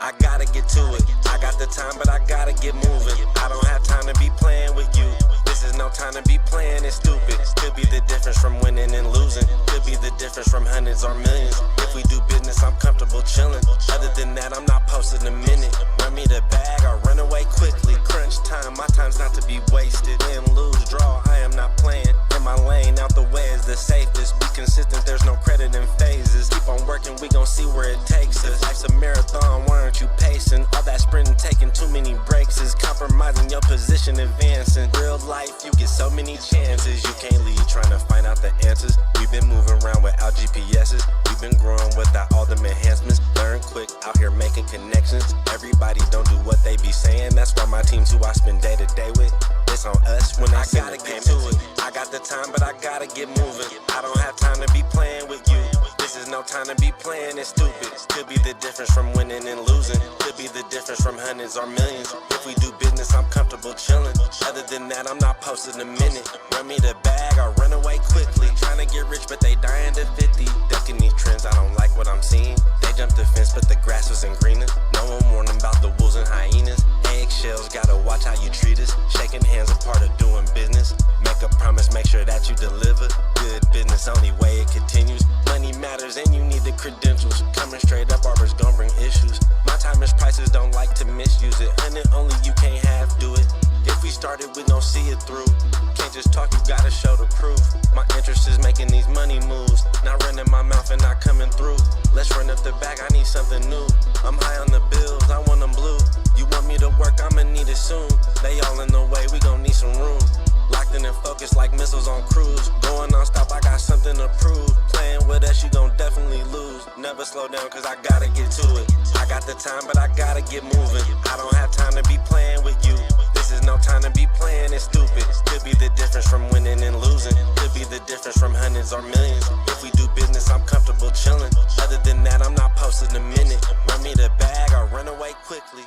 Speaker 1: I gotta get to it. I got the time, but I gotta get moving. I don't have time to be playing with you. This is no time to be playing it stupid. Could be the difference from winning and losing. Could be the difference from hundreds or millions. If we do business, I'm comfortable chilling. Other than that, I'm not posting a minute. Run me the bag or run away quickly. Crunch time, my time's not to be wasted. Win, lose, draw, I am not playing. In my lane, out the way is the safest. Be consistent, there's no credit in phases. Keep on working, we gon' see where it takes us. Life's a marathon, why aren't you pacing? All that sprinting, taking too many breaks is compromising your position, advancing. Real life, you get so many chances. You can't lead trying to find out the answers. We've been moving around without GPSs. We've been growing without all them enhancements. Learn quick, out here making connections. Everybody don't do what they be saying. That's why my team's who I spend day to day with. It's on us when I gotta get to it. I got the time, but I gotta get moving. I don't have time to be playing with you. This is no time to be playing it stupid. Could be the difference from winning and losing. Could be the difference from hundreds or millions. If we do business, I'm comfortable chilling. Other than that, I'm not posting a minute. Run me the bag or run away quickly. Trying to get rich, but they dying to 50. Ducking these trends, I don't like what I'm seeing. They jumped the fence, but the grass wasn't greener. No one warned them about the wolves and hyenas. Eggshells, gotta watch how you treat us. Shaking hands, a part of doing business. Make a promise, make sure that you deliver. Good business, only way it continues. Money matters and you need the credentials. Coming straight up, barbers gon' bring issues. My time is prices, don't like to misuse it. And it only you can't have, do it. If we started, we gon' see it through. Can't just talk, you gotta show the proof. My interest is making these money moves. Not running my mouth and not coming through. Let's run up the bag, I need something new. I'm high on the bills, I want them blue. You want me to work, I'ma need it soon. They all in the way, we gon' need some room. Locked in and focused like missiles on cruise. Going non-stop, I got something to prove. Playing with us, you gon' definitely lose. Never slow down, cause I gotta get to it. I got the time, but I gotta get moving. I don't have time to be playing with you. This is no time to be playing it stupid. Could be the difference from winning and losing. Could be the difference from hundreds or millions. If we do business, I'm comfortable chilling. Other than that, I'm not posting a minute. Run me the bag or run away quickly.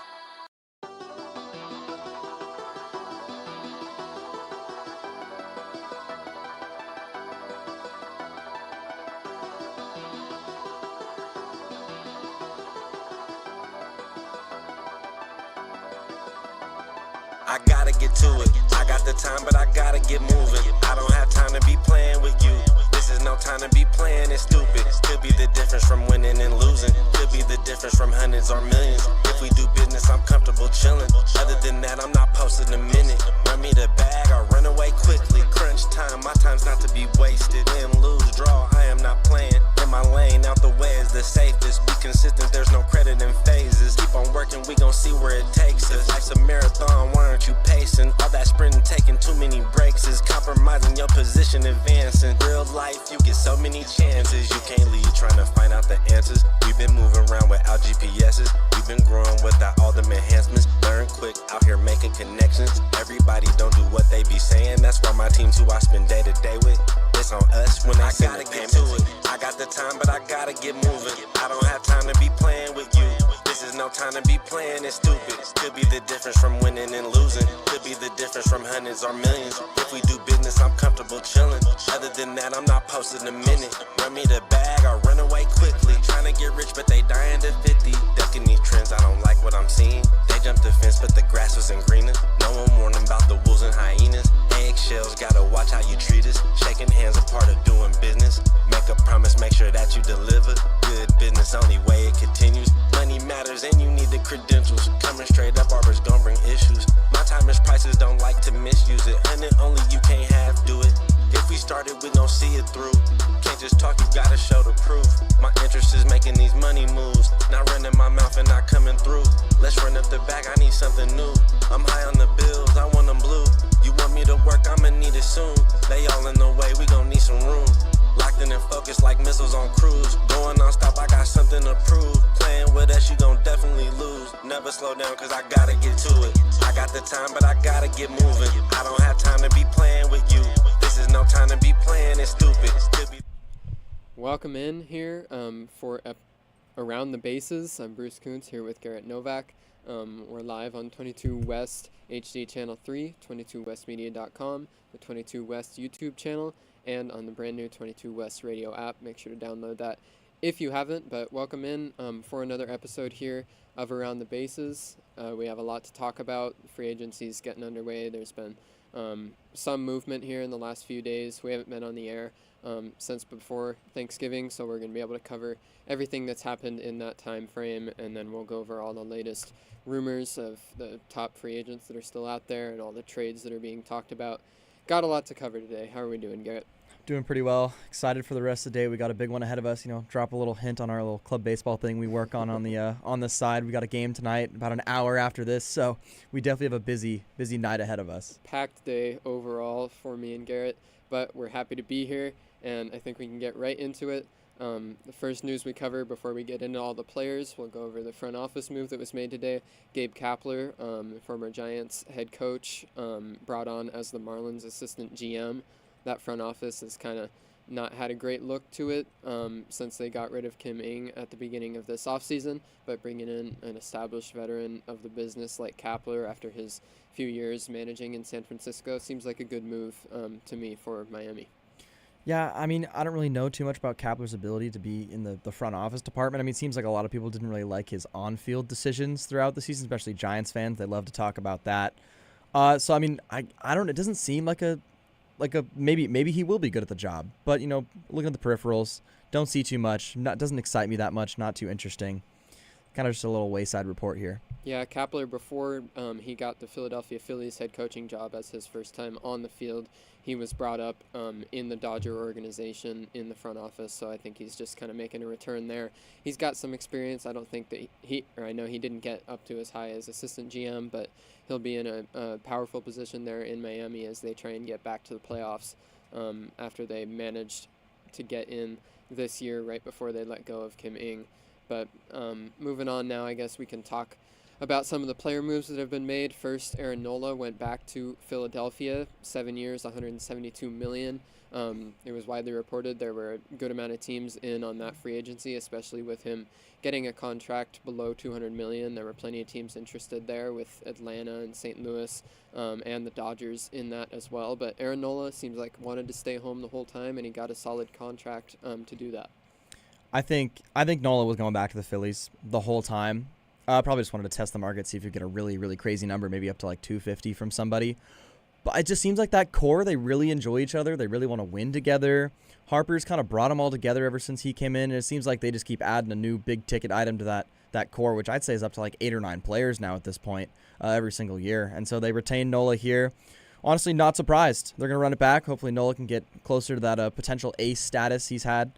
Speaker 1: I gotta get to it. I got the time, but I gotta get moving. I don't have time to be playing with you. This is no time to be playing it stupid. Could be the difference from winning and losing. Could be the difference from hundreds or millions. If we do business, I'm comfortable chilling. Other than that, I'm not posting a minute. Run me the bag or run away quickly. Crunch time, my time's not to be wasted. Win, lose, draw, I am not playing. In my lane, out the way is the safest. Be consistent, there's no credit in phases. Keep on working, we gon' see where it takes us. Life's a marathon, why aren't you pacing? All that sprinting, taking too many breaks is compromising your position, advancing. Real life, you get so many chances. You can't lead trying to find out the answers. We've been moving around without GPSs. We've been growing without all them enhancements. Learn quick, out here making connections. Everybody don't do what they be saying. That's why my team's who I spend day to day with. It's on us when I gotta get to it. I got the time, but I gotta get moving. I don't have time to be playing with you. This is no time to be playing it stupid. Could be the difference from winning and losing. Could be the difference from hundreds or millions. If we do business, I'm comfortable chilling. Other than that, I'm not posting a minute. Run me the bag or run away quickly. Trying to get rich, but they dying to 50. Ducking these trends, I don't like what I'm seeing. They jumped the fence, but the grass wasn't greener. No one warned them about the wolves and hyenas. Eggshells, gotta watch how you treat us. Shaking hands, a part of doing business. Make a promise, make sure that you deliver. Good business, only way it continues. Money matters and you need the credentials. Coming straight up, Arbor's gon' bring issues. My time is prices, don't like to misuse it. And only you can't half do it. If we started, we gon' see it through. Can't just talk, you gotta show the proof. My interest is making these money moves. Not running my mouth and not coming through. Let's run up the bag, I need something new. I'm high on the bills, I want them blue. You want me to work, I'ma need it soon. They all in the way, we gon' need some room. Locked in and focused like missiles on cruise. Going non-stop, I got something to prove. Playing with us, you gon' definitely lose. Never slow down, cause I gotta get to it. I got the time, but I gotta get moving. I don't have time to be playing with you. This is no time to be playing, it's stupid.
Speaker 8: Welcome in here for Around the Bases. I'm Bruce Kuntz here with Garrett Novak. We're live on 22 West HD Channel 3, 22westmedia.com, the 22 West YouTube channel, and on the brand new 22 West radio app. Make sure to download that if you haven't, but welcome in for another episode here of Around the Bases. We have a lot to talk about. Free agency's getting underway. There's been some movement here in the last few days. We haven't been on the air since before Thanksgiving, so we're going to be able to cover everything that's happened in that time frame, and then we'll go over all the latest rumors of the top free agents that are still out there and all the trades that are being talked about. Got a lot to cover today. How are we doing, Garrett?
Speaker 9: Doing pretty well. Excited for the rest of the day. We got a big one ahead of us. Drop a little hint on our little club baseball thing we work on the side. We got a game tonight, about an hour after this, so we definitely have a busy night ahead of us.
Speaker 8: Packed day overall for me and Garrett, but we're happy to be here, and I think we can get right into it. The first news we cover before we get into all the players, we'll go over the front office move that was made today. Gabe Kapler, former Giants head coach, brought on as the Marlins assistant GM. That front office has kind of not had a great look to it since they got rid of Kim Ng at the beginning of this offseason, but bringing in an established veteran of the business like Kapler after his few years managing in San Francisco seems like a good move to me for Miami.
Speaker 9: Yeah, I mean, I don't really know too much about Kapler's ability to be in the front office department. I mean, it seems like a lot of people didn't really like his on-field decisions throughout the season, especially Giants fans. They love to talk about that. So, I mean, I don't. It doesn't seem like a maybe he will be good at the job. But, looking at the peripherals, don't see too much. Doesn't excite me that much. Not too interesting. Kind of just a little wayside report here.
Speaker 8: Yeah, Kapler, before he got the Philadelphia Phillies head coaching job as his first time on the field, he was brought up in the Dodger organization in the front office, so I think he's just kind of making a return there. He's got some experience. I don't think that I know he didn't get up to as high as assistant GM, but he'll be in a powerful position there in Miami as they try and get back to the playoffs after they managed to get in this year right before they let go of Kim Ng. But moving on now, I guess we can talk about some of the player moves that have been made. First, Aaron Nola went back to Philadelphia, 7 years, $172 million. It was widely reported there were a good amount of teams in on that free agency, especially with him getting a contract below $200 million. There were plenty of teams interested there, with Atlanta and St. Louis and the Dodgers in that as well. But Aaron Nola seems like wanted to stay home the whole time, and he got a solid contract to do that.
Speaker 9: I think Nola was going back to the Phillies the whole time. Probably just wanted to test the market, see if you get a really, really crazy number, maybe up to like 250 from somebody. But it just seems like that core, they really enjoy each other. They really want to win together. Harper's kind of brought them all together ever since he came in, and it seems like they just keep adding a new big-ticket item to that core, which I'd say is up to like 8 or 9 players now at this point every single year. And so they retain Nola here. Honestly, not surprised. They're going to run it back. Hopefully Nola can get closer to that potential ace status he's had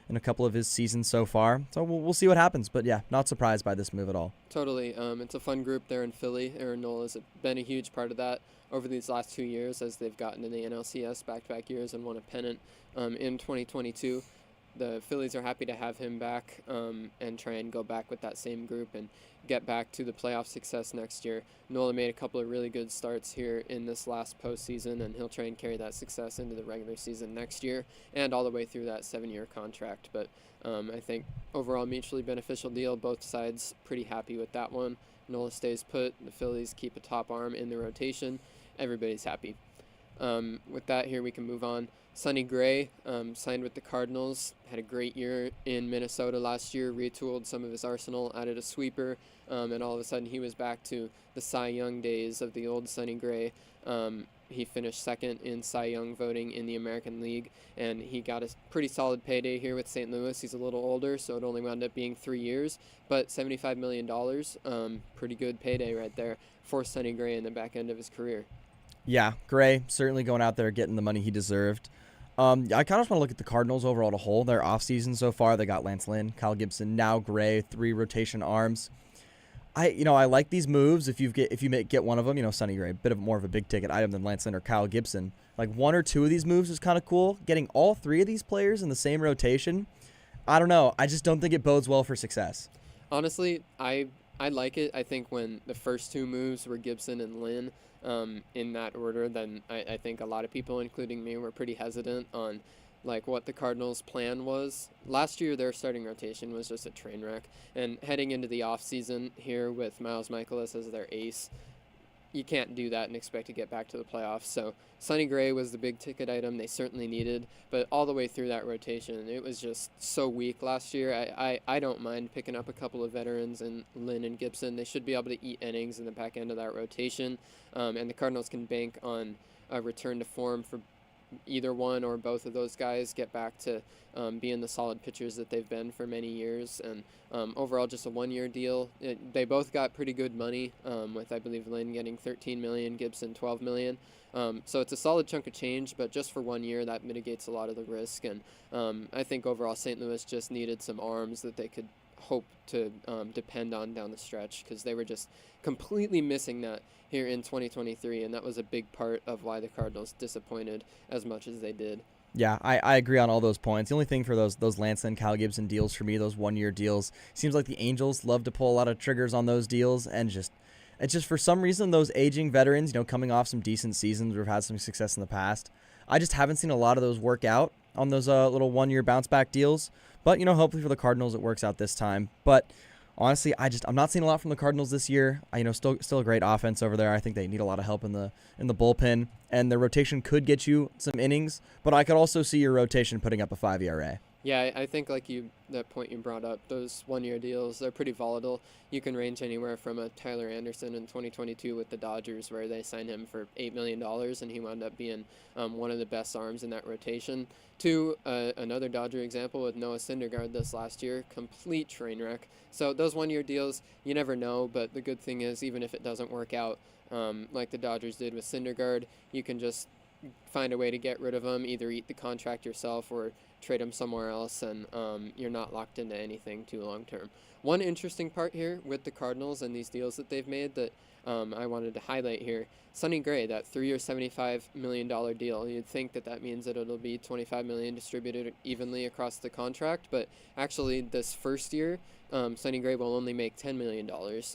Speaker 9: in a couple of his seasons so far. So we'll see what happens. But yeah, not surprised by this move at all.
Speaker 8: Totally. It's a fun group there in Philly. Aaron Nola has been a huge part of that over these last 2 years as they've gotten in the NLCS back-to-back years and won a pennant in 2022. The Phillies are happy to have him back and try and go back with that same group and get back to the playoff success next year. Nola made a couple of really good starts here in this last postseason, and he'll try and carry that success into the regular season next year and all the way through that 7-year contract. But I think overall mutually beneficial deal. Both sides pretty happy with that one. Nola stays put. The Phillies keep a top arm in the rotation. Everybody's happy. With that, here we can move on. Sonny Gray signed with the Cardinals, had a great year in Minnesota last year, retooled some of his arsenal, added a sweeper, and all of a sudden he was back to the Cy Young days of the old Sonny Gray. He finished second in Cy Young voting in the American League, and he got a pretty solid payday here with St. Louis. He's a little older, so it only wound up being 3 years, but $75 million, pretty good payday right there for Sonny Gray in the back end of his career.
Speaker 9: Yeah, Gray certainly going out there getting the money he deserved. I kind of just want to look at the Cardinals overall as a whole. Their offseason so far, they got Lance Lynn, Kyle Gibson, now Gray, 3 rotation arms. I like these moves. If you get one of them, Sonny Gray, a bit of more of a big ticket item than Lance Lynn or Kyle Gibson. Like 1 or 2 of these moves is kind of cool. Getting all 3 of these players in the same rotation, I don't know. I just don't think it bodes well for success.
Speaker 8: Honestly, I like it. I think when the first 2 moves were Gibson and Lynn, in that order, then I think a lot of people, including me, were pretty hesitant on like what the Cardinals' plan was. Last year, their starting rotation was just a train wreck, and heading into the offseason here with Miles Michaelis as their ace, you can't do that and expect to get back to the playoffs. So Sonny Gray was the big ticket item they certainly needed, but all the way through that rotation, it was just so weak last year. I don't mind picking up a couple of veterans in Lynn and Gibson. They should be able to eat innings in the back end of that rotation, and the Cardinals can bank on a return to form for either one or both of those guys, get back to being the solid pitchers that they've been for many years. And overall, just a 1-year deal. They both got pretty good money, with I believe Lynn getting $13 million, Gibson $12 million. So it's a solid chunk of change, but just for 1 year, that mitigates a lot of the risk. And I think overall, St. Louis just needed some arms that they could hope to depend on down the stretch, because they were just completely missing that here in 2023, and that was a big part of why the Cardinals disappointed as much as they did.
Speaker 9: Yeah, I agree on all those points. The only thing for those Lance and Kyle Gibson deals for me, those 1-year deals, seems like the Angels love to pull a lot of triggers on those deals, and it's just for some reason those aging veterans, coming off some decent seasons or have had some success in the past, I just haven't seen a lot of those work out on those little 1-year bounce back deals. But hopefully for the Cardinals it works out this time. But honestly, I'm not seeing a lot from the Cardinals this year. Still a great offense over there. I think they need a lot of help in the bullpen, and their rotation could get you some innings, but I could also see your rotation putting up a 5 ERA.
Speaker 8: Yeah, I think that point you brought up, those 1-year deals, they're pretty volatile. You can range anywhere from a Tyler Anderson in 2022 with the Dodgers, where they signed him for $8 million, and he wound up being one of the best arms in that rotation, to another Dodger example with Noah Syndergaard this last year, complete train wreck. So those 1-year deals, you never know, but the good thing is, even if it doesn't work out, like the Dodgers did with Syndergaard, you can just find a way to get rid of him, either eat the contract yourself or trade him somewhere else, and you're not locked into anything too long term. One interesting part here with the Cardinals and these deals that they've made that I wanted to highlight here, Sonny Gray, that 3-year $75 million deal. You'd think that means that it'll be $25 million distributed evenly across the contract, but actually this first year, Sonny Gray will only make $10 million,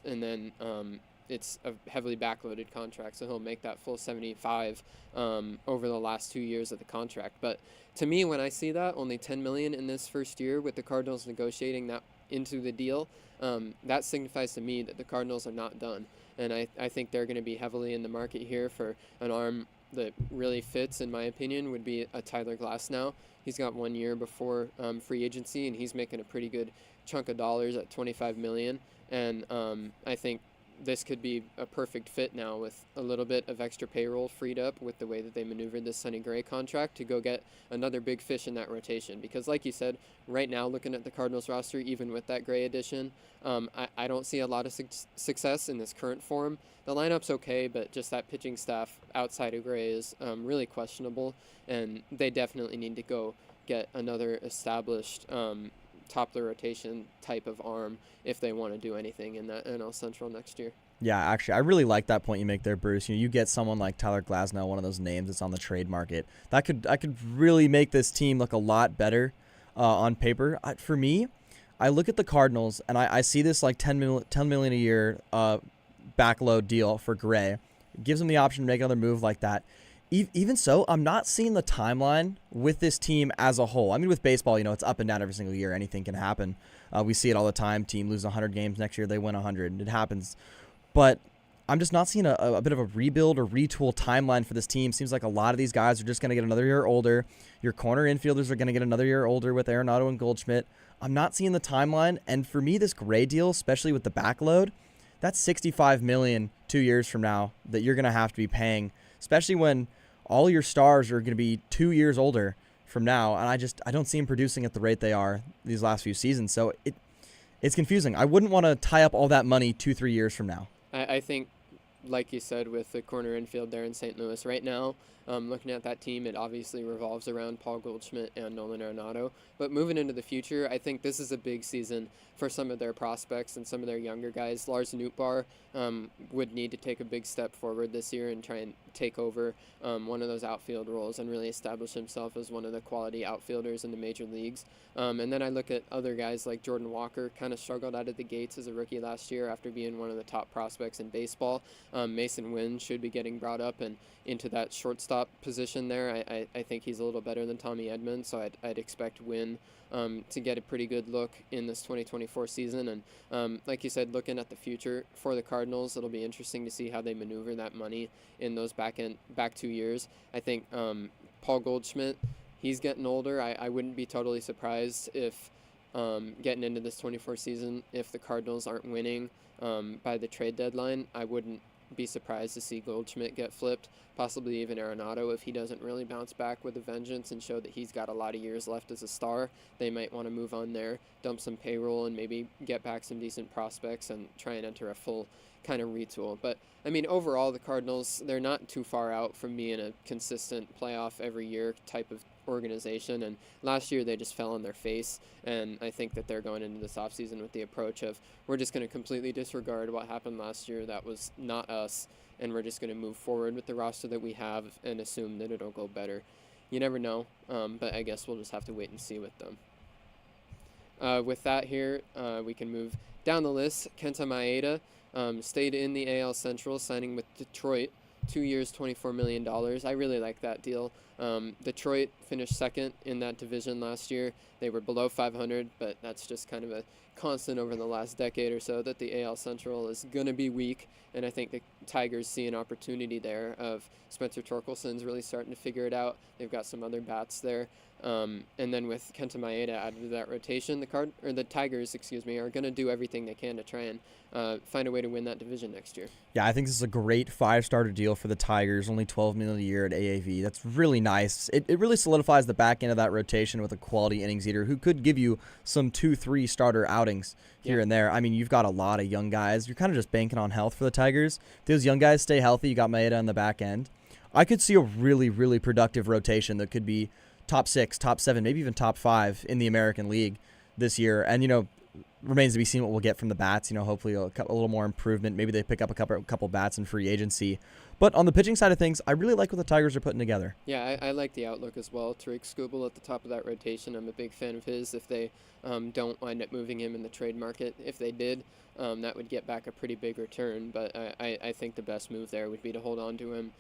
Speaker 8: and then it's a heavily backloaded contract, so he'll make that full 75 over the last 2 years of the contract. But to me, when I see that, only $10 million in this first year with the Cardinals negotiating that into the deal, that signifies to me that the Cardinals are not done. And I think they're going to be heavily in the market here for an arm that really fits, in my opinion, would be a Tyler Glasnow. He's got 1 year before free agency, and he's making a pretty good chunk of dollars at $25 million. And I think this could be a perfect fit now with a little bit of extra payroll freed up with the way that they maneuvered this Sonny Gray contract to go get another big fish in that rotation. Because like you said, right now looking at the Cardinals roster, even with that Gray addition, I don't see a lot of success in this current form. The lineup's okay, but just that pitching staff outside of Gray is really questionable, and they definitely need to go get another established top of the rotation type of arm if they want to do anything in that NL Central next year.
Speaker 9: Yeah, actually, I really like that point you make there, Bruce. You get someone like Tyler Glasnow, one of those names that's on the trade market. That could really make this team look a lot better on paper. For me, I look at the Cardinals and I see this like $10 million a year backload deal for Gray. It gives them the option to make another move like that. Even so, I'm not seeing the timeline with this team as a whole. I mean, with baseball, it's up and down every single year. Anything can happen. We see it all the time. Team loses 100 games. Next year, they win 100. It happens. But I'm just not seeing a bit of a rebuild or retool timeline for this team. Seems like a lot of these guys are just going to get another year older. Your corner infielders are going to get another year older with Arenado and Goldschmidt. I'm not seeing the timeline. And for me, this Gray deal, especially with the backload, that's $65 million 2 years from now that you're going to have to be paying especially when all your stars are going to be 2 years older from now, and I don't see them producing at the rate they are these last few seasons. So it's confusing. I wouldn't want to tie up all that money 2-3 years from now.
Speaker 8: I think, like you said, with the corner infield there in St. Louis right now, looking at that team, it obviously revolves around Paul Goldschmidt and Nolan Arenado. But moving into the future, I think this is a big season for some of their prospects and some of their younger guys. Lars Nootbaar would need to take a big step forward this year and try and take over one of those outfield roles and really establish himself as one of the quality outfielders in the major leagues. And then I look at other guys like Jordan Walker, kind of struggled out of the gates as a rookie last year after being one of the top prospects in baseball. Mason Wynn should be getting brought up and into that shortstop position there. I think he's a little better than Tommy Edman, so I'd expect Wynn to get a pretty good look in this 2024 season. And like you said, looking at the future for the Cardinals, it'll be interesting to see how they maneuver that money in those back 2 years. I think Paul Goldschmidt, he's getting older. I wouldn't be totally surprised if getting into this 24 season, if the Cardinals aren't winning by the trade deadline, I wouldn't be surprised to see Goldschmidt get flipped, possibly even Arenado if he doesn't really bounce back with a vengeance and show that he's got a lot of years left as a star. They might want to move on there, dump some payroll, and maybe get back some decent prospects and try and enter a full kind of retool. But, I mean, overall, the Cardinals, they're not too far out from being a consistent playoff every year type of organization, and last year they just fell on their face, and I think that they're going into this offseason with the approach of we're just going to completely disregard what happened last year. That was not us, and we're just going to move forward with the roster that we have and assume that it'll go better. You never know, but I guess we'll just have to wait and see with them. With that here, we can move down the list. Kenta Maeda stayed in the AL Central, signing with Detroit, 2 years, $24 million. I really like that deal. Detroit finished second in that division last year. They were below 500, but that's just kind of a constant over the last decade or so that the AL Central is going to be weak, and I think the Tigers see an opportunity there of Spencer Torkelson's really starting to figure it out. They've got some other bats there. And then with Kenta Maeda added to that rotation, the Tigers, are going to do everything they can to try and find a way to win that division next year.
Speaker 9: Yeah, I think this is a great 5-starter deal for the Tigers, only $12 million a year at AAV. That's really nice. It really solidifies the back end of that rotation with a quality innings eater who could give you some 2-3 starter outings here and there. I mean, you've got a lot of young guys. You're kind of just banking on health for the Tigers. If those young guys stay healthy, you got Maeda on the back end. I could see a really, really productive rotation that could be top 6, top 7, maybe even top 5 in the American League this year. And, remains to be seen what we'll get from the bats. Hopefully a little more improvement. Maybe they pick up a couple bats in free agency. But on the pitching side of things, I really like what the Tigers are putting together.
Speaker 8: Yeah, I like the outlook as well. Tariq Skubal at the top of that rotation. I'm a big fan of his. If they don't wind up moving him in the trade market, if they did, that would get back a pretty big return. But I think the best move there would be to hold on to him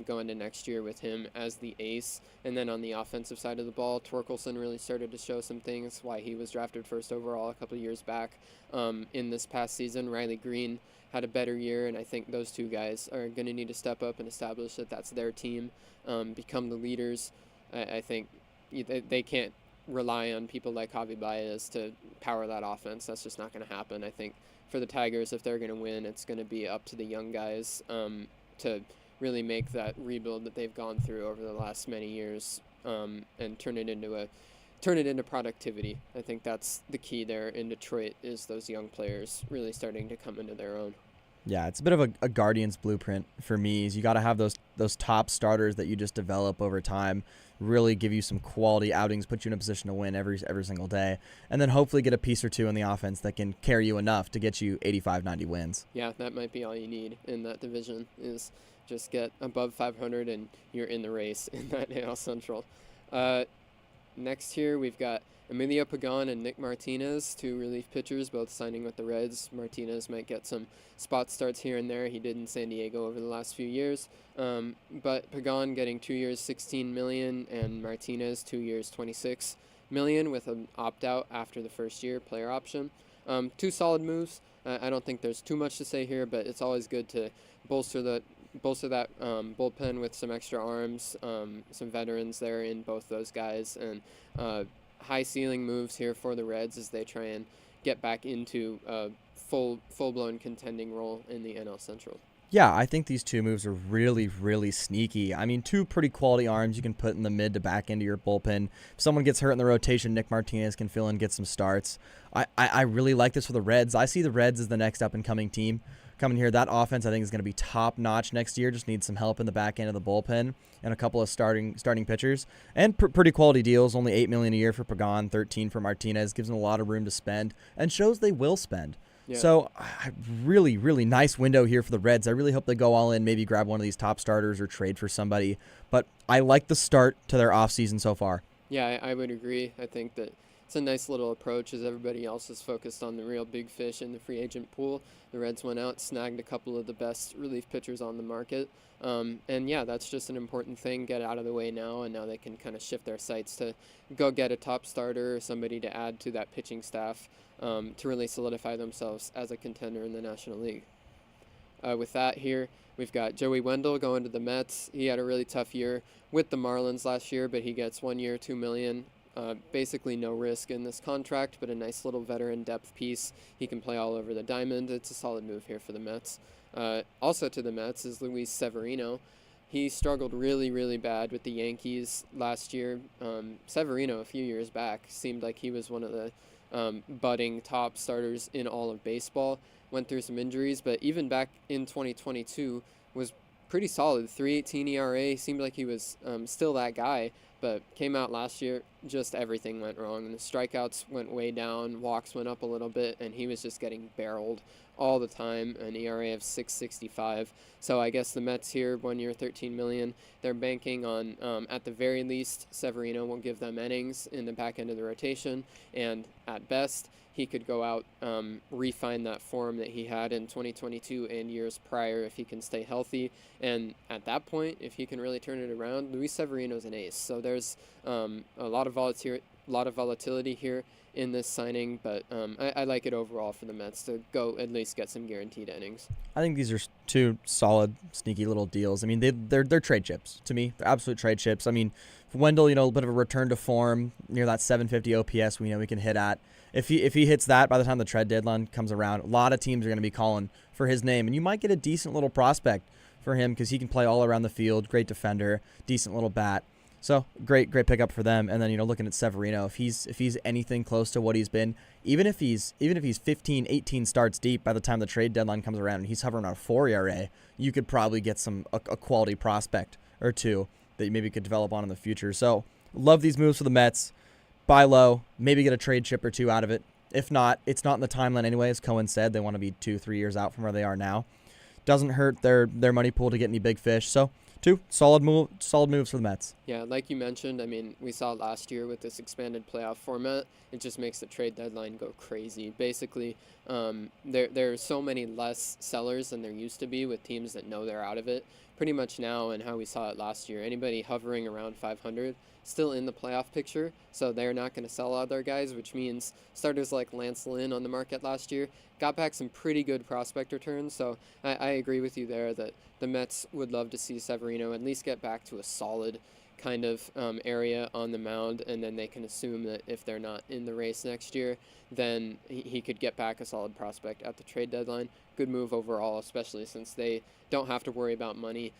Speaker 8: going to next year with him as the ace. And then on the offensive side of the ball, Torkelson really started to show some things, why he was drafted first overall a couple of years back. In this past season, Riley Green had a better year, and I think those two guys are going to need to step up and establish that that's their team, become the leaders. I think they can't rely on people like Javi Baez to power that offense. That's just not going to happen. I think for the Tigers, if they're going to win, it's going to be up to the young guys to really make that rebuild that they've gone through over the last many years and turn it into productivity. I think that's the key there in Detroit, is those young players really starting to come into their own.
Speaker 9: Yeah, it's a bit of a Guardians blueprint for me. Is you got to have those top starters that you just develop over time, really give you some quality outings, put you in a position to win every single day, and then hopefully get a piece or two in the offense that can carry you enough to get you 85, 90 wins.
Speaker 8: Yeah, that might be all you need in that division, is just get above 500 and you're in the race in that AL Central. Next here, we've got Emilio Pagan and Nick Martinez, two relief pitchers, both signing with the Reds. Martinez might get some spot starts here and there. He did in San Diego over the last few years. But Pagan getting 2 years, $16 million, and Martinez 2 years, $26 million with an opt-out after the first year, player option. Two solid moves. I don't think there's too much to say here, but it's always good to bolster that bullpen with some extra arms, some veterans there in both those guys, and high ceiling moves here for the Reds as they try and get back into a full-blown contending role in the NL Central.
Speaker 9: Yeah, I think these two moves are really, really sneaky. I mean, two pretty quality arms you can put in the mid to back end of your bullpen. If someone gets hurt in the rotation, Nick Martinez can fill in, get some starts. I really like this for the Reds. I see the Reds as the next up-and-coming team coming here. That offense, I think, is going to be top-notch next year. Just needs some help in the back end of the bullpen and a couple of starting pitchers. And pretty quality deals, only $8 million a year for Pagan, $13 million for Martinez. Gives them a lot of room to spend and shows they will spend.
Speaker 8: Yeah.
Speaker 9: So, really, really nice window here for the Reds. I really hope they go all in, maybe grab one of these top starters or trade for somebody. But I like the start to their offseason so far.
Speaker 8: Yeah, I would agree. I think that it's a nice little approach as everybody else is focused on the real big fish in the free agent pool. The Reds went out, snagged a couple of the best relief pitchers on the market. And yeah, that's just an important thing. Get out of the way now, and now they can kind of shift their sights to go get a top starter or somebody to add to that pitching staff to really solidify themselves as a contender in the National League. With that here, we've got Joey Wendell going to the Mets. He had a really tough year with the Marlins last year, but he gets 1 year, $2 million. Basically no risk in this contract, but a nice little veteran depth piece. He can play all over the diamond. It's a solid move here for the Mets. Also to the Mets is Luis Severino. He struggled really, really bad with the Yankees last year. Severino, a few years back, seemed like he was one of the budding top starters in all of baseball. Went through some injuries, but even back in 2022 was pretty solid. 3.18 ERA, seemed like he was still that guy, but came out last year, just everything went wrong. And the strikeouts went way down, walks went up a little bit, and he was just getting barreled all the time, an ERA of 6.65. So I guess the Mets here, 1 year, $13 million. They're banking on, at the very least, Severino will give them innings in the back end of the rotation, and at best, he could go out, refine that form that he had in 2022 and years prior if he can stay healthy. And at that point, if he can really turn it around, Luis Severino's an ace. So there's a lot of volatility here in this signing, but I like it overall for the Mets to go at least get some guaranteed innings.
Speaker 9: I think these are two solid, sneaky little deals. I mean, they're trade chips to me. They're absolute trade chips. I mean, Wendell, a little bit of a return to form near that 750 OPS we know we can hit at. If he hits that by the time the trade deadline comes around, a lot of teams are going to be calling for his name, and you might get a decent little prospect for him because he can play all around the field, great defender, decent little bat. So great pickup for them. And then looking at Severino, if he's anything close to what he's been, even if he's 15, 18 starts deep by the time the trade deadline comes around and he's hovering on a 4 ERA, you could probably get a quality prospect or two that you maybe could develop on in the future. So love these moves for the Mets. Buy low, maybe get a trade chip or two out of it. If not, it's not in the timeline anyway. As Cohen said, they want to be 2-3 years out from where they are now. Doesn't hurt their money pool to get any big fish. So two solid moves for the Mets.
Speaker 8: Yeah, like you mentioned, I mean, we saw last year with this expanded playoff format, it just makes the trade deadline go crazy. Basically, there are so many less sellers than there used to be with teams that know they're out of it. Pretty much now, and how we saw it last year, anybody hovering around 500 still in the playoff picture, so they're not going to sell out their guys, which means starters like Lance Lynn on the market last year got back some pretty good prospect returns. So I agree with you there that the Mets would love to see Severino at least get back to a solid kind of area on the mound, and then they can assume that if they're not in the race next year, then he could get back a solid prospect at the trade deadline. Good move overall, especially since they don't have to worry about money.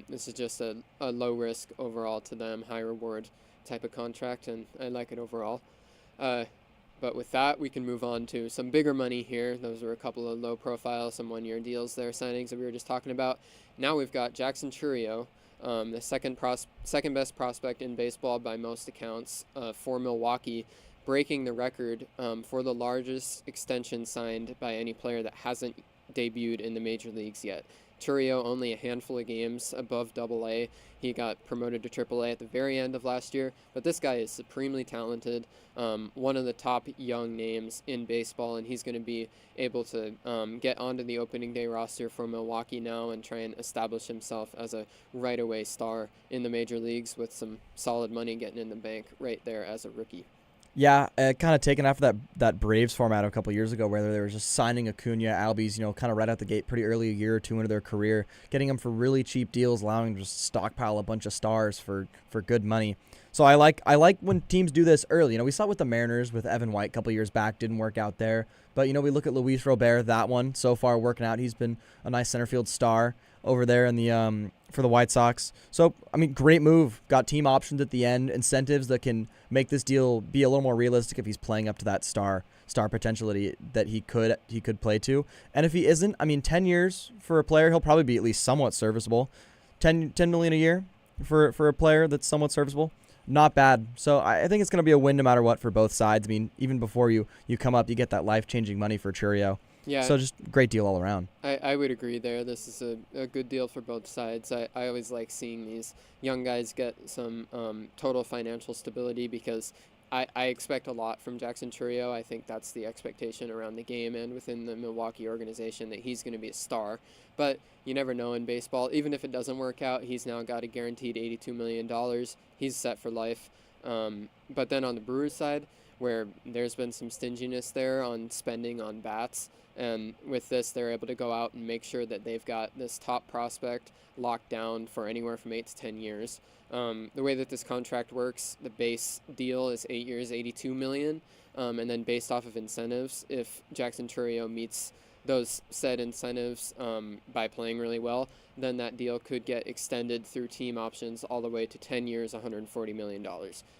Speaker 8: This is just a low risk overall to them, high reward type of contract, and I like it overall. But with that, we can move on to some bigger money here. Those were a couple of low profile, some 1 year deals there, signings that we were just talking about. Now we've got Jackson Chourio, the second best prospect in baseball by most accounts for Milwaukee, breaking the record for the largest extension signed by any player that hasn't debuted in the major leagues yet. Chourio only a handful of games above AA. He got promoted to AAA at the very end of last year, but this guy is supremely talented, one of the top young names in baseball, and he's going to be able to get onto the opening day roster for Milwaukee now and try and establish himself as a right-away star in the major leagues with some solid money getting in the bank right there as a rookie.
Speaker 9: Yeah, kind of taken after that Braves format a couple years ago, where they were just signing Acuna, Albies, kind of right out the gate, pretty early, a year or two into their career, getting them for really cheap deals, allowing them to just stockpile a bunch of stars for good money. So I like when teams do this early. We saw it with the Mariners with Evan White a couple years back, didn't work out there. But we look at Luis Robert, that one so far working out. He's been a nice center field star over there in the for the White Sox. So great move. Got team options at the end, incentives that can make this deal be a little more realistic if he's playing up to that star potential that he could play to. And if he isn't, 10 years for a player, he'll probably be at least somewhat serviceable. 10 million a year for a player that's somewhat serviceable. Not bad. So I think it's going to be a win no matter what for both sides. Even before you come up, you get that life-changing money for Churio.
Speaker 8: Yeah.
Speaker 9: So just great deal all around.
Speaker 8: I would agree there. This is a good deal for both sides. I always like seeing these young guys get some total financial stability because I expect a lot from Jackson Churio. I think that's the expectation around the game and within the Milwaukee organization, that he's going to be a star. But you never know in baseball. Even if it doesn't work out, he's now got a guaranteed $82 million. He's set for life. But then on the Brewers side, where there's been some stinginess there on spending on bats, and with this, they're able to go out and make sure that they've got this top prospect locked down for anywhere from 8 to 10 years. The way that this contract works, the base deal is 8 years, $82 million, and then based off of incentives, if Jackson Churio meets those said incentives by playing really well, then that deal could get extended through team options all the way to 10 years, $140 million.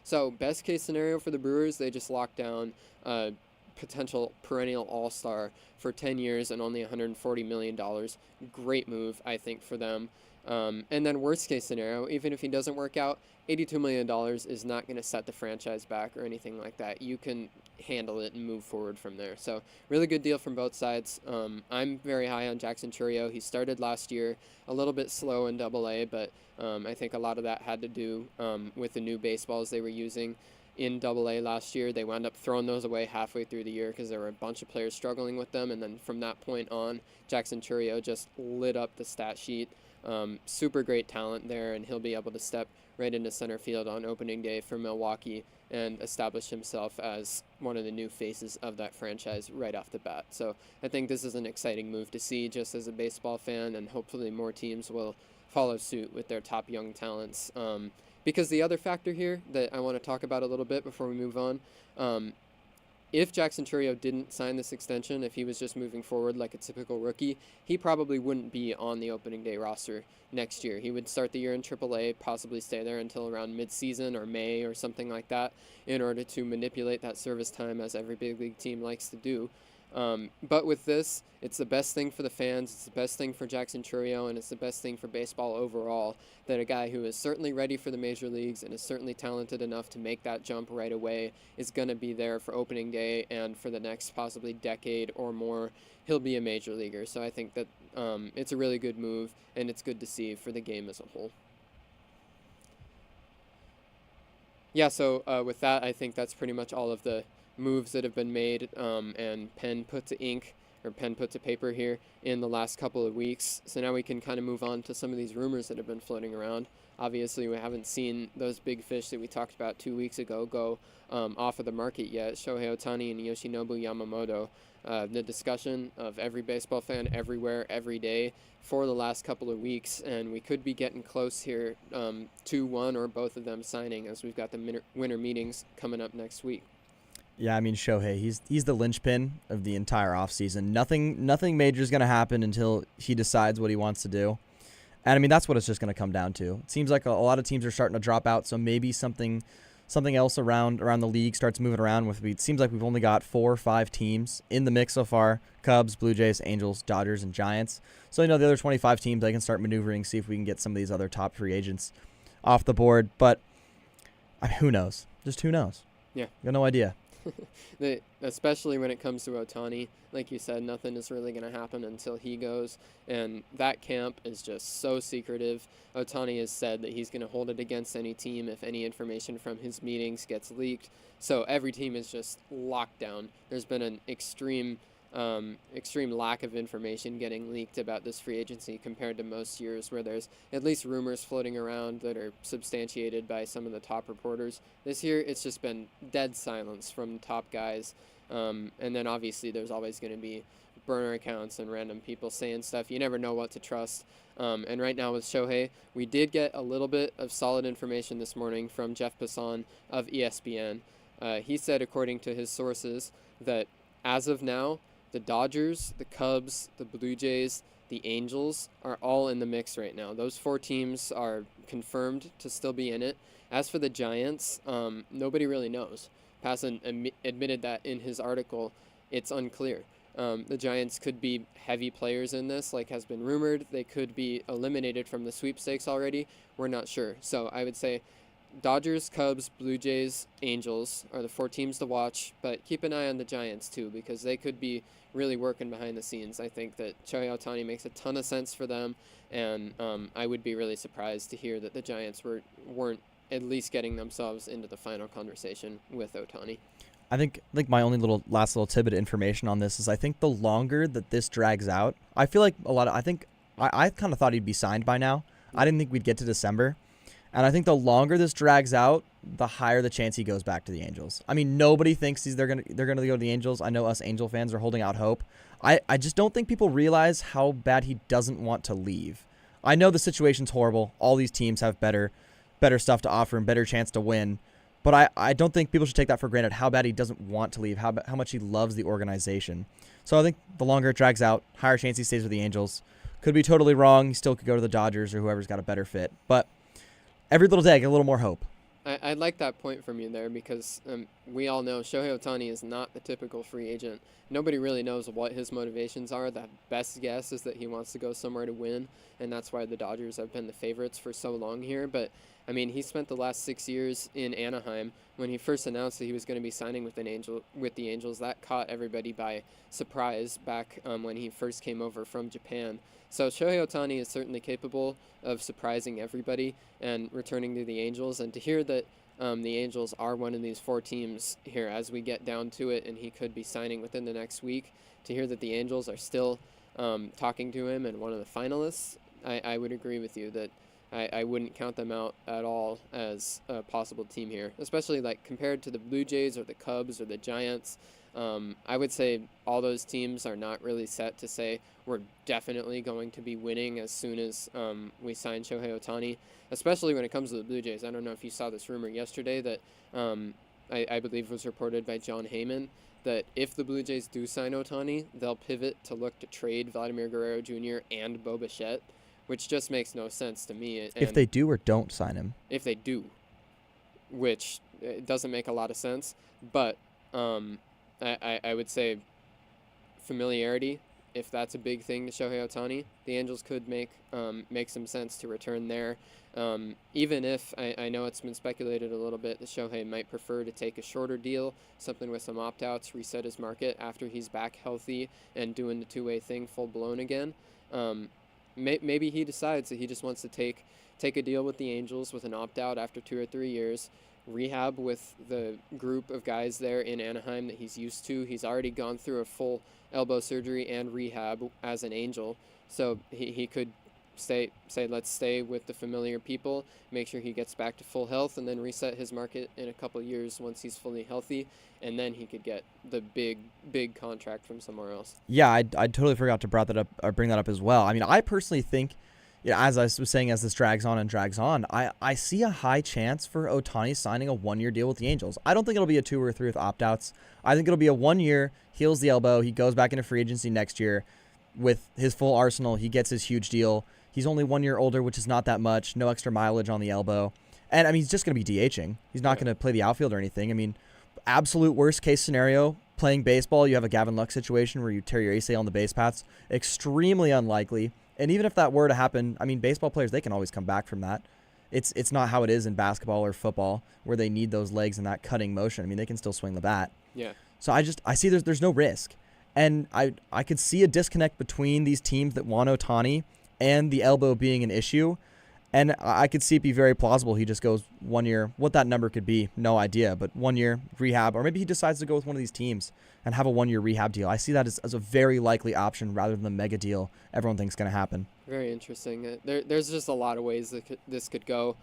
Speaker 8: So best case scenario for the Brewers, they just lock down potential perennial all-star for 10 years and only $140 million. Great move, I think, for them. And then worst case scenario, even if he doesn't work out, $82 million is not going to set the franchise back or anything like that. You can handle it and move forward from there. So really good deal from both sides. I'm very high on Jackson Churio. He started last year a little bit slow in AA, but I think a lot of that had to do with the new baseballs they were using in AA last year. They wound up throwing those away halfway through the year because there were a bunch of players struggling with them. And then from that point on, Jackson Churio just lit up the stat sheet. Super great talent there, and he'll be able to step right into center field on opening day for Milwaukee and establish himself as one of the new faces of that franchise right off the bat. So I think this is an exciting move to see just as a baseball fan, and hopefully more teams will follow suit with their top young talents. Because the other factor here that I want to talk about a little bit before we move on, if Jackson Churio didn't sign this extension, if he was just moving forward like a typical rookie, he probably wouldn't be on the opening day roster next year. He would start the year in AAA, possibly stay there until around mid-season or May or something like that in order to manipulate that service time, as every big league team likes to do. But with this, it's the best thing for the fans, it's the best thing for Jackson Churio, and it's the best thing for baseball overall, that a guy who is certainly ready for the major leagues and is certainly talented enough to make that jump right away is going to be there for opening day, and for the next possibly decade or more, he'll be a major leaguer. So I think that it's a really good move, and it's good to see for the game as a whole. Yeah, so with that, I think that's pretty much all of the moves that have been made and pen put to ink, or pen put to paper here in the last couple of weeks. So now we can kind of move on to some of these rumors that have been floating around. Obviously, we haven't seen those big fish that we talked about 2 weeks ago go off of the market yet. Shohei Ohtani and Yoshinobu Yamamoto. The discussion of every baseball fan everywhere, every day for the last couple of weeks, and we could be getting close here to one or both of them signing, as we've got the winter meetings coming up next week.
Speaker 9: Yeah, Shohei, he's the linchpin of the entire offseason. Nothing major is going to happen until he decides what he wants to do. And that's what it's just going to come down to. It seems like a lot of teams are starting to drop out, so maybe something else around the league starts moving around. It seems like we've only got 4 or 5 teams in the mix so far: Cubs, Blue Jays, Angels, Dodgers, and Giants. So the other 25 teams, they can start maneuvering, see if we can get some of these other top free agents off the board. But who knows? Just who knows?
Speaker 8: Yeah,
Speaker 9: got no idea.
Speaker 8: Especially when it comes to Ohtani, like you said, nothing is really going to happen until he goes, and that camp is just so secretive. Ohtani has said that he's going to hold it against any team if any information from his meetings gets leaked, so every team is just locked down. There's been an extreme extreme lack of information getting leaked about this free agency compared to most years where there's at least rumors floating around that are substantiated by some of the top reporters. This year, it's just been dead silence from top guys. And then obviously there's always going to be burner accounts and random people saying stuff. You never know what to trust. And right now with Shohei, we did get a little bit of solid information this morning from Jeff Passan of ESPN. He said, according to his sources, that as of now, the Dodgers, the Cubs, the Blue Jays, the Angels are all in the mix right now. Those 4 teams are confirmed to still be in it. As for the Giants, nobody really knows. Passan admitted that in his article. It's unclear. The Giants could be heavy players in this, like has been rumored. They could be eliminated from the sweepstakes already. We're not sure. So I would say Dodgers, Cubs, Blue Jays, Angels are the 4 teams to watch, but keep an eye on the Giants too, because they could be really working behind the scenes. I think that Shohei Ohtani makes a ton of sense for them, and I would be really surprised to hear that the Giants weren't at least getting themselves into the final conversation with Ohtani.
Speaker 9: I think my only last little tidbit of information on this is I think the longer that this drags out, I feel like I kind of thought he'd be signed by now. I didn't think we'd get to December. And I think the longer this drags out, the higher the chance he goes back to the Angels. I mean, nobody thinks they're gonna go to the Angels. I know us Angel fans are holding out hope. I just don't think people realize how bad he doesn't want to leave. I know the situation's horrible. All these teams have better stuff to offer and better chance to win. But I don't think people should take that for granted, how bad he doesn't want to leave, how much he loves the organization. So I think the longer it drags out, higher chance he stays with the Angels. Could be totally wrong. He still could go to the Dodgers or whoever's got a better fit. But every little day, I get a little more hope.
Speaker 8: I like that point from you there because we all know Shohei Ohtani is not the typical free agent. Nobody really knows what his motivations are. The best guess is that he wants to go somewhere to win, and that's why the Dodgers have been the favorites for so long here. But, I mean, he spent the last 6 years in Anaheim. When he first announced that he was going to be signing with the Angels, that caught everybody by surprise back when he first came over from Japan. So Shohei Ohtani is certainly capable of surprising everybody and returning to the Angels. And to hear that the Angels are one of these 4 teams here as we get down to it, and he could be signing within the next week, to hear that the Angels are still talking to him and one of the finalists, I would agree with you that I wouldn't count them out at all as a possible team here, especially like compared to the Blue Jays or the Cubs or the Giants. I would say all those teams are not really set to say we're definitely going to be winning as soon as we sign Shohei Ohtani, especially when it comes to the Blue Jays. I don't know if you saw this rumor yesterday that I believe was reported by John Heyman, that if the Blue Jays do sign Ohtani, they'll pivot to look to trade Vladimir Guerrero Jr. and Bo Bichette, which just makes no sense to me. And
Speaker 9: if they do or don't sign him.
Speaker 8: If they do, which doesn't make a lot of sense, but I would say familiarity, if that's a big thing to Shohei Ohtani, the Angels could make some sense to return there. Even if I know it's been speculated a little bit that Shohei might prefer to take a shorter deal, something with some opt-outs, reset his market after he's back healthy and doing the two-way thing full-blown again. Maybe he decides that he just wants to take a deal with the Angels with an opt-out after 2 or 3 years, rehab with the group of guys there in Anaheim that he's used to. He's already gone through a full elbow surgery and rehab as an Angel, so he could say let's stay with the familiar people, make sure he gets back to full health, and then reset his market in a couple of years once he's fully healthy, and then he could get the big contract from somewhere else.
Speaker 9: Yeah, I totally forgot to bring that up as well. I mean, I personally think, as I was saying, as this drags on, I see a high chance for Ohtani signing a 1-year deal with the Angels. I don't think it'll be a 2 or 3 with opt-outs. I think it'll be a 1 year, heals the elbow, he goes back into free agency next year with his full arsenal, he gets his huge deal. He's only 1 year older, which is not that much, no extra mileage on the elbow. And, I mean, he's just going to be DHing. He's not going to play the outfield or anything. I mean, absolute worst case scenario, playing baseball, you have a Gavin Lux situation where you tear your ACL on the base paths. Extremely unlikely. And even if that were to happen, I mean, baseball players, they can always come back from that. It's not how it is in basketball or football where they need those legs and that cutting motion. I mean, they can still swing the bat.
Speaker 8: Yeah.
Speaker 9: So I see there's no risk. And I could see a disconnect between these teams that want Ohtani and the elbow being an issue. And I could see it be very plausible. He just goes 1 year. What that number could be, no idea. But 1 year rehab, or maybe he decides to go with one of these teams and have a 1 year rehab deal. I see that as a very likely option rather than the mega deal everyone thinks going to happen.
Speaker 8: Very interesting. There's just a lot of ways that this could go.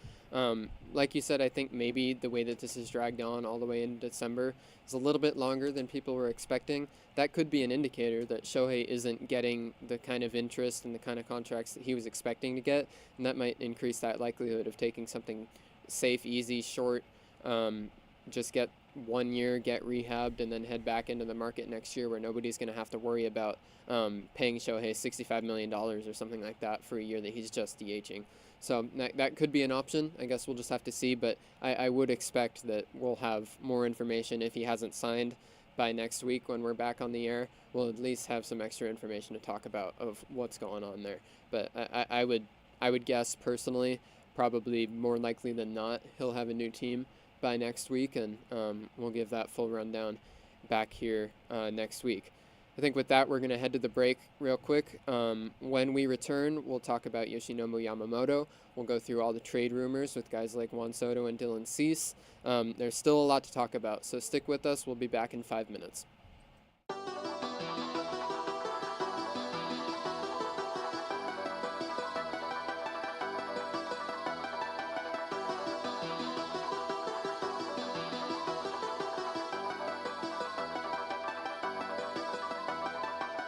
Speaker 8: Like you said, I think maybe the way that this is dragged on all the way into December is a little bit longer than people were expecting. That could be an indicator that Shohei isn't getting the kind of interest and the kind of contracts that he was expecting to get, and that might increase that likelihood of taking something safe, easy, short, just get 1 year, get rehabbed, and then head back into the market next year where nobody's going to have to worry about paying Shohei $65 million or something like that for a year that he's just DHing. So that could be an option. I guess we'll just have to see, but I would expect that we'll have more information if he hasn't signed by next week when we're back on the air. We'll at least have some extra information to talk about of what's going on there. But I would guess personally, probably more likely than not, he'll have a new team by next week, and we'll give that full rundown back here next week. I think with that, we're going to head to the break real quick. When we return, we'll talk about Yoshinobu Yamamoto. We'll go through all the trade rumors with guys like Juan Soto and Dylan Cease. There's still a lot to talk about, so stick with us. We'll be back in 5 minutes.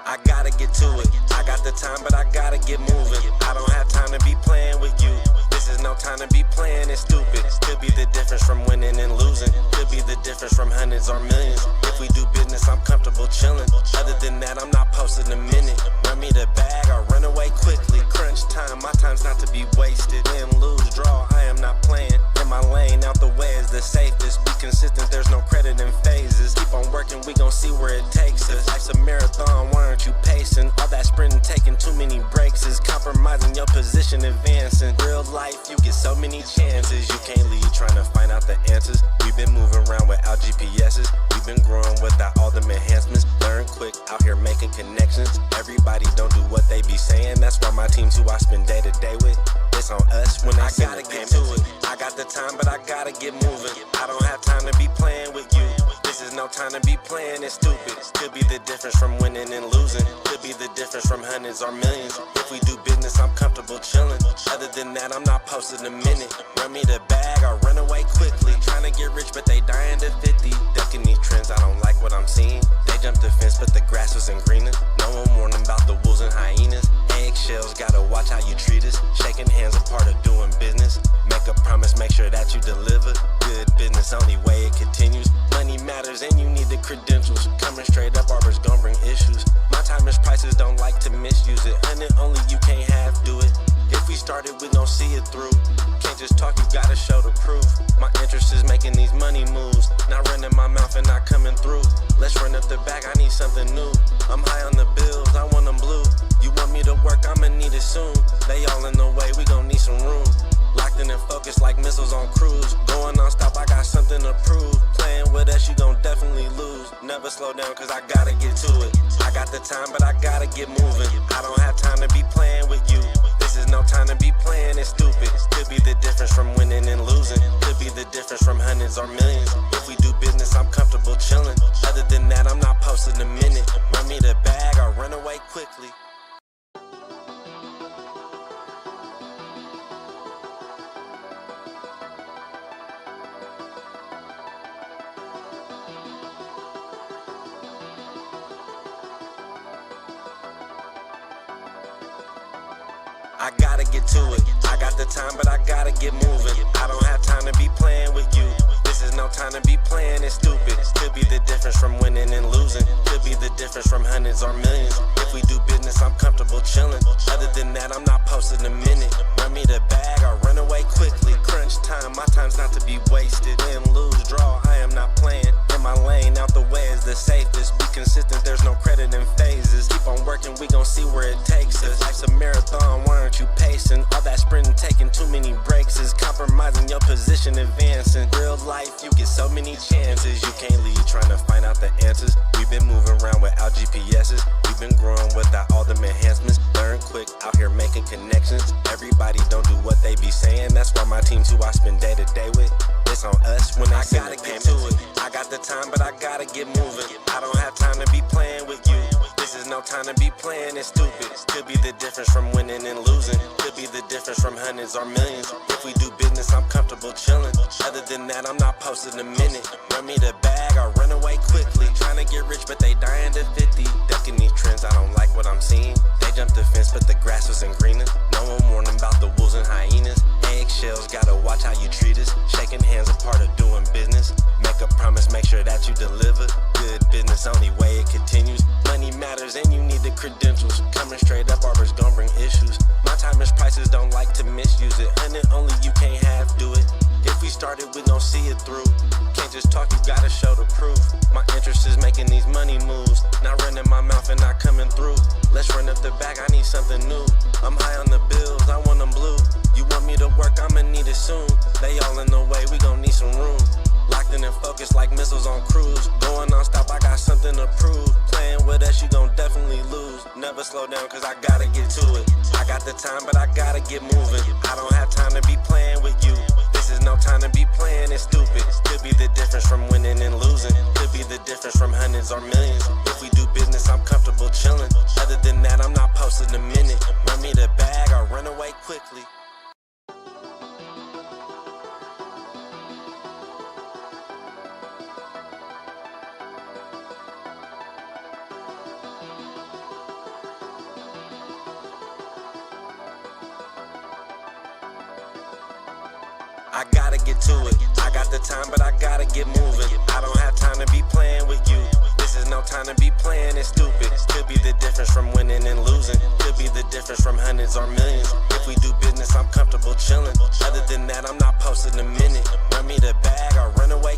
Speaker 1: I gotta get to it. I got the time, but I gotta get moving. I don't have time to be playing with you. This is no time to be playing it stupid. Could be the difference from winning and losing. Could be the difference from hundreds or millions. If we do business, I'm comfortable chilling. Other than that, I'm not posting a minute. Run me the bag or run away quickly. Crunch time, my time's not to be wasted. Win, lose, draw, I am not playing. In my lane, out the way is the safest. Be consistent, there's no credit in phases. Keep on working, we gon' see where it takes us. Life's a marathon, why aren't you pacing? All that sprinting, taking too many breaks is compromising your position, advancing. Real life, you get so many chances. You can't leave trying to find out the answers. We've been moving around without GPSs. We've been growing without all them enhancements. Learn quick, out here making connections. Everybody don't do what they be saying. That's why my team's who I spend day to day with. It's on us when I gotta get to it. I got the time, but I gotta get moving. I don't have time to be playing with you. This is no time to be playing it stupid. Could be the difference from winning and losing. Could be the difference from hundreds or millions. If we do business, I'm comfortable chilling. Other than that, I'm not posting a minute. Run me the bag or run away quickly. Trying to get rich, but they dying to 50. Ducking these trends, I don't like what I'm seeing. They jumped the fence, but the grass wasn't greener. No one warned them about the wolves and hyenas. Eggshells, gotta watch how you treat us. Shaking hands, a part of doing business. Make a promise, make sure that you deliver. Good business, only way it continues. Money matters and you need the credentials. Coming straight up, Arbor's gon' bring issues. My time is prices, don't like to misuse it. And only you can't half do it. If we started, we gon' see it through. Can't just talk, you gotta show the proof. My interest is making these money moves. Not running my mouth and not coming through. Let's run up the back, I need something new. I'm high on the bills, I want them blue. You want me to work, I'ma need it soon. They all in the way, we gon' need some room. Locked in and focused like missiles on cruise. Going non-stop, I got something to prove. Playing with us, you gon' definitely lose. Never slow down, cause I gotta get to it. I got the time, but I gotta get moving. I don't have time to be playing with you. This is no time to be playing it stupid. Could be the difference from winning and losing. Could be the difference from hundreds or millions. If we do business, I'm comfortable chilling. Other than that, I'm not posting a minute. Run me the bag or run away quickly. I gotta get to it. I got the time, but I gotta get moving. I don't have time to be playing with you. This is no time to be playing it stupid. Could be the difference from winning and losing. Could be the difference from hundreds or millions. If we do business, I'm comfortable chilling. Other than that, I'm not posting a minute. Run me the bag or run away quickly. Crunch time, my time's not to be wasted. Win, lose, draw, I am not playing. In my lane, out the way is the safest. Be consistent, there's no credit in phases. Keep on working, we gon' see where it takes us. Life's a marathon, why aren't you pacing? All that sprinting, taking too many breaks is compromising your position, advancing. Real life, you get so many chances. You can't leave trying to find out the answers. We've been moving around around without GPSs. We've been growing without all them enhancements. Learn quick, out here making connections. Everybody don't do what they be saying. That's why my team's who I spend day to day with. It's on us when I send the payment to it. I got the time, but I gotta get moving. I don't have time to be playing with you. This is no time to be playing it stupid. Could be the difference from winning and losing. Could be the difference from hundreds or millions. If we do business, I'm comfortable chilling. Other than that, I'm not posting a minute. Run me the bag, I run away quickly. Trying to get rich, but they dying to 50. Ducking these trends, I don't like what I'm seeing. They jumped the fence, but the grass wasn't greener. No one warned them about the wolves and hyenas. Eggshells, gotta watch how you treat us. Shaking hands, a part of doing business. Make a promise, make sure that you deliver. Good business, only way it continues. Money matters and you need the credentials. Coming straight up, Arbor's gon' bring issues. My time is prices, don't like to misuse it. And it only you can't half do it. If we started, we gon' see it through. Can't just talk, you gotta show the proof. My interest is making these money moves. Not running my mouth and not coming through. Let's run up the bag, I need something new. I'm high on the bills, I want them blue. You want me to work, I'ma need it soon. They all in the way, we gon' need some room. Locked in and focused like missiles on cruise. Going non-stop, I got something to prove. Playing with us, you gon' definitely lose. Never slow down, cause I gotta get to it. I got the time, but I gotta get moving. I don't have time to be playing with you. This is no time to be playing it stupid. Could be the difference from winning and losing. Could be the difference from hundreds or millions. If we do business, I'm comfortable chilling. Other than that, I'm not posting a minute. Run me the bag, I'll run away quickly. I gotta get to it. I got the time, but I gotta get moving. I don't have time to be playing with you. This is no time to be playing it stupid. Could be the difference from winning and losing. Could be the difference from hundreds or millions. If we do business, I'm comfortable chilling. Other than that, I'm not posting a minute. Run me the bag, I'll run away.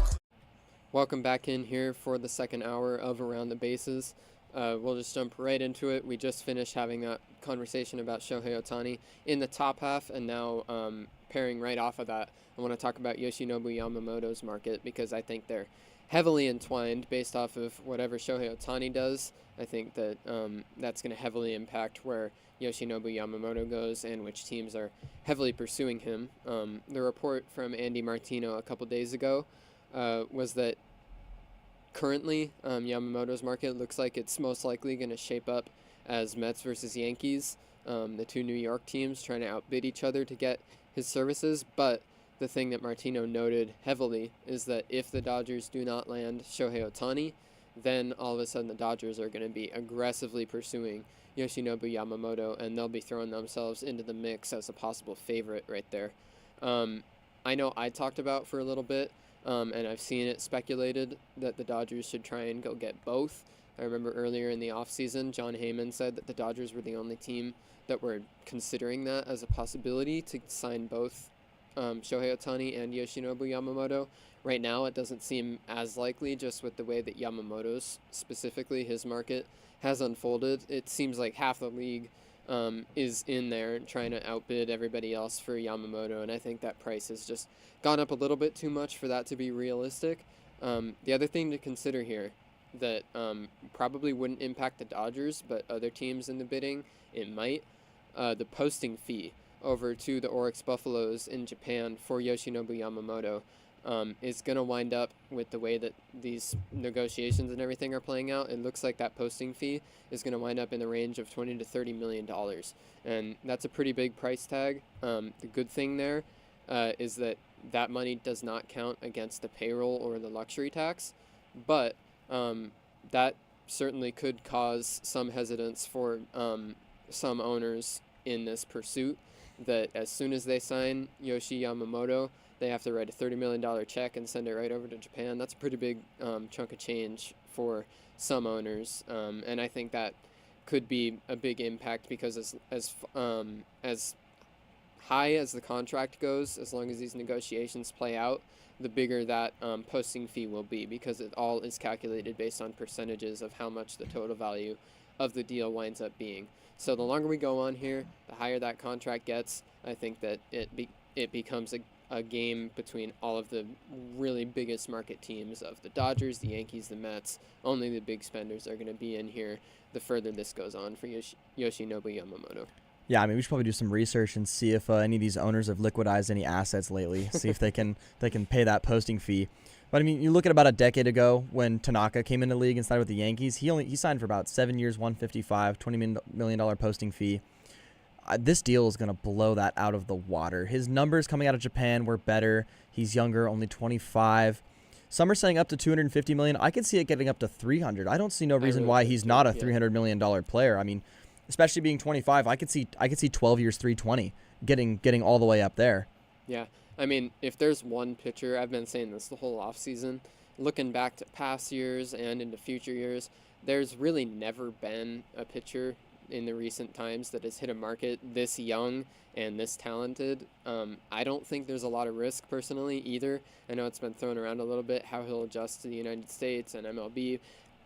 Speaker 8: Welcome back in here for the second hour of Around the Bases. We'll just jump right into it. We just finished having that conversation about Shohei Ohtani in the top half, and now pairing right off of that, I want to talk about Yoshinobu Yamamoto's market because I think they're heavily entwined based off of whatever Shohei Ohtani does. I think that that's going to heavily impact where Yoshinobu Yamamoto goes and which teams are heavily pursuing him. The report from Andy Martino a couple days ago was that currently Yamamoto's market looks like it's most likely going to shape up as Mets versus Yankees, the two New York teams trying to outbid each other to get his services. But the thing that Martino noted heavily is that if the Dodgers do not land Shohei Ohtani, then all of a sudden the Dodgers are going to be aggressively pursuing Yoshinobu Yamamoto, and they'll be throwing themselves into the mix as a possible favorite right there. I know I talked about for a little bit, and I've seen it speculated that the Dodgers should try and go get both. I remember earlier in the offseason, John Heyman said that the Dodgers were the only team that were considering that as a possibility to sign both Shohei Ohtani and Yoshinobu Yamamoto. Right now, it doesn't seem as likely just with the way that Yamamoto's, specifically his market, has unfolded. It seems like half the league is in there trying to outbid everybody else for Yamamoto, and I think that price has just gone up a little bit too much for that to be realistic. The other thing to consider here that probably wouldn't impact the Dodgers, but other teams in the bidding, it might, the posting fee over to the Oryx Buffaloes in Japan for Yoshinobu Yamamoto is going to wind up with the way that these negotiations and everything are playing out. It looks like that posting fee is going to wind up in the range of $20 to $30 million. And that's a pretty big price tag. The good thing there is that that money does not count against the payroll or the luxury tax. But that certainly could cause some hesitance for some owners in this pursuit, that as soon as they sign Yoshi Yamamoto, they have to write a $30 million check and send it right over to Japan. That's a pretty big chunk of change for some owners, and I think that could be a big impact because as high as the contract goes, as long as these negotiations play out, the bigger that posting fee will be, because it all is calculated based on percentages of how much the total value of the deal winds up being. So the longer we go on here, the higher that contract gets. I think that it becomes a game between all of the really biggest market teams of the Dodgers, the Yankees, the Mets. Only the big spenders are going to be in here the further this goes on for Yoshinobu Yamamoto.
Speaker 9: Yeah, I mean, we should probably do some research and see if any of these owners have liquidized any assets lately. See if they can pay that posting fee. But I mean, you look at about a decade ago when Tanaka came into the league and signed with the Yankees. He signed for about 7 years, $155, $20 million posting fee. This deal is going to blow that out of the water. His numbers coming out of Japan were better. He's younger, only 25. Some are saying up to $250 million. I could see it getting up to $300. I don't see no reason why he's not a $300 million player. I mean, especially being 25, I could see 12 years, 320, getting all the way up there.
Speaker 8: Yeah, I mean, if there's one pitcher, I've been saying this the whole offseason, looking back to past years and into future years, there's really never been a pitcher in the recent times that has hit a market this young and this talented. I don't think there's a lot of risk personally either. I know it's been thrown around a little bit how he'll adjust to the United States and MLB.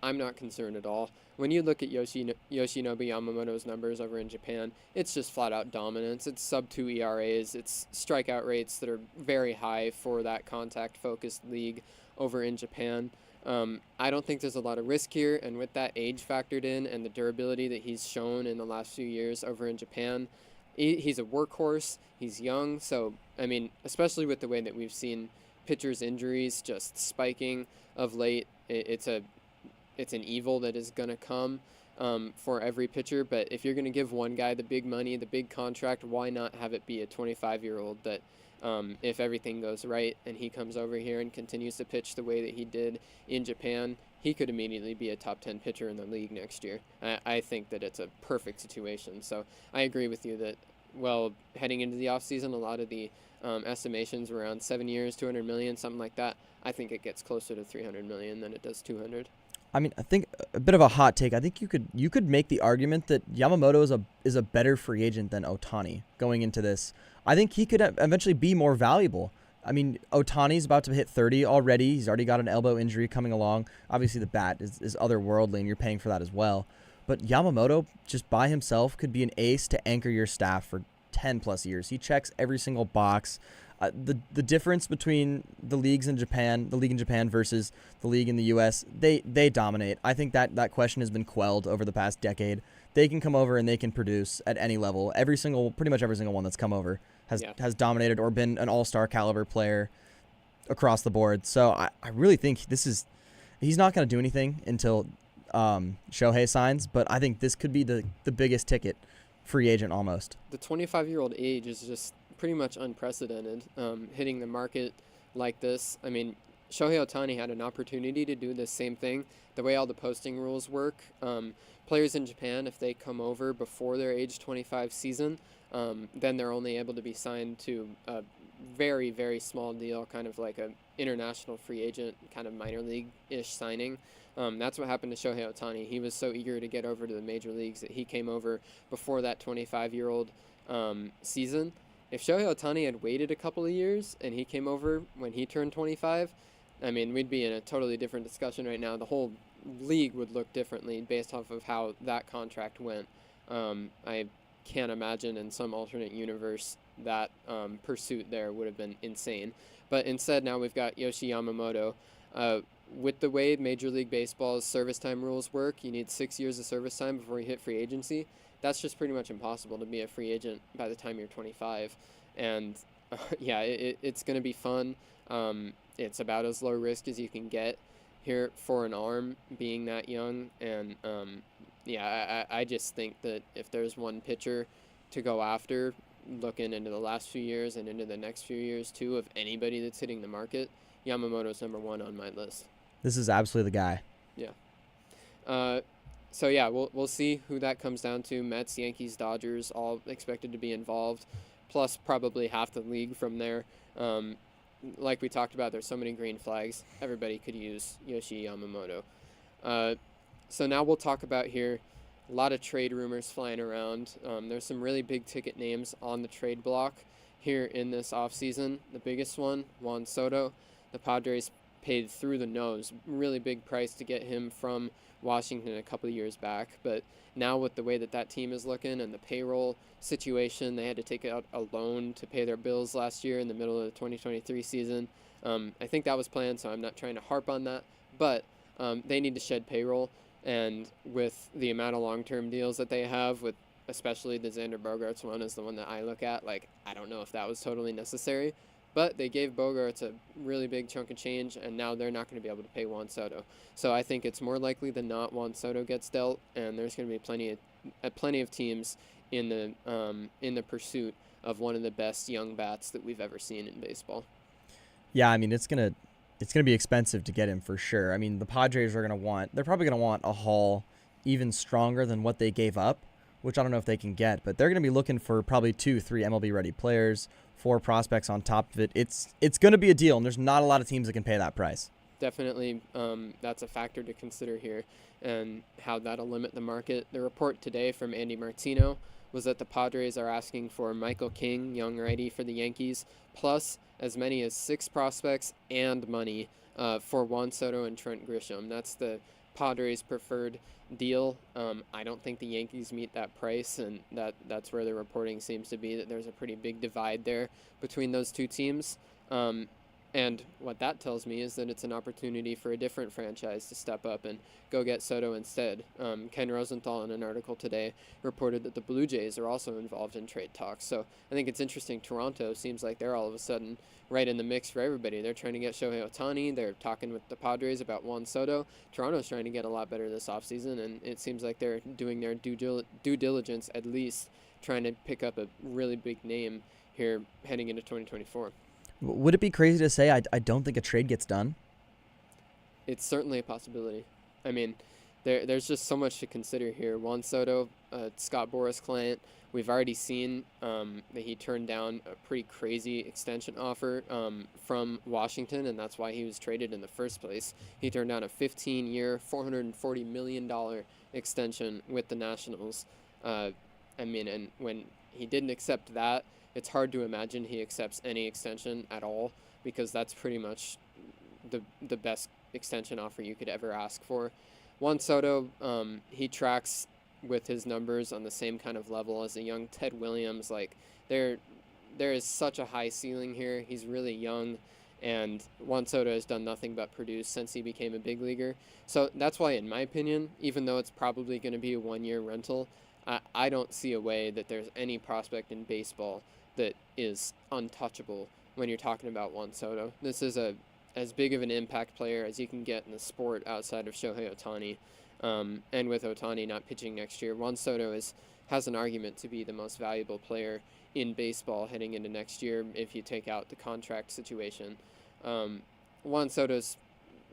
Speaker 8: I'm not concerned at all. When you look at Yoshinobu Yamamoto's numbers over in Japan, it's just flat out dominance. It's sub-2 ERAs. It's strikeout rates that are very high for that contact-focused league over in Japan. I don't think there's a lot of risk here, and with that age factored in and the durability that he's shown in the last few years over in Japan, he's a workhorse. He's young, so, I mean, especially with the way that we've seen pitchers' injuries just spiking of late, it's an evil that is going to come for every pitcher. But if you're going to give one guy the big money, the big contract, why not have it be a 25-year-old that if everything goes right and he comes over here and continues to pitch the way that he did in Japan, he could immediately be a top 10 pitcher in the league next year. I think that it's a perfect situation. So I agree with you that, well, heading into the offseason, a lot of the estimations were around 7 years, $200 million, something like that. I think it gets closer to $300 million than it does $200.
Speaker 9: I mean, I think a bit of a hot take. I think you could make the argument that Yamamoto is a better free agent than Ohtani going into this. I think he could eventually be more valuable. I mean, Ohtani's about to hit 30 already. He's already got an elbow injury coming along. Obviously, the bat is otherworldly, and you're paying for that as well. But Yamamoto, just by himself, could be an ace to anchor your staff for 10-plus years. He checks every single box. The difference between the league in Japan versus the league in the U.S., they dominate. I think that question has been quelled over the past decade. They can come over and they can produce at any level. Pretty much every single one that's come over has dominated or been an all-star caliber player across the board. So I really think he's not going to do anything until Shohei signs, but I think this could be the biggest ticket free agent almost.
Speaker 8: The 25-year-old age is just pretty much unprecedented, hitting the market like this. I mean, Shohei Ohtani had an opportunity to do the same thing. The way all the posting rules work, players in Japan, if they come over before their age 25 season, then they're only able to be signed to a very, very small deal, kind of like a international free agent, kind of minor league-ish signing. That's what happened to Shohei Ohtani. He was so eager to get over to the major leagues that he came over before that 25-year-old season. If Shohei Ohtani had waited a couple of years and he came over when he turned 25, I mean, we'd be in a totally different discussion right now. The whole league would look differently based off of how that contract went. I can't imagine in some alternate universe that pursuit there would have been insane. But instead, now we've got Yoshi Yamamoto. With the way Major League Baseball's service time rules work, you need 6 years of service time before you hit free agency. That's just pretty much impossible to be a free agent by the time you're 25. And it's going to be fun. It's about as low risk as you can get here for an arm being that young. And I just think that if there's one pitcher to go after, looking into the last few years and into the next few years too, of anybody that's hitting the market, Yamamoto's number one on my list.
Speaker 9: This is absolutely the guy.
Speaker 8: Yeah. We'll see who that comes down to. Mets, Yankees, Dodgers, all expected to be involved, plus probably half the league from there. Like we talked about, there's so many green flags. Everybody could use Yoshi Yamamoto. So now we'll talk about here a lot of trade rumors flying around. There's some really big ticket names on the trade block here in this offseason. The biggest one, Juan Soto. The Padres paid through the nose, really big price to get him from Washington a couple of years back. But now with the way that team is looking and the payroll situation, they had to take out a loan to pay their bills last year in the middle of the 2023 season. I think that was planned, so I'm not trying to harp on that. But they need to shed payroll, and with the amount of long-term deals that they have, with especially the Xander Bogaerts one is the one that I look at, like, I don't know if that was totally necessary. But they gave Bogaerts a really big chunk of change, and now they're not going to be able to pay Juan Soto. So I think it's more likely than not Juan Soto gets dealt, and there's going to be plenty of teams in the pursuit of one of the best young bats that we've ever seen in baseball.
Speaker 9: Yeah, I mean, it's gonna be expensive to get him for sure. I mean, the Padres they're probably gonna want a haul even stronger than what they gave up, which I don't know if they can get, but they're gonna be looking for probably 2-3 MLB ready players, 4 prospects on top of it. It's gonna be a deal, and there's not a lot of teams that can pay that price.
Speaker 8: Definitely, that's a factor to consider here, and how that'll limit the market. The report today from Andy Martino was that the Padres are asking for Michael King, young righty for the Yankees, plus as many as 6 prospects and money for Juan Soto and Trent Grisham. That's the Padres' preferred deal. I don't think the Yankees meet that price, and that's where the reporting seems to be, that there's a pretty big divide there between those two teams. And what that tells me is that it's an opportunity for a different franchise to step up and go get Soto instead. Ken Rosenthal, in an article today, reported that the Blue Jays are also involved in trade talks. So I think it's interesting. Toronto seems like they're all of a sudden right in the mix for everybody. They're trying to get Shohei Ohtani. They're talking with the Padres about Juan Soto. Toronto's trying to get a lot better this offseason, and it seems like they're doing their due diligence, at least trying to pick up a really big name here heading into 2024.
Speaker 9: Would it be crazy to say I don't think a trade gets done?
Speaker 8: It's certainly a possibility. I mean, there's just so much to consider here. Juan Soto, Scott Boras client, we've already seen that he turned down a pretty crazy extension offer from Washington, and that's why he was traded in the first place. He turned down a 15-year, $440 million extension with the Nationals. I mean, and when he didn't accept that, it's hard to imagine he accepts any extension at all, because that's pretty much the best extension offer you could ever ask for. Juan Soto, he tracks with his numbers on the same kind of level as a young Ted Williams. Like, there is such a high ceiling here. He's really young, and Juan Soto has done nothing but produce since he became a big leaguer. So that's why, in my opinion, even though it's probably going to be a one-year rental, I don't see a way that there's any prospect in baseball that is untouchable when you're talking about Juan Soto. This is as big of an impact player as you can get in the sport outside of Shohei Ohtani. And with Ohtani not pitching next year, Juan Soto has an argument to be the most valuable player in baseball heading into next year if you take out the contract situation. Juan Soto's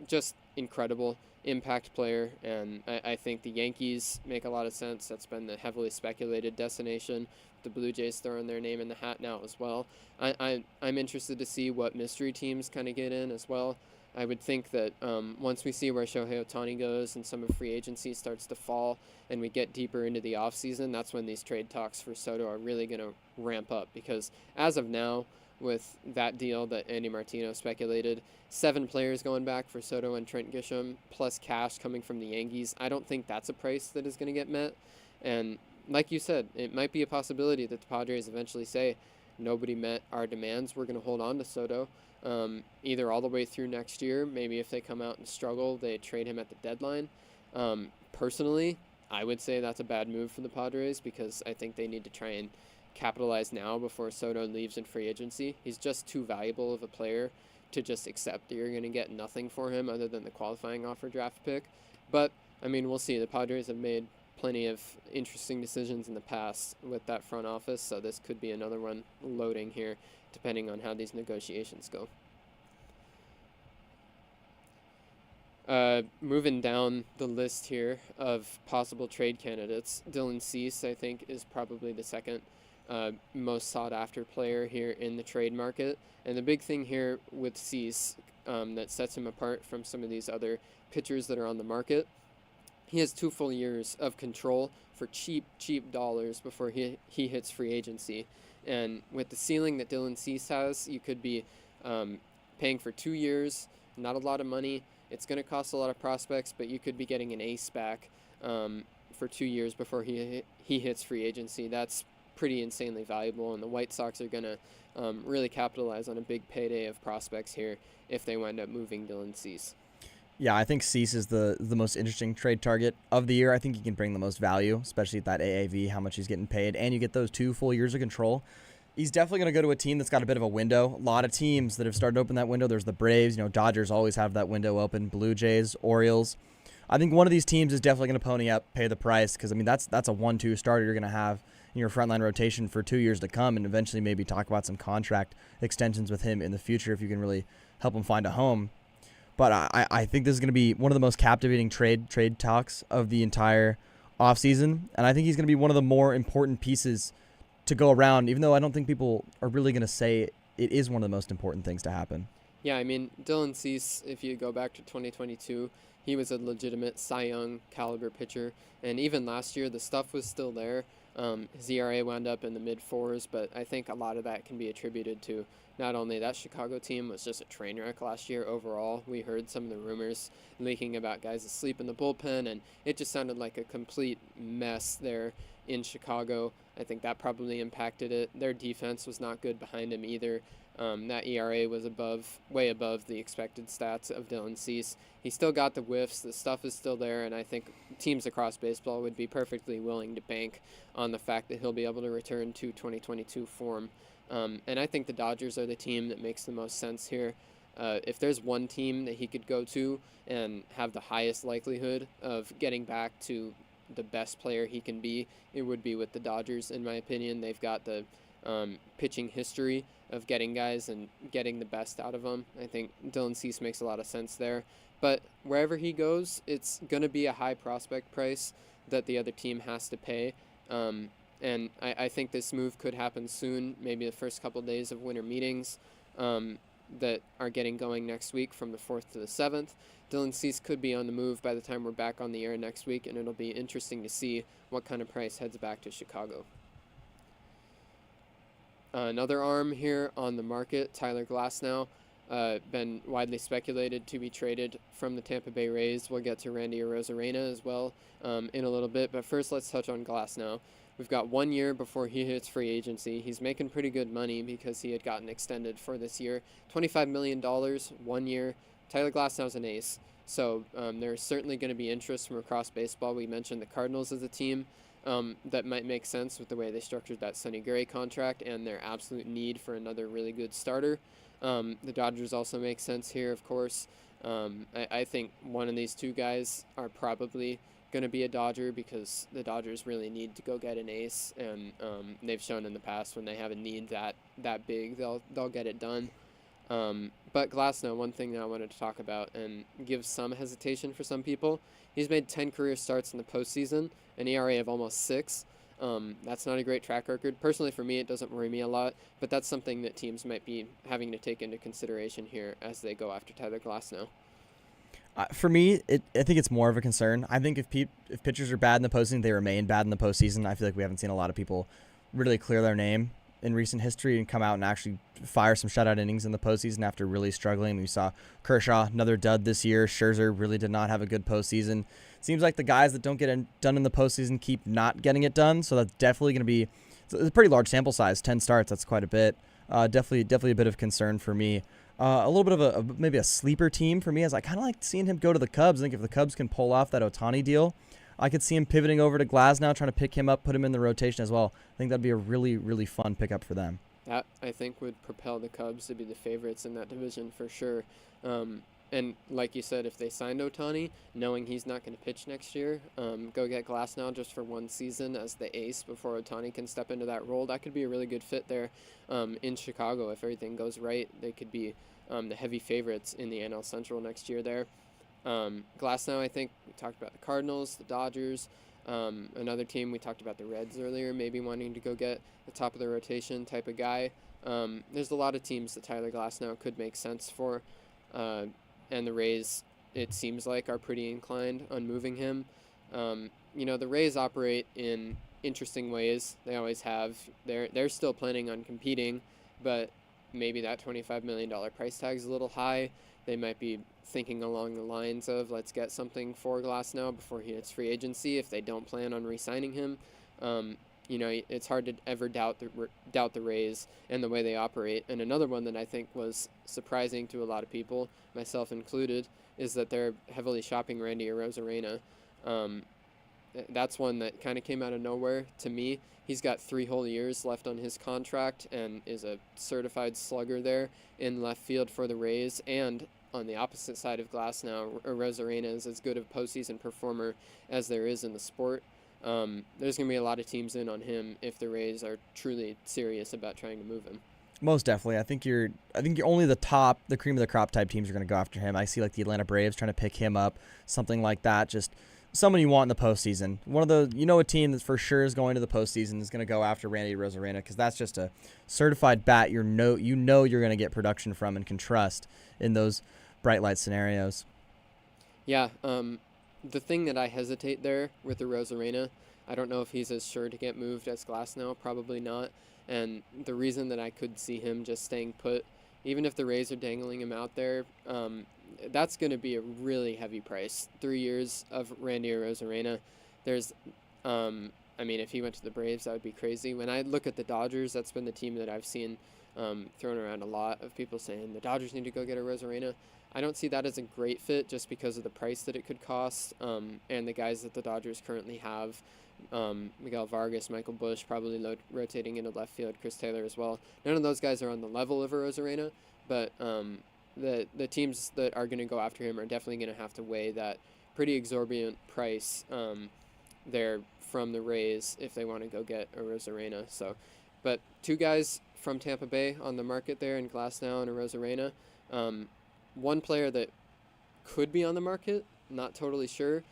Speaker 8: just incredible impact player, and I think the Yankees make a lot of sense. That's been the heavily speculated destination. The Blue Jays throwing their name in the hat now as well. I'm interested to see what mystery teams kind of get in as well. I would think that once we see where Shohei Ohtani goes and some of free agency starts to fall and we get deeper into the offseason, that's when these trade talks for Soto are really going to ramp up, because as of now, with that deal that Andy Martino speculated, 7 players going back for Soto and Trent Grisham, plus cash coming from the Yankees, I don't think that's a price that is going to get met. And like you said, it might be a possibility that the Padres eventually say, nobody met our demands, we're going to hold on to Soto, either all the way through next year. Maybe if they come out and struggle, they trade him at the deadline. Personally, I would say that's a bad move for the Padres, because I think they need to try and capitalize now before Soto leaves in free agency. He's just too valuable of a player to just accept that you're going to get nothing for him other than the qualifying offer draft pick. But, I mean, we'll see. The Padres have made plenty of interesting decisions in the past with that front office, so this could be another one loading here, depending on how these negotiations go. Moving down the list here of possible trade candidates, Dylan Cease, I think, is probably the second most sought-after player here in the trade market. And the big thing here with Cease that sets him apart from some of these other pitchers that are on the market, he has 2 full years of control for cheap dollars before he hits free agency. And with the ceiling that Dylan Cease has, you could be paying for 2 years not a lot of money. It's going to cost a lot of prospects, but you could be getting an ace back for 2 years before he hits free agency. That's pretty insanely valuable, and the White Sox are going to really capitalize on a big payday of prospects here if they wind up moving Dylan Cease.
Speaker 9: Yeah, I think Cease is the most interesting trade target of the year. I think he can bring the most value, especially at that AAV, how much he's getting paid, and you get those 2 full years of control. He's definitely going to go to a team that's got a bit of a window. A lot of teams that have started to open that window. There's the Braves, Dodgers always have that window open, Blue Jays, Orioles. I think one of these teams is definitely going to pony up, pay the price, because, that's a 1-2 starter you're going to have in your frontline rotation for 2 years to come, and eventually maybe talk about some contract extensions with him in the future if you can really help him find a home. But I think this is going to be one of the most captivating trade talks of the entire offseason, and I think he's going to be one of the more important pieces to go around, even though I don't think people are really going to say it is one of the most important things to happen.
Speaker 8: Yeah, Dylan Cease, if you go back to 2022, he was a legitimate Cy Young caliber pitcher, and even last year the stuff was still there. His ERA wound up in the mid-4s, but I think a lot of that can be attributed to not only that Chicago team was just a train wreck last year overall. We heard some of the rumors leaking about guys asleep in the bullpen, and it just sounded like a complete mess there in Chicago. I think that probably impacted it. Their defense was not good behind him either. That ERA was way above the expected stats of Dylan Cease. He still got the whiffs. The stuff is still there, and I think teams across baseball would be perfectly willing to bank on the fact that he'll be able to return to 2022 form. And I think the Dodgers are the team that makes the most sense here. If there's one team that he could go to and have the highest likelihood of getting back to the best player he can be, it would be with the Dodgers, in my opinion. They've got the pitching history of getting guys and getting the best out of them. I think Dylan Cease makes a lot of sense there. But wherever he goes, it's going to be a high prospect price that the other team has to pay. And I think this move could happen soon, maybe the first couple days of winter meetings that are getting going next week from the 4th to the 7th. Dylan Cease could be on the move by the time we're back on the air next week, and it'll be interesting to see what kind of price heads back to Chicago. Another arm here on the market, Tyler Glasnow, been widely speculated to be traded from the Tampa Bay Rays. We'll get to Randy Arozarena as well in a little bit, but first let's touch on Glasnow. We've got 1 year before he hits free agency. He's making pretty good money because he had gotten extended for this year. $25 million, 1 year. Tyler Glasnow's an ace. So there's certainly going to be interest from across baseball. We mentioned the Cardinals as a team that might make sense with the way they structured that Sonny Gray contract and their absolute need for another really good starter. The Dodgers also make sense here, of course. I think one of these two guys are probably going to be a Dodger because the Dodgers really need to go get an ace, and they've shown in the past when they have a need that big, they'll get it done. But Glasnow, one thing that I wanted to talk about and give some hesitation for some people, he's made 10 career starts in the postseason, an ERA of almost 6. That's not a great track record. Personally, for me, it doesn't worry me a lot, but that's something that teams might be having to take into consideration here as they go after Tyler Glasnow.
Speaker 9: For me, I think it's more of a concern. I think if pitchers are bad in the postseason, they remain bad in the postseason. I feel like we haven't seen a lot of people really clear their name in recent history and come out and actually fire some shutout innings in the postseason after really struggling. We saw Kershaw, another dud this year. Scherzer really did not have a good postseason. Seems like the guys that don't get it done in the postseason keep not getting it done, so that's definitely going to be a pretty large sample size, 10 starts. That's quite a bit. Definitely a bit of concern for me. A little bit of maybe a sleeper team for me, as I kind of like seeing him go to the Cubs. I think if the Cubs can pull off that Ohtani deal, I could see him pivoting over to Glasnow, trying to pick him up, put him in the rotation as well. I think that'd be a really, really fun pickup for them.
Speaker 8: That, I think, would propel the Cubs to be the favorites in that division for sure. And like you said, if they signed Ohtani, knowing he's not going to pitch next year, go get Glasnow just for one season as the ace before Ohtani can step into that role, that could be a really good fit there in Chicago. If everything goes right, they could be the heavy favorites in the NL Central next year there. Glasnow, I think, we talked about the Cardinals, the Dodgers, another team, we talked about the Reds earlier, maybe wanting to go get the top of the rotation type of guy. There's a lot of teams that Tyler Glasnow could make sense for, and the Rays, it seems like, are pretty inclined on moving him. The Rays operate in interesting ways. They always have. They're still planning on competing, but maybe that $25 million price tag is a little high. they might be thinking along the lines of, let's get something for Glass now before he hits free agency if they don't plan on re-signing him. It's hard to ever doubt the Rays and the way they operate. And another one that I think was surprising to a lot of people, myself included, is that they're heavily shopping Randy Arozarena. That's one that kind of came out of nowhere to me. He's got 3 whole years left on his contract and is a certified slugger there in left field for the Rays. And on the opposite side of glass now, Arozarena is as good a postseason performer as there is in the sport. There's going to be a lot of teams in on him if the Rays are truly serious about trying to move him.
Speaker 9: Most definitely. I think you're only the cream of the crop type teams are going to go after him. I see like the Atlanta Braves trying to pick him up, something like that. Just someone you want in the postseason. One of the, a team that for sure is going to the postseason is going to go after Randy Arozarena because that's just a certified bat. You're going to get production from and can trust in those bright light scenarios.
Speaker 8: Yeah. The thing that I hesitate there with Arozarena, I don't know if he's as sure to get moved as Glasnow. Probably not. And the reason that I could see him just staying put, even if the Rays are dangling him out there, that's going to be a really heavy price. 3 years of Randy Arozarena. There's, if he went to the Braves, that would be crazy. When I look at the Dodgers, that's been the team that I've seen thrown around a lot of people saying the Dodgers need to go get Arozarena. I don't see that as a great fit just because of the price that it could cost and the guys that the Dodgers currently have. Miguel Vargas, Michael Busch, probably rotating into left field, Chris Taylor as well. None of those guys are on the level of Arozarena, but the teams that are going to go after him are definitely going to have to weigh that pretty exorbitant price there from the Rays if they want to go get Arozarena. So, but 2 guys from Tampa Bay on the market there in Glasnow and Arozarena. One player that could be on the market, not totally sure,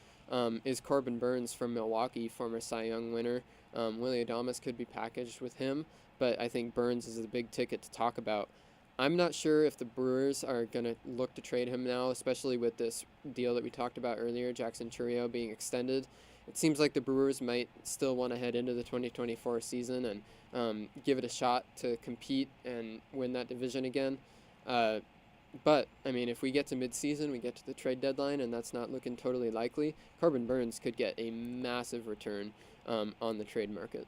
Speaker 8: is Corbin Burns from Milwaukee, former Cy Young winner. Willy Adames could be packaged with him, but I think Burns is a big ticket to talk about. I'm not sure if the Brewers are going to look to trade him now, especially with this deal that we talked about earlier, Jackson Chourio being extended. It seems like the Brewers might still want to head into the 2024 season and give it a shot to compete and win that division again. But, if we get to midseason, we get to the trade deadline, and that's not looking totally likely, Corbin Burns could get a massive return on the trade market.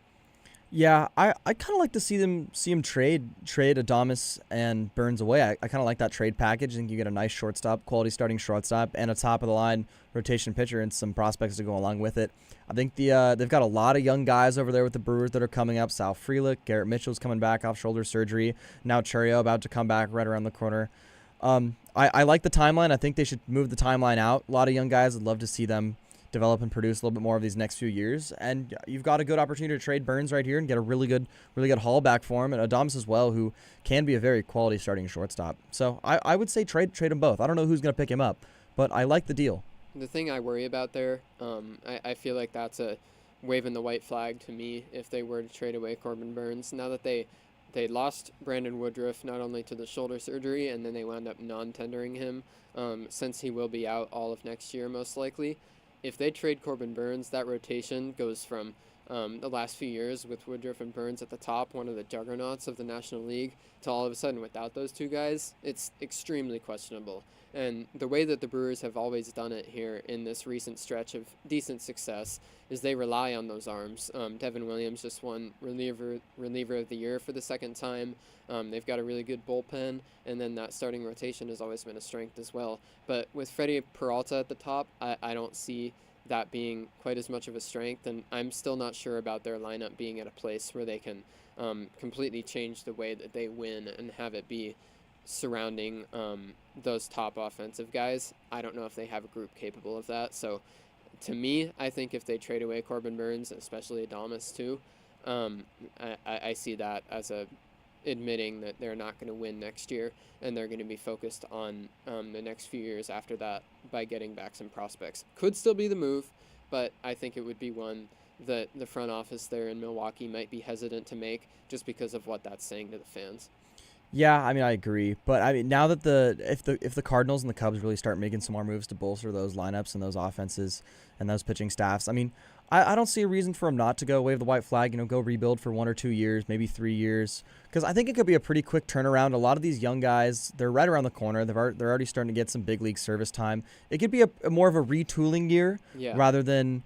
Speaker 9: Yeah, I kind of like to see him trade Adames and Burns away. I kind of like that trade package. I think you get a nice shortstop, quality starting shortstop, and a top-of-the-line rotation pitcher and some prospects to go along with it. I think they've got a lot of young guys over there with the Brewers that are coming up. Sal Frelick, Garrett Mitchell's coming back off shoulder surgery. Now Chourio about to come back right around the corner. I like the timeline. I think they should move the timeline out. A lot of young guys. I'd love to see them develop and produce a little bit more of these next few years. And you've got a good opportunity to trade Burns right here and get a really good haul back for him. And Adames as well, who can be a very quality starting shortstop. So I would say trade them both. I don't know who's going to pick him up, but I like the deal.
Speaker 8: The thing I worry about there, I feel like that's a waving the white flag to me if they were to trade away Corbin Burns. Now that they lost Brandon Woodruff not only to the shoulder surgery, and then they wound up non-tendering him since he will be out all of next year most likely. If they trade Corbin Burns, that rotation goes from the last few years with Woodruff and Burns at the top, one of the juggernauts of the National League, to all of a sudden without those 2 guys. It's extremely questionable. And the way that the Brewers have always done it here in this recent stretch of decent success is they rely on those arms. Devin Williams just won reliever of the year for the 2nd time. They've got a really good bullpen, and then that starting rotation has always been a strength as well. But with Freddie Peralta at the top, I don't see that being quite as much of a strength, and I'm still not sure about their lineup being at a place where they can completely change the way that they win and have it be surrounding those top offensive guys. I don't know if they have a group capable of that. So to me, I think if they trade away Corbin Burns, especially Adames too, I see that as admitting that they're not going to win next year, and they're going to be focused on the next few years after that by getting back some prospects. Could still be the move, but I think it would be one that the front office there in Milwaukee might be hesitant to make just because of what that's saying to the fans.
Speaker 9: Yeah, I agree, but now that if the Cardinals and the Cubs really start making some more moves to bolster those lineups and those offenses and those pitching staffs, I don't see a reason for him not to go wave the white flag, go rebuild for 1 or 2 years, maybe 3 years. Because I think it could be a pretty quick turnaround. A lot of these young guys, they're right around the corner. They're already starting to get some big league service time. It could be a more of a retooling year rather than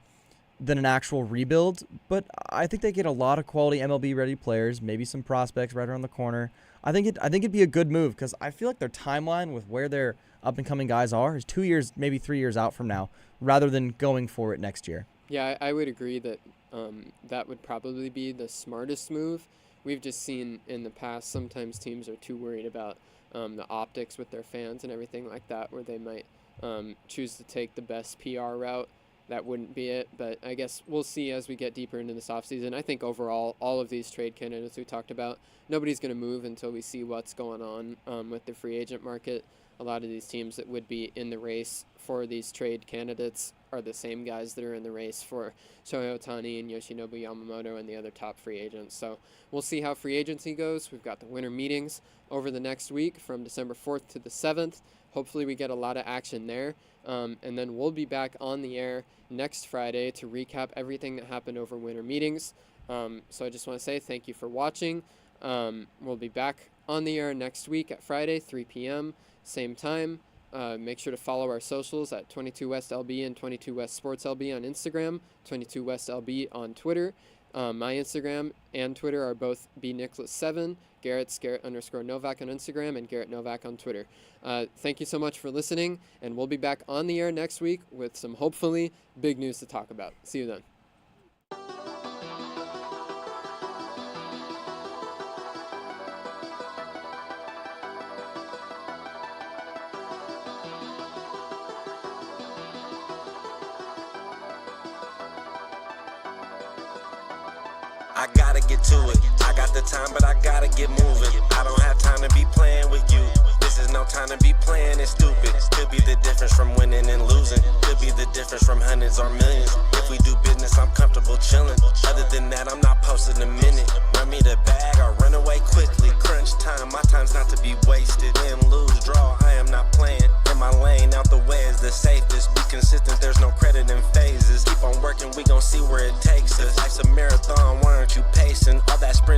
Speaker 9: an actual rebuild. But I think they get a lot of quality MLB ready players, maybe some prospects right around the corner. I think it'd be a good move because I feel like their timeline with where their up and coming guys is 2 years, maybe 3 years out from now, rather than going for it next year.
Speaker 8: Yeah, I would agree that that would probably be the smartest move. We've just seen in the past sometimes teams are too worried about the optics with their fans and everything like that, where they might choose to take the best PR route. That wouldn't be it, but I guess we'll see as we get deeper into this offseason. I think overall, all of these trade candidates we talked about, nobody's going to move until we see what's going on with the free agent market. A lot of these teams that would be in the race for these trade candidates are the same guys that are in the race for Shohei Ohtani and Yoshinobu Yamamoto and the other top free agents. So we'll see how free agency goes. We've got the winter meetings over the next week from December 4th to the 7th. Hopefully we get a lot of action there. And then we'll be back on the air next Friday to recap everything that happened over winter meetings. So I just want to say thank you for watching. We'll be back on the air next week at Friday, 3 p.m., same time. Make sure to follow our socials at 22 West LB and 22 West Sports LB on Instagram, 22 West LB on Twitter. My Instagram and Twitter are both bnicholas7. Garrett's Garrett_Novak on Instagram and Garrett Novak on Twitter. Thank you so much for listening, and we'll be back on the air next week with some hopefully big news to talk about. See you then.
Speaker 1: I gotta get to it. I got the time, but I gotta get moving. I don't have time to be playing with you. This is no time to be playing it stupid. Could be the difference from winning and losing. Could be the difference from hundreds or millions. If we do business, I'm comfortable chilling. Other than that, I'm not posting a minute. Run me the bag or run away quickly. Crunch time, my time's not to be wasted. Win, lose, draw, I am not playing. In my lane, out the way is the safest. Be consistent, there's no credit in phases. Keep on working, we gon' see where it takes us. Life's a marathon, why aren't you pacing? All that sprint